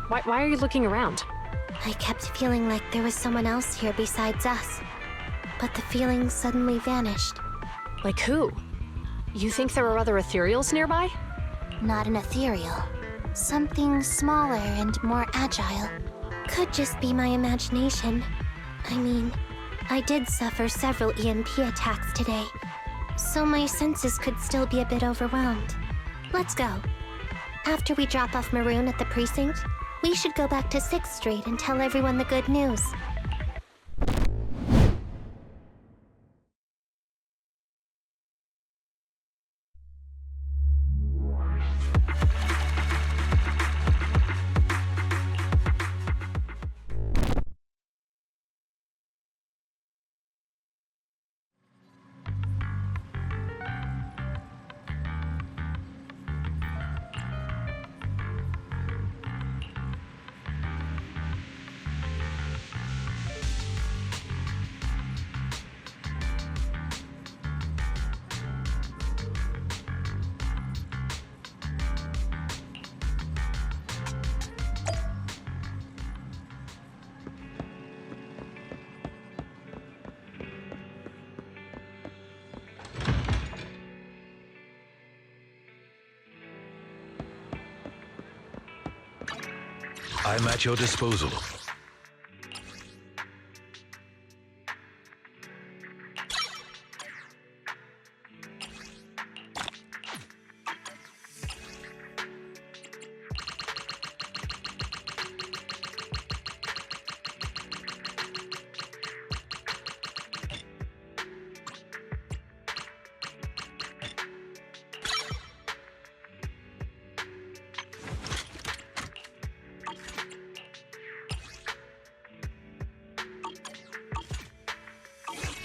Why are you looking around? I kept feeling like there was someone else here besides us. But the feeling suddenly vanished. Like who? You think there are other ethereals nearby? Not an ethereal. Something smaller and more agile. Could just be my imagination. I mean, I did suffer several EMP attacks today, so my senses could still be a bit overwhelmed. Let's go. After we drop off Maroon at the precinct, we should go back to 6th Street and tell everyone the good news. I'm at your disposal.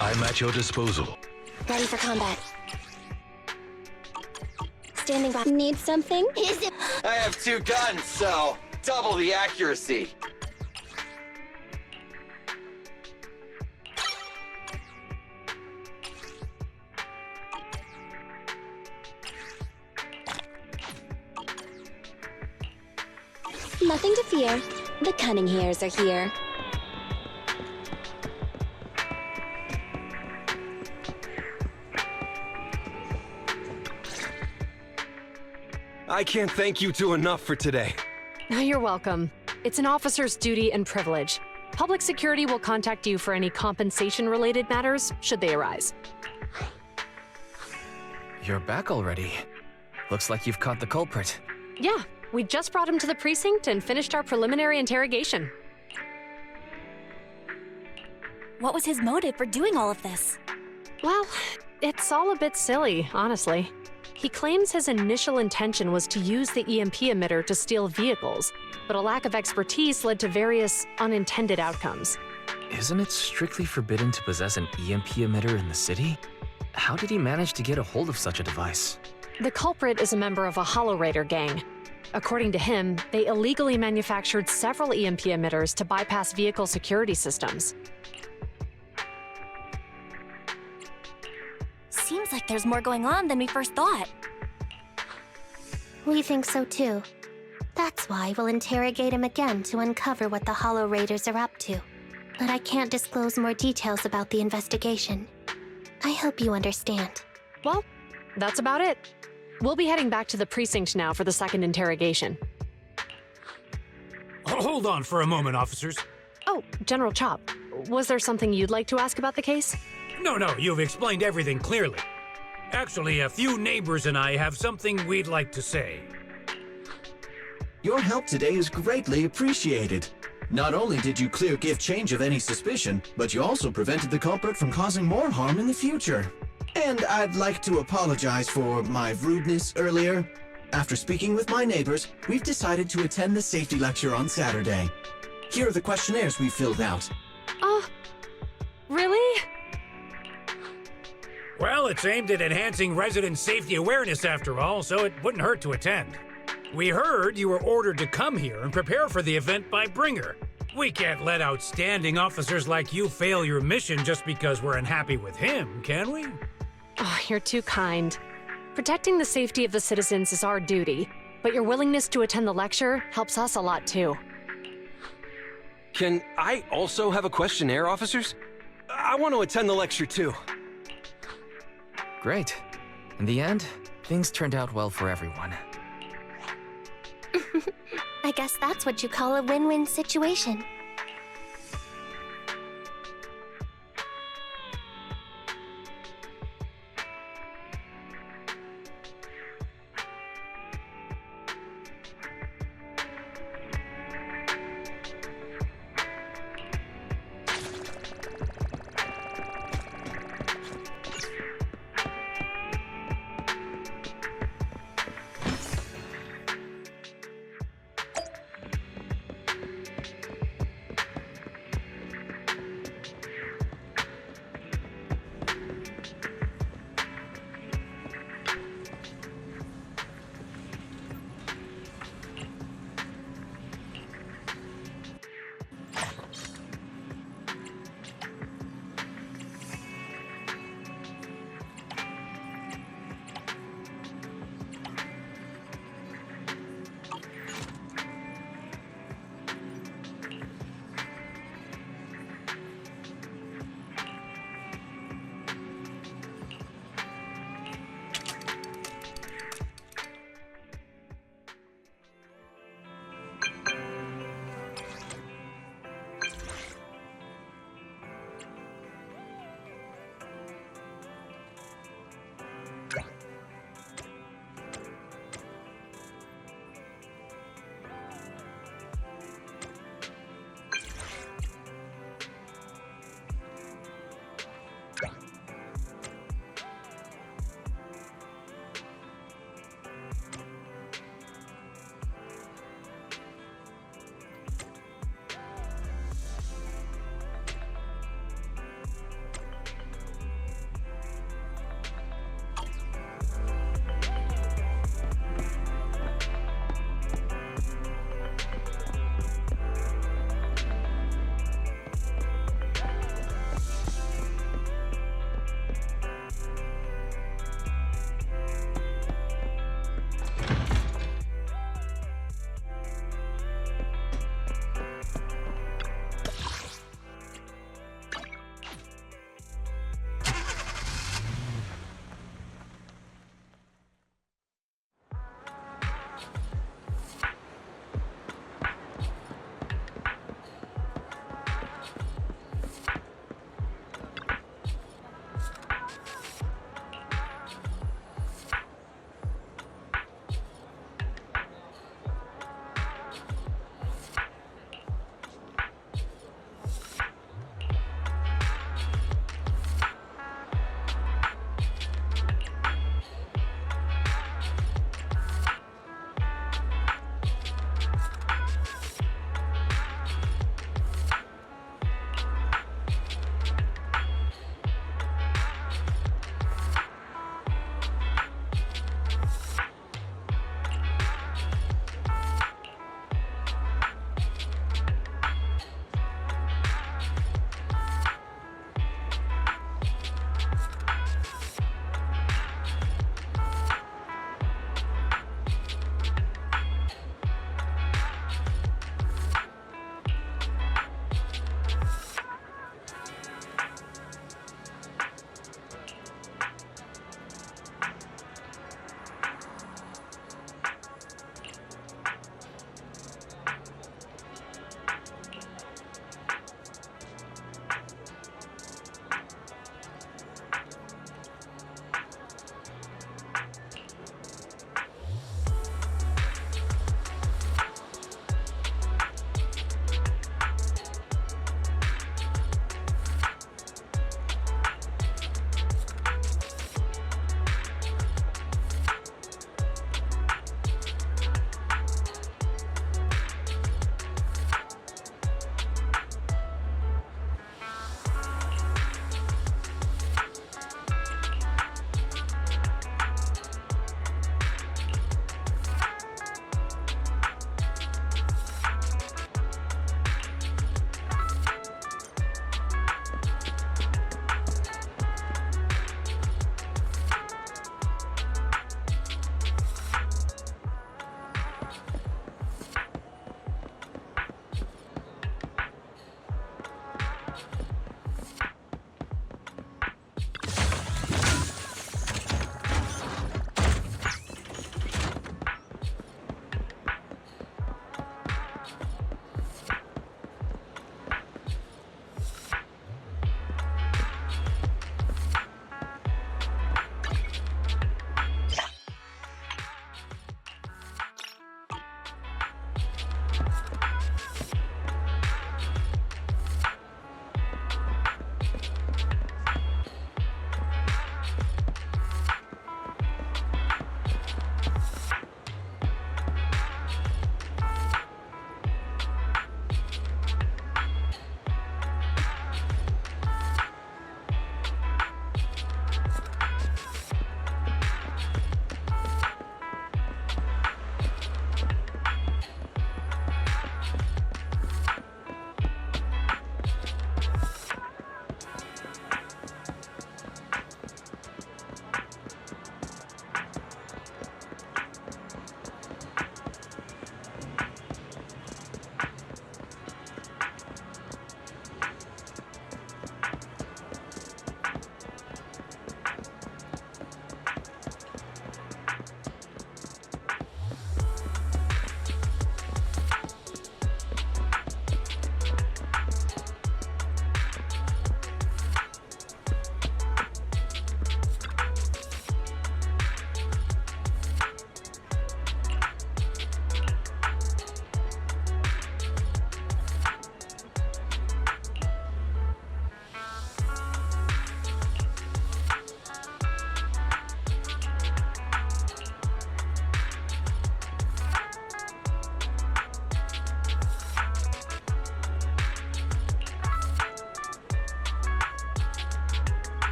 I'm at your disposal. Ready for combat. Standing by. Need something? Is it? I have 2 guns, so double the accuracy. Nothing to fear. The cunning hairs are here. I can't thank you two enough for today. You're welcome. It's an officer's duty and privilege. Public security will contact you for any compensation-related matters, should they arise. You're back already. Looks like you've caught the culprit. Yeah, we just brought him to the precinct and finished our preliminary interrogation. What was his motive for doing all of this? Well, it's all a bit silly, honestly. He claims his initial intention was to use the EMP emitter to steal vehicles, but a lack of expertise led to various unintended outcomes. Isn't it strictly forbidden to possess an EMP emitter in the city? How did he manage to get a hold of such a device? The culprit is a member of a Hollow Raider gang. According to him, they illegally manufactured several EMP emitters to bypass vehicle security systems. Seems like there's more going on than we first thought. We think so too. That's why we'll interrogate him again to uncover what the Hollow Raiders are up to. But I can't disclose more details about the investigation. I hope you understand. Well, that's about it. We'll be heading back to the precinct now for the second interrogation. Hold on for a moment, officers. Oh, General Chop, was there something you'd like to ask about the case? No, you've explained everything clearly. Actually, a few neighbors and I have something we'd like to say. Your help today is greatly appreciated. Not only did you clear Gift Change of any suspicion, but you also prevented the culprit from causing more harm in the future. And I'd like to apologize for my rudeness earlier. After speaking with my neighbors, we've decided to attend the safety lecture on Saturday. Here are the questionnaires we filled out. Oh, really? Well, it's aimed at enhancing resident safety awareness after all, so it wouldn't hurt to attend. We heard you were ordered to come here and prepare for the event by Bringer. We can't let outstanding officers like you fail your mission just because we're unhappy with him, can we? Oh, you're too kind. Protecting the safety of the citizens is our duty, but your willingness to attend the lecture helps us a lot too. Can I also have a questionnaire, officers? I want to attend the lecture too. Great. In the end, things turned out well for everyone. I guess that's what you call a win-win situation.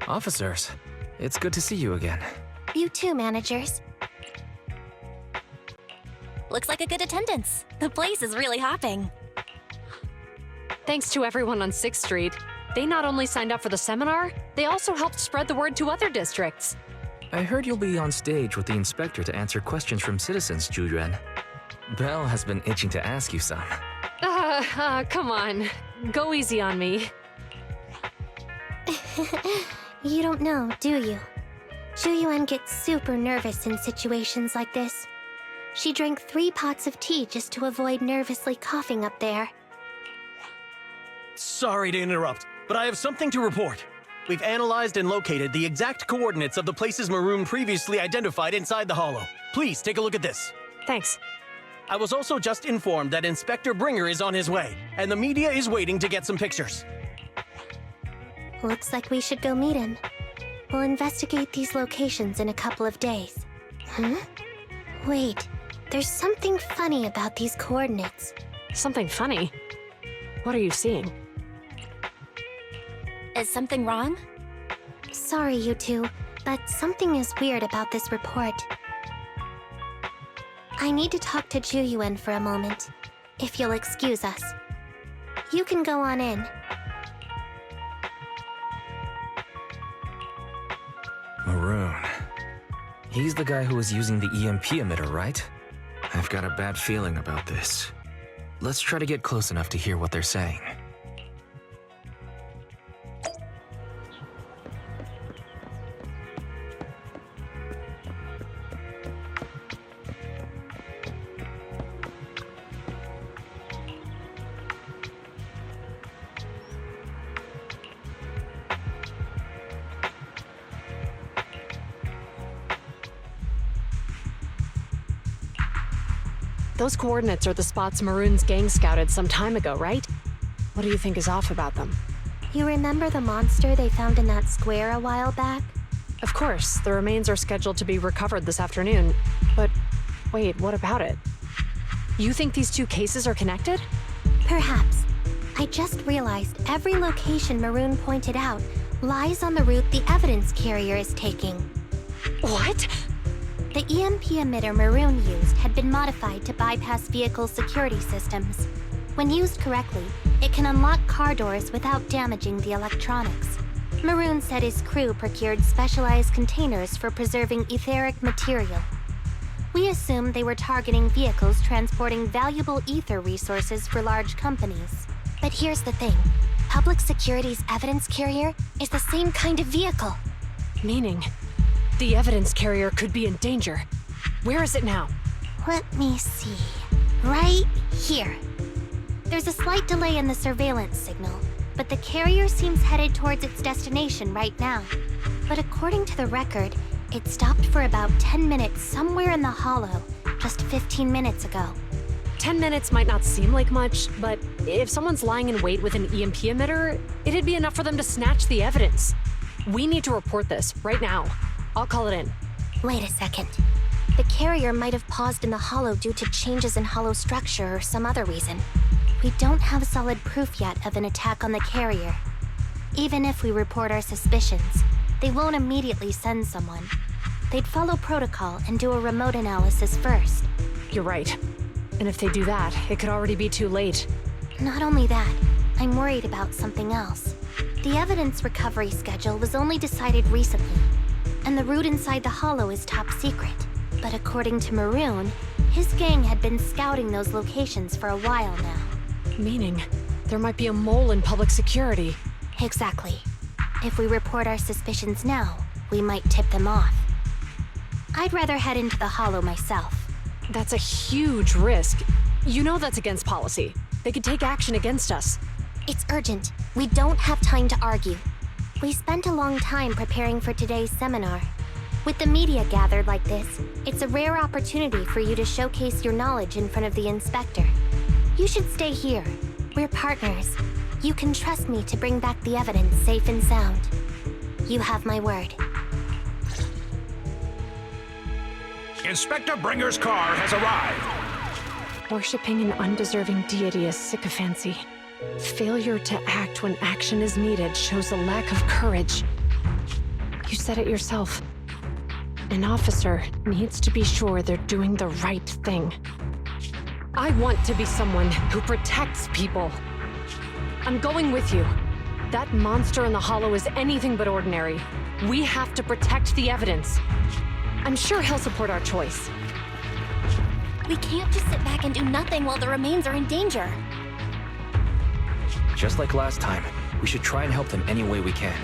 Officers, it's good to see you again. You too, managers. Looks like a good attendance. The place is really hopping. Thanks to everyone on 6th Street. They not only signed up for the seminar, they also helped spread the word to other districts. I heard you'll be on stage with the inspector to answer questions from citizens, Zhu Yuan. Belle has been itching to ask you some. Come on. Go easy on me. You don't know, do you? Zhu Yuan gets super nervous in situations like this. She drank 3 pots of tea just to avoid nervously coughing up there. Sorry to interrupt, but I have something to report. We've analyzed and located the exact coordinates of the places Maroon previously identified inside the Hollow. Please take a look at this. Thanks. I was also just informed that Inspector Bringer is on his way, and the media is waiting to get some pictures. Looks like we should go meet him. We'll investigate these locations in a couple of days. Wait, there's something funny about these coordinates. Something funny? What are you seeing? Is something wrong? Sorry, you two, but something is weird about this report. I need to talk to Zhu Yuan for a moment, if you'll excuse us. You can go on in. Maroon. He's the guy who was using the EMP emitter, right? I've got a bad feeling about this. Let's try to get close enough to hear what they're saying. Those coordinates are the spots Maroon's gang scouted some time ago, right? What do you think is off about them? You remember the monster they found in that square a while back? Of course, the remains are scheduled to be recovered this afternoon. But wait, what about it? You think these 2 cases are connected? Perhaps. I just realized every location Maroon pointed out lies on the route the evidence carrier is taking. What? The EMP emitter Maroon used had been modified to bypass vehicle security systems. When used correctly, it can unlock car doors without damaging the electronics. Maroon said his crew procured specialized containers for preserving etheric material. We assumed they were targeting vehicles transporting valuable ether resources for large companies. But here's the thing. Public Security's evidence carrier is the same kind of vehicle. Meaning, the evidence carrier could be in danger. Where is it now? Let me see. Right here. There's a slight delay in the surveillance signal, but the carrier seems headed towards its destination right now. But according to the record, it stopped for about 10 minutes somewhere in the Hollow, just 15 minutes ago. 10 minutes might not seem like much, but if someone's lying in wait with an EMP emitter, it'd be enough for them to snatch the evidence. We need to report this right now. I'll call it in. Wait a second. The carrier might have paused in the Hollow due to changes in Hollow structure or some other reason. We don't have solid proof yet of an attack on the carrier. Even if we report our suspicions, they won't immediately send someone. They'd follow protocol and do a remote analysis first. You're right. And if they do that, it could already be too late. Not only that, I'm worried about something else. The evidence recovery schedule was only decided recently, and the route inside the Hollow is top secret. But according to Maroon, his gang had been scouting those locations for a while now. Meaning, there might be a mole in public security. Exactly. If we report our suspicions now, we might tip them off. I'd rather head into the Hollow myself. That's a huge risk. You know that's against policy. They could take action against us. It's urgent. We don't have time to argue. We spent a long time preparing for today's seminar. With the media gathered like this, it's a rare opportunity for you to showcase your knowledge in front of the inspector. You should stay here. We're partners. You can trust me to bring back the evidence safe and sound. You have my word. Inspector Bringer's car has arrived. Worshipping an undeserving deity is sycophancy. Failure to act when action is needed shows a lack of courage. You said it yourself. An officer needs to be sure they're doing the right thing. I want to be someone who protects people. I'm going with you. That monster in the hollow is anything but ordinary. We have to protect the evidence. I'm sure he'll support our choice. We can't just sit back and do nothing while the remains are in danger. Just like last time, we should try and help them any way we can.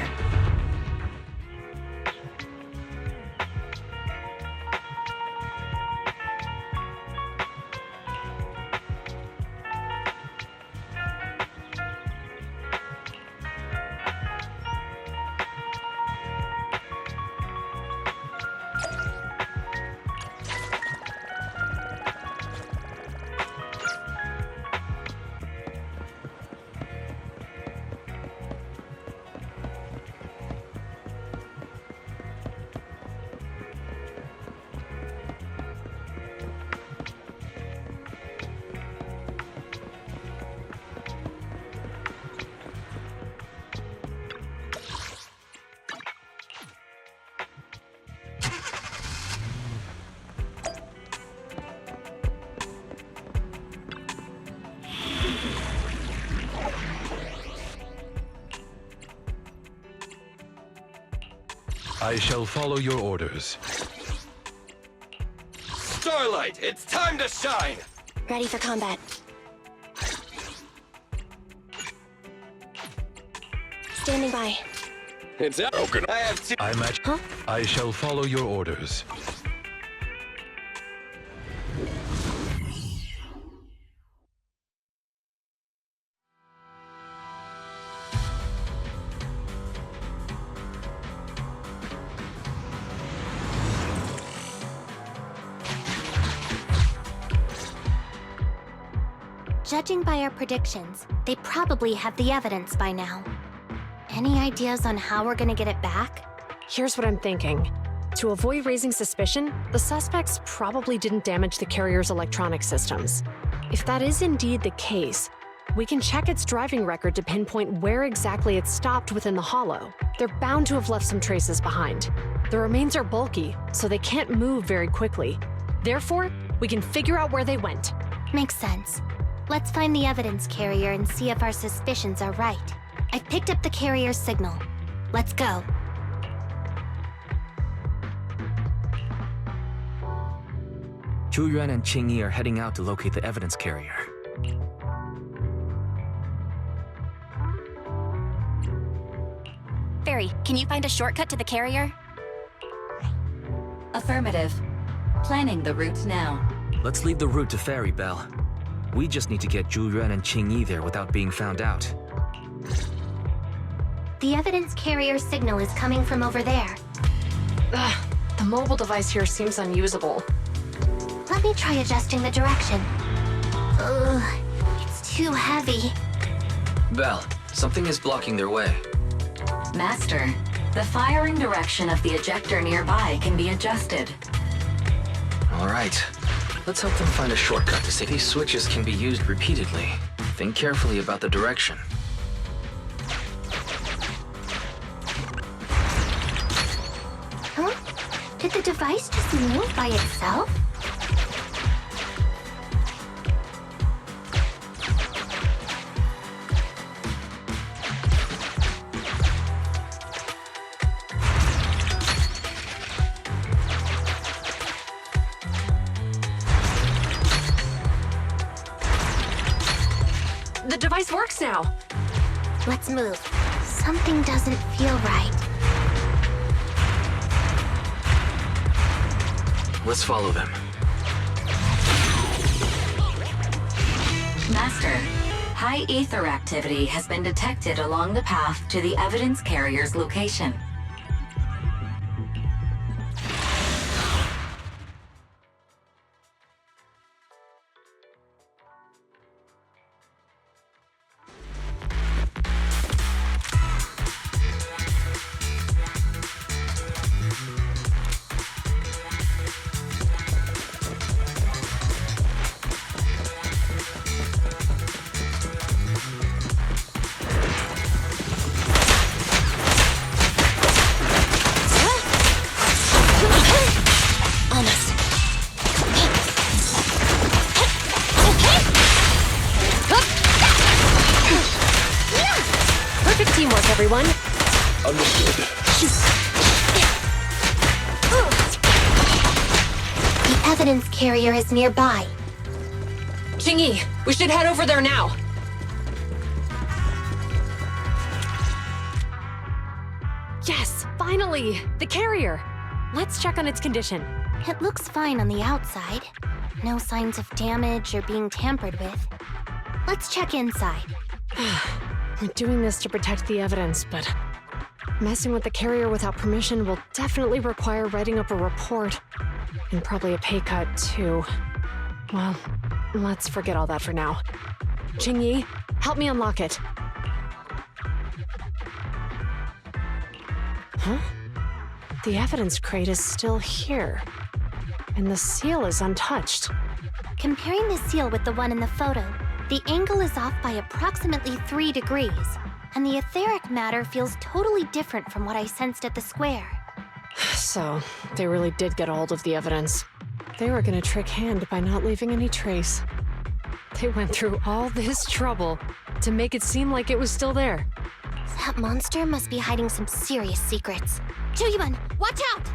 I shall follow your orders. Starlight, it's time to shine! Ready for combat. Standing by. It's out. I have two. I'm at. Huh? I shall follow your orders. Judging by our predictions, they probably have the evidence by now. Any ideas on how we're gonna get it back? Here's what I'm thinking. To avoid raising suspicion, the suspects probably didn't damage the carrier's electronic systems. If that is indeed the case, we can check its driving record to pinpoint where exactly it stopped within the hollow. They're bound to have left some traces behind. The remains are bulky, so they can't move very quickly. Therefore, we can figure out where they went. Makes sense. Let's find the evidence carrier and see if our suspicions are right. I've picked up the carrier's signal. Let's go. Zhu Yuan and Qing Yi are heading out to locate the evidence carrier. Fairy, can you find a shortcut to the carrier? Affirmative. Planning the route now. Let's leave the route to Fairy, Belle. We just need to get Zhu Yuan and Qing Yi there without being found out. The evidence carrier signal is coming from over there. Ugh, the mobile device here seems unusable. Let me try adjusting the direction. Ugh, it's too heavy. Belle, something is blocking their way. Master, the firing direction of the ejector nearby can be adjusted. All right. Let's help them find a shortcut to see these switches can be used repeatedly. Think carefully about the direction. Huh? Did the device just move by itself? The device works now! Let's move. Something doesn't feel right. Let's follow them. Master, high ether activity has been detected along the path to the evidence carrier's location. everyone. Understood. The evidence carrier is nearby. Jingyi, we should head over there now. Yes, finally! The carrier! Let's check on its condition. It looks fine on the outside. No signs of damage or being tampered with. Let's check inside. We're doing this to protect the evidence, but messing with the carrier without permission will definitely require writing up a report. And probably a pay cut, too. Well, let's forget all that for now. Jingyi, help me unlock it. Huh? The evidence crate is still here. And the seal is untouched. Comparing the seal with the one in the photo, the angle is off by approximately 3 degrees, and the etheric matter feels totally different from what I sensed at the square. So, they really did get a hold of the evidence. They were gonna trick Hand by not leaving any trace. They went through all this trouble to make it seem like it was still there. That monster must be hiding some serious secrets. Juyeon, watch out!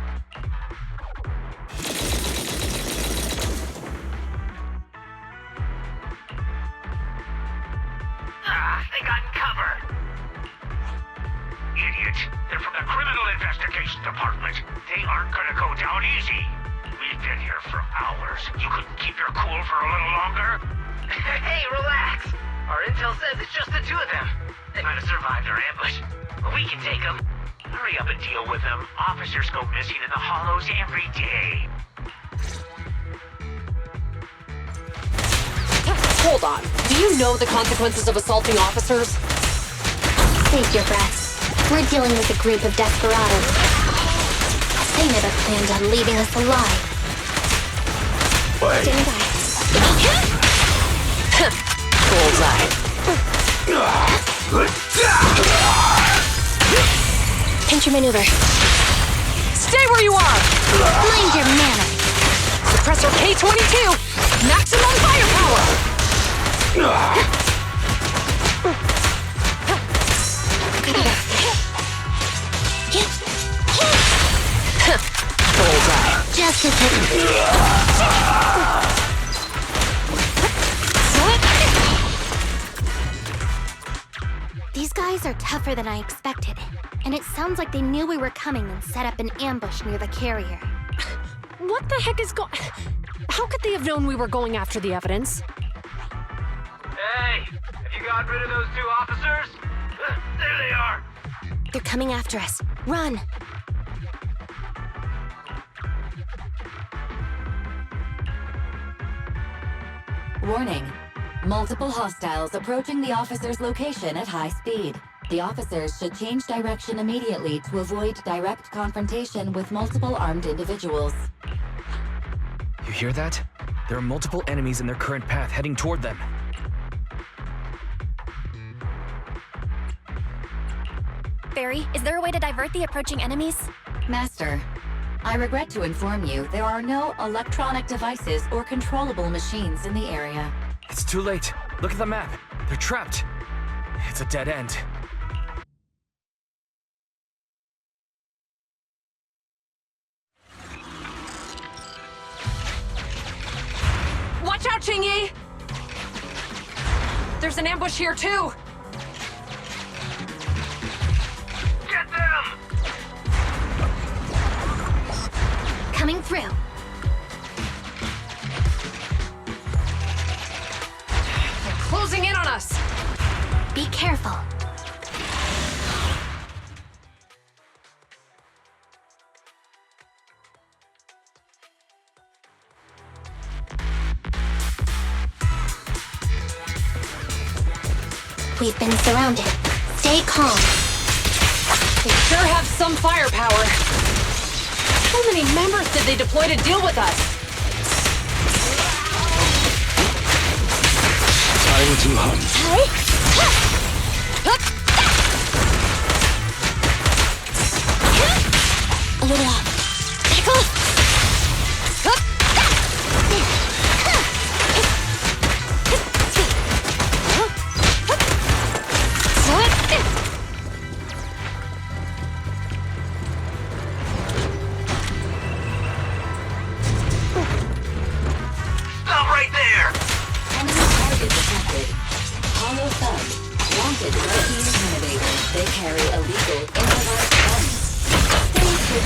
They got covered. Idiot. They're from the Criminal Investigation Department. They aren't gonna go down easy. We've been here for hours. You couldn't keep your cool for a little longer? Hey, relax. Our intel says it's just the two of them. They might have survived our ambush, but we can take them. Hurry up and deal with them. Officers go missing in the hollows every day. Hold on. Do you know the consequences of assaulting officers? Save your breath. We're dealing with a group of desperados. They never planned on leaving us alive. Stand by. Bullseye. Pincher maneuver. Stay where you are! Mind your manners. Suppressor K-22! Maximum firepower! Bullseye. Just as hidden. These guys are tougher than I expected, and it sounds like they knew we were coming and set up an ambush near the carrier. What the heck is going... How could they have known we were going after the evidence? Hey, have you gotten rid of those two officers? There they are. They're coming after us. Run! Warning. Multiple hostiles approaching the officer's location at high speed. The officers should change direction immediately to avoid direct confrontation with multiple armed individuals. You hear that? There are multiple enemies in their current path heading toward them. Barry, is there a way to divert the approaching enemies? Master, I regret to inform you there are no electronic devices or controllable machines in the area. It's too late. Look at the map. They're trapped. It's a dead end. Watch out, Jingyi! There's an ambush here, too! Get them! Coming through. They're closing in on us! Be careful. We've been surrounded. Stay calm. They sure have some firepower. How many members did they deploy to deal with us? Time to hunt. A little off. Back off!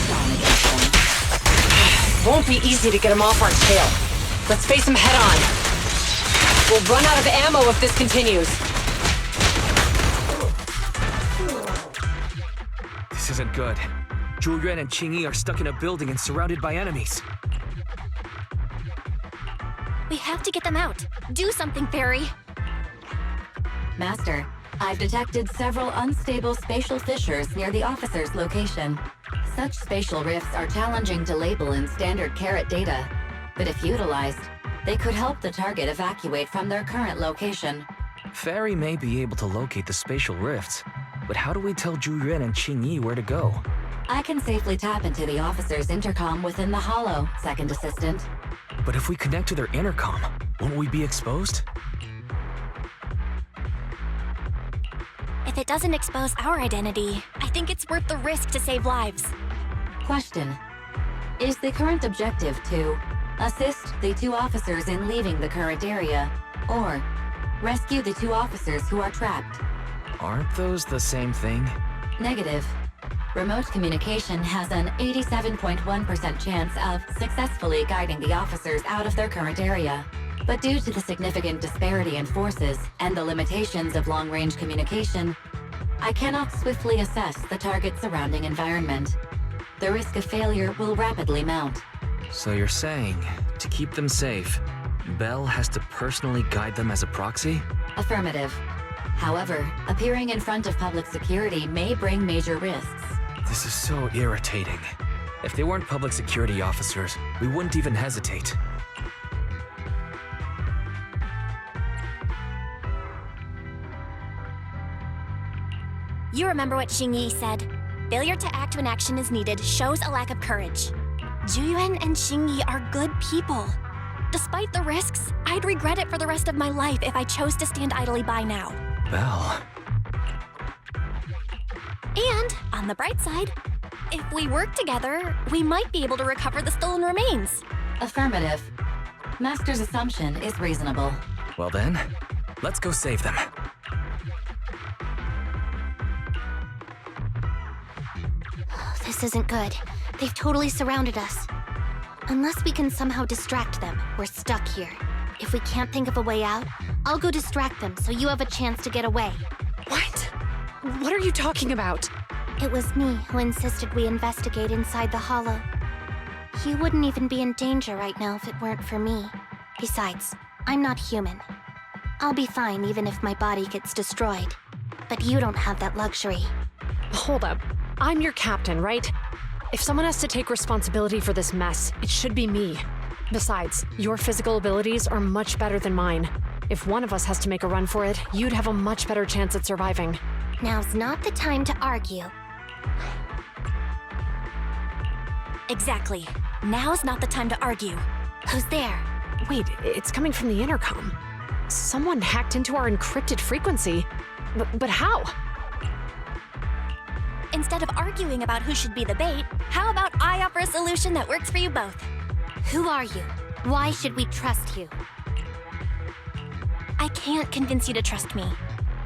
strong against them. Won't be easy to get him off our tail. Let's face him head on. We'll run out of ammo if this continues. This isn't good. Zhu Yuan and Qingyi are stuck in a building and surrounded by enemies. We have to get them out. Do something, Fairy. Master, I've detected several unstable spatial fissures near the officer's location. Such spatial rifts are challenging to label in standard carat data, but if utilized, they could help the target evacuate from their current location. Fairy may be able to locate the spatial rifts, but how do we tell Zhu Yuan and Qingyi where to go? I can safely tap into the officer's intercom within the hollow, Second Assistant. But if we connect to their intercom, won't we be exposed? If it doesn't expose our identity, I think it's worth the risk to save lives. Question. Is the current objective to assist the 2 officers in leaving the current area, or rescue the 2 officers who are trapped? Aren't those the same thing? Negative. Remote communication has an 87.1% chance of successfully guiding the officers out of their current area. But due to the significant disparity in forces and the limitations of long-range communication, I cannot swiftly assess the target's surrounding environment. The risk of failure will rapidly mount. So you're saying, to keep them safe, Bell has to personally guide them as a proxy? Affirmative. However, appearing in front of public security may bring major risks. This is so irritating. If they weren't public security officers, we wouldn't even hesitate. You remember what Qingyi said. Failure to act when action is needed shows a lack of courage. Zhu Yuan and Qingyi are good people. Despite the risks, I'd regret it for the rest of my life if I chose to stand idly by now. Bell. And, on the bright side, if we work together, we might be able to recover the stolen remains. Affirmative. Master's assumption is reasonable. Well then, let's go save them. This isn't good. They've totally surrounded us. Unless we can somehow distract them, we're stuck here. If we can't think of a way out, I'll go distract them so you have a chance to get away. What? What are you talking about? It was me who insisted we investigate inside the hollow. You wouldn't even be in danger right now if it weren't for me. Besides, I'm not human. I'll be fine even if my body gets destroyed. But you don't have that luxury. Hold up. I'm your captain, right? If someone has to take responsibility for this mess, it should be me. Besides, your physical abilities are much better than mine. If one of us has to make a run for it, you'd have a much better chance at surviving. Now's not the time to argue. Exactly. Now's not the time to argue. Who's there? Wait, it's coming from the intercom. Someone hacked into our encrypted frequency. But how? Instead of arguing about who should be the bait, how about I offer a solution that works for you both? Who are you? Why should we trust you? I can't convince you to trust me.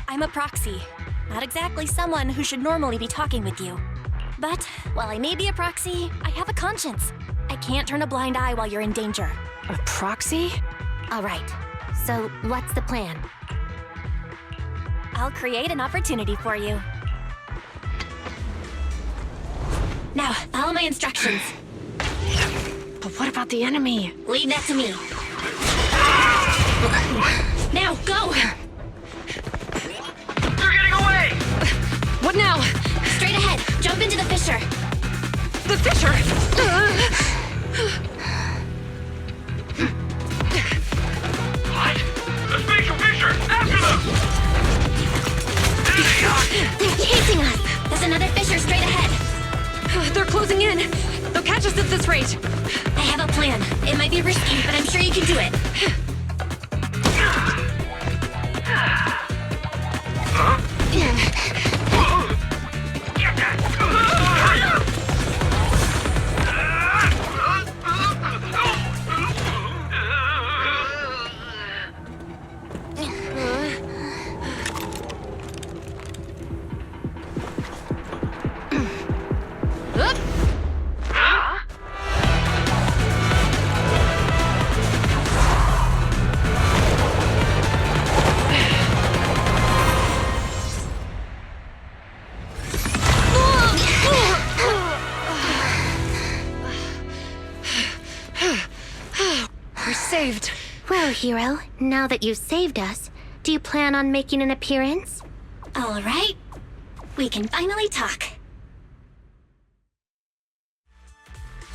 I'm a proxy. Not exactly someone who should normally be talking with you. But, while I may be a proxy, I have a conscience. I can't turn a blind eye while you're in danger. A proxy? All right. So, what's the plan? I'll create an opportunity for you. Now, follow my instructions. But what about the enemy? Leave that to me. Now, go! They're getting away! What now? Straight ahead. Jump into the fissure. The fissure? What? The spatial fissure! After them! There they are! They're chasing us. There's another fissure straight ahead. They're closing in. They'll catch us at this rate. I have a plan. It might be risky, but I'm sure you can do it. Huh? Get that! saved. Well, hero, now that you've saved us, do you plan on making an appearance? All right. We can finally talk.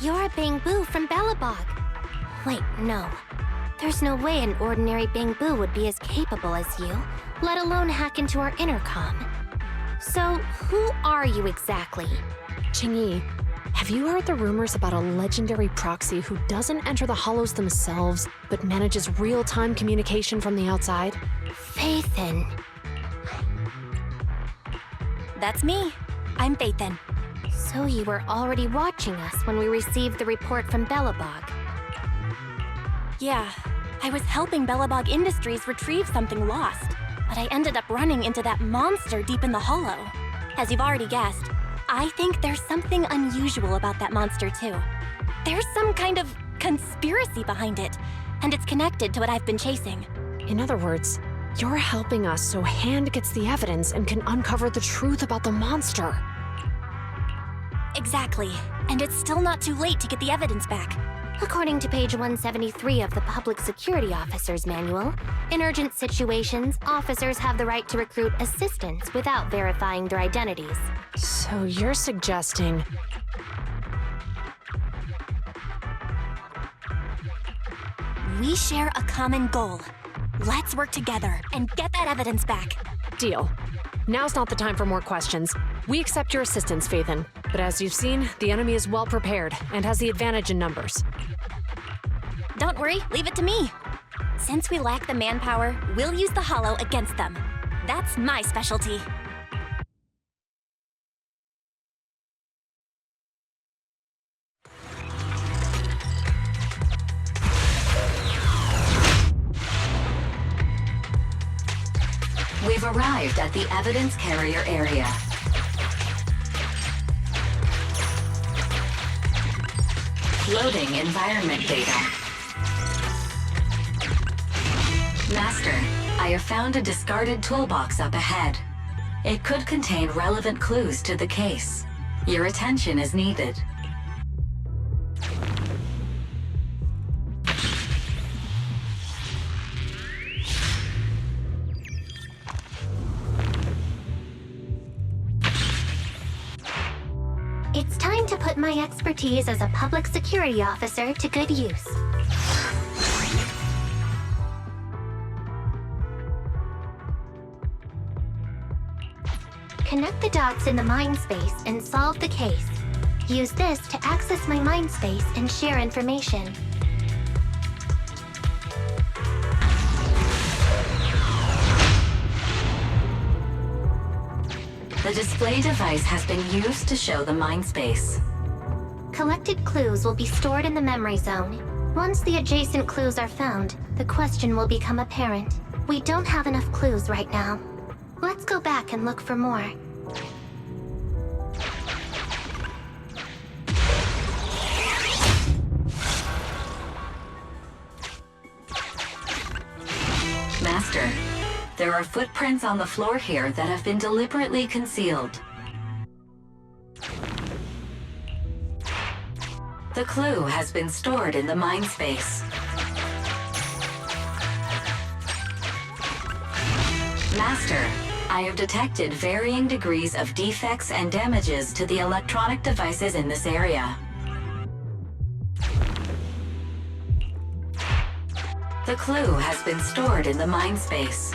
You're a Bangbu from Belobog. Wait, no. There's no way an ordinary Bangbu would be as capable as you, let alone hack into our intercom. So, who are you exactly? Qingyi, have you heard the rumors about a legendary proxy who doesn't enter the hollows themselves, but manages real-time communication from the outside? Faithin. That's me. I'm Faithin. So you were already watching us when we received the report from Belobog. Yeah, I was helping Belobog Industries retrieve something lost, but I ended up running into that monster deep in the hollow. As you've already guessed, I think there's something unusual about that monster too. There's some kind of conspiracy behind it, and it's connected to what I've been chasing. In other words, you're helping us so Hand gets the evidence and can uncover the truth about the monster. Exactly, and it's still not too late to get the evidence back. According to page 173 of the Public Security Officer's Manual, in urgent situations, officers have the right to recruit assistants without verifying their identities. So you're suggesting... We share a common goal. Let's work together and get that evidence back. Deal. Now's not the time for more questions. We accept your assistance, Faithin. But as you've seen, the enemy is well prepared and has the advantage in numbers. Don't worry, leave it to me. Since we lack the manpower, we'll use the hollow against them. That's my specialty. We've arrived at the evidence carrier area. Loading environment data. Master, I have found a discarded toolbox up ahead. It could contain relevant clues to the case. Your attention is needed. It's time to put my expertise as a public security officer to good use. Connect the dots in the mind space and solve the case. Use this to access my mind space and share information. The display device has been used to show the mind space. Collected clues will be stored in the memory zone. Once the adjacent clues are found, the question will become apparent. We don't have enough clues right now. Let's go back and look for more. Master, there are footprints on the floor here that have been deliberately concealed. The clue has been stored in the mind space. Master, I have detected varying degrees of defects and damages to the electronic devices in this area. The clue has been stored in the mind space.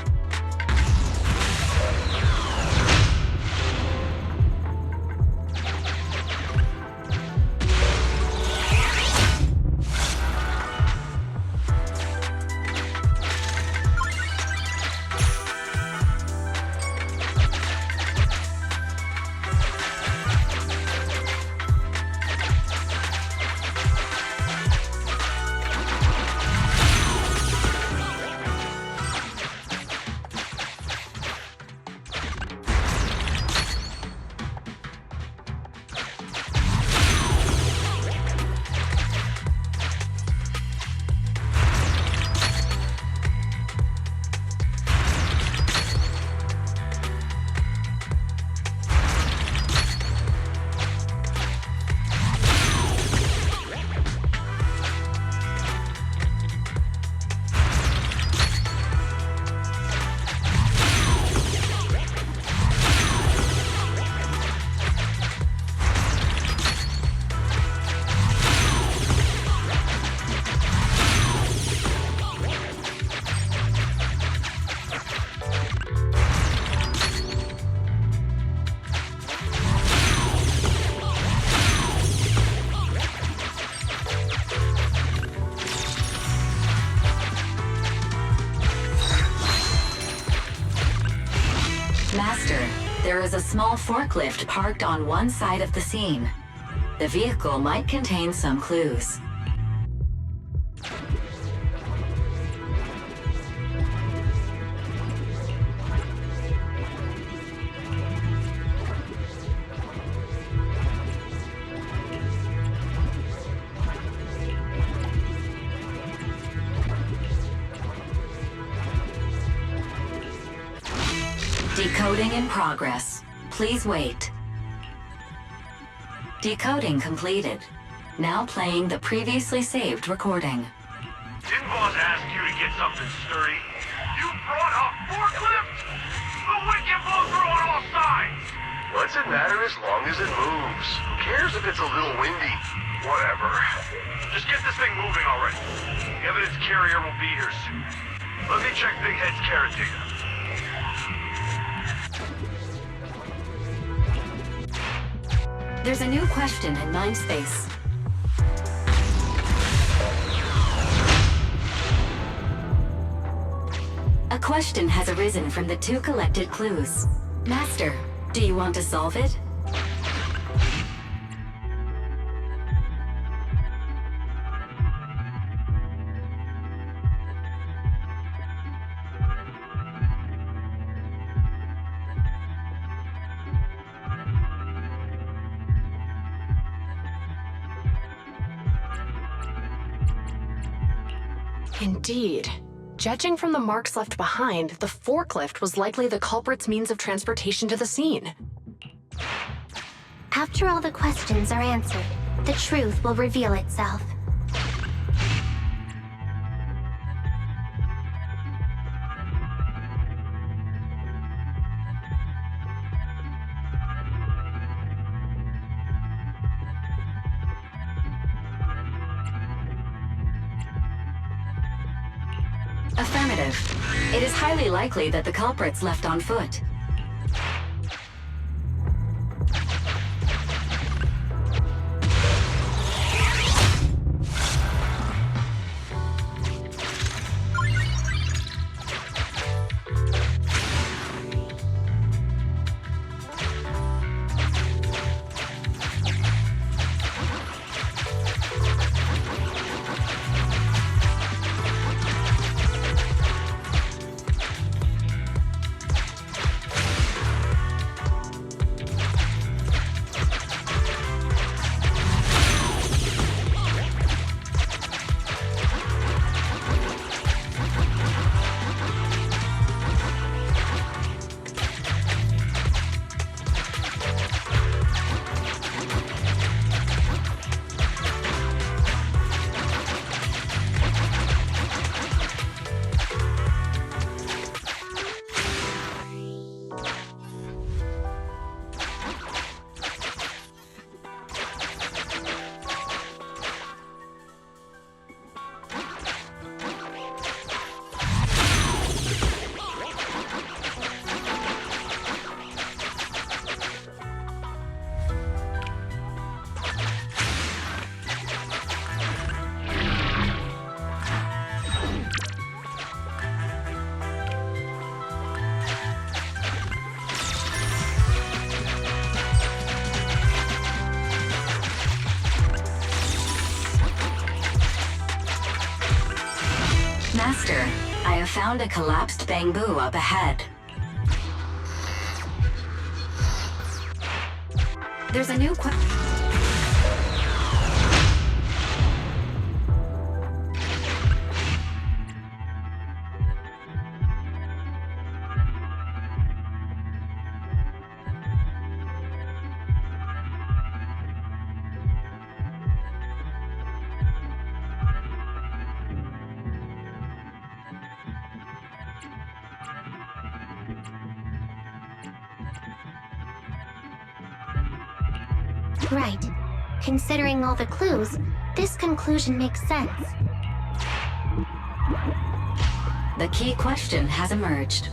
a small forklift parked on one side of the scene. The vehicle might contain some clues. Decoding in progress. Please wait. Decoding completed. Now playing the previously saved recording. Didn't boss ask you to get something sturdy? You brought a forklift? The wind can blow through on all sides! What's it matter as long as it moves? Who cares if it's a little windy? Whatever. Just get this thing moving already. The evidence carrier will be here soon. Let me check Big Head's carrot data. There's a new question in Mindspace. A question has arisen from the 2 collected clues. Master, do you want to solve it? Indeed. Judging from the marks left behind, the forklift was likely the culprit's means of transportation to the scene. After all the questions are answered, the truth will reveal itself. Affirmative. It is highly likely that the culprit's left on foot. Master, I have found a collapsed bamboo up ahead. There's a new Right. Considering all the clues, this conclusion makes sense. The key question has emerged.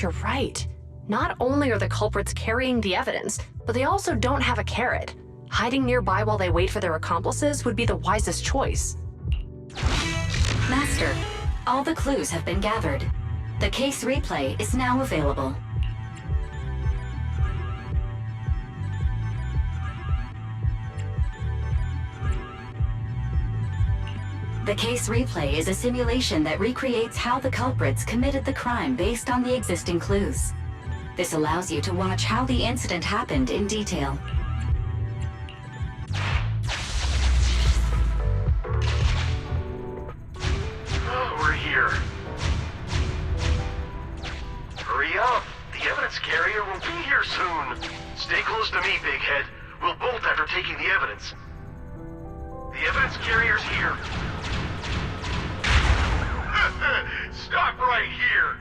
You're right. Not only are the culprits carrying the evidence, but they also don't have a carrot. Hiding nearby while they wait for their accomplices would be the wisest choice. Master, all the clues have been gathered. The case replay is now available. The case replay is a simulation that recreates how the culprits committed the crime based on the existing clues. This allows you to watch how the incident happened in detail. We're here. Hurry up! The evidence carrier will be here soon. Stay close to me, Big Head. We'll bolt after taking the evidence. The evidence carrier's here. Stop right here!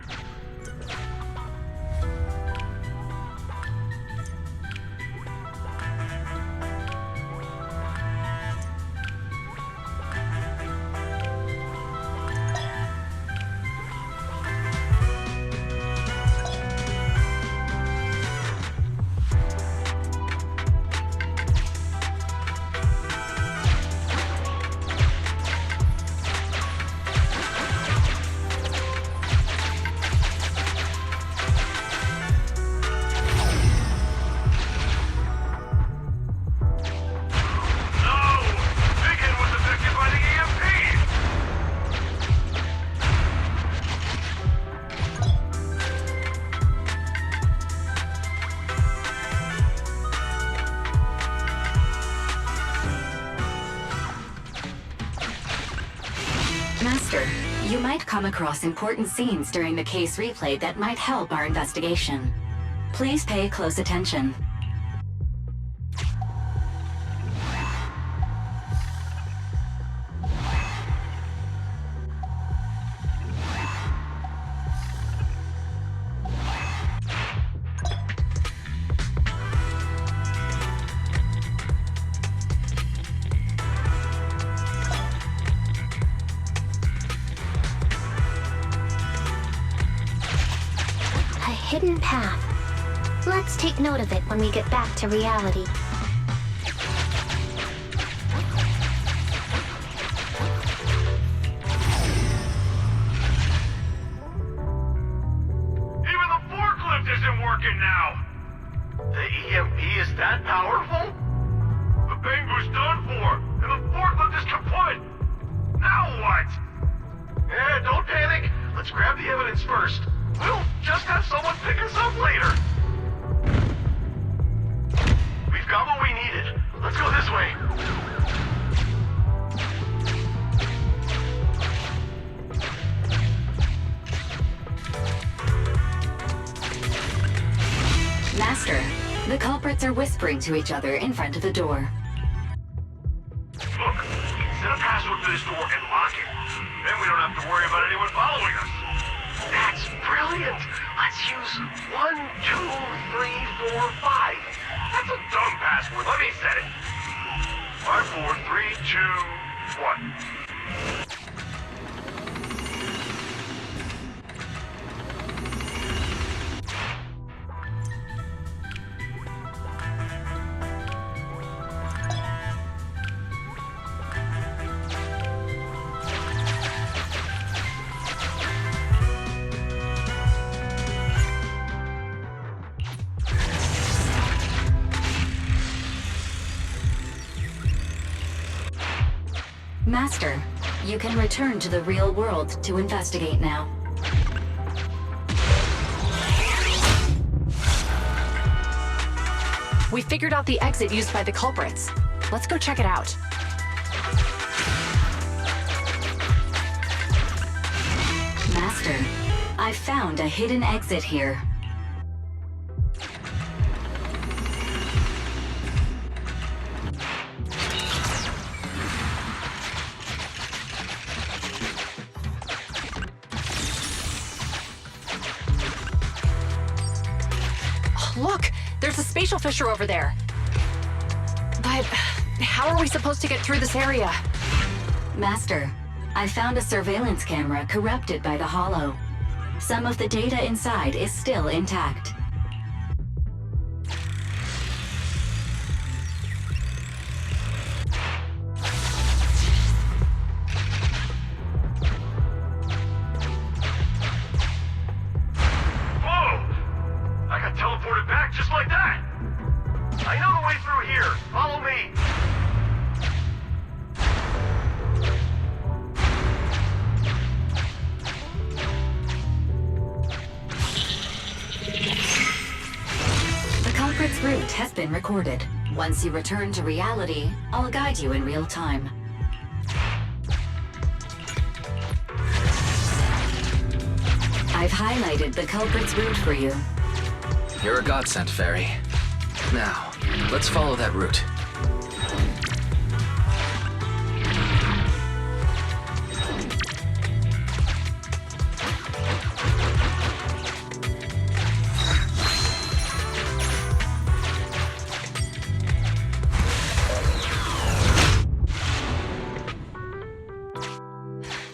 Master, you might come across important scenes during the case replay that might help our investigation. Please pay close attention. Hidden path. Let's take note of it when we get back to reality. Even the forklift isn't working now! The EMP is that powerful? The Bangu's done for, and the forklift is kaput! Now what? Yeah, don't panic. Let's grab the evidence first. We'll just have someone pick us up later. We've got what we needed. Let's go this way. Master, the culprits are whispering to each other in front of the door. Look, we can set a password for this door and lock it. Then we don't have to worry about anyone following us. That's brilliant. Let's use 1, 2, 3, 4, 5. That's a dumb password. Let me set it. 5, 4, 3, 2, 1. Master, you can return to the real world to investigate now. We figured out the exit used by the culprits. Let's go check it out. Master, I found a hidden exit here. Look, there's a spatial fissure over there. But how are we supposed to get through this area? Master, I found a surveillance camera corrupted by the hollow. Some of the data inside is still intact. Whoa! I got teleported back just like that! I know the way through here. Follow me. The culprit's route has been recorded. Once you return to reality, I'll guide you in real time. I've highlighted the culprit's route for you. You're a godsend, Fairy. Now, let's follow that route.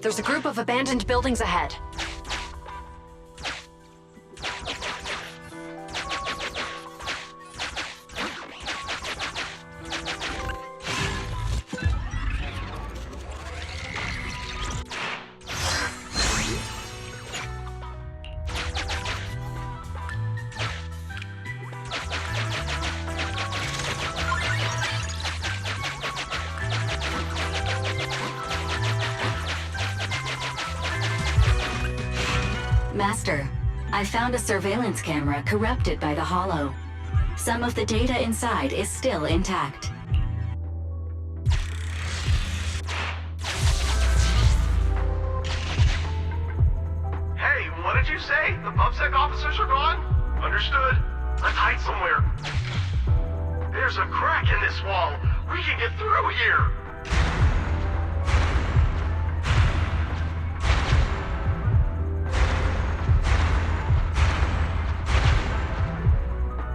There's a group of abandoned buildings ahead. Master, I found a surveillance camera corrupted by the Hollow. Some of the data inside is still intact. Hey, what did you say? The PubSec officers are gone? Understood. Let's hide somewhere. There's a crack in this wall. We can get through here.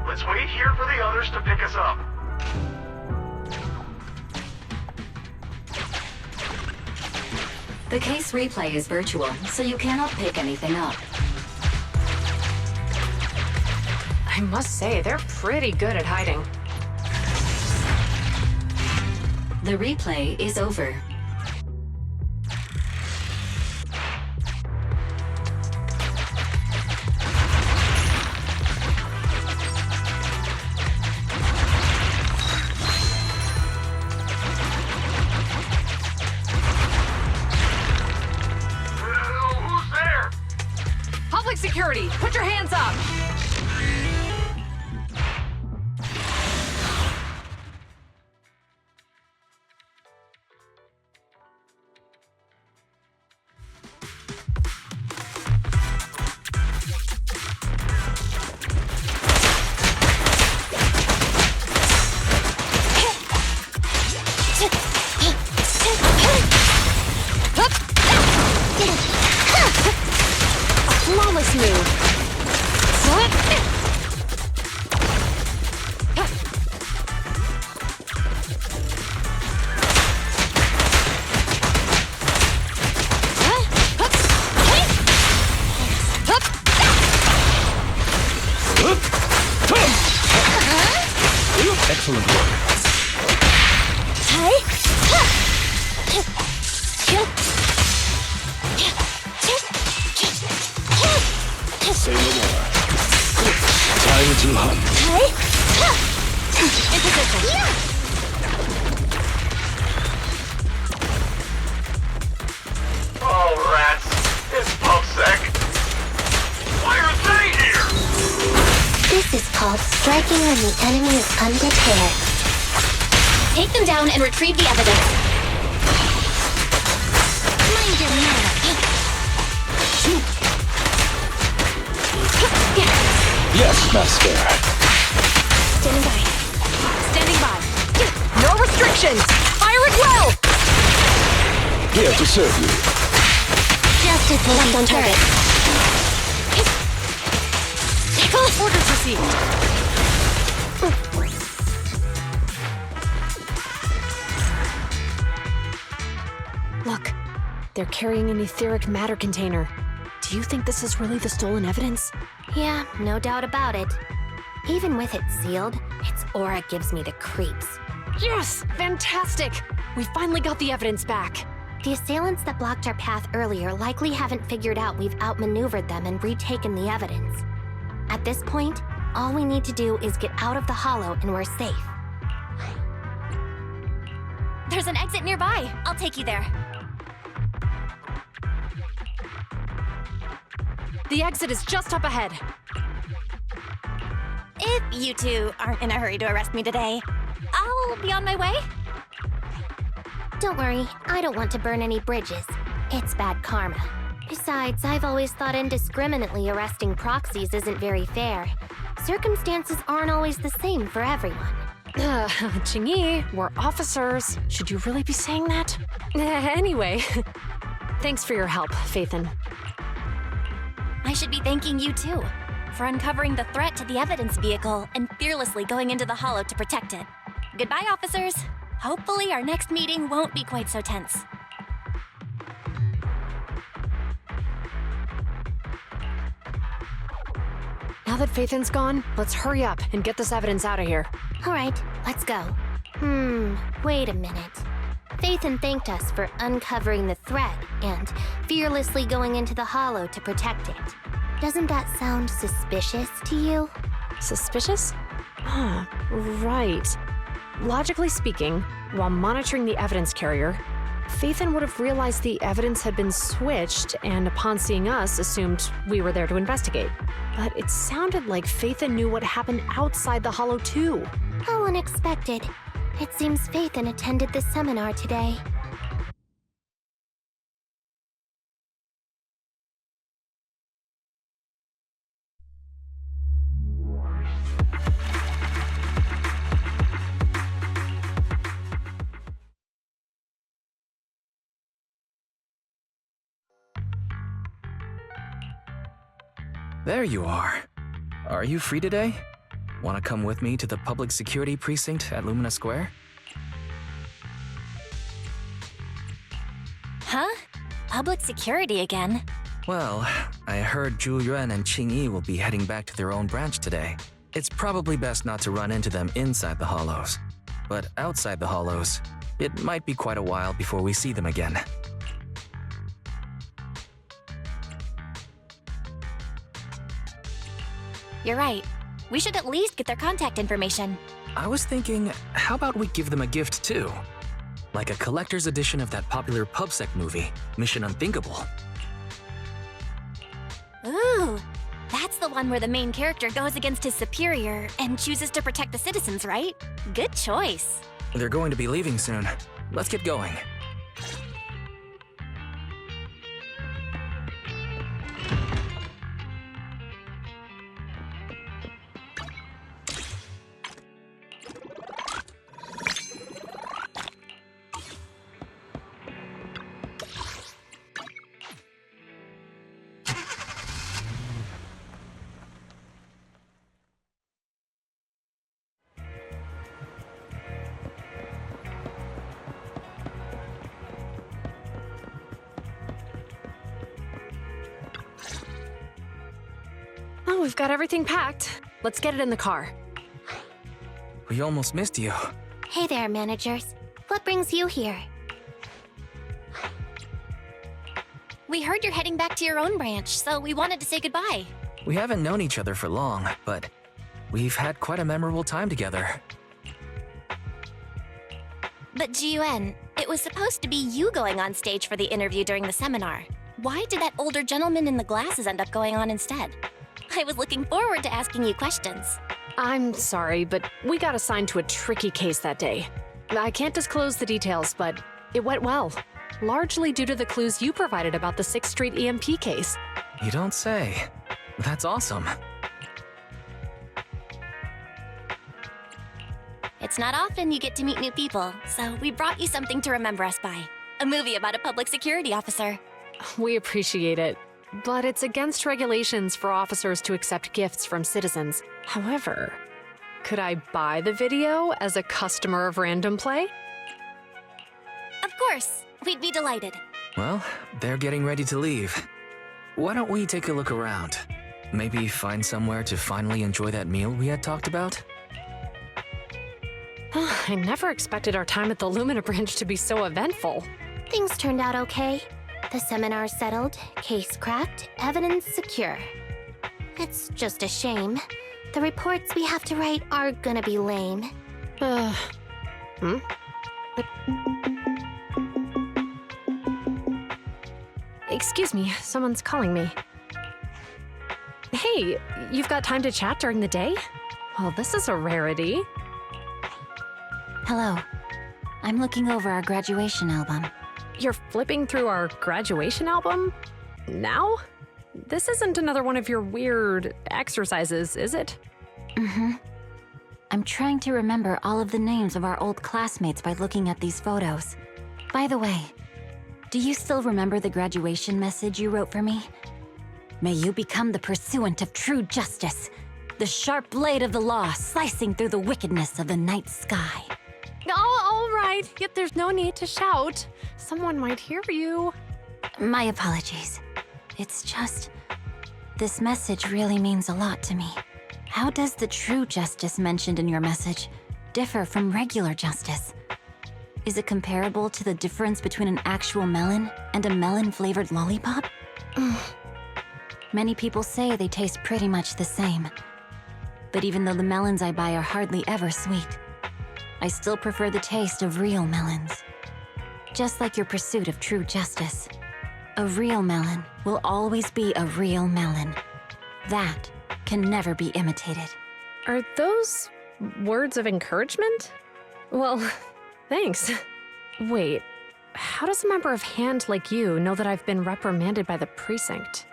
Let's wait here for the others to pick us up. The case replay is virtual, so you cannot pick anything up. I must say, they're pretty good at hiding. The replay is over. Who's there? Public security, put your hands up! Flawless move. Excellent work. Say no more. Time to hunt. In position. Oh, rats. It's PubSec. Why are they here? This is called striking when the enemy is unprepared. Take them down and retrieve the evidence. Mind your manner. Yes, Master. Standing by. Standing by. No restrictions! Fire at will! Here to serve you. Justice left on target. Orders received. Look, they're carrying an etheric matter container. Do you think this is really the stolen evidence? Yeah, no doubt about it. Even with it sealed, its aura gives me the creeps. Yes! Fantastic! We finally got the evidence back. The assailants that blocked our path earlier likely haven't figured out we've outmaneuvered them and retaken the evidence. At this point, all we need to do is get out of the hollow and we're safe. There's an exit nearby. I'll take you there. The exit is just up ahead. If you two aren't in a hurry to arrest me today, I'll be on my way. Don't worry, I don't want to burn any bridges. It's bad karma. Besides, I've always thought indiscriminately arresting proxies isn't very fair. Circumstances aren't always the same for everyone. Qingyi, we're officers. Should you really be saying that? Anyway, thanks for your help, Phaethon. I should be thanking you too, for uncovering the threat to the evidence vehicle and fearlessly going into the hollow to protect it. Goodbye, officers. Hopefully our next meeting won't be quite so tense. Now that Phaethon's gone, let's hurry up and get this evidence out of here. All right, let's go. Wait a minute. Phaethon thanked us for uncovering the threat and fearlessly going into the hollow to protect it. Doesn't that sound suspicious to you? Suspicious? Right. Logically speaking, while monitoring the evidence carrier, Phaethon would have realized the evidence had been switched and upon seeing us assumed we were there to investigate. But it sounded like Phaethon knew what happened outside the hollow too. How unexpected. It seems Phaethon attended the seminar today. There you are. Are you free today? Want to come with me to the public security precinct at Lumina Square? Huh? Public security again? Well, I heard Zhu Yuan and Qingyi will be heading back to their own branch today. It's probably best not to run into them inside the hollows. But outside the hollows, it might be quite a while before we see them again. You're right. We should at least get their contact information. I was thinking, how about we give them a gift too? Like a collector's edition of that popular PubSec movie, Mission Unthinkable. Ooh, that's the one where the main character goes against his superior and chooses to protect the citizens, right? Good choice. They're going to be leaving soon. Let's get going. Oh, we've got everything packed. Let's get it in the car. We almost missed you. Hey there, managers. What brings you here? We heard you're heading back to your own branch, so we wanted to say goodbye. We haven't known each other for long, but we've had quite a memorable time together. But Ji-Yuan, it was supposed to be you going on stage for the interview during the seminar. Why did that older gentleman in the glasses end up going on instead? I was looking forward to asking you questions. I'm sorry, but we got assigned to a tricky case that day. I can't disclose the details, but it went well. Largely due to the clues you provided about the 6th Street EMP case. You don't say. That's awesome. It's not often you get to meet new people, so we brought you something to remember us by. A movie about a public security officer. We appreciate it, but it's against regulations for officers to accept gifts from citizens. However, could I buy the video as a customer of Random Play? Of course, we'd be delighted. Well, they're getting ready to leave. Why don't we take a look around? Maybe find somewhere to finally enjoy that meal we had talked about? I never expected our time at the Lumina branch to be so eventful. Things turned out okay. The seminar settled, case cracked, evidence secure. It's just a shame. The reports we have to write are gonna be lame. Excuse me, someone's calling me. Hey, you've got time to chat during the day? Well, this is a rarity. Hello. I'm looking over our graduation album. You're flipping through our graduation album? Now? This isn't another one of your weird exercises, is it? Mm-hmm. I'm trying to remember all of the names of our old classmates by looking at these photos. By the way, do you still remember the graduation message you wrote for me? May you become the pursuant of true justice, the sharp blade of the law slicing through the wickedness of the night sky. Oh, all right, yet there's no need to shout. Someone might hear you. My apologies. It's just, this message really means a lot to me. How does the true justice mentioned in your message differ from regular justice? Is it comparable to the difference between an actual melon and a melon-flavored lollipop? Many people say they taste pretty much the same. But even though the melons I buy are hardly ever sweet, I still prefer the taste of real melons. Just like your pursuit of true justice. A real melon will always be a real melon. That can never be imitated. Are those words of encouragement? Well, thanks. Wait, how does a member of HAND like you know that I've been reprimanded by the precinct?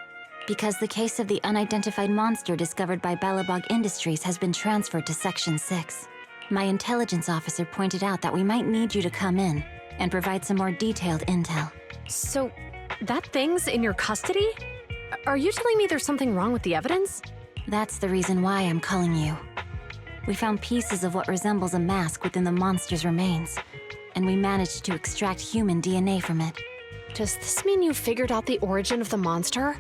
Because the case of the unidentified monster discovered by Belobog Industries has been transferred to Section 6. My intelligence officer pointed out that we might need you to come in and provide some more detailed intel. So, that thing's in your custody? Are you telling me there's something wrong with the evidence? That's the reason why I'm calling you. We found pieces of what resembles a mask within the monster's remains, and we managed to extract human DNA from it. Does this mean you figured out the origin of the monster?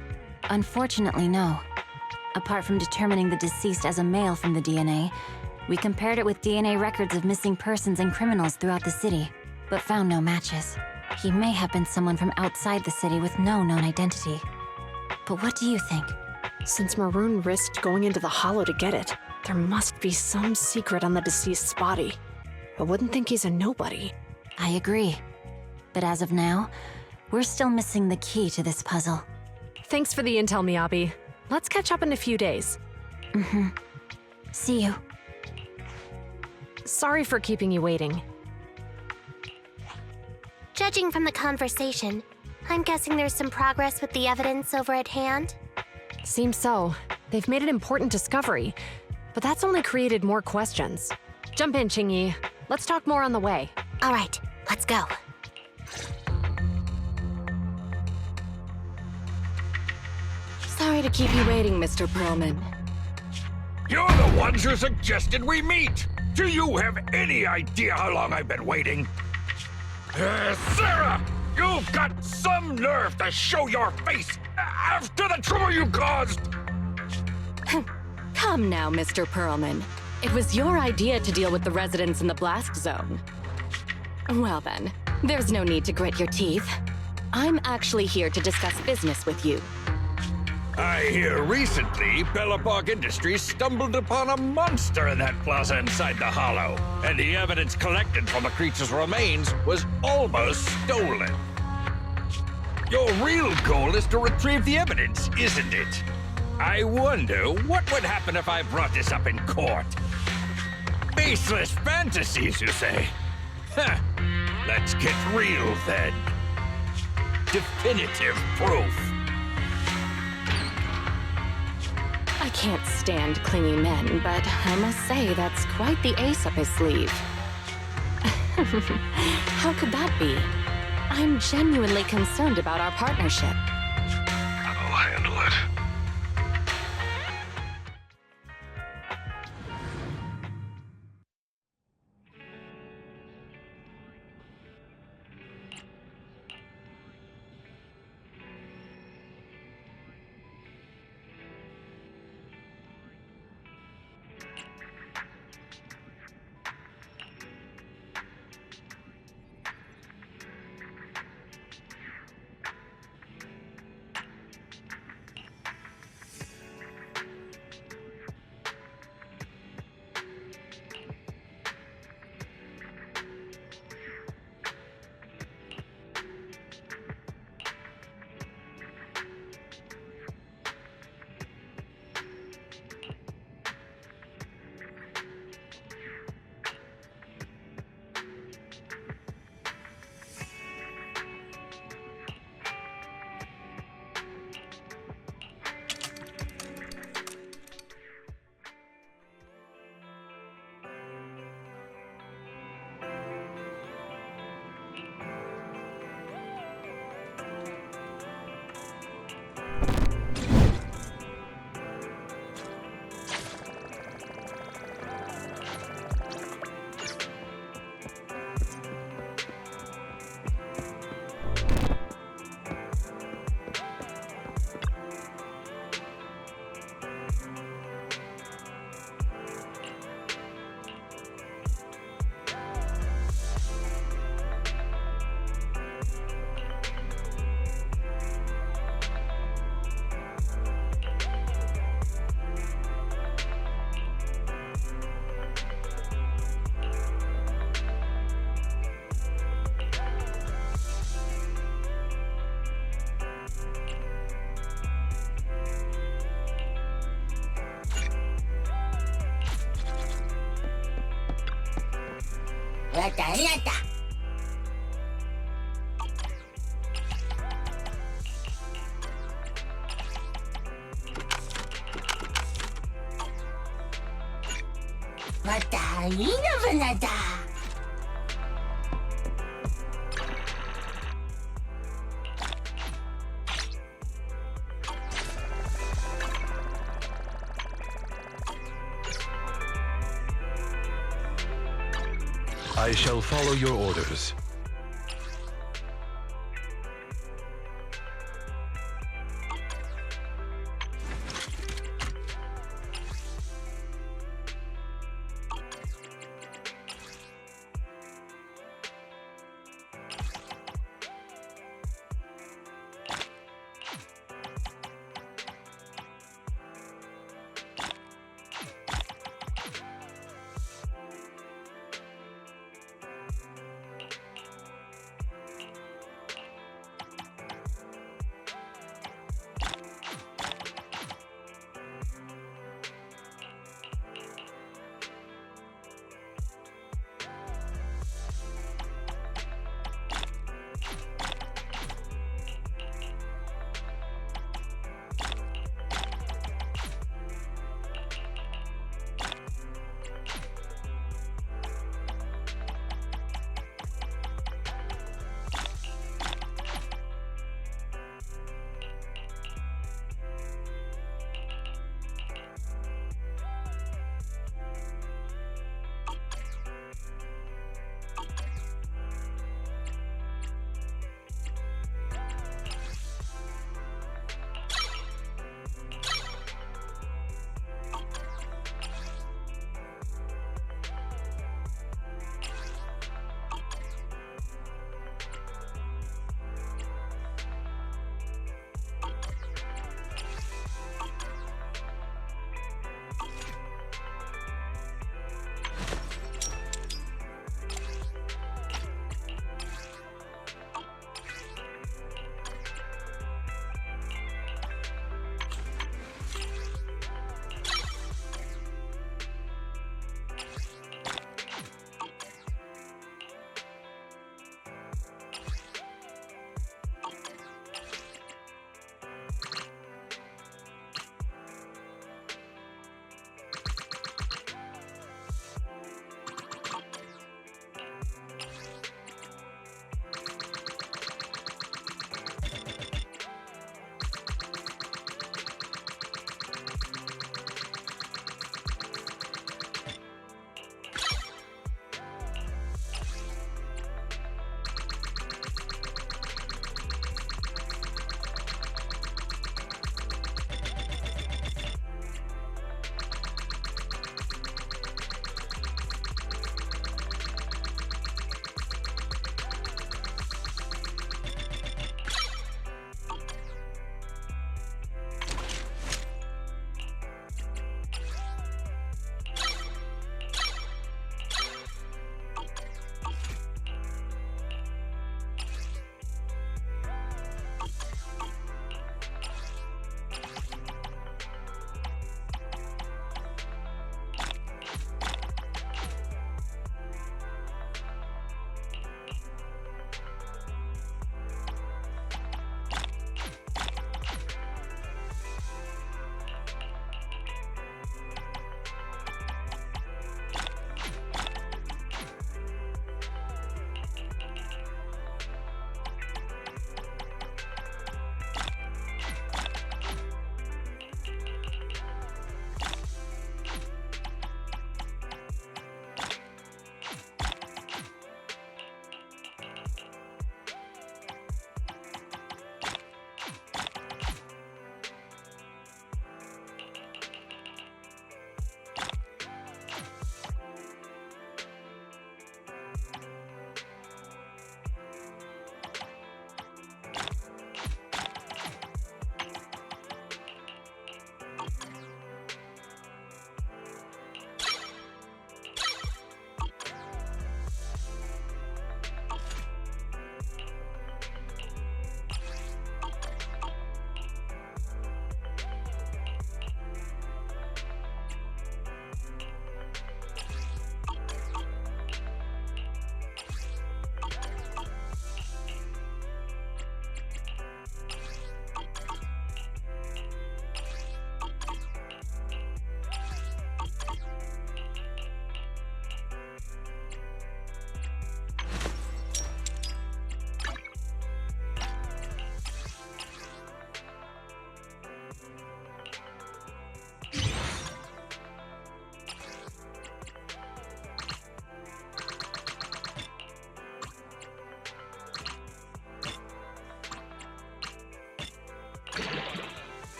Unfortunately, no. Apart from determining the deceased as a male from the DNA, we compared it with DNA records of missing persons and criminals throughout the city, but found no matches. He may have been someone from outside the city with no known identity. But what do you think? Since Maroon risked going into the Hollow to get it, there must be some secret on the deceased's body. I wouldn't think he's a nobody. I agree. But as of now, we're still missing the key to this puzzle. Thanks for the intel, Miyabi. Let's catch up in a few days. Mm-hmm. See you. Sorry for keeping you waiting. Judging from the conversation, I'm guessing there's some progress with the evidence over at HAND? Seems so. They've made an important discovery, but that's only created more questions. Jump in, Qingyi. Let's talk more on the way. All right, let's go. Sorry to keep you waiting, Mr. Perlman. You're the ones who suggested we meet! Do you have any idea how long I've been waiting? Sarah! You've got some nerve to show your face after the trouble you caused! Come now, Mr. Perlman. It was your idea to deal with the residents in the blast zone. Well then, there's no need to grit your teeth. I'm actually here to discuss business with you. I hear recently Belobog Industries stumbled upon a monster in that plaza inside the Hollow, and the evidence collected from the creature's remains was almost stolen. Your real goal is to retrieve the evidence, isn't it? I wonder what would happen if I brought this up in court. Baseless fantasies, you say? Huh. Let's get real then. Definitive proof. I can't stand clingy men, but I must say that's quite the ace up his sleeve. How could that be? I'm genuinely concerned about our partnership. I'll handle it. I shall follow your orders.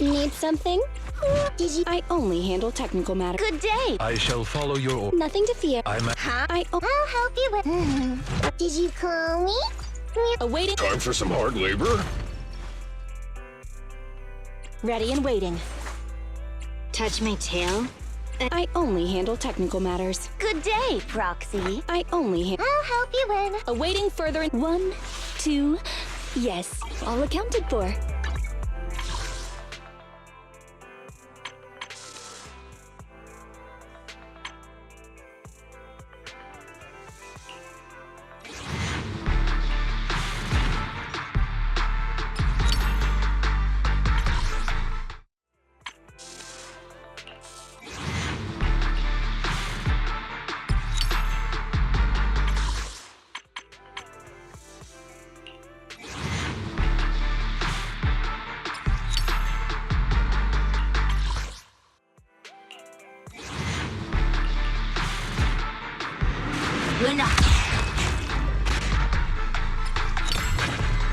Need something? Did you? I only handle technical matters. Good day. I shall follow your order. Nothing to fear. I'm Huh? I'll help you with. Did you call me? Awaiting. Time for some hard labor? Ready and waiting. Touch my tail? I only handle technical matters. Good day, Proxy. I only I'll help you win. Awaiting further. 1, 2. Yes, all accounted for.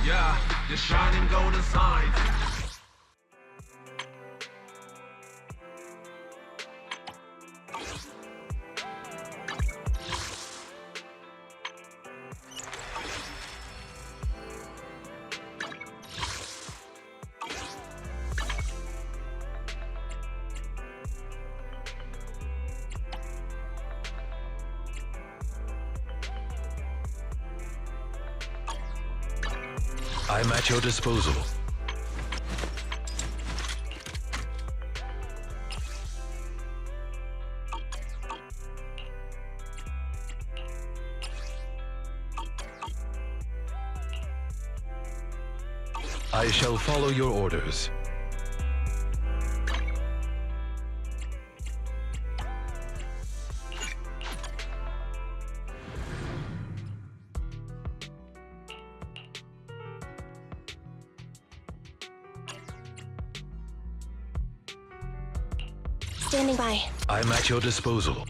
Yeah, the shining golden sign. I'm at your disposal. I shall follow your orders. Standing by. I'm at your disposal.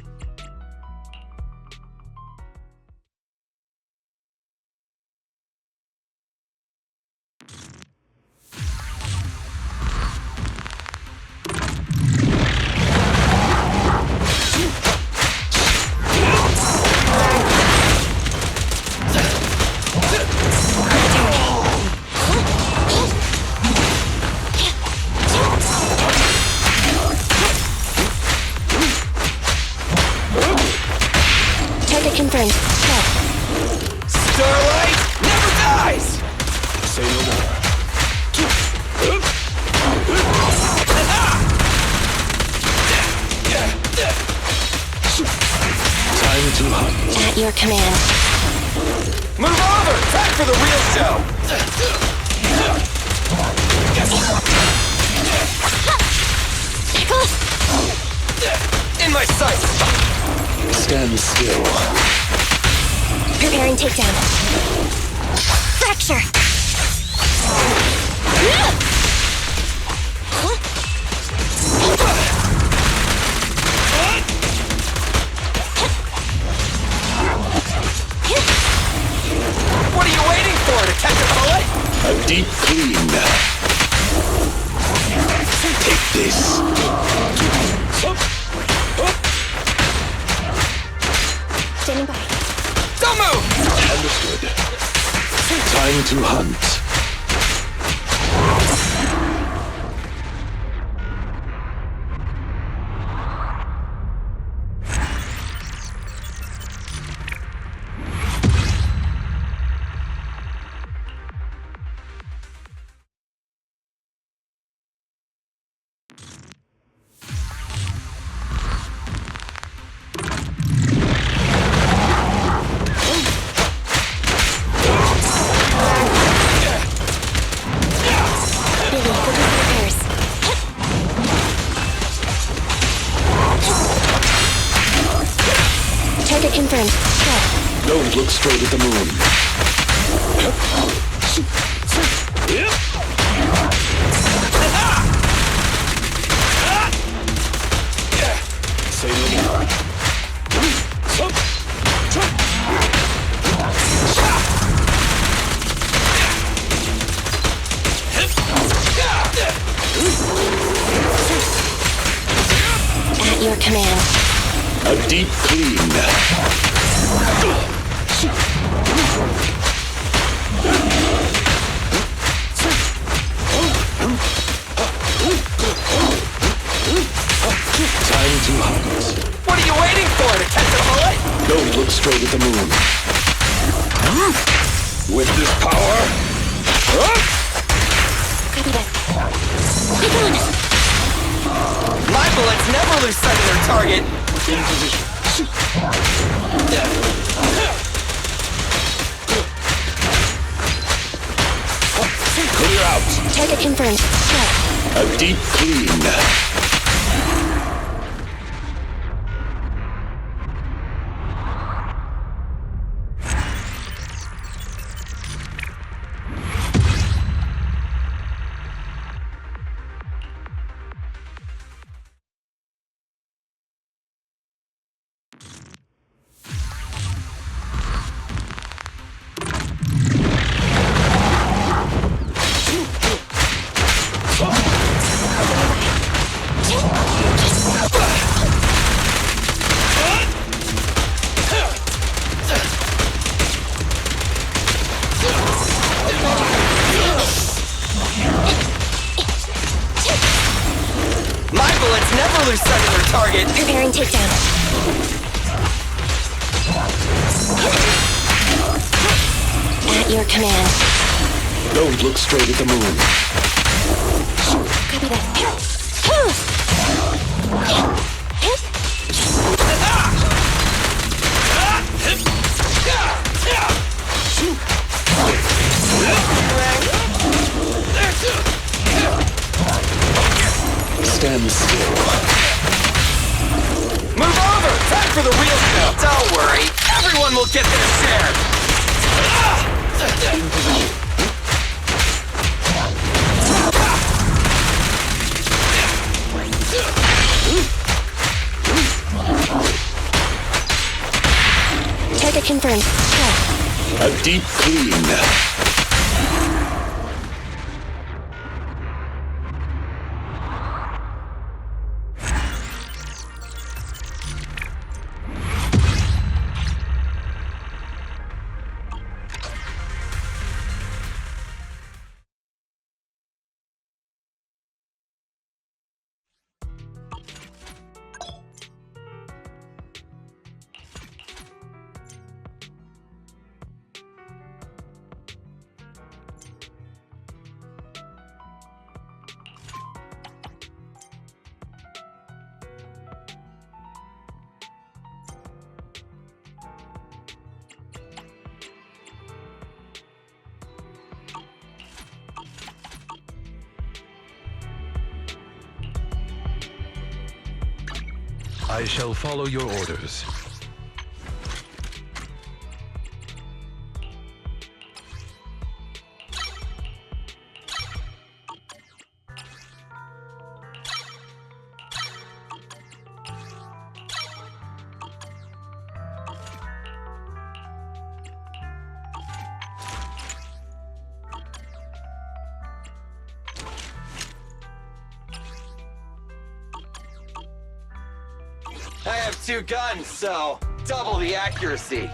Confirmed. Starlight never dies! Say no more. Time to hunt. At your command. Move over! Time for the real show! In my sights! Stand still. Preparing takedown. Fracture! What are you waiting for? To catch a bullet? A deep clean. Take this. Standing by. Don't move! Understood. Time to hunt. Confirmed. Don't look straight at the moon. Say no more. your command. A deep clean. Time to hunt. What are you waiting for, to catch a bullet? Don't look straight at the moon. With this power... Copy that. Keep on! My bullets never lose sight of their target. In position. Clear out. Target confirmed. Go. A deep clean. Never lose sight of their target. Preparing takedown. At your command. Don't look straight at the moon. Copy that. Stand still. Move over! Time for the real stuff! Don't worry, everyone will get their share! In position. Target confirmed. Go. A deep clean. I shall follow your orders. I have 2 guns, so double the accuracy.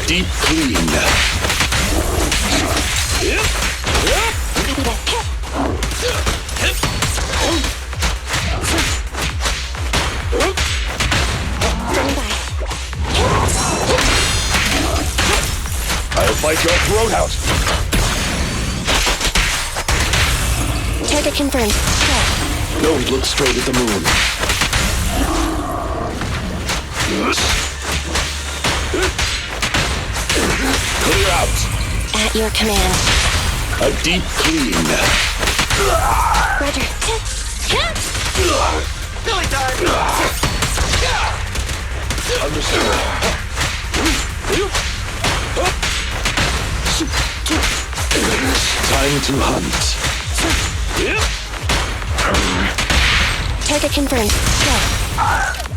deep clean. I'll bite your throat out. Target confirmed. Don't look straight at the moon. Clear out. At your command. A deep clean. Roger. Billy time! Understood. Time to hunt. Target confirmed. Go.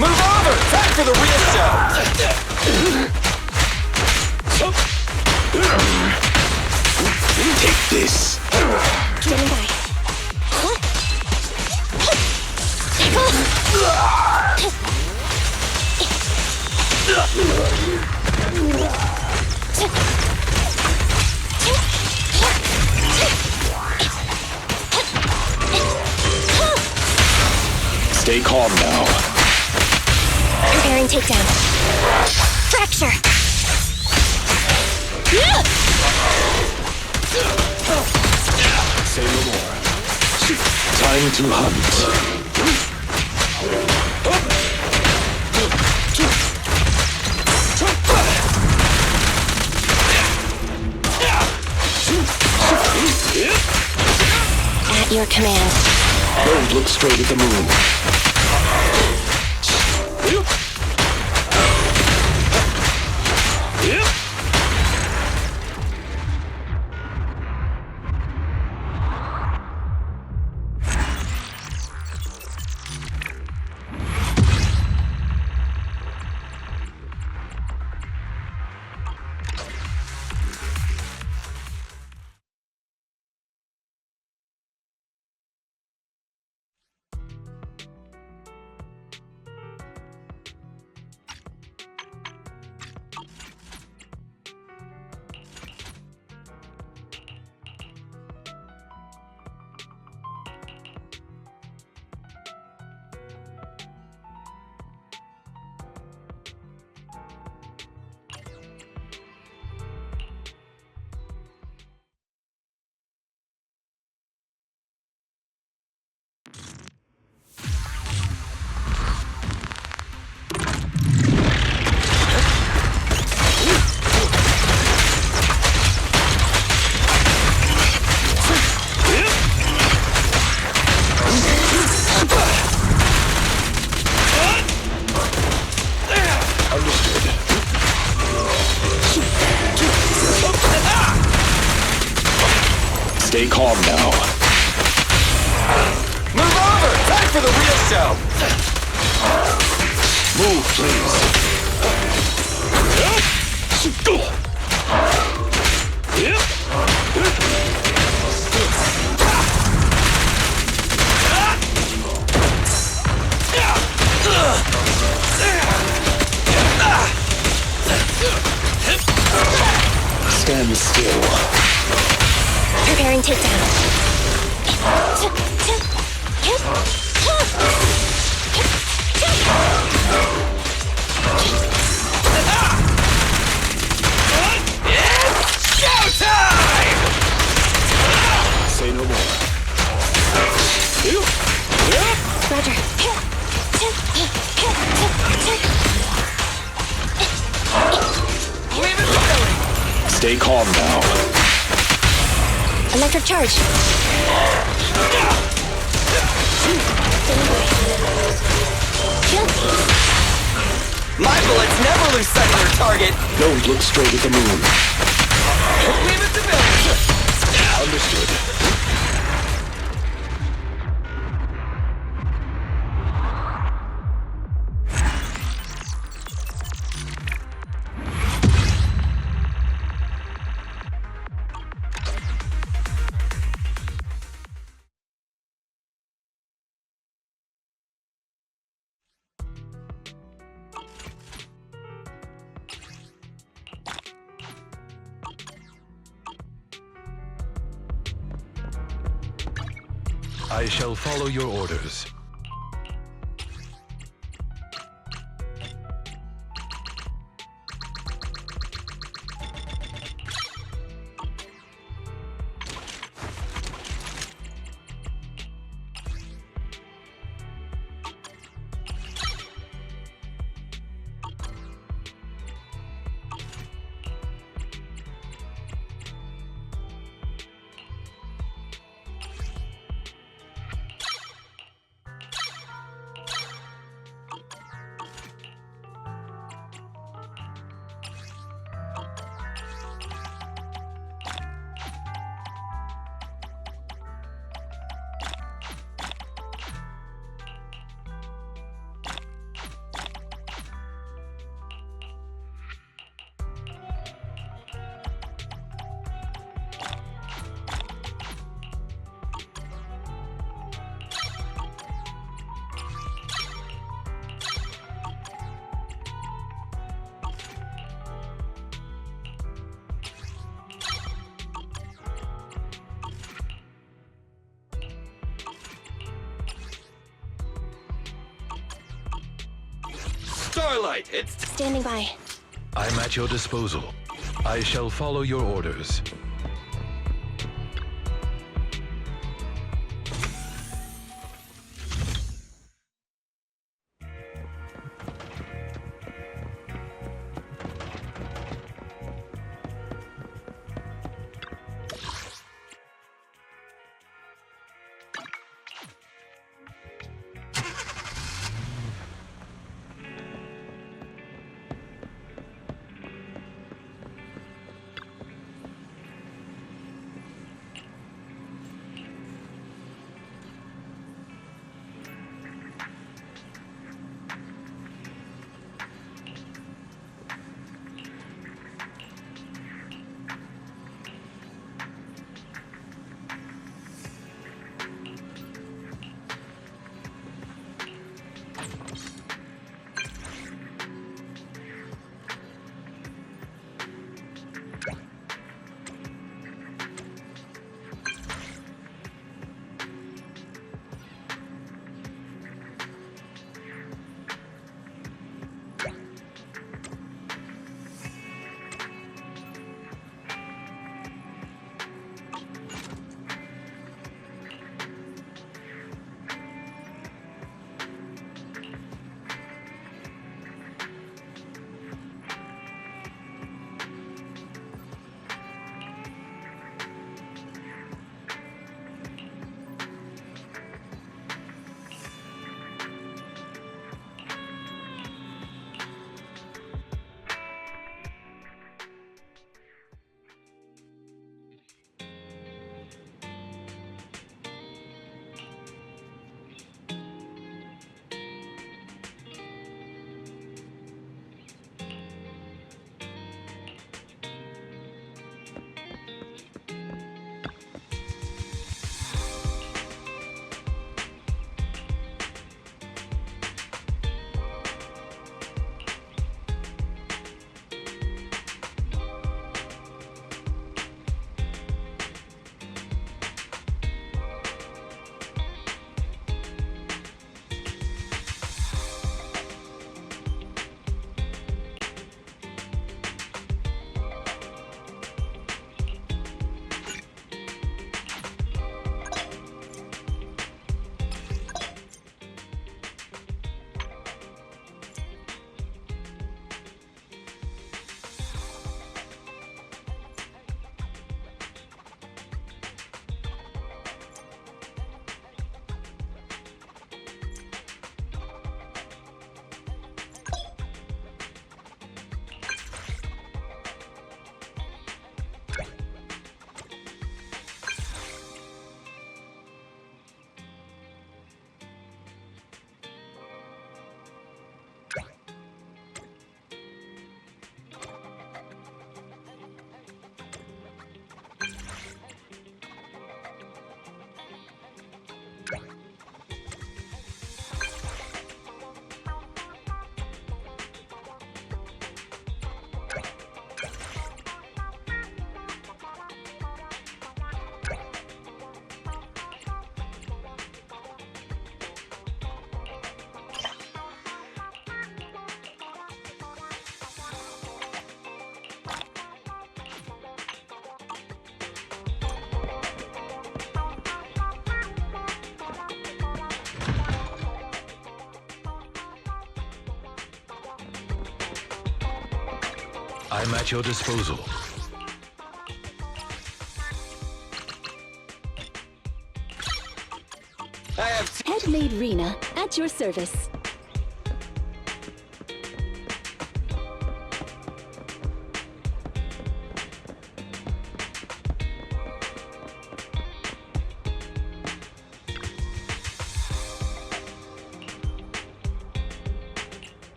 Move over! Time for the real show! Take this. Standing by. Stay calm now. Preparing takedown. Fracture. Say no more. Time to hunt. At your command. Don't look straight at the moon. Stay calm now. Move over! Time for the real show! Move, please. Stand still. Preparing takedown. It's showtime! Say no more. Roger. Leave it to Billy! Stay calm now. Electric charge. My bullets never lose sight of their target! Don't look straight at the moon. Leave it to Billy! Understood. I shall follow your orders. Starlight, it's... Standing by. I'm at your disposal. I shall follow your orders. I'm at your disposal. Headmaid Rena, at your service.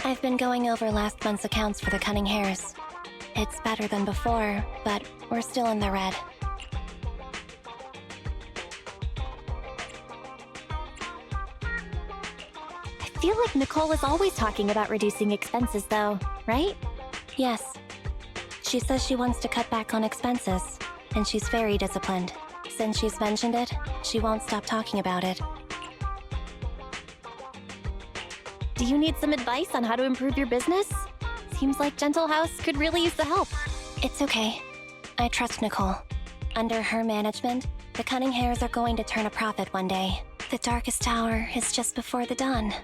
I've been going over last month's accounts for the Cunning Hares. It's better than before, but we're still in the red. I feel like Nicole is always talking about reducing expenses though, right? Yes. She says she wants to cut back on expenses, and she's very disciplined. Since she's mentioned it, she won't stop talking about it. Do you need some advice on how to improve your business? Seems like Gentle House could really use the help. It's okay. I trust Nicole. Under her management, the Cunning Hares are going to turn a profit one day. The Darkest Tower is just before the dawn.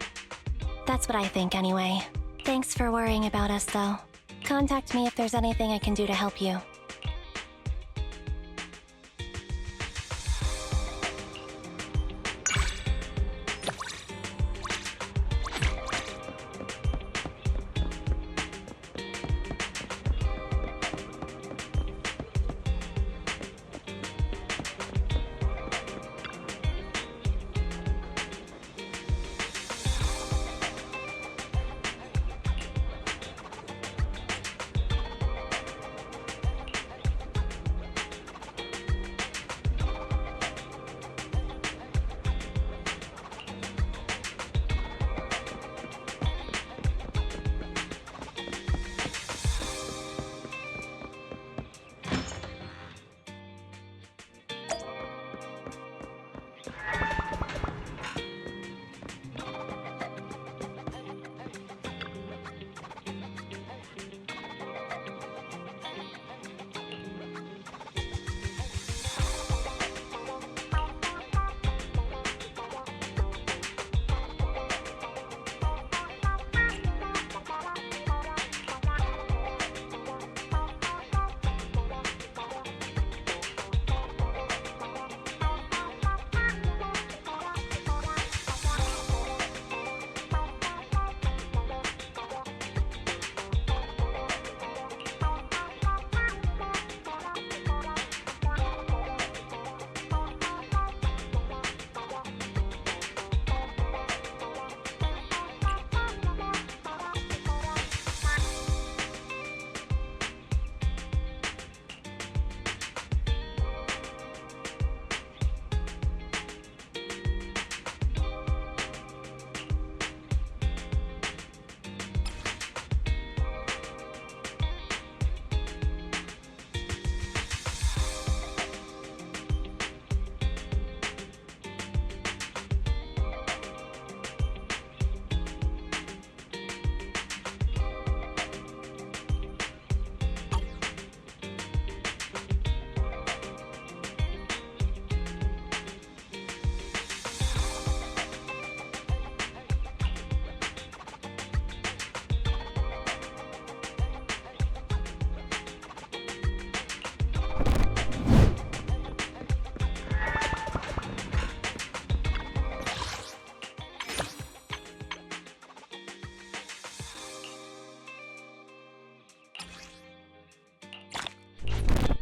That's what I think anyway. Thanks for worrying about us though. Contact me if there's anything I can do to help you.